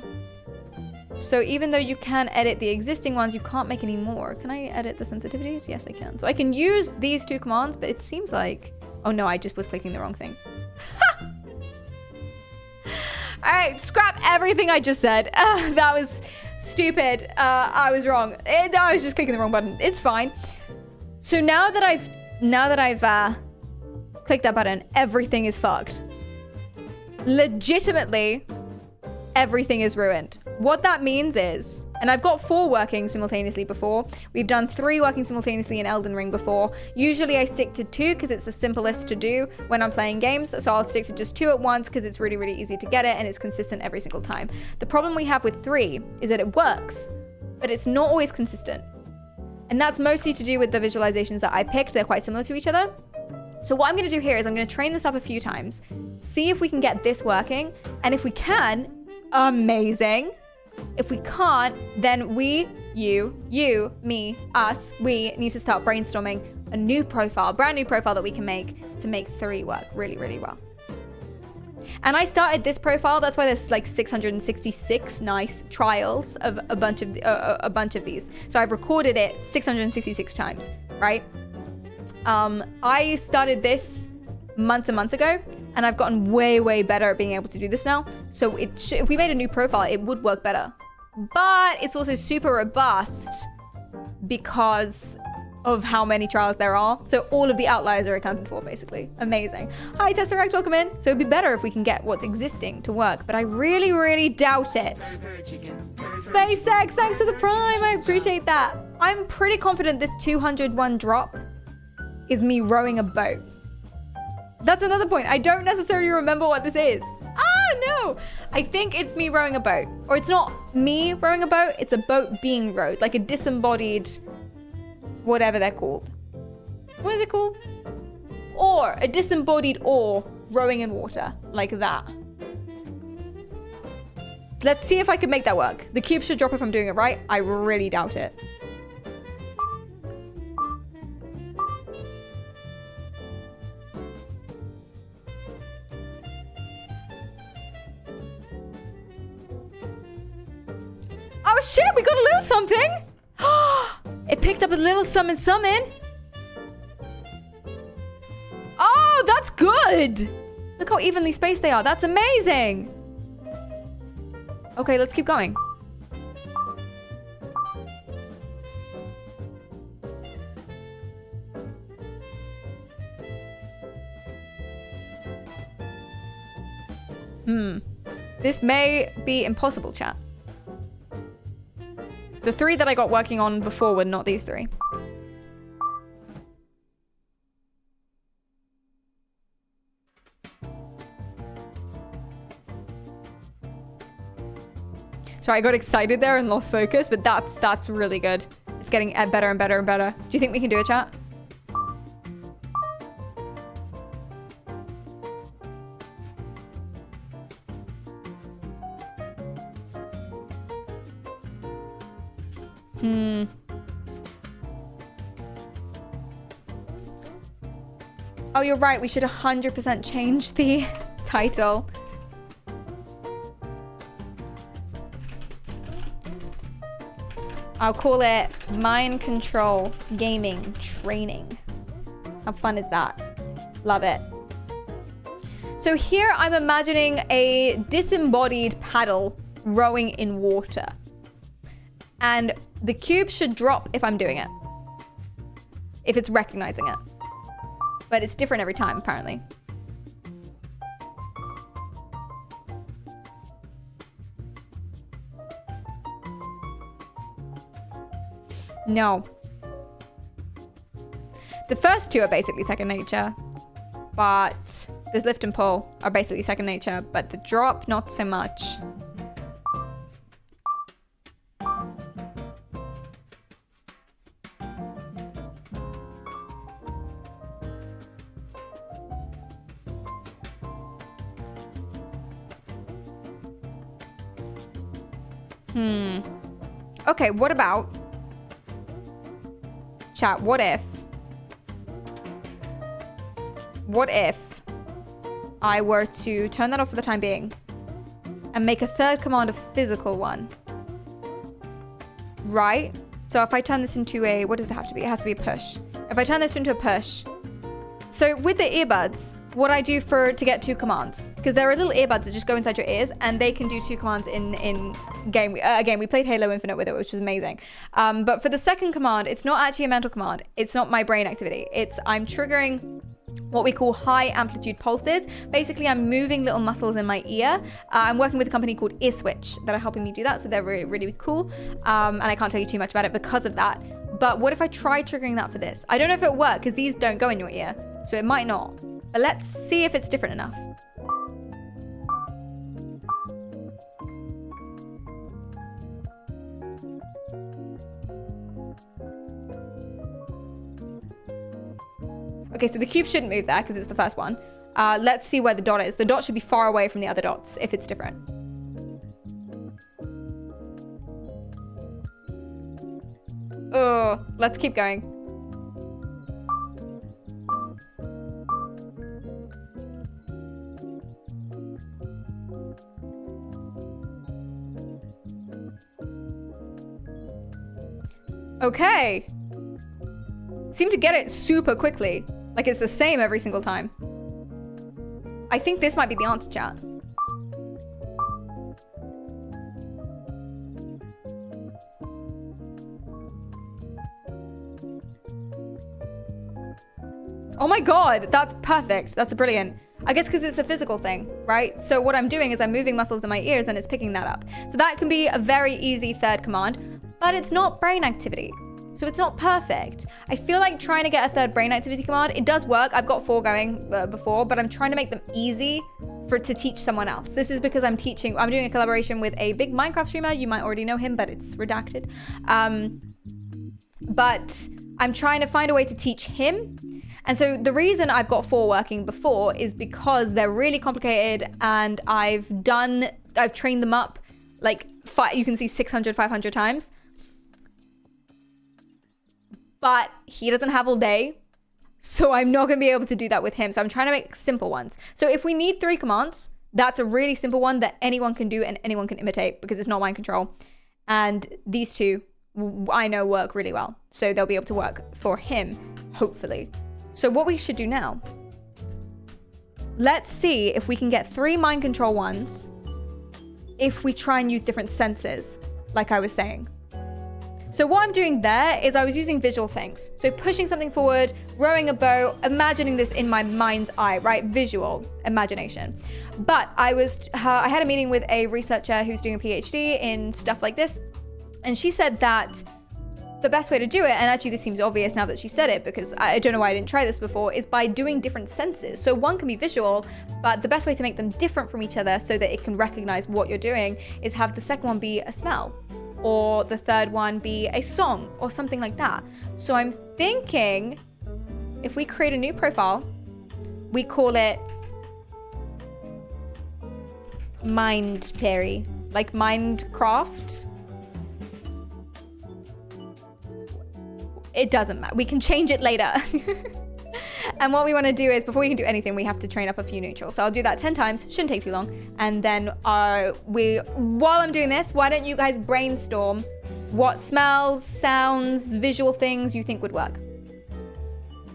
So even though you can edit the existing ones, you can't make any more. Can I edit the sensitivities? Yes, I can. So I can use these two commands, but it seems like... Oh no, I just was clicking the wrong thing. All right, scrap everything I just said. That was stupid. I was wrong. I was just clicking the wrong button. It's fine. So now that I've clicked that button, everything is fucked. Legitimately, everything is ruined. What that means is, and I've got 4 working simultaneously before. We've done 3 working simultaneously in Elden Ring before. Usually I stick to 2 because it's the simplest to do when I'm playing games. So I'll stick to just 2 at once because it's really, really easy to get it and it's consistent every single time. The problem we have with 3 is that it works, but it's not always consistent. And that's mostly to do with the visualizations that I picked. They're quite similar to each other. So what I'm going to do here is I'm going to train this up a few times, see if we can get this working. And if we can, amazing. If we can't, then we, you, me, us, we need to start brainstorming a new profile, brand new profile that we can make to make 3 work really, really well. And I started this profile. That's why there's like 666 nice trials of a bunch of these. So I've recorded it 666 times, right? I started this months and months ago, and I've gotten way, way better at being able to do this now. So if we made a new profile, it would work better. But it's also super robust because of how many trials there are. So all of the outliers are accounted for, basically. Amazing. Hi, Tesseract, welcome in. So it'd be better if we can get what's existing to work, but I really, really doubt it. SpaceX, thanks for the Prime. I appreciate that. I'm pretty confident this 201 drop is me rowing a boat. That's another point. I don't necessarily remember what this is. No. I think it's me rowing a boat. Or it's not me rowing a boat, it's a boat being rowed. Like a disembodied, whatever they're called. What is it called? Oar. A disembodied oar rowing in water. Like that. Let's see if I can make that work. The cube should drop if I'm doing it right. I really doubt it. Oh shit, we got a little something. It picked up a little summon. Oh, that's good. Look how evenly spaced they are. That's amazing. Okay, let's keep going. This may be impossible, chat. The 3 that I got working on before were not these 3. So I got excited there and lost focus, but that's really good. It's getting better and better and better. Do you think we can do it, chat? Oh, you're right. We should 100% change the title. I'll call it Mind Control Gaming Training. How fun is that? Love it. So here I'm imagining a disembodied paddle rowing in water. And the cube should drop if I'm doing it. If it's recognizing it. But it's different every time, apparently. No. The first 2 are basically second nature. But This lift and pull are basically second nature, but the drop, not so much. Okay, what about... Chat, what if I were to turn that off for the time being and make a third command a physical one? Right? So if I turn this into a... What does it have to be? It has to be a push. If I turn this into a push... So with the earbuds, what I do to get 2 commands, because there are little earbuds that just go inside your ears and they can do 2 commands in game. Again, we played Halo Infinite with it, which was amazing. But for the second command, it's not actually a mental command. It's not my brain activity. I'm triggering what we call high amplitude pulses. Basically, I'm moving little muscles in my ear. I'm working with a company called Ear Switch that are helping me do that. So they're really, really cool. And I can't tell you too much about it because of that. But what if I try triggering that for this? I don't know if it'll work because these don't go in your ear. So it might not. But let's see if it's different enough. Okay, so the cube shouldn't move there because it's the first one. Let's see where the dot is. The dot should be far away from the other dots if it's different. Oh, let's keep going. Okay. Seem to get it super quickly. Like it's the same every single time. I think this might be the answer, chat. Oh my god, that's perfect. That's brilliant. I guess because it's a physical thing, right? So what I'm doing is I'm moving muscles in my ears and it's picking that up. So that can be a very easy third command, but it's not brain activity. So it's not perfect. I feel like trying to get a third brain activity command, it does work. I've got 4 going before, but I'm trying to make them easy to teach someone else. This is because I'm doing a collaboration with a big Minecraft streamer. You might already know him, but it's redacted. But I'm trying to find a way to teach him. And so the reason I've got 4 working before is because they're really complicated and I've trained them up like you can see 600, 500 times. But he doesn't have all day. So I'm not going to be able to do that with him. So I'm trying to make simple ones. So if we need 3 commands, that's a really simple one that anyone can do and anyone can imitate because it's not mind control. And these 2, I know work really well. So they'll be able to work for him, hopefully. So what we should do now, let's see if we can get 3 mind control ones if we try and use different senses, like I was saying. So what I'm doing there is I was using visual things. So pushing something forward, rowing a boat, imagining this in my mind's eye, right? Visual imagination. But I had a meeting with a researcher who's doing a PhD in stuff like this. And she said that the best way to do it, and actually this seems obvious now that she said it because I don't know why I didn't try this before, is by doing different senses. So one can be visual, but the best way to make them different from each other so that it can recognize what you're doing is have the second one be a smell, or the third one be a song, or something like that. So I'm thinking if we create a new profile, we call it Mind Perry, like Minecraft. It doesn't matter. We can change it later. And what we want to do is, before we can do anything, we have to train up a few neutrals. So I'll do that 10 times. Shouldn't take too long. And then while I'm doing this, why don't you guys brainstorm what smells, sounds, visual things you think would work?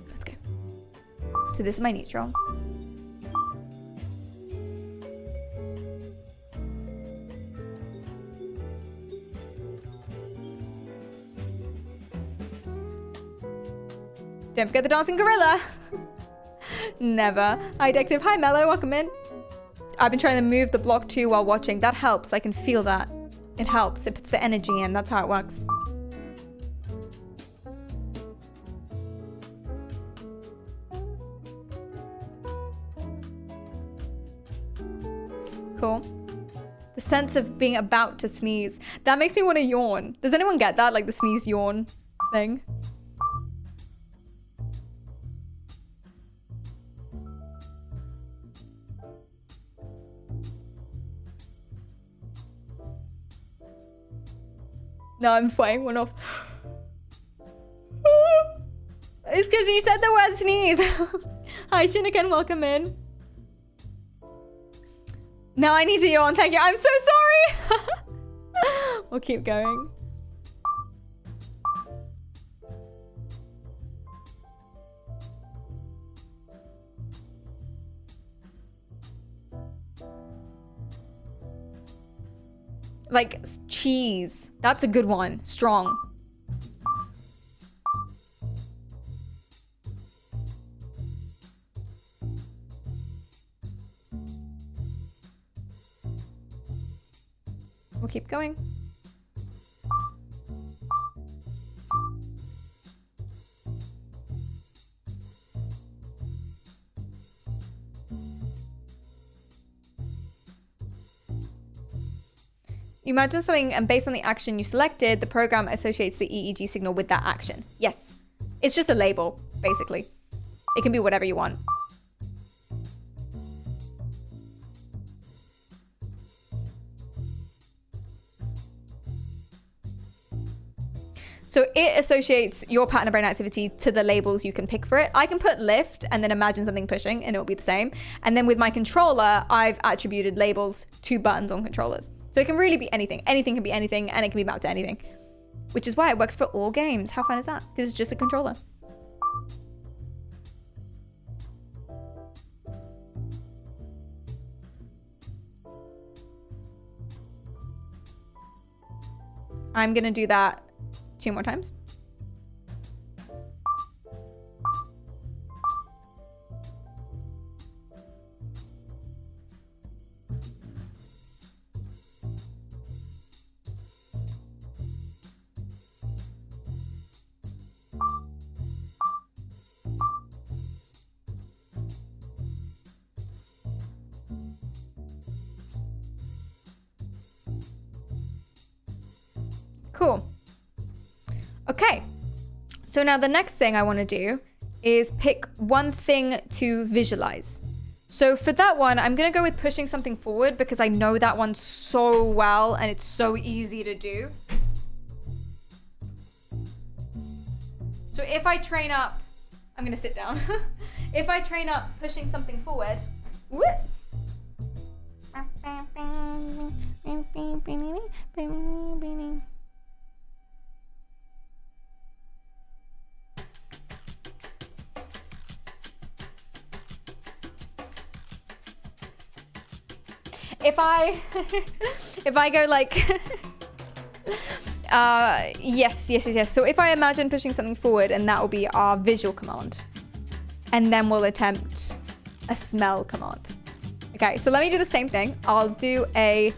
Let's go. So this is my neutral. Don't forget the dancing gorilla. Never. Hi, Detective. Hi, Mello. Welcome in. I've been trying to move the block too while watching. That helps. I can feel that. It helps. It puts the energy in. That's how it works. Cool. The sense of being about to sneeze. That makes me want to yawn. Does anyone get that? Like the sneeze yawn thing? No, I'm fighting one off. It's because you said the word sneeze. Hi, Shiniken, welcome in. Now I need to yawn, thank you. I'm so sorry. We'll keep going. Like cheese. That's a good one. Strong. We'll keep going. You imagine something, and based on the action you selected, the program associates the EEG signal with that action. Yes. It's just a label, basically. It can be whatever you want. So it associates your pattern of brain activity to the labels you can pick for it. I can put lift and then imagine something pushing and it'll be the same. And then with my controller, I've attributed labels to buttons on controllers. So it can really be anything. Anything can be anything, and it can be mapped to anything. Which is why it works for all games. How fun is that? This is just a controller. I'm gonna do that 2 more times. Cool. Okay, so now the next thing I want to do is pick one thing to visualize. So for that one, I'm going to go with pushing something forward because I know that one so well and it's so easy to do. So if I train up, I'm going to sit down. If I train up pushing something forward, whoop. If I go like, yes. So if I imagine pushing something forward, and that will be our visual command. And then we'll attempt a smell command. Okay, so let me do the same thing. I'll do a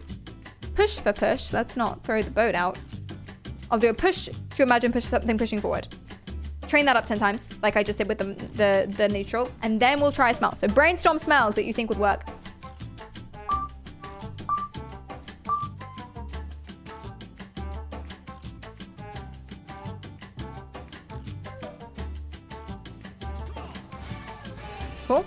push for push. Let's not throw the boat out. I'll do a push to imagine something pushing forward. Train that up 10 times, like I just did with the neutral. And then we'll try a smell. So brainstorm smells that you think would work. Cool.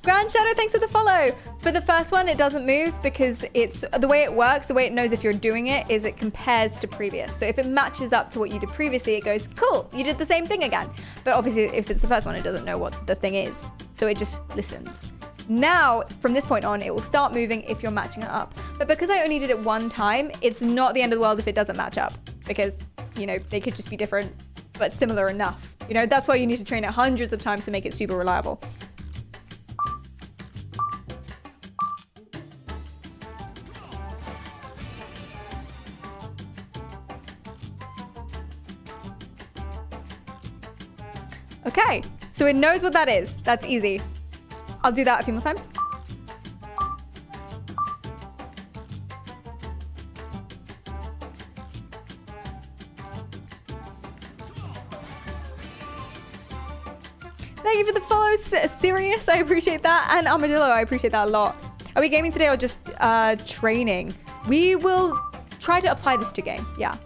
Grand Shadow, thanks for the follow. For the first one, it doesn't move because it's the way it works, the way it knows if you're doing it is it compares to previous. So if it matches up to what you did previously, it goes, cool, you did the same thing again. But obviously, if it's the first one, it doesn't know what the thing is. So it just listens. Now, from this point on, it will start moving if you're matching it up. But because I only did it one time, it's not the end of the world if it doesn't match up. Because, you know, they could just be different, but similar enough. You know, that's why you need to train it hundreds of times to make it super reliable. Okay, so it knows what that is. That's easy. I'll do that a few more times. Thank you for the follow, Sirius. I appreciate that. And Armadillo, I appreciate that a lot. Are we gaming today or just training? We will try to apply this to game. Yeah.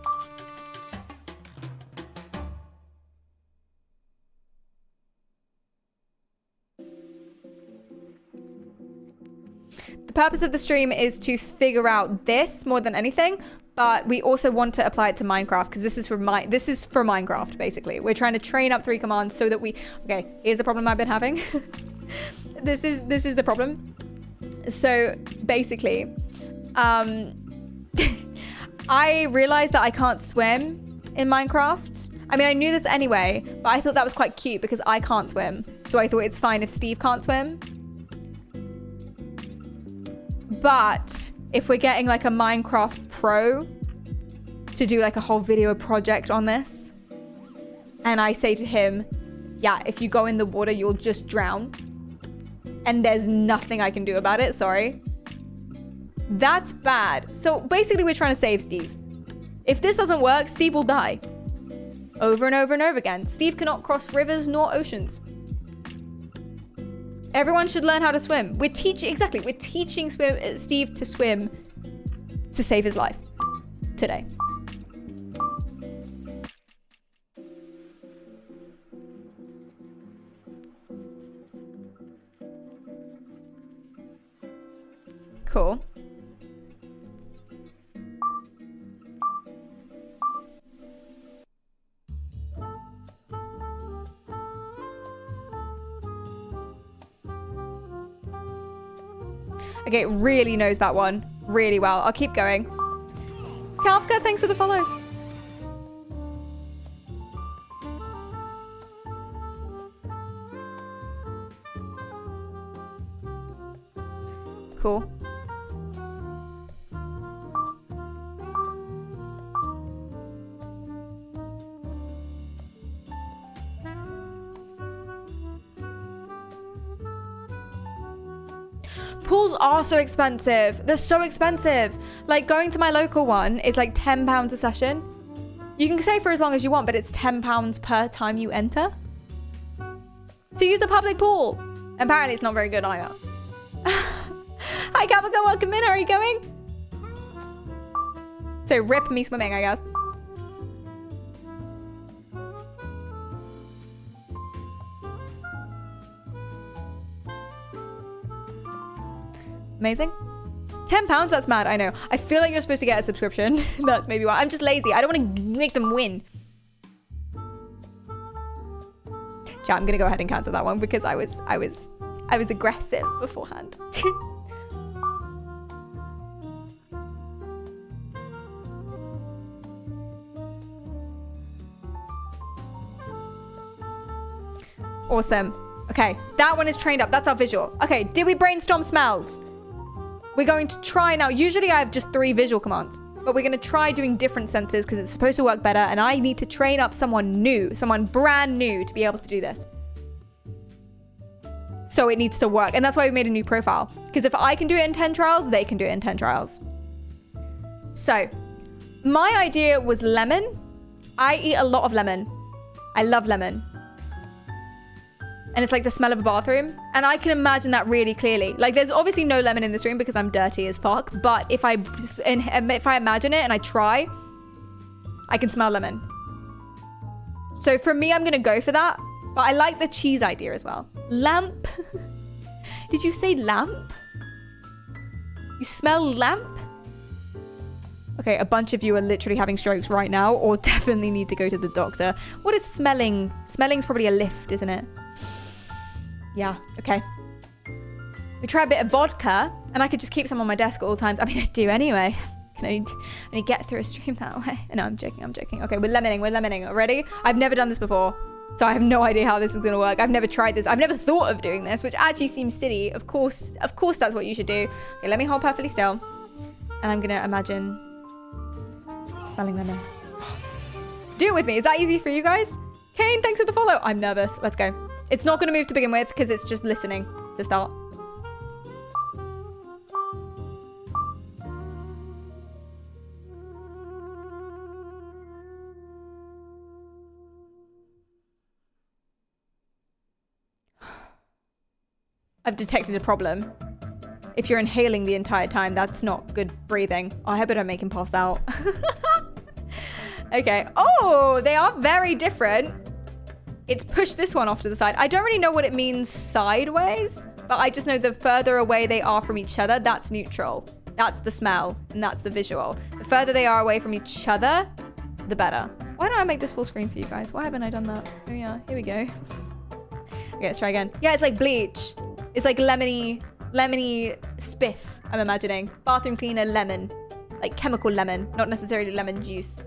The purpose of the stream is to figure out this more than anything, but we also want to apply it to Minecraft because this is for Minecraft basically. We're trying to train up 3 commands so that we. Okay, here's the problem I've been having. This is the problem. So basically, I realized that I can't swim in Minecraft. I mean, I knew this anyway, but I thought that was quite cute because I can't swim. So I thought it's fine if Steve can't swim. But if we're getting like a Minecraft pro to do like a whole video project on this, and I say to him, yeah, if you go in the water, you'll just drown. And there's nothing I can do about it, sorry. That's bad. So basically we're trying to save Steve. If this doesn't work, Steve will die. Over and over and over again. Steve cannot cross rivers nor oceans. Everyone should learn how to swim. We're teaching Steve to swim to save his life today. Cool. Okay, really knows that one really well. I'll keep going. Kafka, thanks for the follow. Cool. Pools are so expensive. They're so expensive. Like going to my local one is like £10 a session. You can stay for as long as you want, but it's £10 per time you enter. To use a public pool. Apparently it's not very good either. Hi Caprica, welcome in. How are you going? So rip me swimming, I guess. Amazing. £10, that's mad, I know. I feel like you're supposed to get a subscription. That's maybe why. I'm just lazy. I don't want to make them win. Chat, I'm gonna go ahead and cancel that one because I was aggressive beforehand. Awesome. Okay, that one is trained up. That's our visual. Okay, did we brainstorm smells? We're going to try now. Usually I have just 3 visual commands, but we're going to try doing different senses because it's supposed to work better. And I need to train up someone new, someone brand new to be able to do this. So it needs to work. And that's why we made a new profile. Because if I can do it in 10 trials, they can do it in 10 trials. So my idea was lemon. I eat a lot of lemon. I love lemon. And it's like the smell of a bathroom. And I can imagine that really clearly. Like there's obviously no lemon in this room because I'm dirty as fuck. But if I imagine it and I try, I can smell lemon. So for me, I'm going to go for that. But I like the cheese idea as well. Lamp. Did you say lamp? You smell lamp? Okay, a bunch of you are literally having strokes right now or definitely need to go to the doctor. What is smelling? Smelling's probably a lift, isn't it? Yeah, okay. We try a bit of vodka and I could just keep some on my desk at all times. I mean, I do anyway. Can only get through a stream that way. No, I'm joking. Okay, we're lemoning. Already? I've never done this before. So I have no idea how this is going to work. I've never tried this. I've never thought of doing this, which actually seems silly. Of course that's what you should do. Okay, let me hold perfectly still. And I'm going to imagine smelling lemon. Do it with me. Is that easy for you guys? Kane, thanks for the follow. I'm nervous. Let's go. It's not going to move to begin with because it's just listening to start. I've detected a problem. If you're inhaling the entire time, that's not good breathing. Oh, I hope I don't make him pass out. Okay. Oh, they are very different. It's pushed this one off to the side. I don't really know what it means sideways, but I just know the further away they are from each other, that's neutral. That's the smell, and that's the visual. The further they are away from each other, the better. Why don't I make this full screen for you guys? Why haven't I done that? Oh yeah, here we go. Okay, let's try again. Yeah, it's like bleach. It's like lemony spiff, I'm imagining. Bathroom cleaner lemon. Like chemical lemon, not necessarily lemon juice.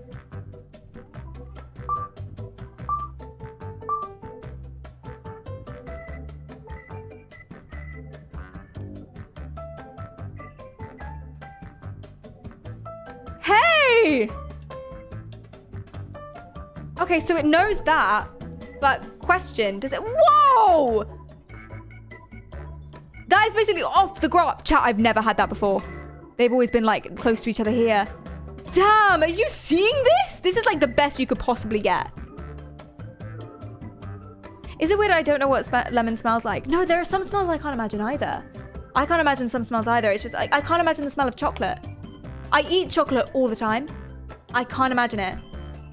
Hey! Okay, so it knows that, but question, does it? Whoa! That is basically off the graph. Chat, I've never had that before. They've always been like close to each other here. Damn, are you seeing this? This is like the best you could possibly get. Is it weird I don't know what lemon smells like? No, there are some smells I can't imagine either. I can't imagine some smells either. It's just like, I can't imagine the smell of chocolate. I eat chocolate all the time. I can't imagine it.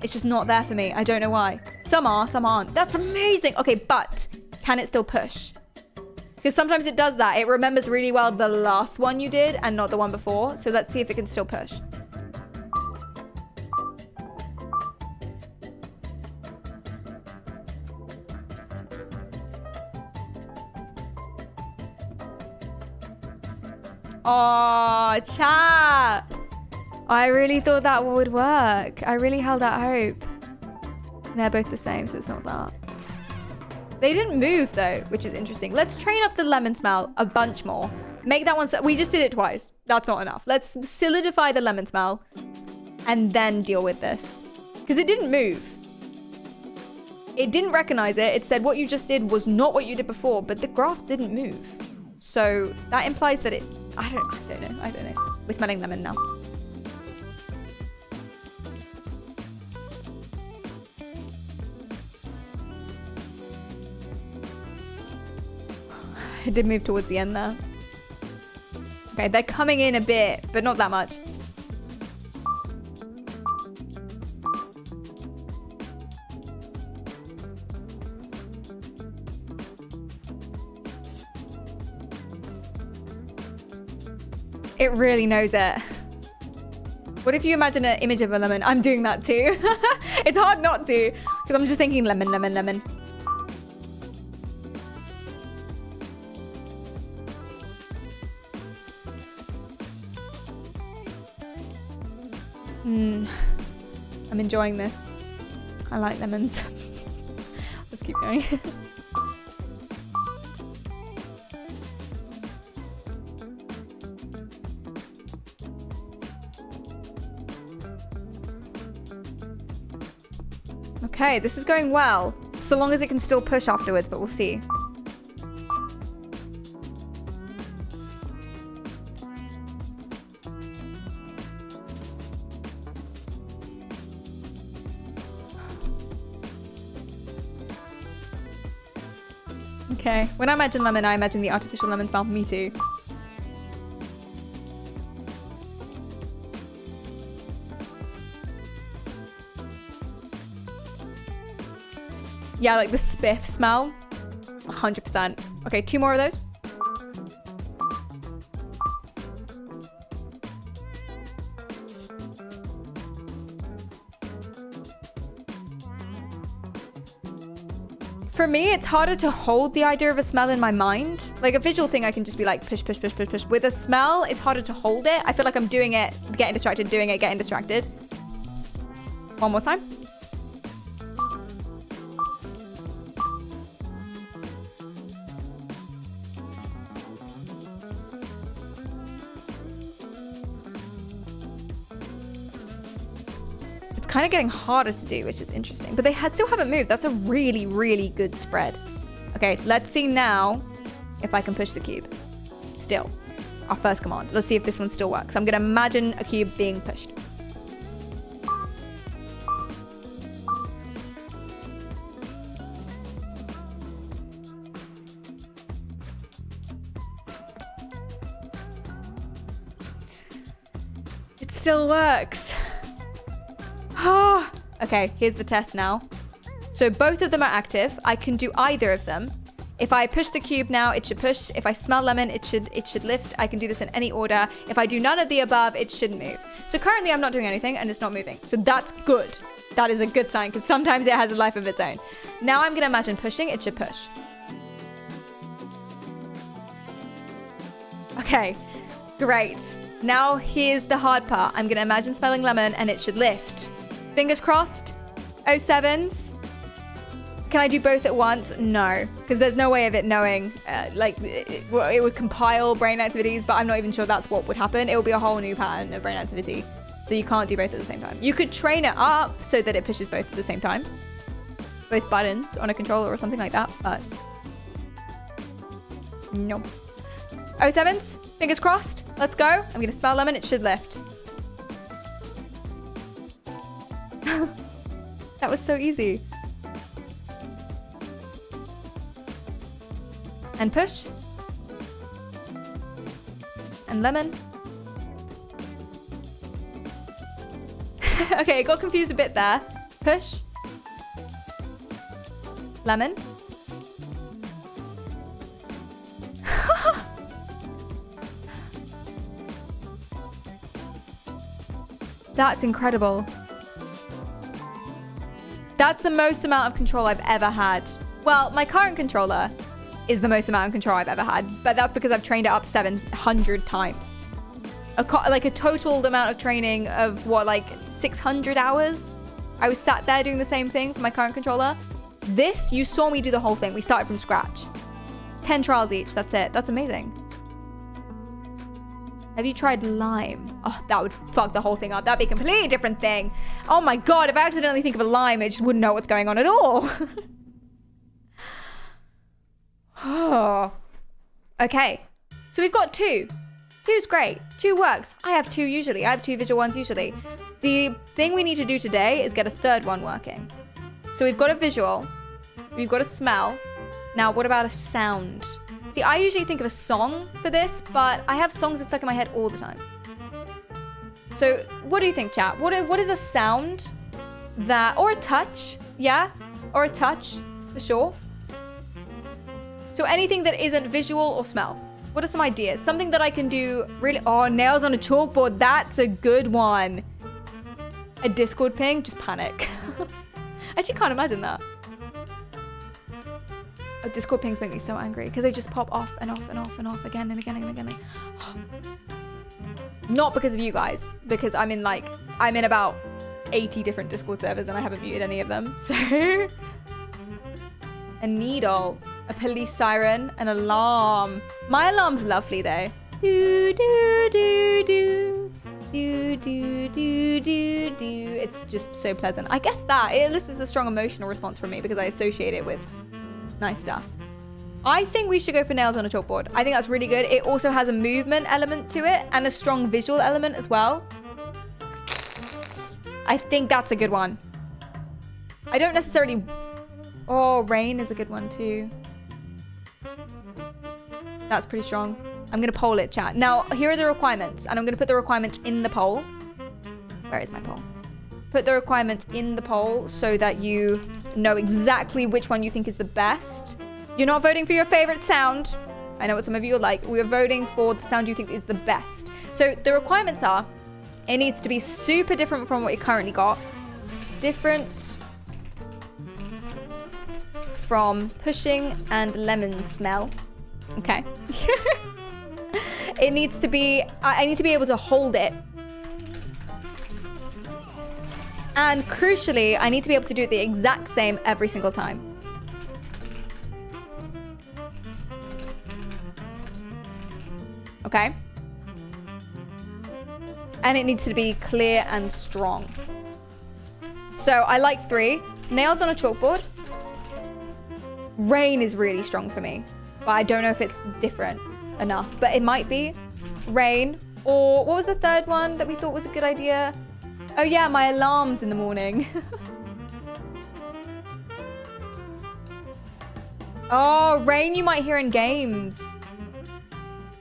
It's just not there for me. I don't know why. Some are, some aren't. That's amazing. Okay, but can it still push? Because sometimes it does that. It remembers really well the last one you did and not the one before. So let's see if it can still push. Oh, chat. I really thought that would work. I really held out hope. They're both the same, so it's not that. They didn't move though, which is interesting. Let's train up the lemon smell a bunch more. Make that one, we just did it twice. That's not enough. Let's solidify the lemon smell and then deal with this. Because it didn't move. It didn't recognize it. It said what you just did was not what you did before, but the graph didn't move. So that implies that it, I don't know. We're smelling lemon now. It did move towards the end there. Okay, they're coming in a bit, but not that much. It really knows it. What if you imagine an image of a lemon? I'm doing that too. It's hard not to, because I'm just thinking lemon, lemon, lemon. I'm enjoying this. I like lemons. Let's keep going. Okay, this is going well. So long as it can still push afterwards, but we'll see. Okay, when I imagine lemon, I imagine the artificial lemon smell. Me too. Yeah, like the spiff smell. 100%. Okay, 2 more of those. For me, it's harder to hold the idea of a smell in my mind. Like a visual thing, I can just be like push, push, push, push, push. With a smell, it's harder to hold it. I feel like I'm doing it, getting distracted, doing it, getting distracted. One more time. Kind of getting harder to do, which is interesting, but they still haven't moved. That's a really, really good spread. Okay, let's see now if I can push the cube. Still, our first command. Let's see if this one still works. I'm gonna imagine a cube being pushed. It still works. Okay, here's the test now. So both of them are active. I can do either of them. If I push the cube now, it should push. If I smell lemon, it should lift. I can do this in any order. If I do none of the above, it shouldn't move. So currently I'm not doing anything and it's not moving. So that's good. That is a good sign because sometimes it has a life of its own. Now I'm gonna imagine pushing, it should push. Okay, great. Now here's the hard part. I'm gonna imagine smelling lemon and it should lift. Fingers crossed. 07s. Can I do both at once? No, because there's no way of it knowing. It would compile brain activities, but I'm not even sure that's what would happen. It will be a whole new pattern of brain activity. So you can't do both at the same time. You could train it up so that it pushes both at the same time. Both buttons on a controller or something like that, but no. 07s, fingers crossed. Let's go. I'm gonna smell lemon, it should lift. That was so easy. And push. And lemon. Okay, I got confused a bit there. Push. Lemon. That's incredible. That's the most amount of control I've ever had. Well, my current controller is the most amount of control I've ever had, but that's because I've trained it up 700 times. Like a total amount of training of what, like 600 hours? I was sat there doing the same thing for my current controller. This, you saw me do the whole thing. We started from scratch. 10 trials each, that's it. That's amazing. Have you tried lime? Oh, that would fuck the whole thing up. That'd be a completely different thing. Oh my God, if I accidentally think of a lime, it just wouldn't know what's going on at all. Oh. Okay, so we've got 2. 2's great. 2 works. I have 2 usually. I have 2 visual ones usually. The thing we need to do today is get a 3rd one working. So we've got a visual. We've got a smell. Now, what about a sound? See, I usually think of a song for this, but I have songs that stuck in my head all the time. So what do you think, chat? What is a sound that, or a touch, yeah? Or a touch, for sure. So anything that isn't visual or smell. What are some ideas? Something that I can do really, oh, nails on a chalkboard, that's a good one. A Discord ping, just panic. I actually can't imagine that. Oh, Discord pings make me so angry because they just pop off and off and off and off again and again and again. Not because of you guys, because I'm in about 80 different Discord servers and I haven't muted any of them. So, a needle, a police siren, an alarm. My alarm's lovely though. Do do do do do do do do do. It's just so pleasant. I guess that it elicits a strong emotional response from me because I associate it with nice stuff. I think we should go for nails on a chalkboard. I think that's really good. It also has a movement element to it and a strong visual element as well. I think that's a good one. I don't necessarily... Oh, rain is a good one too. That's pretty strong. I'm going to poll it, chat. Now, here are the requirements, and I'm going to put the requirements in the poll. Where is my poll? Put the requirements in the poll so that you know exactly which one you think is the best. You're not voting for your favorite sound. I know what some of you are like. We are voting for the sound you think is the best. So the requirements are, it needs to be super different from what you currently got. Different from pushing and lemon smell. Okay. It needs to be, I need to be able to hold it. And crucially, I need to be able to do it the exact same every single time. Okay? And it needs to be clear and strong. So I like 3. Nails on a chalkboard. Rain is really strong for me, but I don't know if it's different enough, but it might be. Rain, or what was the 3rd one that we thought was a good idea? Oh yeah, my alarms in the morning. Oh, rain you might hear in games.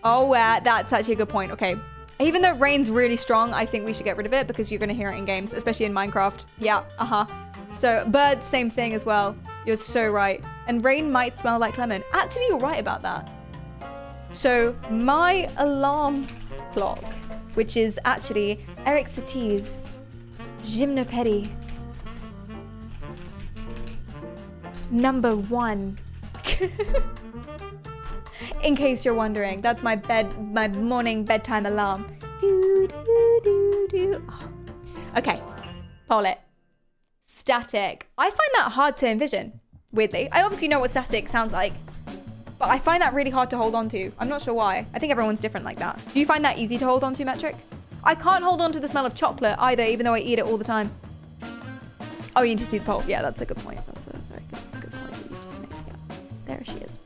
Oh, that's actually a good point. Okay, Even though rain's really strong, I think we should get rid of it because you're going to hear it in games, especially in Minecraft. Yeah, So birds, same thing as well. You're so right. And rain might smell like lemon. Actually, you're right about that. So my alarm clock, which is actually Eric Satie's Gymnopédie number 1. In case you're wondering, that's my morning bedtime alarm. Do, do, do, do. Oh. Okay, poll it. Static. I find that hard to envision, weirdly. I obviously know what static sounds like, but I find that really hard to hold on to. I'm not sure why. I think everyone's different like that. Do you find that easy to hold on to, Metric? I can't hold on to the smell of chocolate either, even though I eat it all the time. Oh, you need to see the poll. Yeah, that's a good point. That's a very good point that you just made. Yeah, there she is.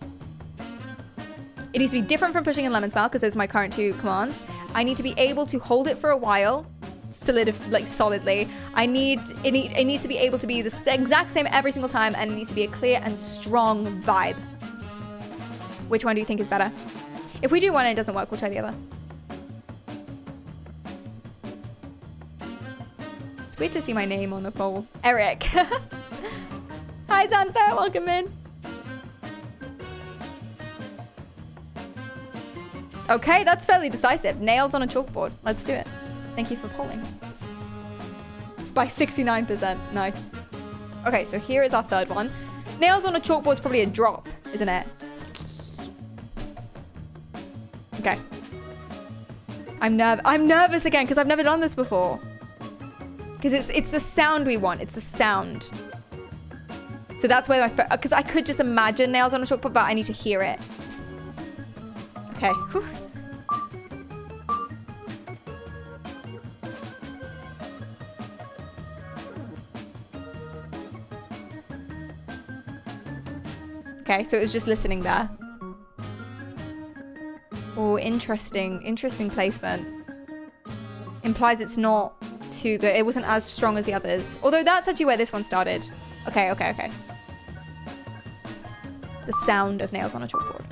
It needs to be different from pushing and lemon smell because those are my current 2 commands. I need to be able to hold it for a while, solidly. It needs to be able to be the exact same every single time, and it needs to be a clear and strong vibe. Which one do you think is better? If we do one and it doesn't work, we'll try the other. It's weird to see my name on the poll. Eric. Hi, Xantha. Welcome in. Okay, that's fairly decisive. Nails on a chalkboard. Let's do it. Thank you for polling. It's by 69%. Nice. Okay, so here is our third one. Nails on a chalkboard is probably a drop, isn't it? Okay. I'm nervous again because I've never done this before. Because it's the sound we want. It's the sound. So that's where because I could just imagine nails on a chalkboard, but I need to hear it. Okay. Whew. Okay, so it was just listening there. Oh, interesting placement. Implies it's not too good. It wasn't as strong as the others. Although that's actually where this one started. Okay. The sound of nails on a chalkboard.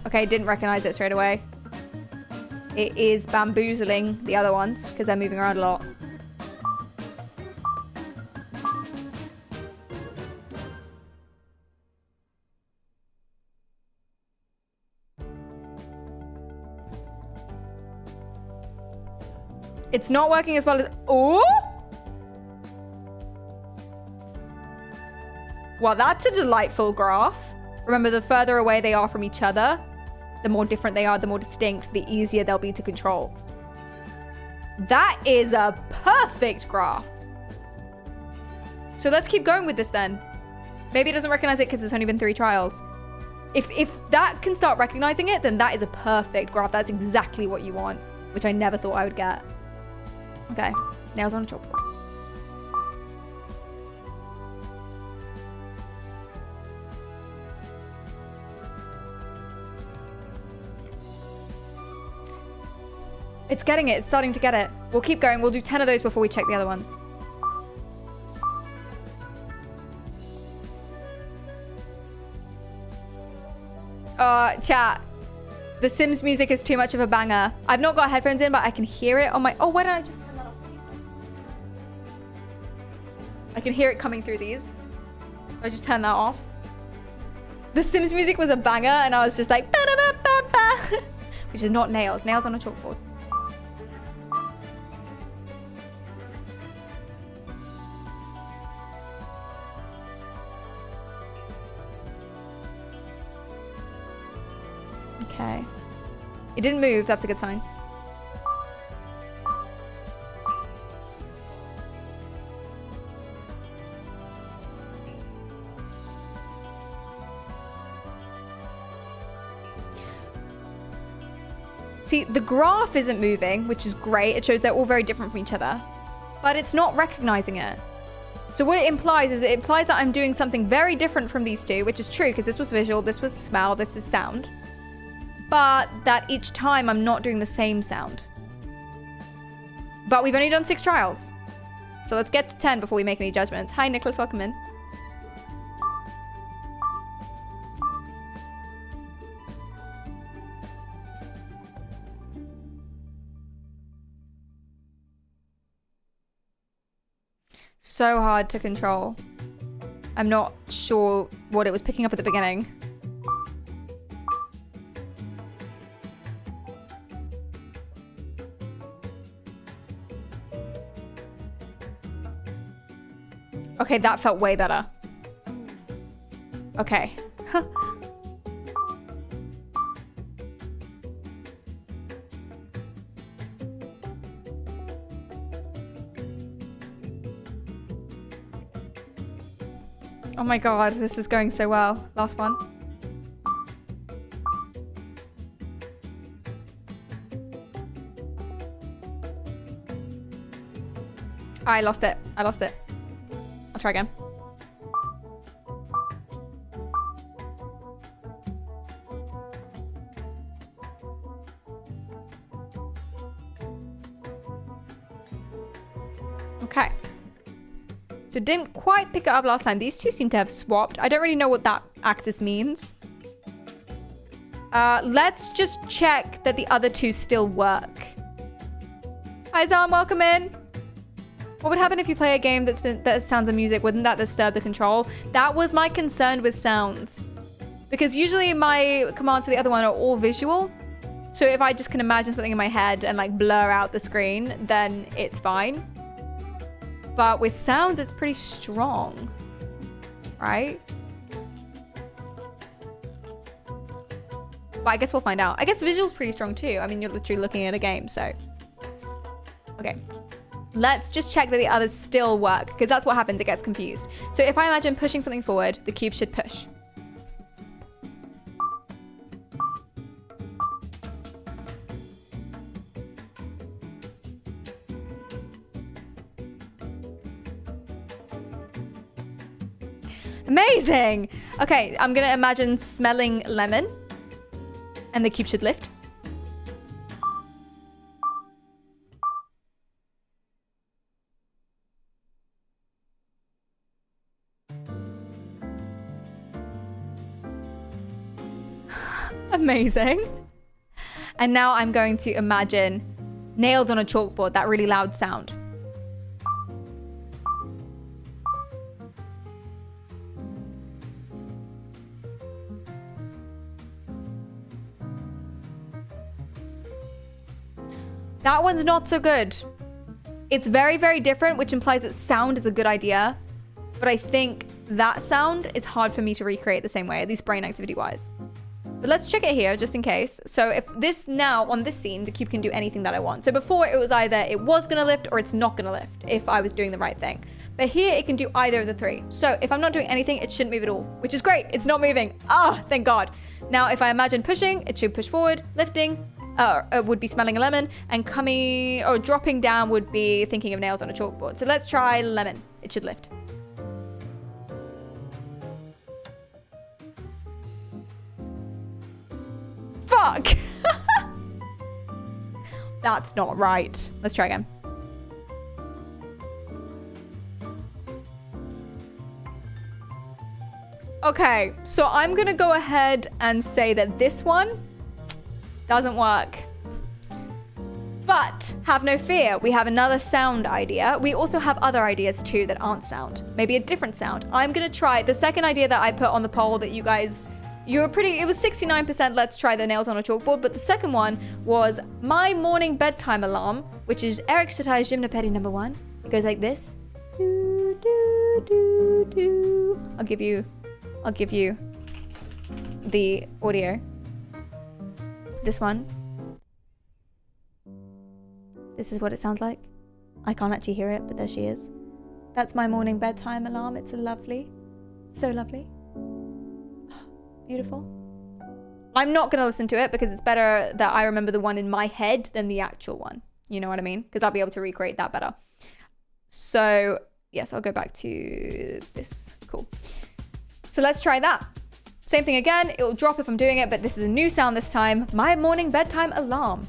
Okay, didn't recognize it straight away. It is bamboozling the other ones because they're moving around a lot. It's not working as well as... Oh! Well, that's a delightful graph. Remember, the further away they are from each other, the more different they are, the more distinct, the easier they'll be to control. That is a perfect graph. So let's keep going with this then. Maybe it doesn't recognize it because there's only been 3 trials. If that can start recognizing it, then that is a perfect graph. That's exactly what you want, which I never thought I would get. Okay, nails on a chalkboard. It's getting it. It's starting to get it. We'll keep going. We'll do 10 of those before we check the other ones. Chat. The Sims music is too much of a banger. I've not got headphones in, but I can hear it on my... Oh, why don't I just turn that off? I can hear it coming through these. I just turn that off. The Sims music was a banger, and I was just like... Ba-da-ba-ba-ba. Which is not nails. Nails on a chalkboard. Okay. It didn't move. That's a good sign. See, the graph isn't moving, which is great. It shows they're all very different from each other, but it's not recognizing it. So what it implies is it implies that I'm doing something very different from these two, which is true because this was visual, this was smell, this is sound. But that each time I'm not doing the same sound. But we've only done 6 trials. So let's get to 10 before we make any judgments. Hi, Nicholas. Welcome in. So hard to control. I'm not sure what it was picking up at the beginning. Okay, that felt way better. Okay. Oh my god, this is going so well. Last one. I lost it. I lost it. I'll try again. Okay. So it didn't quite pick it up last time. These two seem to have swapped. I don't really know what that axis means. Let's just check that the other two still work. Hi Zan, welcome in. What would happen if you play a game that sounds of music? Wouldn't that disturb the control? That was my concern with sounds. Because usually my commands for the other one are all visual. So if I just can imagine something in my head and like blur out the screen, then it's fine. But with sounds, it's pretty strong, right? But I guess we'll find out. I guess visual's pretty strong too. I mean, you're literally looking at a game, so. Okay. Let's just check that the others still work, because that's what happens, it gets confused. So if I imagine pushing something forward, the cube should push. Amazing! Okay, I'm gonna imagine smelling lemon, and the cube should lift. Amazing. And now I'm going to imagine nails on a chalkboard, that really loud sound. That one's not so good. It's very, very different, which implies that sound is a good idea. But I think that sound is hard for me to recreate the same way, at least brain activity wise. But let's check it here just in case. So if this now on this scene, the cube can do anything that I want. So before it was either it was gonna lift or it's not gonna lift if I was doing the right thing. But here it can do either of the three. So if I'm not doing anything, it shouldn't move at all, which is great. It's not moving. Ah, thank God. Now, if I imagine pushing, it should push forward, lifting, would be smelling a lemon, and coming or dropping down would be thinking of nails on a chalkboard. So let's try lemon. It should lift. Fuck! That's not right. Let's try again. Okay, so I'm gonna go ahead and say that this one doesn't work. But have no fear, we have another sound idea. We also have other ideas too that aren't sound. Maybe a different sound. I'm gonna try the second idea that I put on the poll that you guys, it was 69% let's try the nails on a chalkboard, but the second one was my morning bedtime alarm, which is Eric Chatai's Gymnopedi number 1. It goes like this. Do, do, do, do. I'll give you the audio. This one. This is what it sounds like. I can't actually hear it, but there she is. That's my morning bedtime alarm. It's lovely. So lovely. Beautiful. I'm not going to listen to it because it's better that I remember the one in my head than the actual one. You know what I mean? Because I'll be able to recreate that better. So, yes, I'll go back to this. Cool. So let's try that. Same thing again. It will drop if I'm doing it, but this is a new sound this time. My morning bedtime alarm.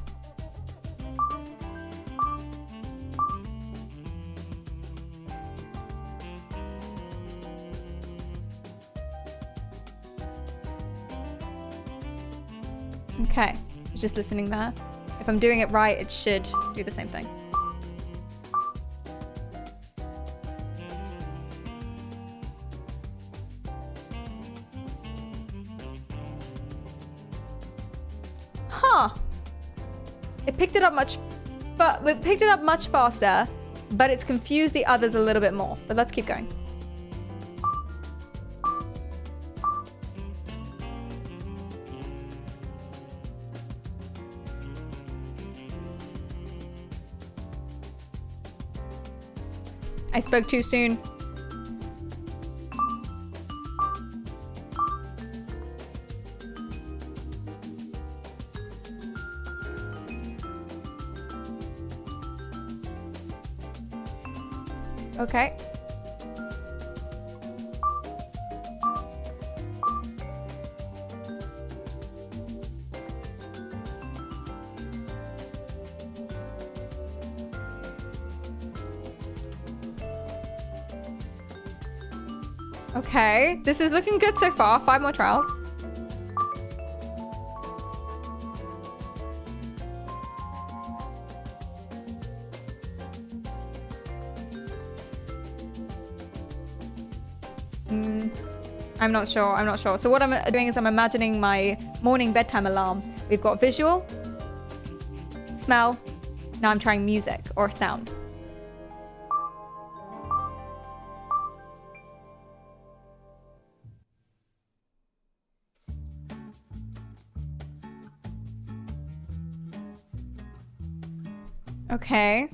just listening there. If I'm doing it right, it should do the same thing. Huh. It picked it up much faster, but it's confused the others a little bit more. But let's keep going. I spoke too soon. Okay. Okay, this is looking good so far. 5 more trials. I'm not sure. So what I'm doing is I'm imagining my morning bedtime alarm. We've got visual, smell. Now I'm trying music or sound. Okay.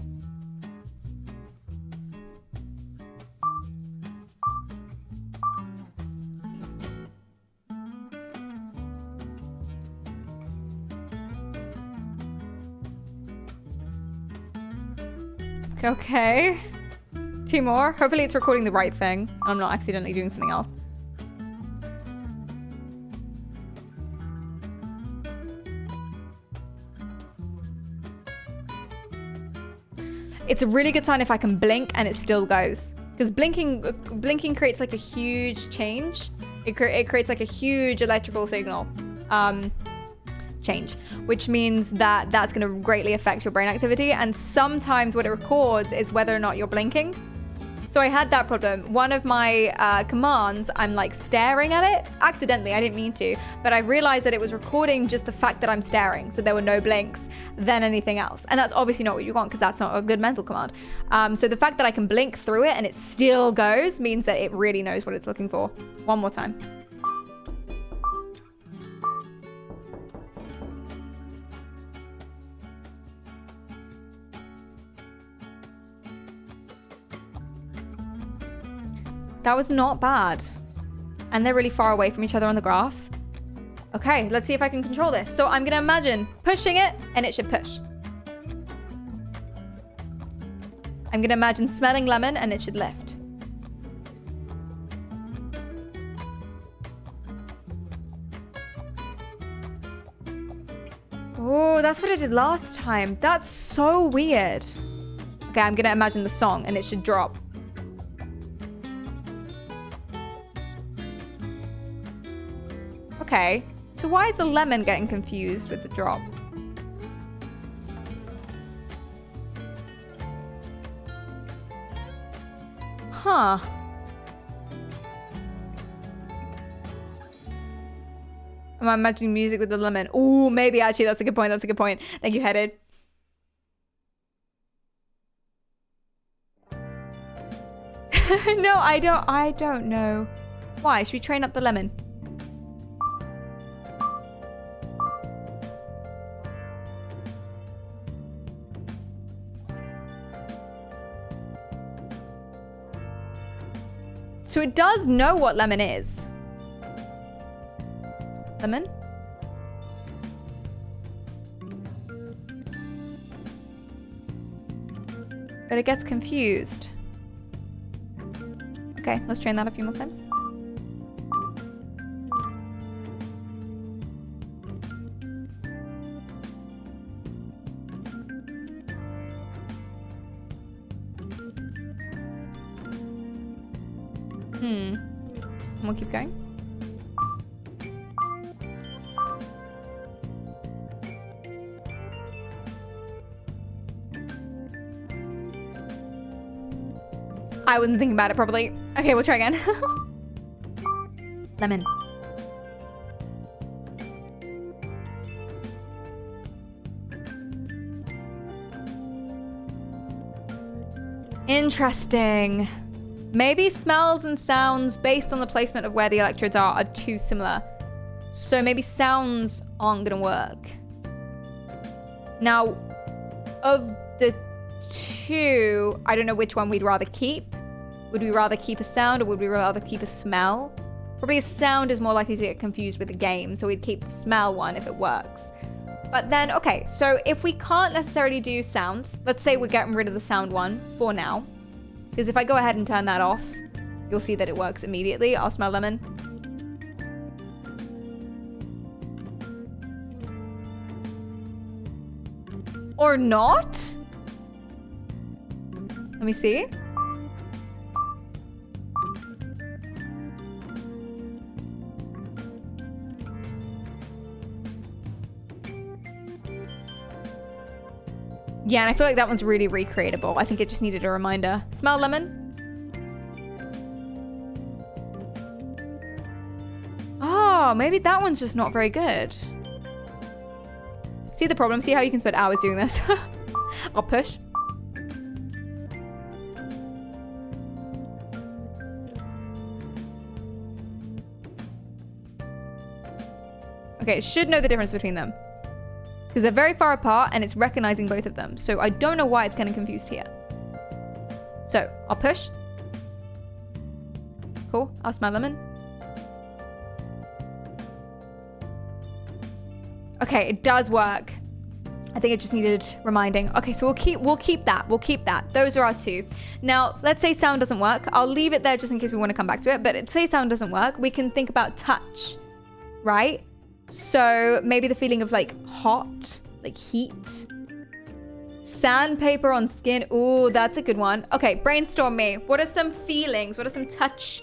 Okay. 2 more. Hopefully it's recording the right thing. I'm not accidentally doing something else. It's a really good sign if I can blink and it still goes. Because blinking creates like a huge change. It creates like a huge electrical signal change, which means that that's going to greatly affect your brain activity. And sometimes what it records is whether or not you're blinking. So I had that problem. One of my commands, I'm like staring at it accidentally. I didn't mean to, but I realized that it was recording just the fact that I'm staring. So there were no blinks than anything else. And that's obviously not what you want because that's not a good mental command. So the fact that I can blink through it and it still goes means that it really knows what it's looking for. One more time. That was not bad. And they're really far away from each other on the graph. Okay, let's see if I can control this. So I'm gonna imagine pushing it and it should push. I'm gonna imagine smelling lemon and it should lift. Oh, that's what I did last time. That's so weird. Okay, I'm gonna imagine the song and it should drop. Okay, so why is the lemon getting confused with the drop? Huh. Am I imagining music with the lemon? Ooh, maybe actually that's a good point. That's a good point. Thank you, Headed. No, I don't know. Why? Should we train up the lemon? So it does know what lemon is. Lemon? But it gets confused. Okay, let's train that a few more times. And we'll keep going. I wasn't thinking about it properly. Okay, we'll try again. Lemon. Interesting. Maybe smells and sounds based on the placement of where the electrodes are too similar. So maybe sounds aren't gonna work. Now, of the two, I don't know which one we'd rather keep. Would we rather keep a sound or would we rather keep a smell? Probably a sound is more likely to get confused with a game, so we'd keep the smell one if it works. But then, okay, so if we can't necessarily do sounds, let's say we're getting rid of the sound one for now. Because if I go ahead and turn that off, you'll see that it works immediately. I'll smell lemon. Or not? Let me see. Yeah, and I feel like that one's really recreatable. I think it just needed a reminder. Smell lemon. Oh, maybe that one's just not very good. See the problem? See how you can spend hours doing this? I'll push. Okay, it should know the difference between them. Because they're very far apart and it's recognizing both of them. So I don't know why it's getting confused here. So I'll push. Cool, I'll smell lemon. Okay, it does work. I think it just needed reminding. Okay, so we'll keep that. Those are our two. Now, let's say sound doesn't work. I'll leave it there just in case we want to come back to it. But say sound doesn't work, we can think about touch, right? So maybe the feeling of like hot, like heat. Sandpaper on skin. Ooh, that's a good one. Okay, brainstorm me. What are some feelings? What are some touch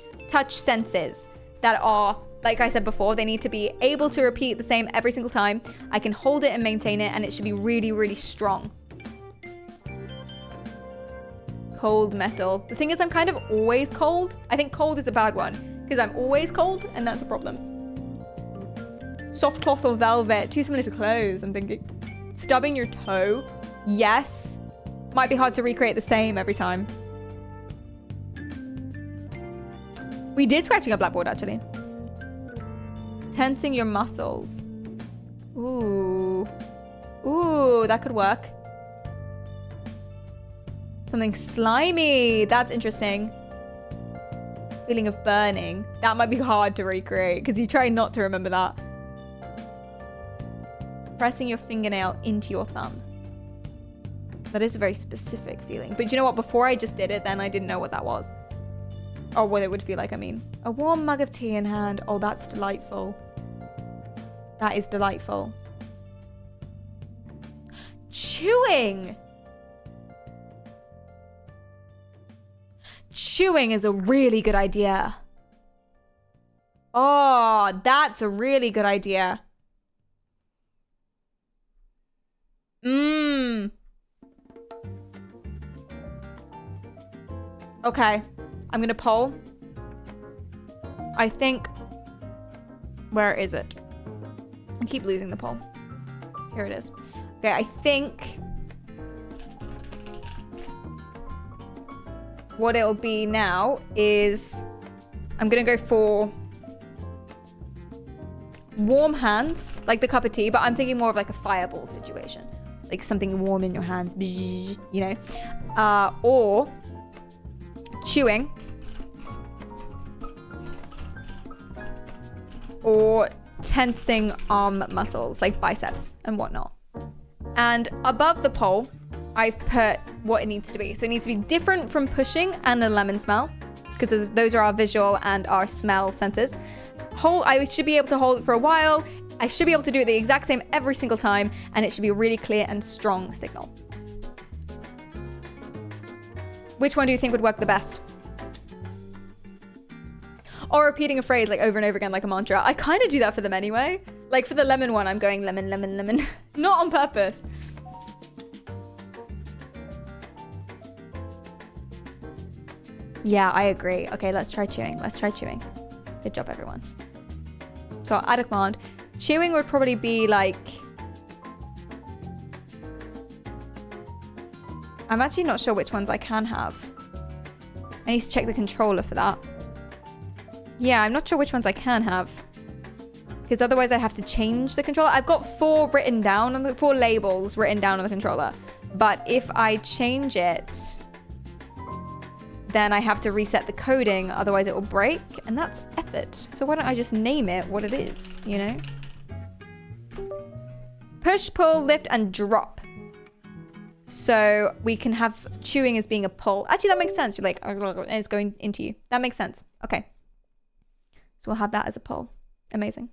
senses that are, like I said before, they need to be able to repeat the same every single time. I can hold it and maintain it, and it should be really, really strong. Cold metal. The thing is, I'm kind of always cold. I think cold is a bad one because I'm always cold, and that's a problem. Soft cloth or velvet, too similar to clothes, I'm thinking. Stubbing your toe, yes. Might be hard to recreate the same every time. We did scratching a blackboard, actually. Tensing your muscles. Ooh. Ooh, that could work. Something slimy, that's interesting. Feeling of burning. That might be hard to recreate because you try not to remember that. Pressing your fingernail into your thumb. That is a very specific feeling. But you know what? Before I just did it, then I didn't know what that was. Or what it would feel like, I mean. A warm mug of tea in hand. Oh, that's delightful. That is delightful. Chewing. Chewing is a really good idea. Oh, that's a really good idea. Okay, I'm gonna poll. I think, where is it? I keep losing the poll. Here it is. Okay, I think what it'll be now is I'm gonna go for warm hands, like the cup of tea, but I'm thinking more of like a fireball situation. Like something warm in your hands, you know? Or chewing. Or tensing arm muscles, like biceps and whatnot. And above the poll, I've put what it needs to be. So it needs to be different from pushing and a lemon smell, because those are our visual and our smell senses. I should be able to hold it for a while. I should be able to do it the exact same every single time, and it should be a really clear and strong signal. Which one do you think would work the best? Or repeating a phrase like over and over again like a mantra. I kind of do that for them anyway. Like for the lemon one, I'm going lemon, lemon, lemon. Not on purpose. Yeah, I agree. Okay, let's try chewing. Let's try chewing. Good job, everyone. So I'll add a command. Chewing would probably be like... I'm actually not sure which ones I can have. I need to check the controller for that. Yeah, I'm not sure which ones I can have. Because otherwise I'd have to change the controller. I've got 4 written down, on the 4 labels written down on the controller. But if I change it, then I have to reset the coding, otherwise it will break, and that's effort. So why don't I just name it what it is, you know? Push, pull, lift, and drop. So we can have chewing as being a pull. Actually, that makes sense. You're like, and it's going into you. That makes sense. Okay. So we'll have that as a pull. Amazing.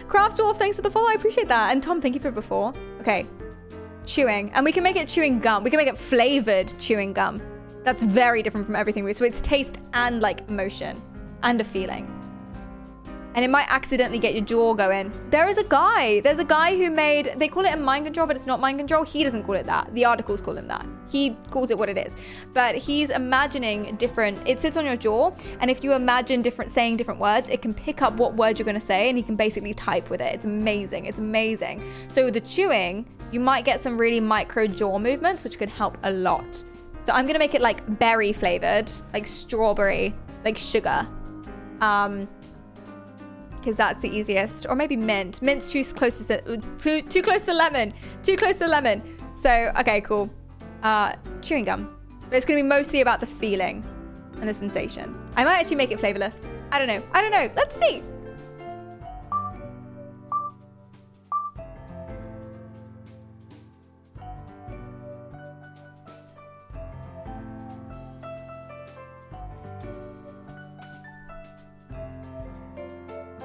Craft Dwarf, thanks for the follow. I appreciate that. And Tom, thank you for before. Okay. Chewing. And we can make it chewing gum. We can make it flavored chewing gum. That's very different from everything. So it's taste and like motion and a feeling. And it might accidentally get your jaw going. There's a guy who made, they call it a mind control, but it's not mind control. He doesn't call it that. The articles call him that. He calls it what it is. But he's imagining different, it sits on your jaw. And if you imagine saying different words, it can pick up what word you're going to say and he can basically type with it. It's amazing. It's amazing. So with the chewing, you might get some really micro jaw movements, which could help a lot. So I'm going to make it like berry flavored, like strawberry, like sugar. Because that's the easiest. Or maybe mint. Mint's too close to lemon. Too close to lemon. So, okay, cool. Chewing gum. But it's going to be mostly about the feeling and the sensation. I might actually make it flavorless. I don't know. Let's see.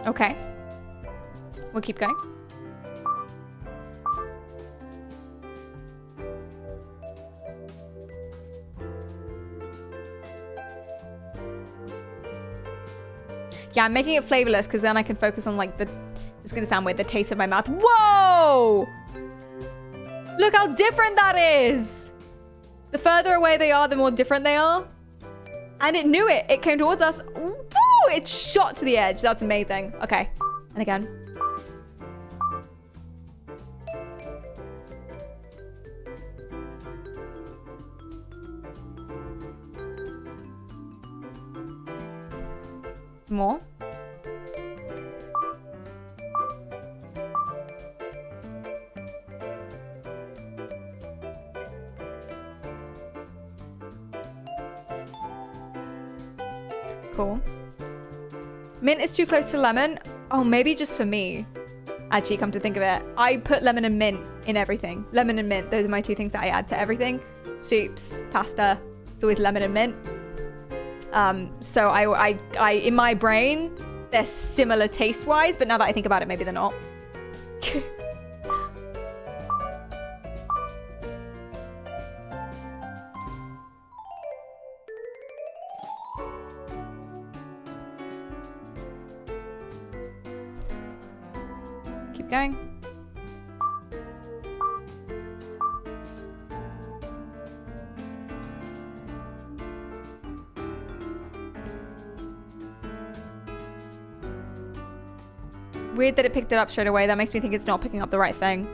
Okay. We'll keep going. Yeah, I'm making it flavorless because then I can focus on like it's gonna sound weird, the taste of my mouth. Whoa! Look how different that is! The further away they are, the more different they are. And it knew it. It came towards us. Woo! It shot to the edge. That's amazing. Okay. And again. More. Cool. Mint is too close to lemon. Oh, maybe just for me. Actually, come to think of it, I put lemon and mint in everything. Lemon and mint, those are my 2 things that I add to everything. Soups, pasta, it's always lemon and mint. So I in my brain, they're similar taste-wise, but now that I think about it, maybe they're not. Keep going. Weird that it picked it up straight away. That makes me think it's not picking up the right thing.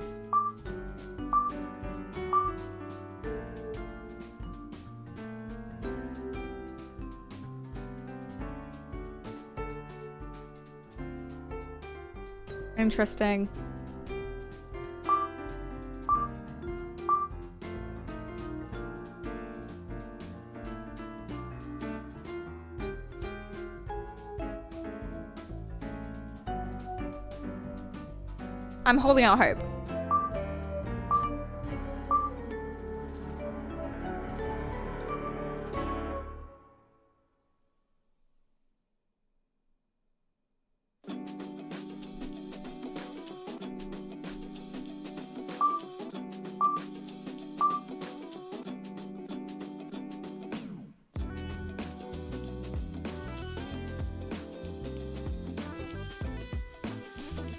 Interesting. I'm holding out hope.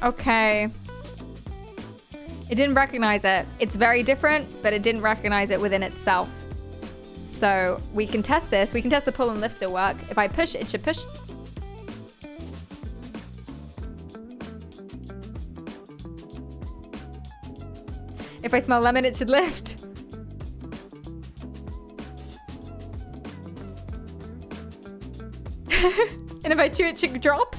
Okay. It didn't recognize it. It's very different, but it didn't recognize it within itself. So we can test this. We can test the pull and lift still work. If I push, it should push. If I smell lemon, it should lift. And if I chew, it should drop.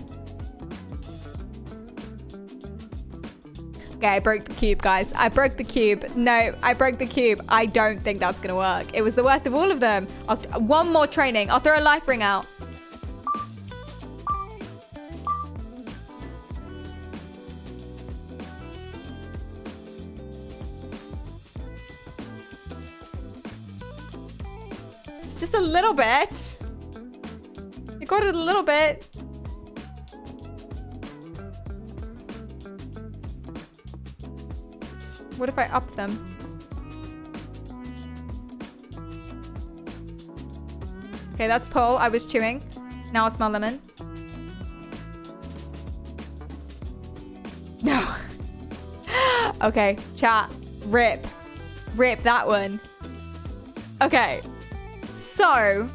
Okay, I broke the cube, guys. I broke the cube. No, I broke the cube. I don't think that's gonna work. It was the worst of all of them. One more training. I'll throw a life ring out. Just a little bit. I got it a little bit. What if I up them? Okay, that's pull. I was chewing. Now I smell lemon. No. Okay, chat. Rip. Rip that one. Okay. So,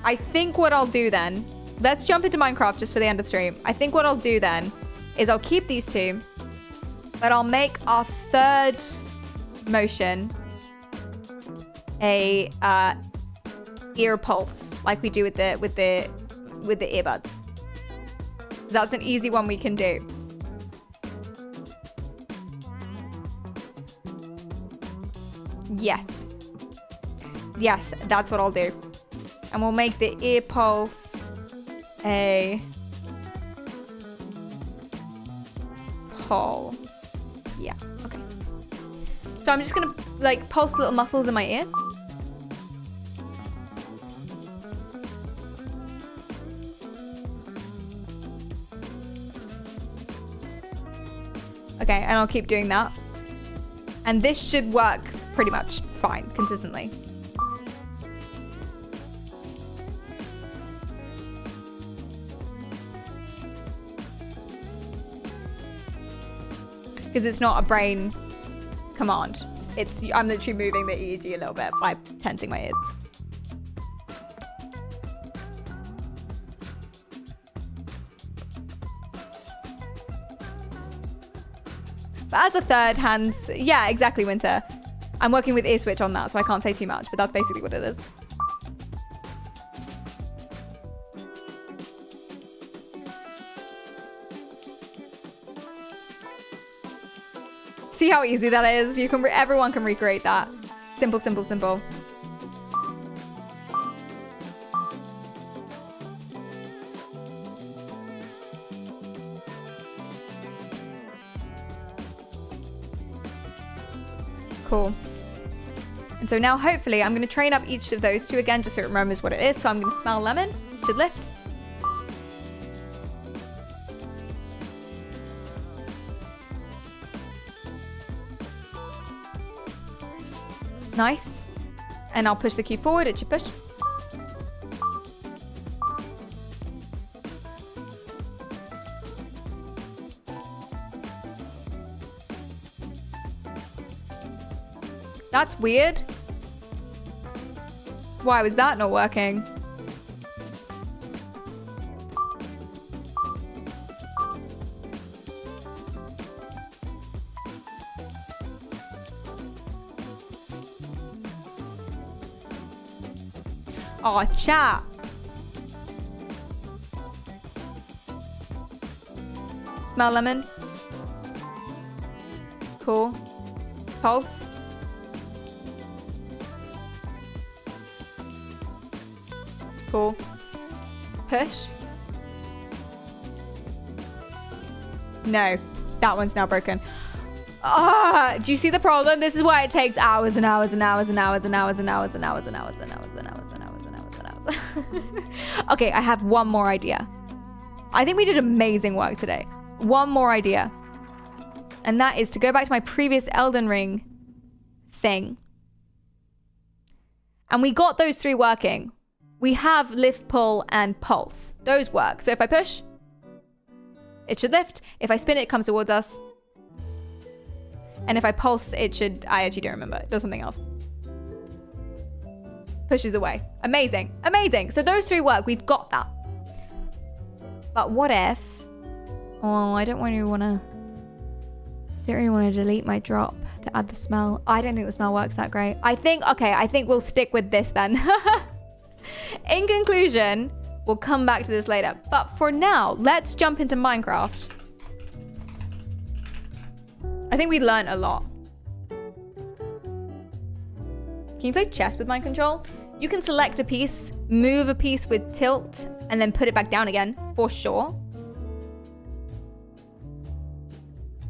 I think what I'll do then, let's jump into Minecraft just for the end of the stream. I think what I'll do then is I'll keep these two, but I'll make our third motion a ear pulse, like we do with the earbuds. That's an easy one we can do. Yes. Yes, that's what I'll do. And we'll make the ear pulse a pull. Yeah, okay. So I'm just gonna like pulse little muscles in my ear. Okay, and I'll keep doing that. And this should work pretty much fine, consistently. Because it's not a brain command. I'm literally moving the EEG a little bit by tensing my ears. But as a third, hands, yeah, exactly, Winter. I'm working with ear switch on that, so I can't say too much, but that's basically what it is. See how easy that is? Everyone can recreate that. Simple, simple, simple. Cool. And so now hopefully I'm going to train up each of those two again just so it remembers what it is. So I'm going to smell lemon. It should lift. Nice. And I'll push the cube forward. It should push. That's weird. Why was that not working? Oh, chat. Smell lemon. Cool. Pulse. Cool. Push. No, that one's now broken. Ah, do you see the problem? This is why it takes hours and hours and hours and hours and hours and hours and hours and hours and hours and hours and hours and hours and hours. Okay, I have one more idea. I think we did amazing work today. One more idea. And that is to go back to my previous Elden Ring thing. And we got those three working. We have lift, pull, and pulse. Those work. So if I push, it should lift. If I spin it, it comes towards us. And if I pulse, it should... I actually don't remember. It does something else. pushes away. Amazing, amazing. So those 3 work, we've got that. But what if, oh, I don't really want to delete my drop to add the smell. I don't think the smell works that great. I think we'll stick with this then. In conclusion, we'll come back to this later. But for now, let's jump into Minecraft. I think we learned a lot. Can you play chess with mind control? You can select a piece, move a piece with tilt, and then put it back down again, for sure.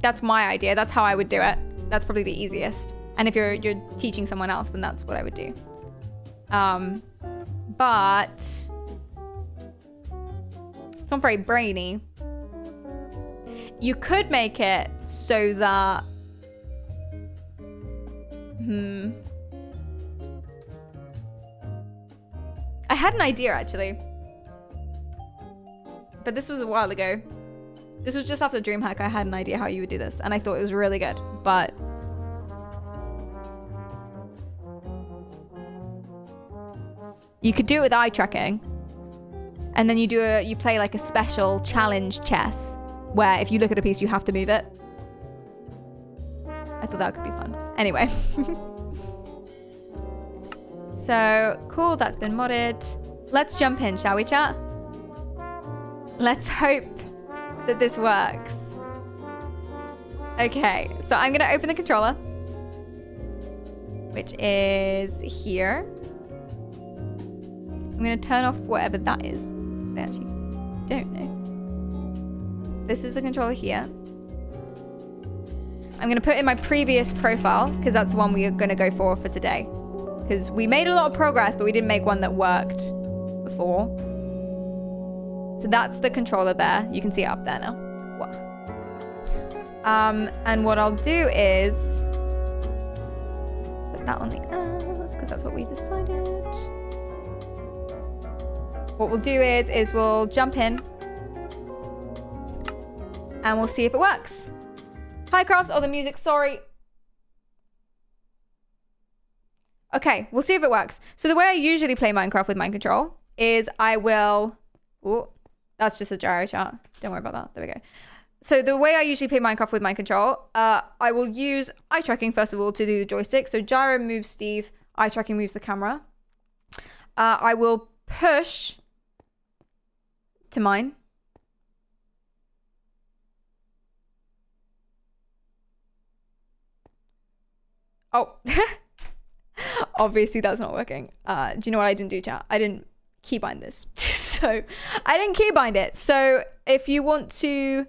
That's my idea. That's how I would do it. That's probably the easiest. And if you're teaching someone else, then that's what I would do. But it's not very brainy. You could make it so that I had an idea actually, but this was a while ago. This was just after DreamHack. I had an idea how you would do this, and I thought it was really good, but you could do it with eye tracking, and then you play like a special challenge chess where if you look at a piece, you have to move it. I thought that could be fun. Anyway. So, cool, that's been modded. Let's jump in, shall we, chat? Let's hope that this works. Okay, so I'm gonna open the controller, which is here. I'm gonna turn off whatever that is. I actually don't know. This is the controller here. I'm gonna put in my previous profile because that's the one we are gonna go for today. Because we made a lot of progress, but we didn't make one that worked before. So that's the controller there. You can see it up there now. And what I'll do is put that on the S because that's what we decided. What we'll do is we'll jump in and we'll see if it works. Hi, Crafts. Oh, the music. Sorry. Okay, we'll see if it works. So the way I usually play Minecraft with mind control is I will... Oh, that's just a gyro chart. Don't worry about that. There we go. So the way I usually play Minecraft with mind control, I will use eye tracking first of all to do the joystick. So gyro moves Steve, eye tracking moves the camera. I will push to mine. Oh, obviously that's not working. Do you know what I didn't do, chat? I didn't keybind this. So I didn't keybind it. So if you want to,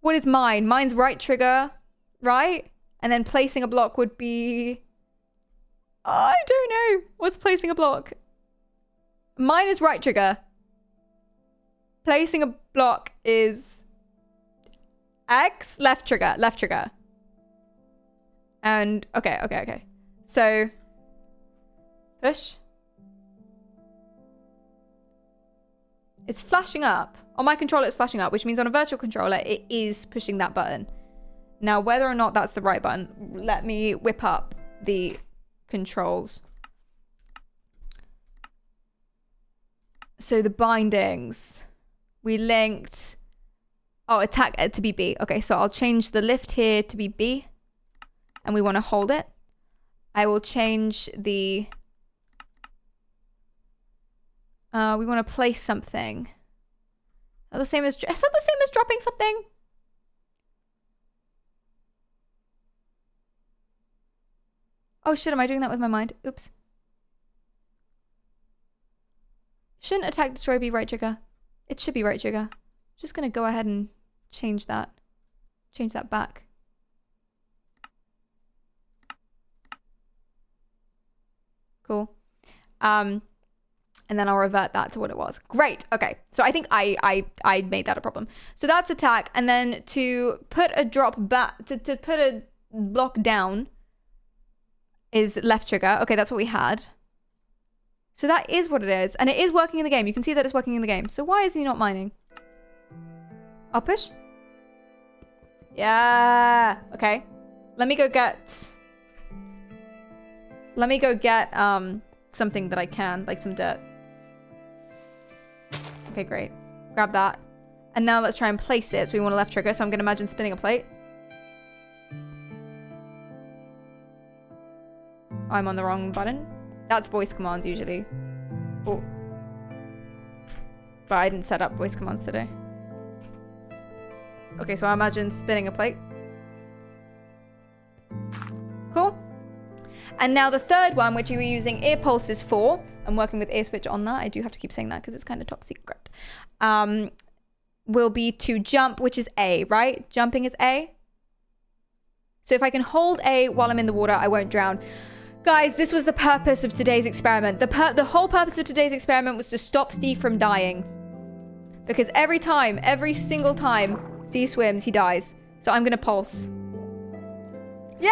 what is mine? Mine's right trigger, right? And then placing a block would be, I don't know. What's placing a block? Mine is right trigger. Placing a block is X, left trigger, left trigger. And okay. So push. It's flashing up. On my controller, it's flashing up, which means on a virtual controller, it is pushing that button. Now, whether or not that's the right button, let me whip up the controls. So the bindings, we linked, oh, attack to be B. Okay, so I'll change the lift here to be B. And we want to hold it. I will change the... we want to place something. Is that the same as dropping something? Oh shit, am I doing that with my mind? Oops. Shouldn't attack destroy be right trigger? It should be right trigger. Just gonna go ahead and change that. Change that back. Cool. And then I'll revert that to what it was. Great. Okay. So I think I made that a problem. So that's attack. And then to put a drop back, to put a block down is left trigger. Okay, that's what we had. So that is what it is. And it is working in the game. You can see that it's working in the game. So why is he not mining? I'll push. Yeah. Okay. Let me go get something that I can, like some dirt. Okay, great. Grab that. And now let's try and place it. So we want a left trigger. So I'm going to imagine spinning a plate. I'm on the wrong button. That's voice commands usually. Oh. But I didn't set up voice commands today. Okay, so I imagine spinning a plate. Cool. And now the third one, which you were using ear pulses for, I'm working with ear switch on that. I do have to keep saying that because it's kind of top secret. Will be to jump, which is A, right? Jumping is A. So if I can hold A while I'm in the water, I won't drown. Guys, this was the purpose of today's experiment. The whole purpose of today's experiment was to stop Steve from dying. Because every single time Steve swims, he dies. So I'm gonna pulse. Yeah!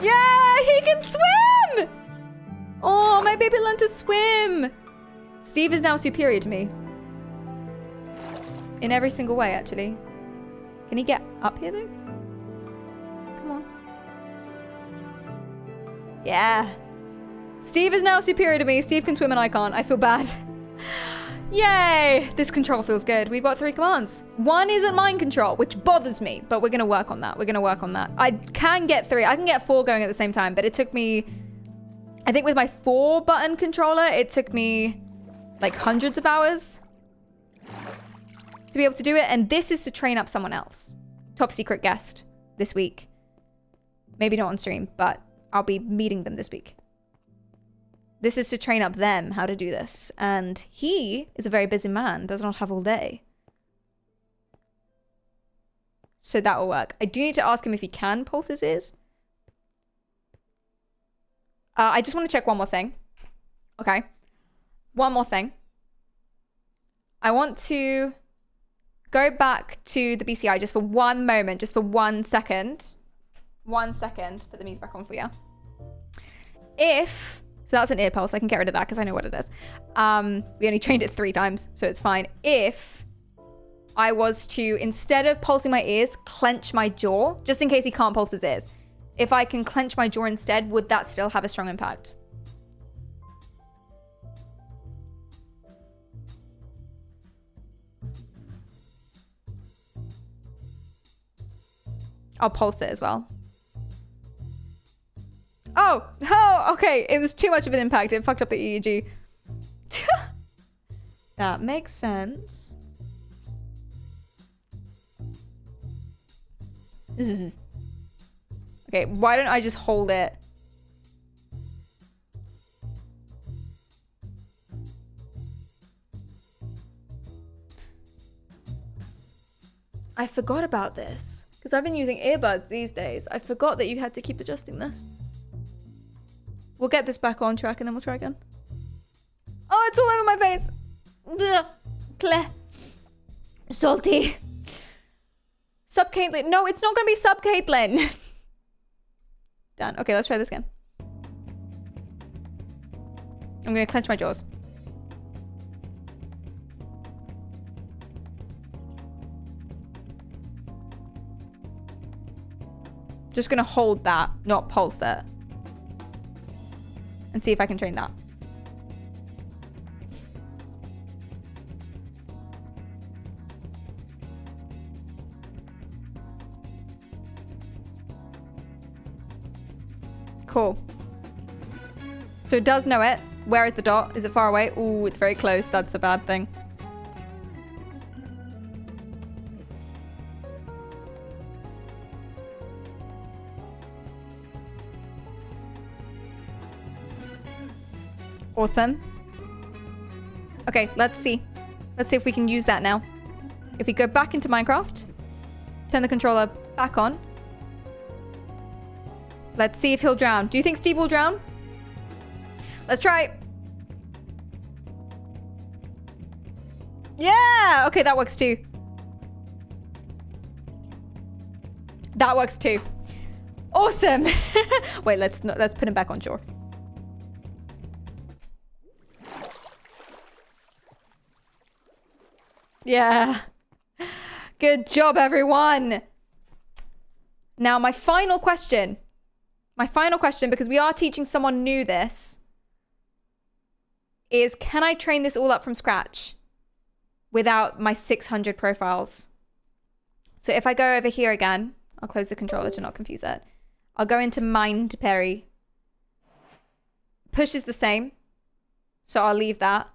Yeah, he can swim! Oh, my baby learned to swim. Steve is now superior to me. In every single way, actually. Can he get up here, though? Come on. Yeah. Steve is now superior to me. Steve can swim and I can't. I feel bad. Yay! This control feels good. We've got 3 commands. 1 isn't mind control, which bothers me, but we're going to work on that. We're going to work on that. I can get 3. I can get 4 going at the same time, but it took me... I think with my 4-button controller, it took me like hundreds of hours to be able to do it. And this is to train up someone else. Top secret guest this week. Maybe not on stream, but I'll be meeting them this week. This is to train up them how to do this. And he is a very busy man, does not have all day. So that will work. I do need to ask him if he can pulse his ears. I just want to check one more thing. Okay. One more thing. I want to go back to the BCI just for one moment, just for 1 second. 1 second. Put the music back on for you. So that's an ear pulse. I can get rid of that because I know what it is. We only trained it 3 times, so it's fine. If I was to, instead of pulsing my ears, clench my jaw, just in case he can't pulse his ears. If I can clench my jaw instead, would that still have a strong impact? I'll pulse it as well. Oh, okay. It was too much of an impact. It fucked up the EEG. That makes sense. Okay, why don't I just hold it? I forgot about this. Because I've been using earbuds these days. I forgot that you had to keep adjusting this. We'll get this back on track and then we'll try again. Oh, it's all over my face. Ugh. Bleh. Salty. Sub Caitlin. No, it's not going to be sub Caitlin. Done. Okay, let's try this again. I'm going to clench my jaws. Just going to hold that, not pulse it. And see if I can train that. Cool. So it does know it. Where is the dot? Is it far away? Ooh, it's very close. That's a bad thing. Awesome. Okay, let's see. Let's see if we can use that now. If we go back into Minecraft, turn the controller back on. Let's see if he'll drown. Do you think Steve will drown? Let's try. Yeah! Okay, that works too. That works too. Awesome. Wait, let's put him back on shore. Yeah. Good job, everyone. Now, my final question, because we are teaching someone new this, is can I train this all up from scratch without my 600 profiles? So if I go over here again, I'll close the controller to not confuse it. I'll go into Mind Perry. Push is the same, so I'll leave that,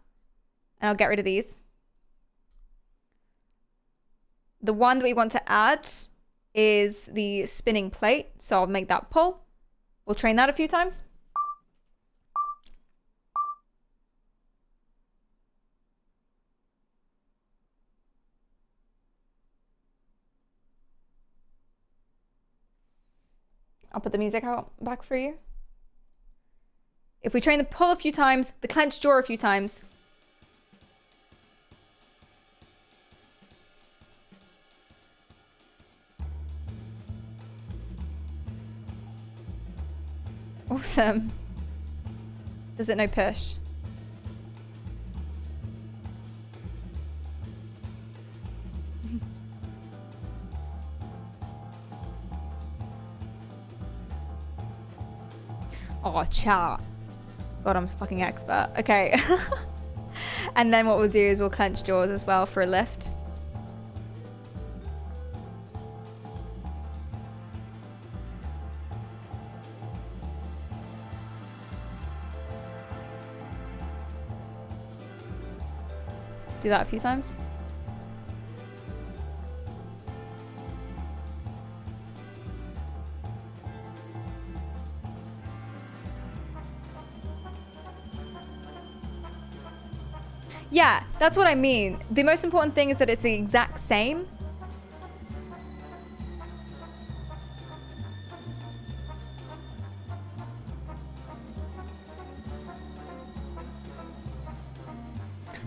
and I'll get rid of these. The one that we want to add is the spinning plate, so I'll make that pull. We'll train that a few times. I'll put the music out back for you. If we train the pull a few times, the clenched jaw a few times. Awesome. Does it know push? Oh, chat. God, I'm a fucking expert. Okay. And then what we'll do is we'll clench jaws as well for a lift. Do that a few times. Yeah, that's what I mean. The most important thing is that it's the exact same.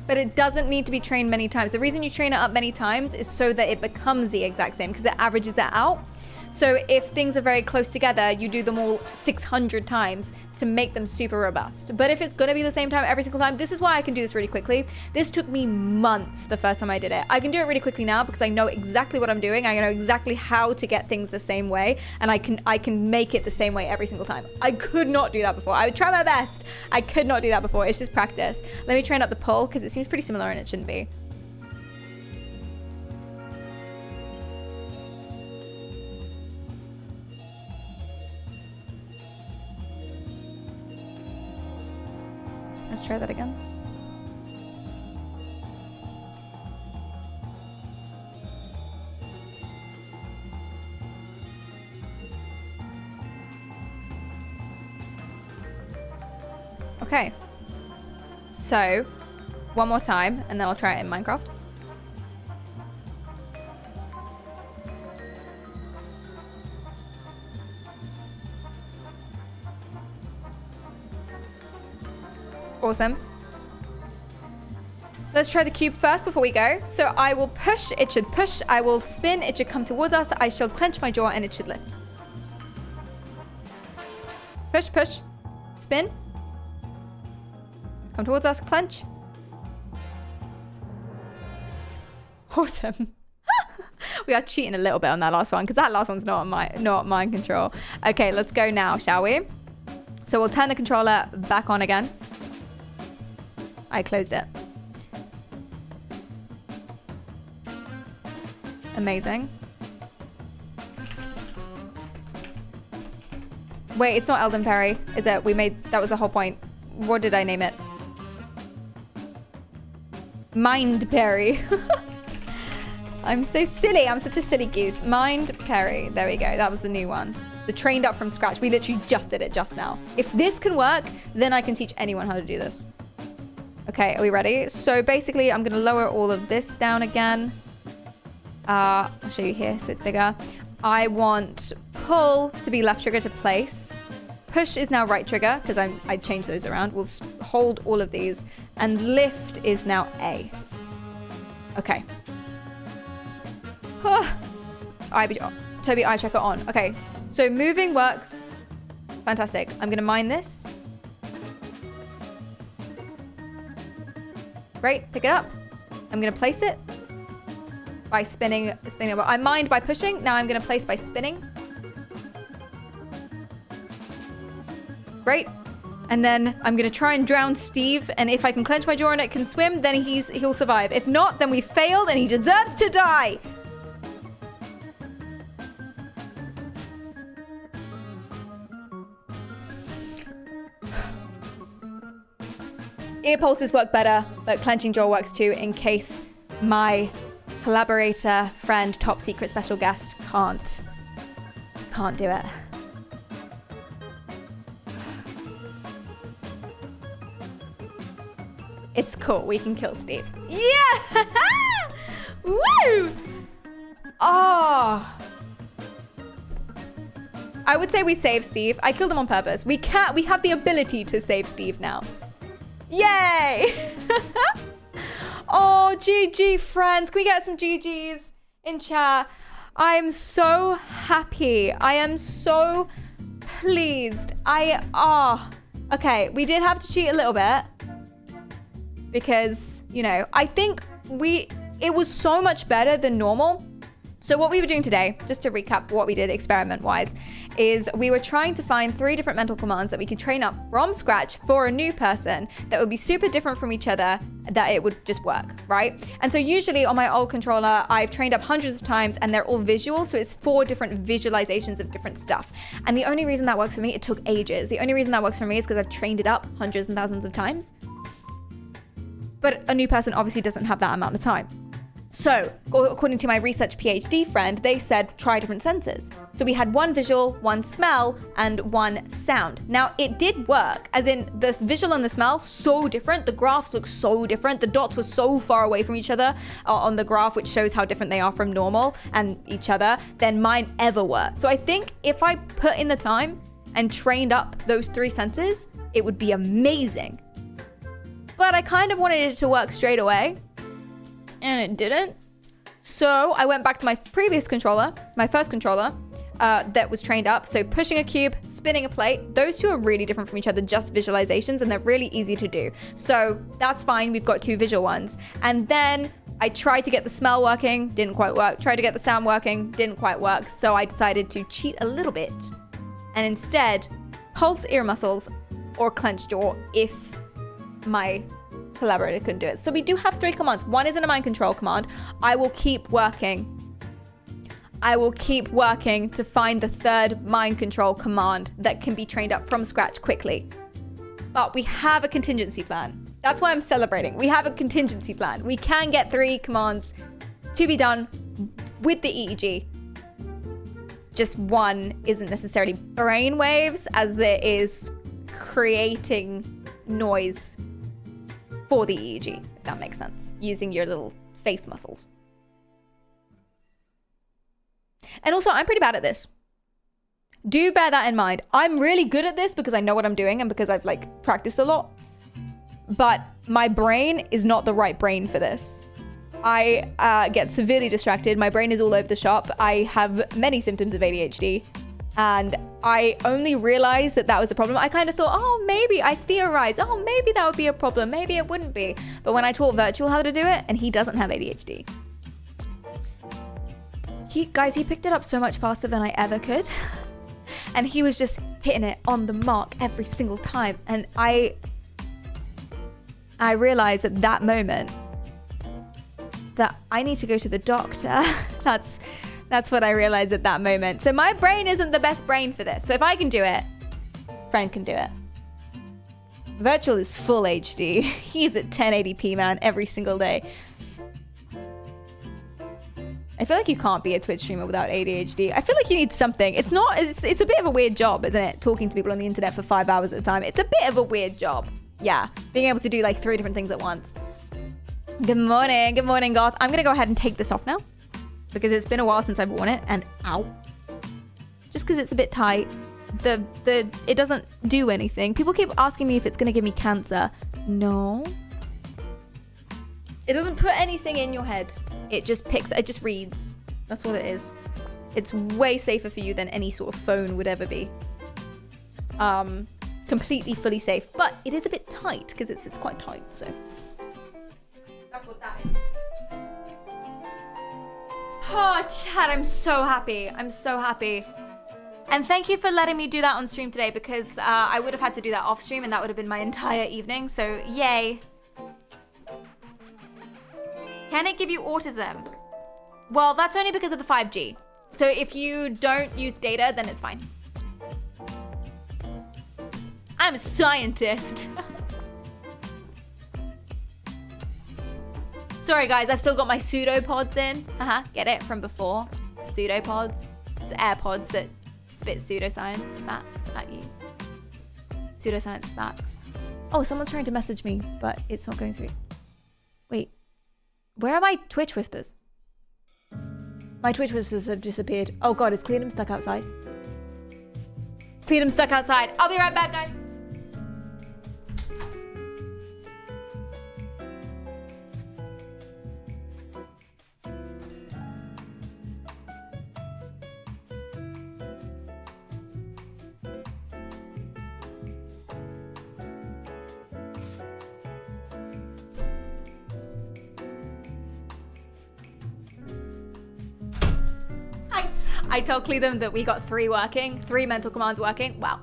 But it doesn't need to be trained many times. The reason you train it up many times is so that it becomes the exact same, because it averages that out. So if things are very close together, you do them all 600 times to make them super robust. But if it's gonna be the same time every single time, this is why I can do this really quickly. This took me months the first time I did it. I can do it really quickly now because I know exactly what I'm doing. I know exactly how to get things the same way, and I can make it the same way every single time. I could not do that before. I would try my best. I could not do that before. It's just practice. Let me train up the pull because it seems pretty similar and it shouldn't be. Let's try that again. Okay. So, one more time, and then I'll try it in Minecraft. Awesome. Let's try the cube first before we go. So I will push, it should push. I will spin, it should come towards us. I shall clench my jaw and it should lift. Push, push, spin. Come towards us, clench. Awesome. We are cheating a little bit on that last one because that last one's not mind control. Okay, let's go now, shall we? So we'll turn the controller back on again. I closed it. Amazing. Wait, it's not Elden Perry, is it? That was the whole point. What did I name it? Mind Perry. I'm so silly. I'm such a silly goose. Mind Perry. There we go. That was the new one. The trained up from scratch. We literally just did it just now. If this can work, then I can teach anyone how to do this. Okay, are we ready? So basically, I'm going to lower all of this down again. I'll show you here so it's bigger. I want pull to be left trigger to place. Push is now right trigger because I changed those around. We'll hold all of these. And lift is now A. Okay. Toby eye tracker on. Okay, so moving works. Fantastic. I'm going to mine this. Great, pick it up. I'm going to place it. by spinning. I mined by pushing. Now I'm going to place by spinning. Great. And then I'm going to try and drown Steve. And if I can clench my jaw and it can swim, then he'll survive. If not, then we failed and he deserves to die. Ear pulses work better, but clenching jaw works too in case my collaborator, friend, top secret special guest can't do it. It's cool. We can kill Steve. Yeah! Woo! Oh. I would say we save Steve. I killed him on purpose. We have the ability to save Steve now. Yay! Oh, GG, friends. Can we get some GGs in chat? I'm so happy. I am so pleased. Okay, we did have to cheat a little bit. Because, you know, I think it was so much better than normal. So what we were doing today, just to recap what we did experiment-wise, is we were trying to find 3 different mental commands that we could train up from scratch for a new person that would be super different from each other, that it would just work, right? And so usually on my old controller, I've trained up hundreds of times and they're all visual, so it's 4 different visualizations of different stuff. And the only reason that works for me, it took ages. The only reason that works for me is because I've trained it up hundreds and thousands of times. But a new person obviously doesn't have that amount of time. So, according to my research PhD friend, they said try different senses. So we had 1 visual, 1 smell, and 1 sound. Now, it did work, as in the visual and the smell, so different. The graphs look so different. The dots were so far away from each other on the graph, which shows how different they are from normal and each other, than mine ever were. So I think if I put in the time and trained up those 3 senses, it would be amazing. But I kind of wanted it to work straight away, and it didn't. So I went back to my previous controller, my first controller, that was trained up. So pushing a cube, spinning a plate, those 2 are really different from each other, just visualizations, and they're really easy to do. So that's fine, we've got 2 visual ones. And then I tried to get the smell working, didn't quite work. Tried to get the sound working, didn't quite work. So I decided to cheat a little bit and instead pulse ear muscles or clench jaw if my collaborator couldn't do it. So we do have 3 commands. 1 isn't a mind control command. I will keep working to find the 3rd mind control command that can be trained up from scratch quickly. But we have a contingency plan. That's why I'm celebrating. We have a contingency plan. We can get 3 commands to be done with the EEG. Just 1 isn't necessarily brain waves, as it is creating noise for the EEG, if that makes sense, using your little face muscles. And also, I'm pretty bad at this. Do bear that in mind. I'm really good at this because I know what I'm doing and because I've practiced a lot. But my brain is not the right brain for this. I get severely distracted. My brain is all over the shop. I have many symptoms of ADHD. And I only realized that was a problem. I kind of thought, I theorized, maybe that would be a problem. Maybe it wouldn't be. But when I taught Virtual how to do it, and he doesn't have ADHD. He picked it up so much faster than I ever could. And he was just hitting it on the mark every single time. And I realized at that moment that I need to go to the doctor. That's what I realized at that moment. So my brain isn't the best brain for this. So if I can do it, friend can do it. Virtual is full HD. He's at 1080p, man, every single day. I feel like you can't be a Twitch streamer without ADHD. I feel like you need something. It's a bit of a weird job, isn't it? Talking to people on the internet for 5 hours at a time. It's a bit of a weird job. Yeah, being able to do 3 different things at once. Good morning, Goth. I'm gonna go ahead and take this off now, because it's been a while since I've worn it, and ow. Just because it's a bit tight. It doesn't do anything. People keep asking me if it's gonna give me cancer. No. It doesn't put anything in your head. It just reads. That's what it is. It's way safer for you than any sort of phone would ever be. Completely fully safe, but it is a bit tight because it's quite tight, so. That's what that is. Oh, Chad, I'm so happy. I'm so happy. And thank you for letting me do that on stream today, because I would have had to do that off stream and that would have been my entire evening. So yay. Can it give you autism? Well, that's only because of the 5G. So if you don't use data, then it's fine. I'm a scientist. Sorry guys, I've still got my pseudopods in. Get it from before? Pseudopods. It's AirPods that spit pseudoscience facts at you. Pseudoscience facts. Oh, someone's trying to message me, but it's not going through. Wait, where are my Twitch whispers? My Twitch whispers have disappeared. Oh God, is Cleedom stuck outside? Cleedom stuck outside. I'll be right back, guys. I told Cleedom that we got 3 mental commands working. Well,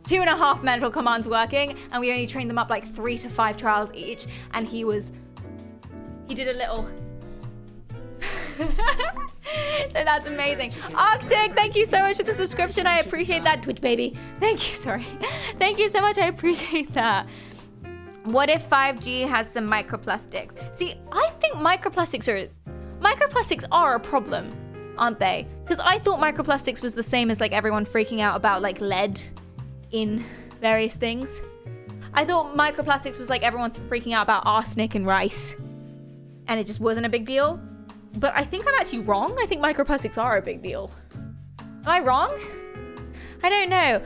2.5 mental commands working, and we only trained them up like 3 to 5 trials each, and he did a little. So that's amazing. Arctic, thank you so much for the subscription. I appreciate that. Twitch baby. Thank you, sorry. Thank you so much, I appreciate that. What if 5G has some microplastics? See, I think microplastics are a problem, aren't they? Because I thought microplastics was the same as like everyone freaking out about like lead in various things. I thought microplastics was like everyone freaking out about arsenic and rice, and it just wasn't a big deal. But I think I'm actually wrong. I think microplastics are a big deal. Am I wrong? I don't know.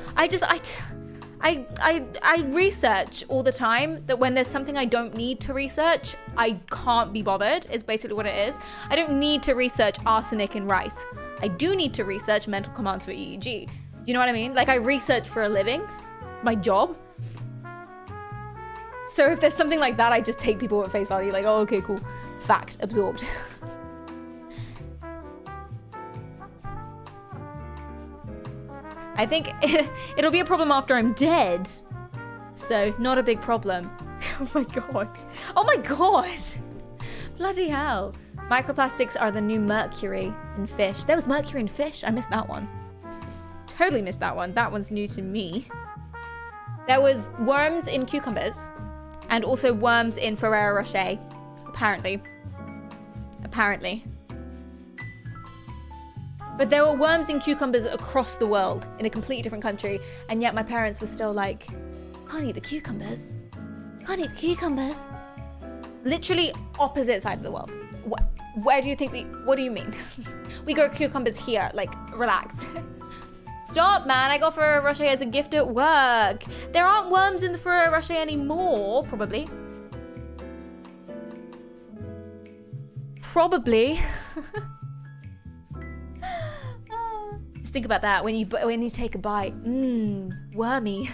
I research all the time that when there's something I don't need to research, I can't be bothered, is basically what it is. I don't need to research arsenic and rice. I do need to research mental commands for EEG. You know what I mean? Like I research for a living, my job. So if there's something like that, I just take people at face value, like, oh, okay, cool. Fact, absorbed. I think it'll be a problem after I'm dead. So, not a big problem. Oh my god. Oh my god! Bloody hell. Microplastics are the new mercury in fish. There was mercury in fish. I missed that one. Totally missed that one. That one's new to me. There was worms in cucumbers. And also worms in Ferrero Rocher. Apparently. But there were worms in cucumbers across the world, in a completely different country, and yet my parents were still like, can't eat the cucumbers. Can't eat the cucumbers. Literally opposite side of the world. Where do you think what do you mean? We grow cucumbers here, like, relax. Stop, man, I got Ferrero Rocher as a gift at work. There aren't worms in the Ferrero Rocher anymore, probably. Just think about that when you take a bite. Wormy.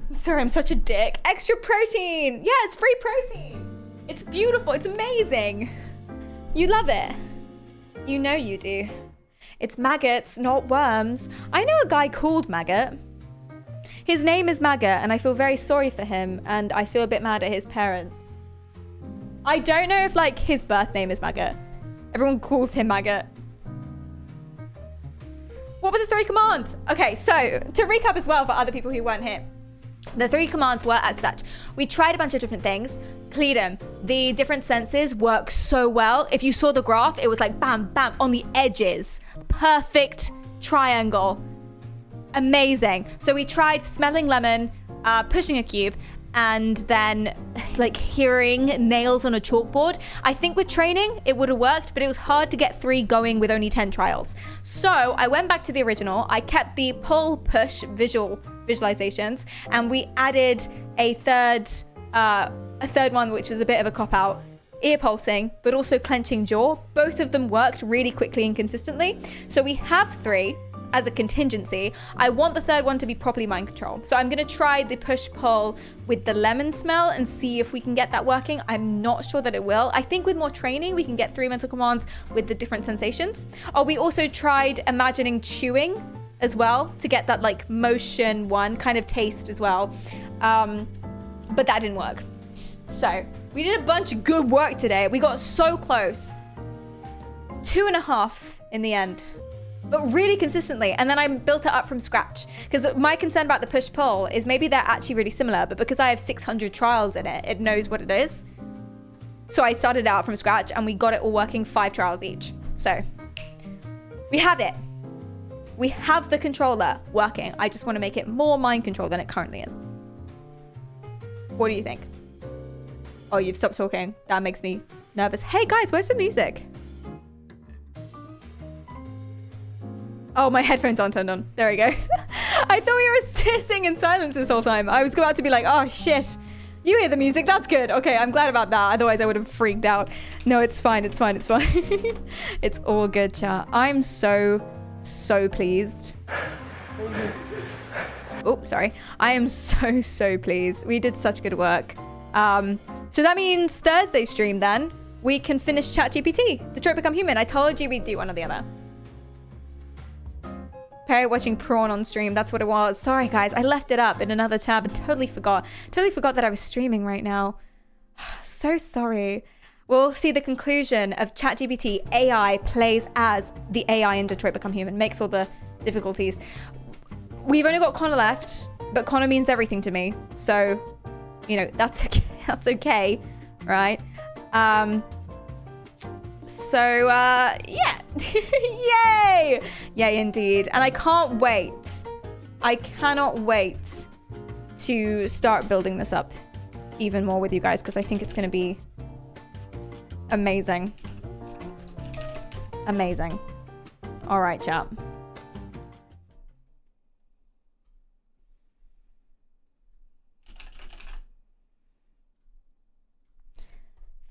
I'm sorry, I'm such a dick. Extra protein. Yeah, it's free protein. It's beautiful. It's amazing. You love it. You know you do. It's maggots, not worms. I know a guy called Maggot. His name is Maggot, and I feel very sorry for him, and I feel a bit mad at his parents. I don't know if, like, his birth name is Maggot. Everyone calls him Maggot. What were the 3 commands? Okay, so, to recap as well for other people who weren't here. The 3 commands were as such. We tried a bunch of different things. Cleedom, the different senses work so well. If you saw the graph, it was like bam, bam, on the edges. Perfect triangle. Amazing. So we tried smelling lemon, pushing a cube, and then like hearing nails on a chalkboard. I think with training, it would have worked, but it was hard to get 3 going with only 10 trials. So I went back to the original. I kept the pull, push, visualizations, and we added a third one, which was a bit of a cop-out. Ear pulsing, but also clenching jaw. Both of them worked really quickly and consistently. So we have 3. as a contingency, I want the third one to be properly mind control. So I'm gonna try the push-pull with the lemon smell and see if we can get that working. I'm not sure that it will. I think with more training, we can get 3 mental commands with the different sensations. Oh, we also tried imagining chewing as well to get that like motion one kind of taste as well. But that didn't work. So we did a bunch of good work today. We got so close. 2.5 in the end, but really consistently. And then I built it up from scratch because my concern about the push-pull is maybe they're actually really similar, but because I have 600 trials in it, it knows what it is. So I started out from scratch and we got it all working 5 trials each. So we have it. We have the controller working. I just want to make it more mind control than it currently is. What do you think? Oh, you've stopped talking. That makes me nervous. Hey guys, where's the music? Oh, my headphones aren't turned on. There we go. I thought we were sitting in silence this whole time. I was about to be like, oh shit. You hear the music, that's good. Okay, I'm glad about that. Otherwise I would have freaked out. No, it's fine, it's fine, it's fine. It's all good, chat. I'm so pleased. Oh, sorry. I am so pleased. We did such good work. So that means Thursday stream then, we can finish ChatGPT, Detroit Become Human. I told you we'd do one or the other. Perry watching prawn on stream, that's what it was. Sorry guys, I left it up in another tab and totally forgot that I was streaming right now. So sorry. We'll see the conclusion of ChatGPT AI plays as the AI in Detroit Become Human, makes all the difficulties. We've only got Connor left, but Connor means everything to me. So, you know, that's okay, that's okay, right? Yeah. Yay! Yay, indeed. And I can't wait. I cannot wait to start building this up even more with you guys because I think it's going to be amazing. Amazing. All right, chat.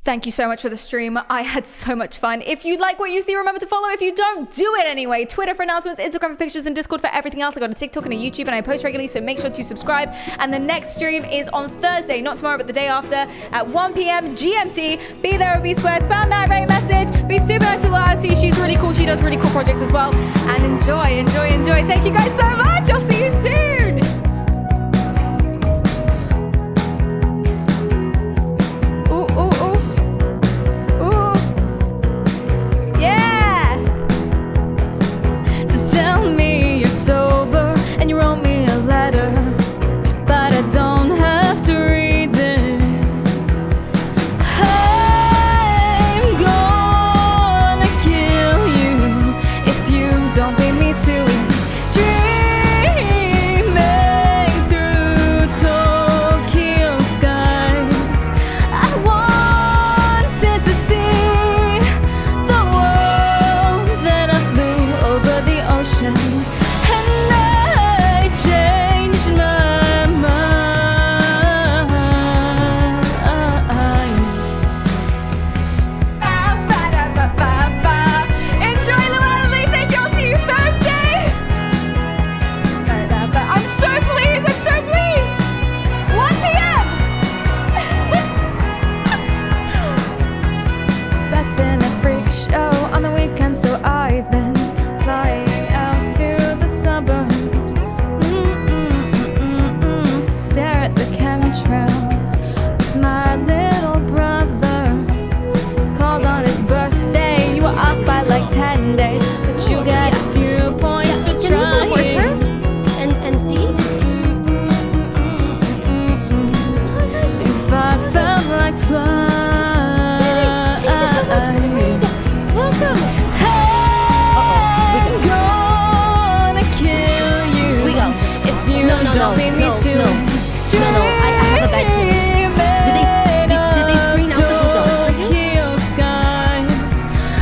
Thank you so much for the stream. I had so much fun. If you like what you see, remember to follow. If you don't, do it anyway. Twitter for announcements, Instagram for pictures, and Discord for everything else. I got a TikTok and a YouTube, and I post regularly, so make sure to subscribe. And the next stream is on Thursday, not tomorrow, but the day after, at 1 p.m. GMT. Be there or be square. Spam that rate message. Be super nice to Lassie. She's really cool. She does really cool projects as well. And enjoy. Thank you guys so much. I'll see you soon. Sober and you wrote me a letter, but I don't have to read it. I'm gonna kill you if you don't beat me to it. Dreaming through Tokyo skies, I wanted to see the world. Then I flew over the ocean. Changed my mind. Enjoy Llewellyn. Thank you. I'll see you Thursday. I'm so pleased. 1 p.m. That's been a freak show on the weekend, so I've been flying out to the suburbs. My little brother called on his birthday. You were off by like 10 days, but you got a few points for trying. And see? If I felt like flying, welcome. I'm gonna kill you. If you don't beat me to it. No, I have a bad feeling. Did they screen out the Tokyo skies.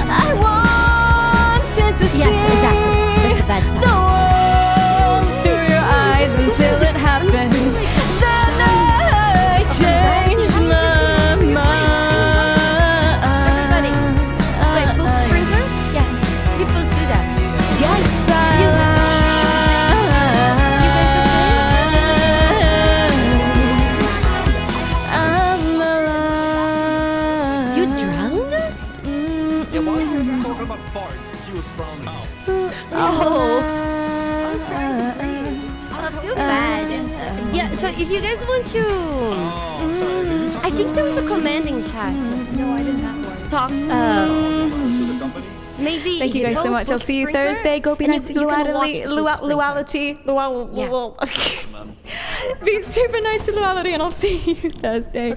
I wanted to see That's a bad sign. the world through your eyes until it happened. Then I changed my mind. Everybody, wait, both sprinkler? Yeah, you both do that. Guess I She was frowning. I feel bad. Yeah, so if you guys want to... I think there was a command in chat. No, I didn't have one. Talk, maybe... Thank you guys so much. I'll see you Thursday. Go be nice to Luality. Be super nice to Luality, and I'll see you Thursday.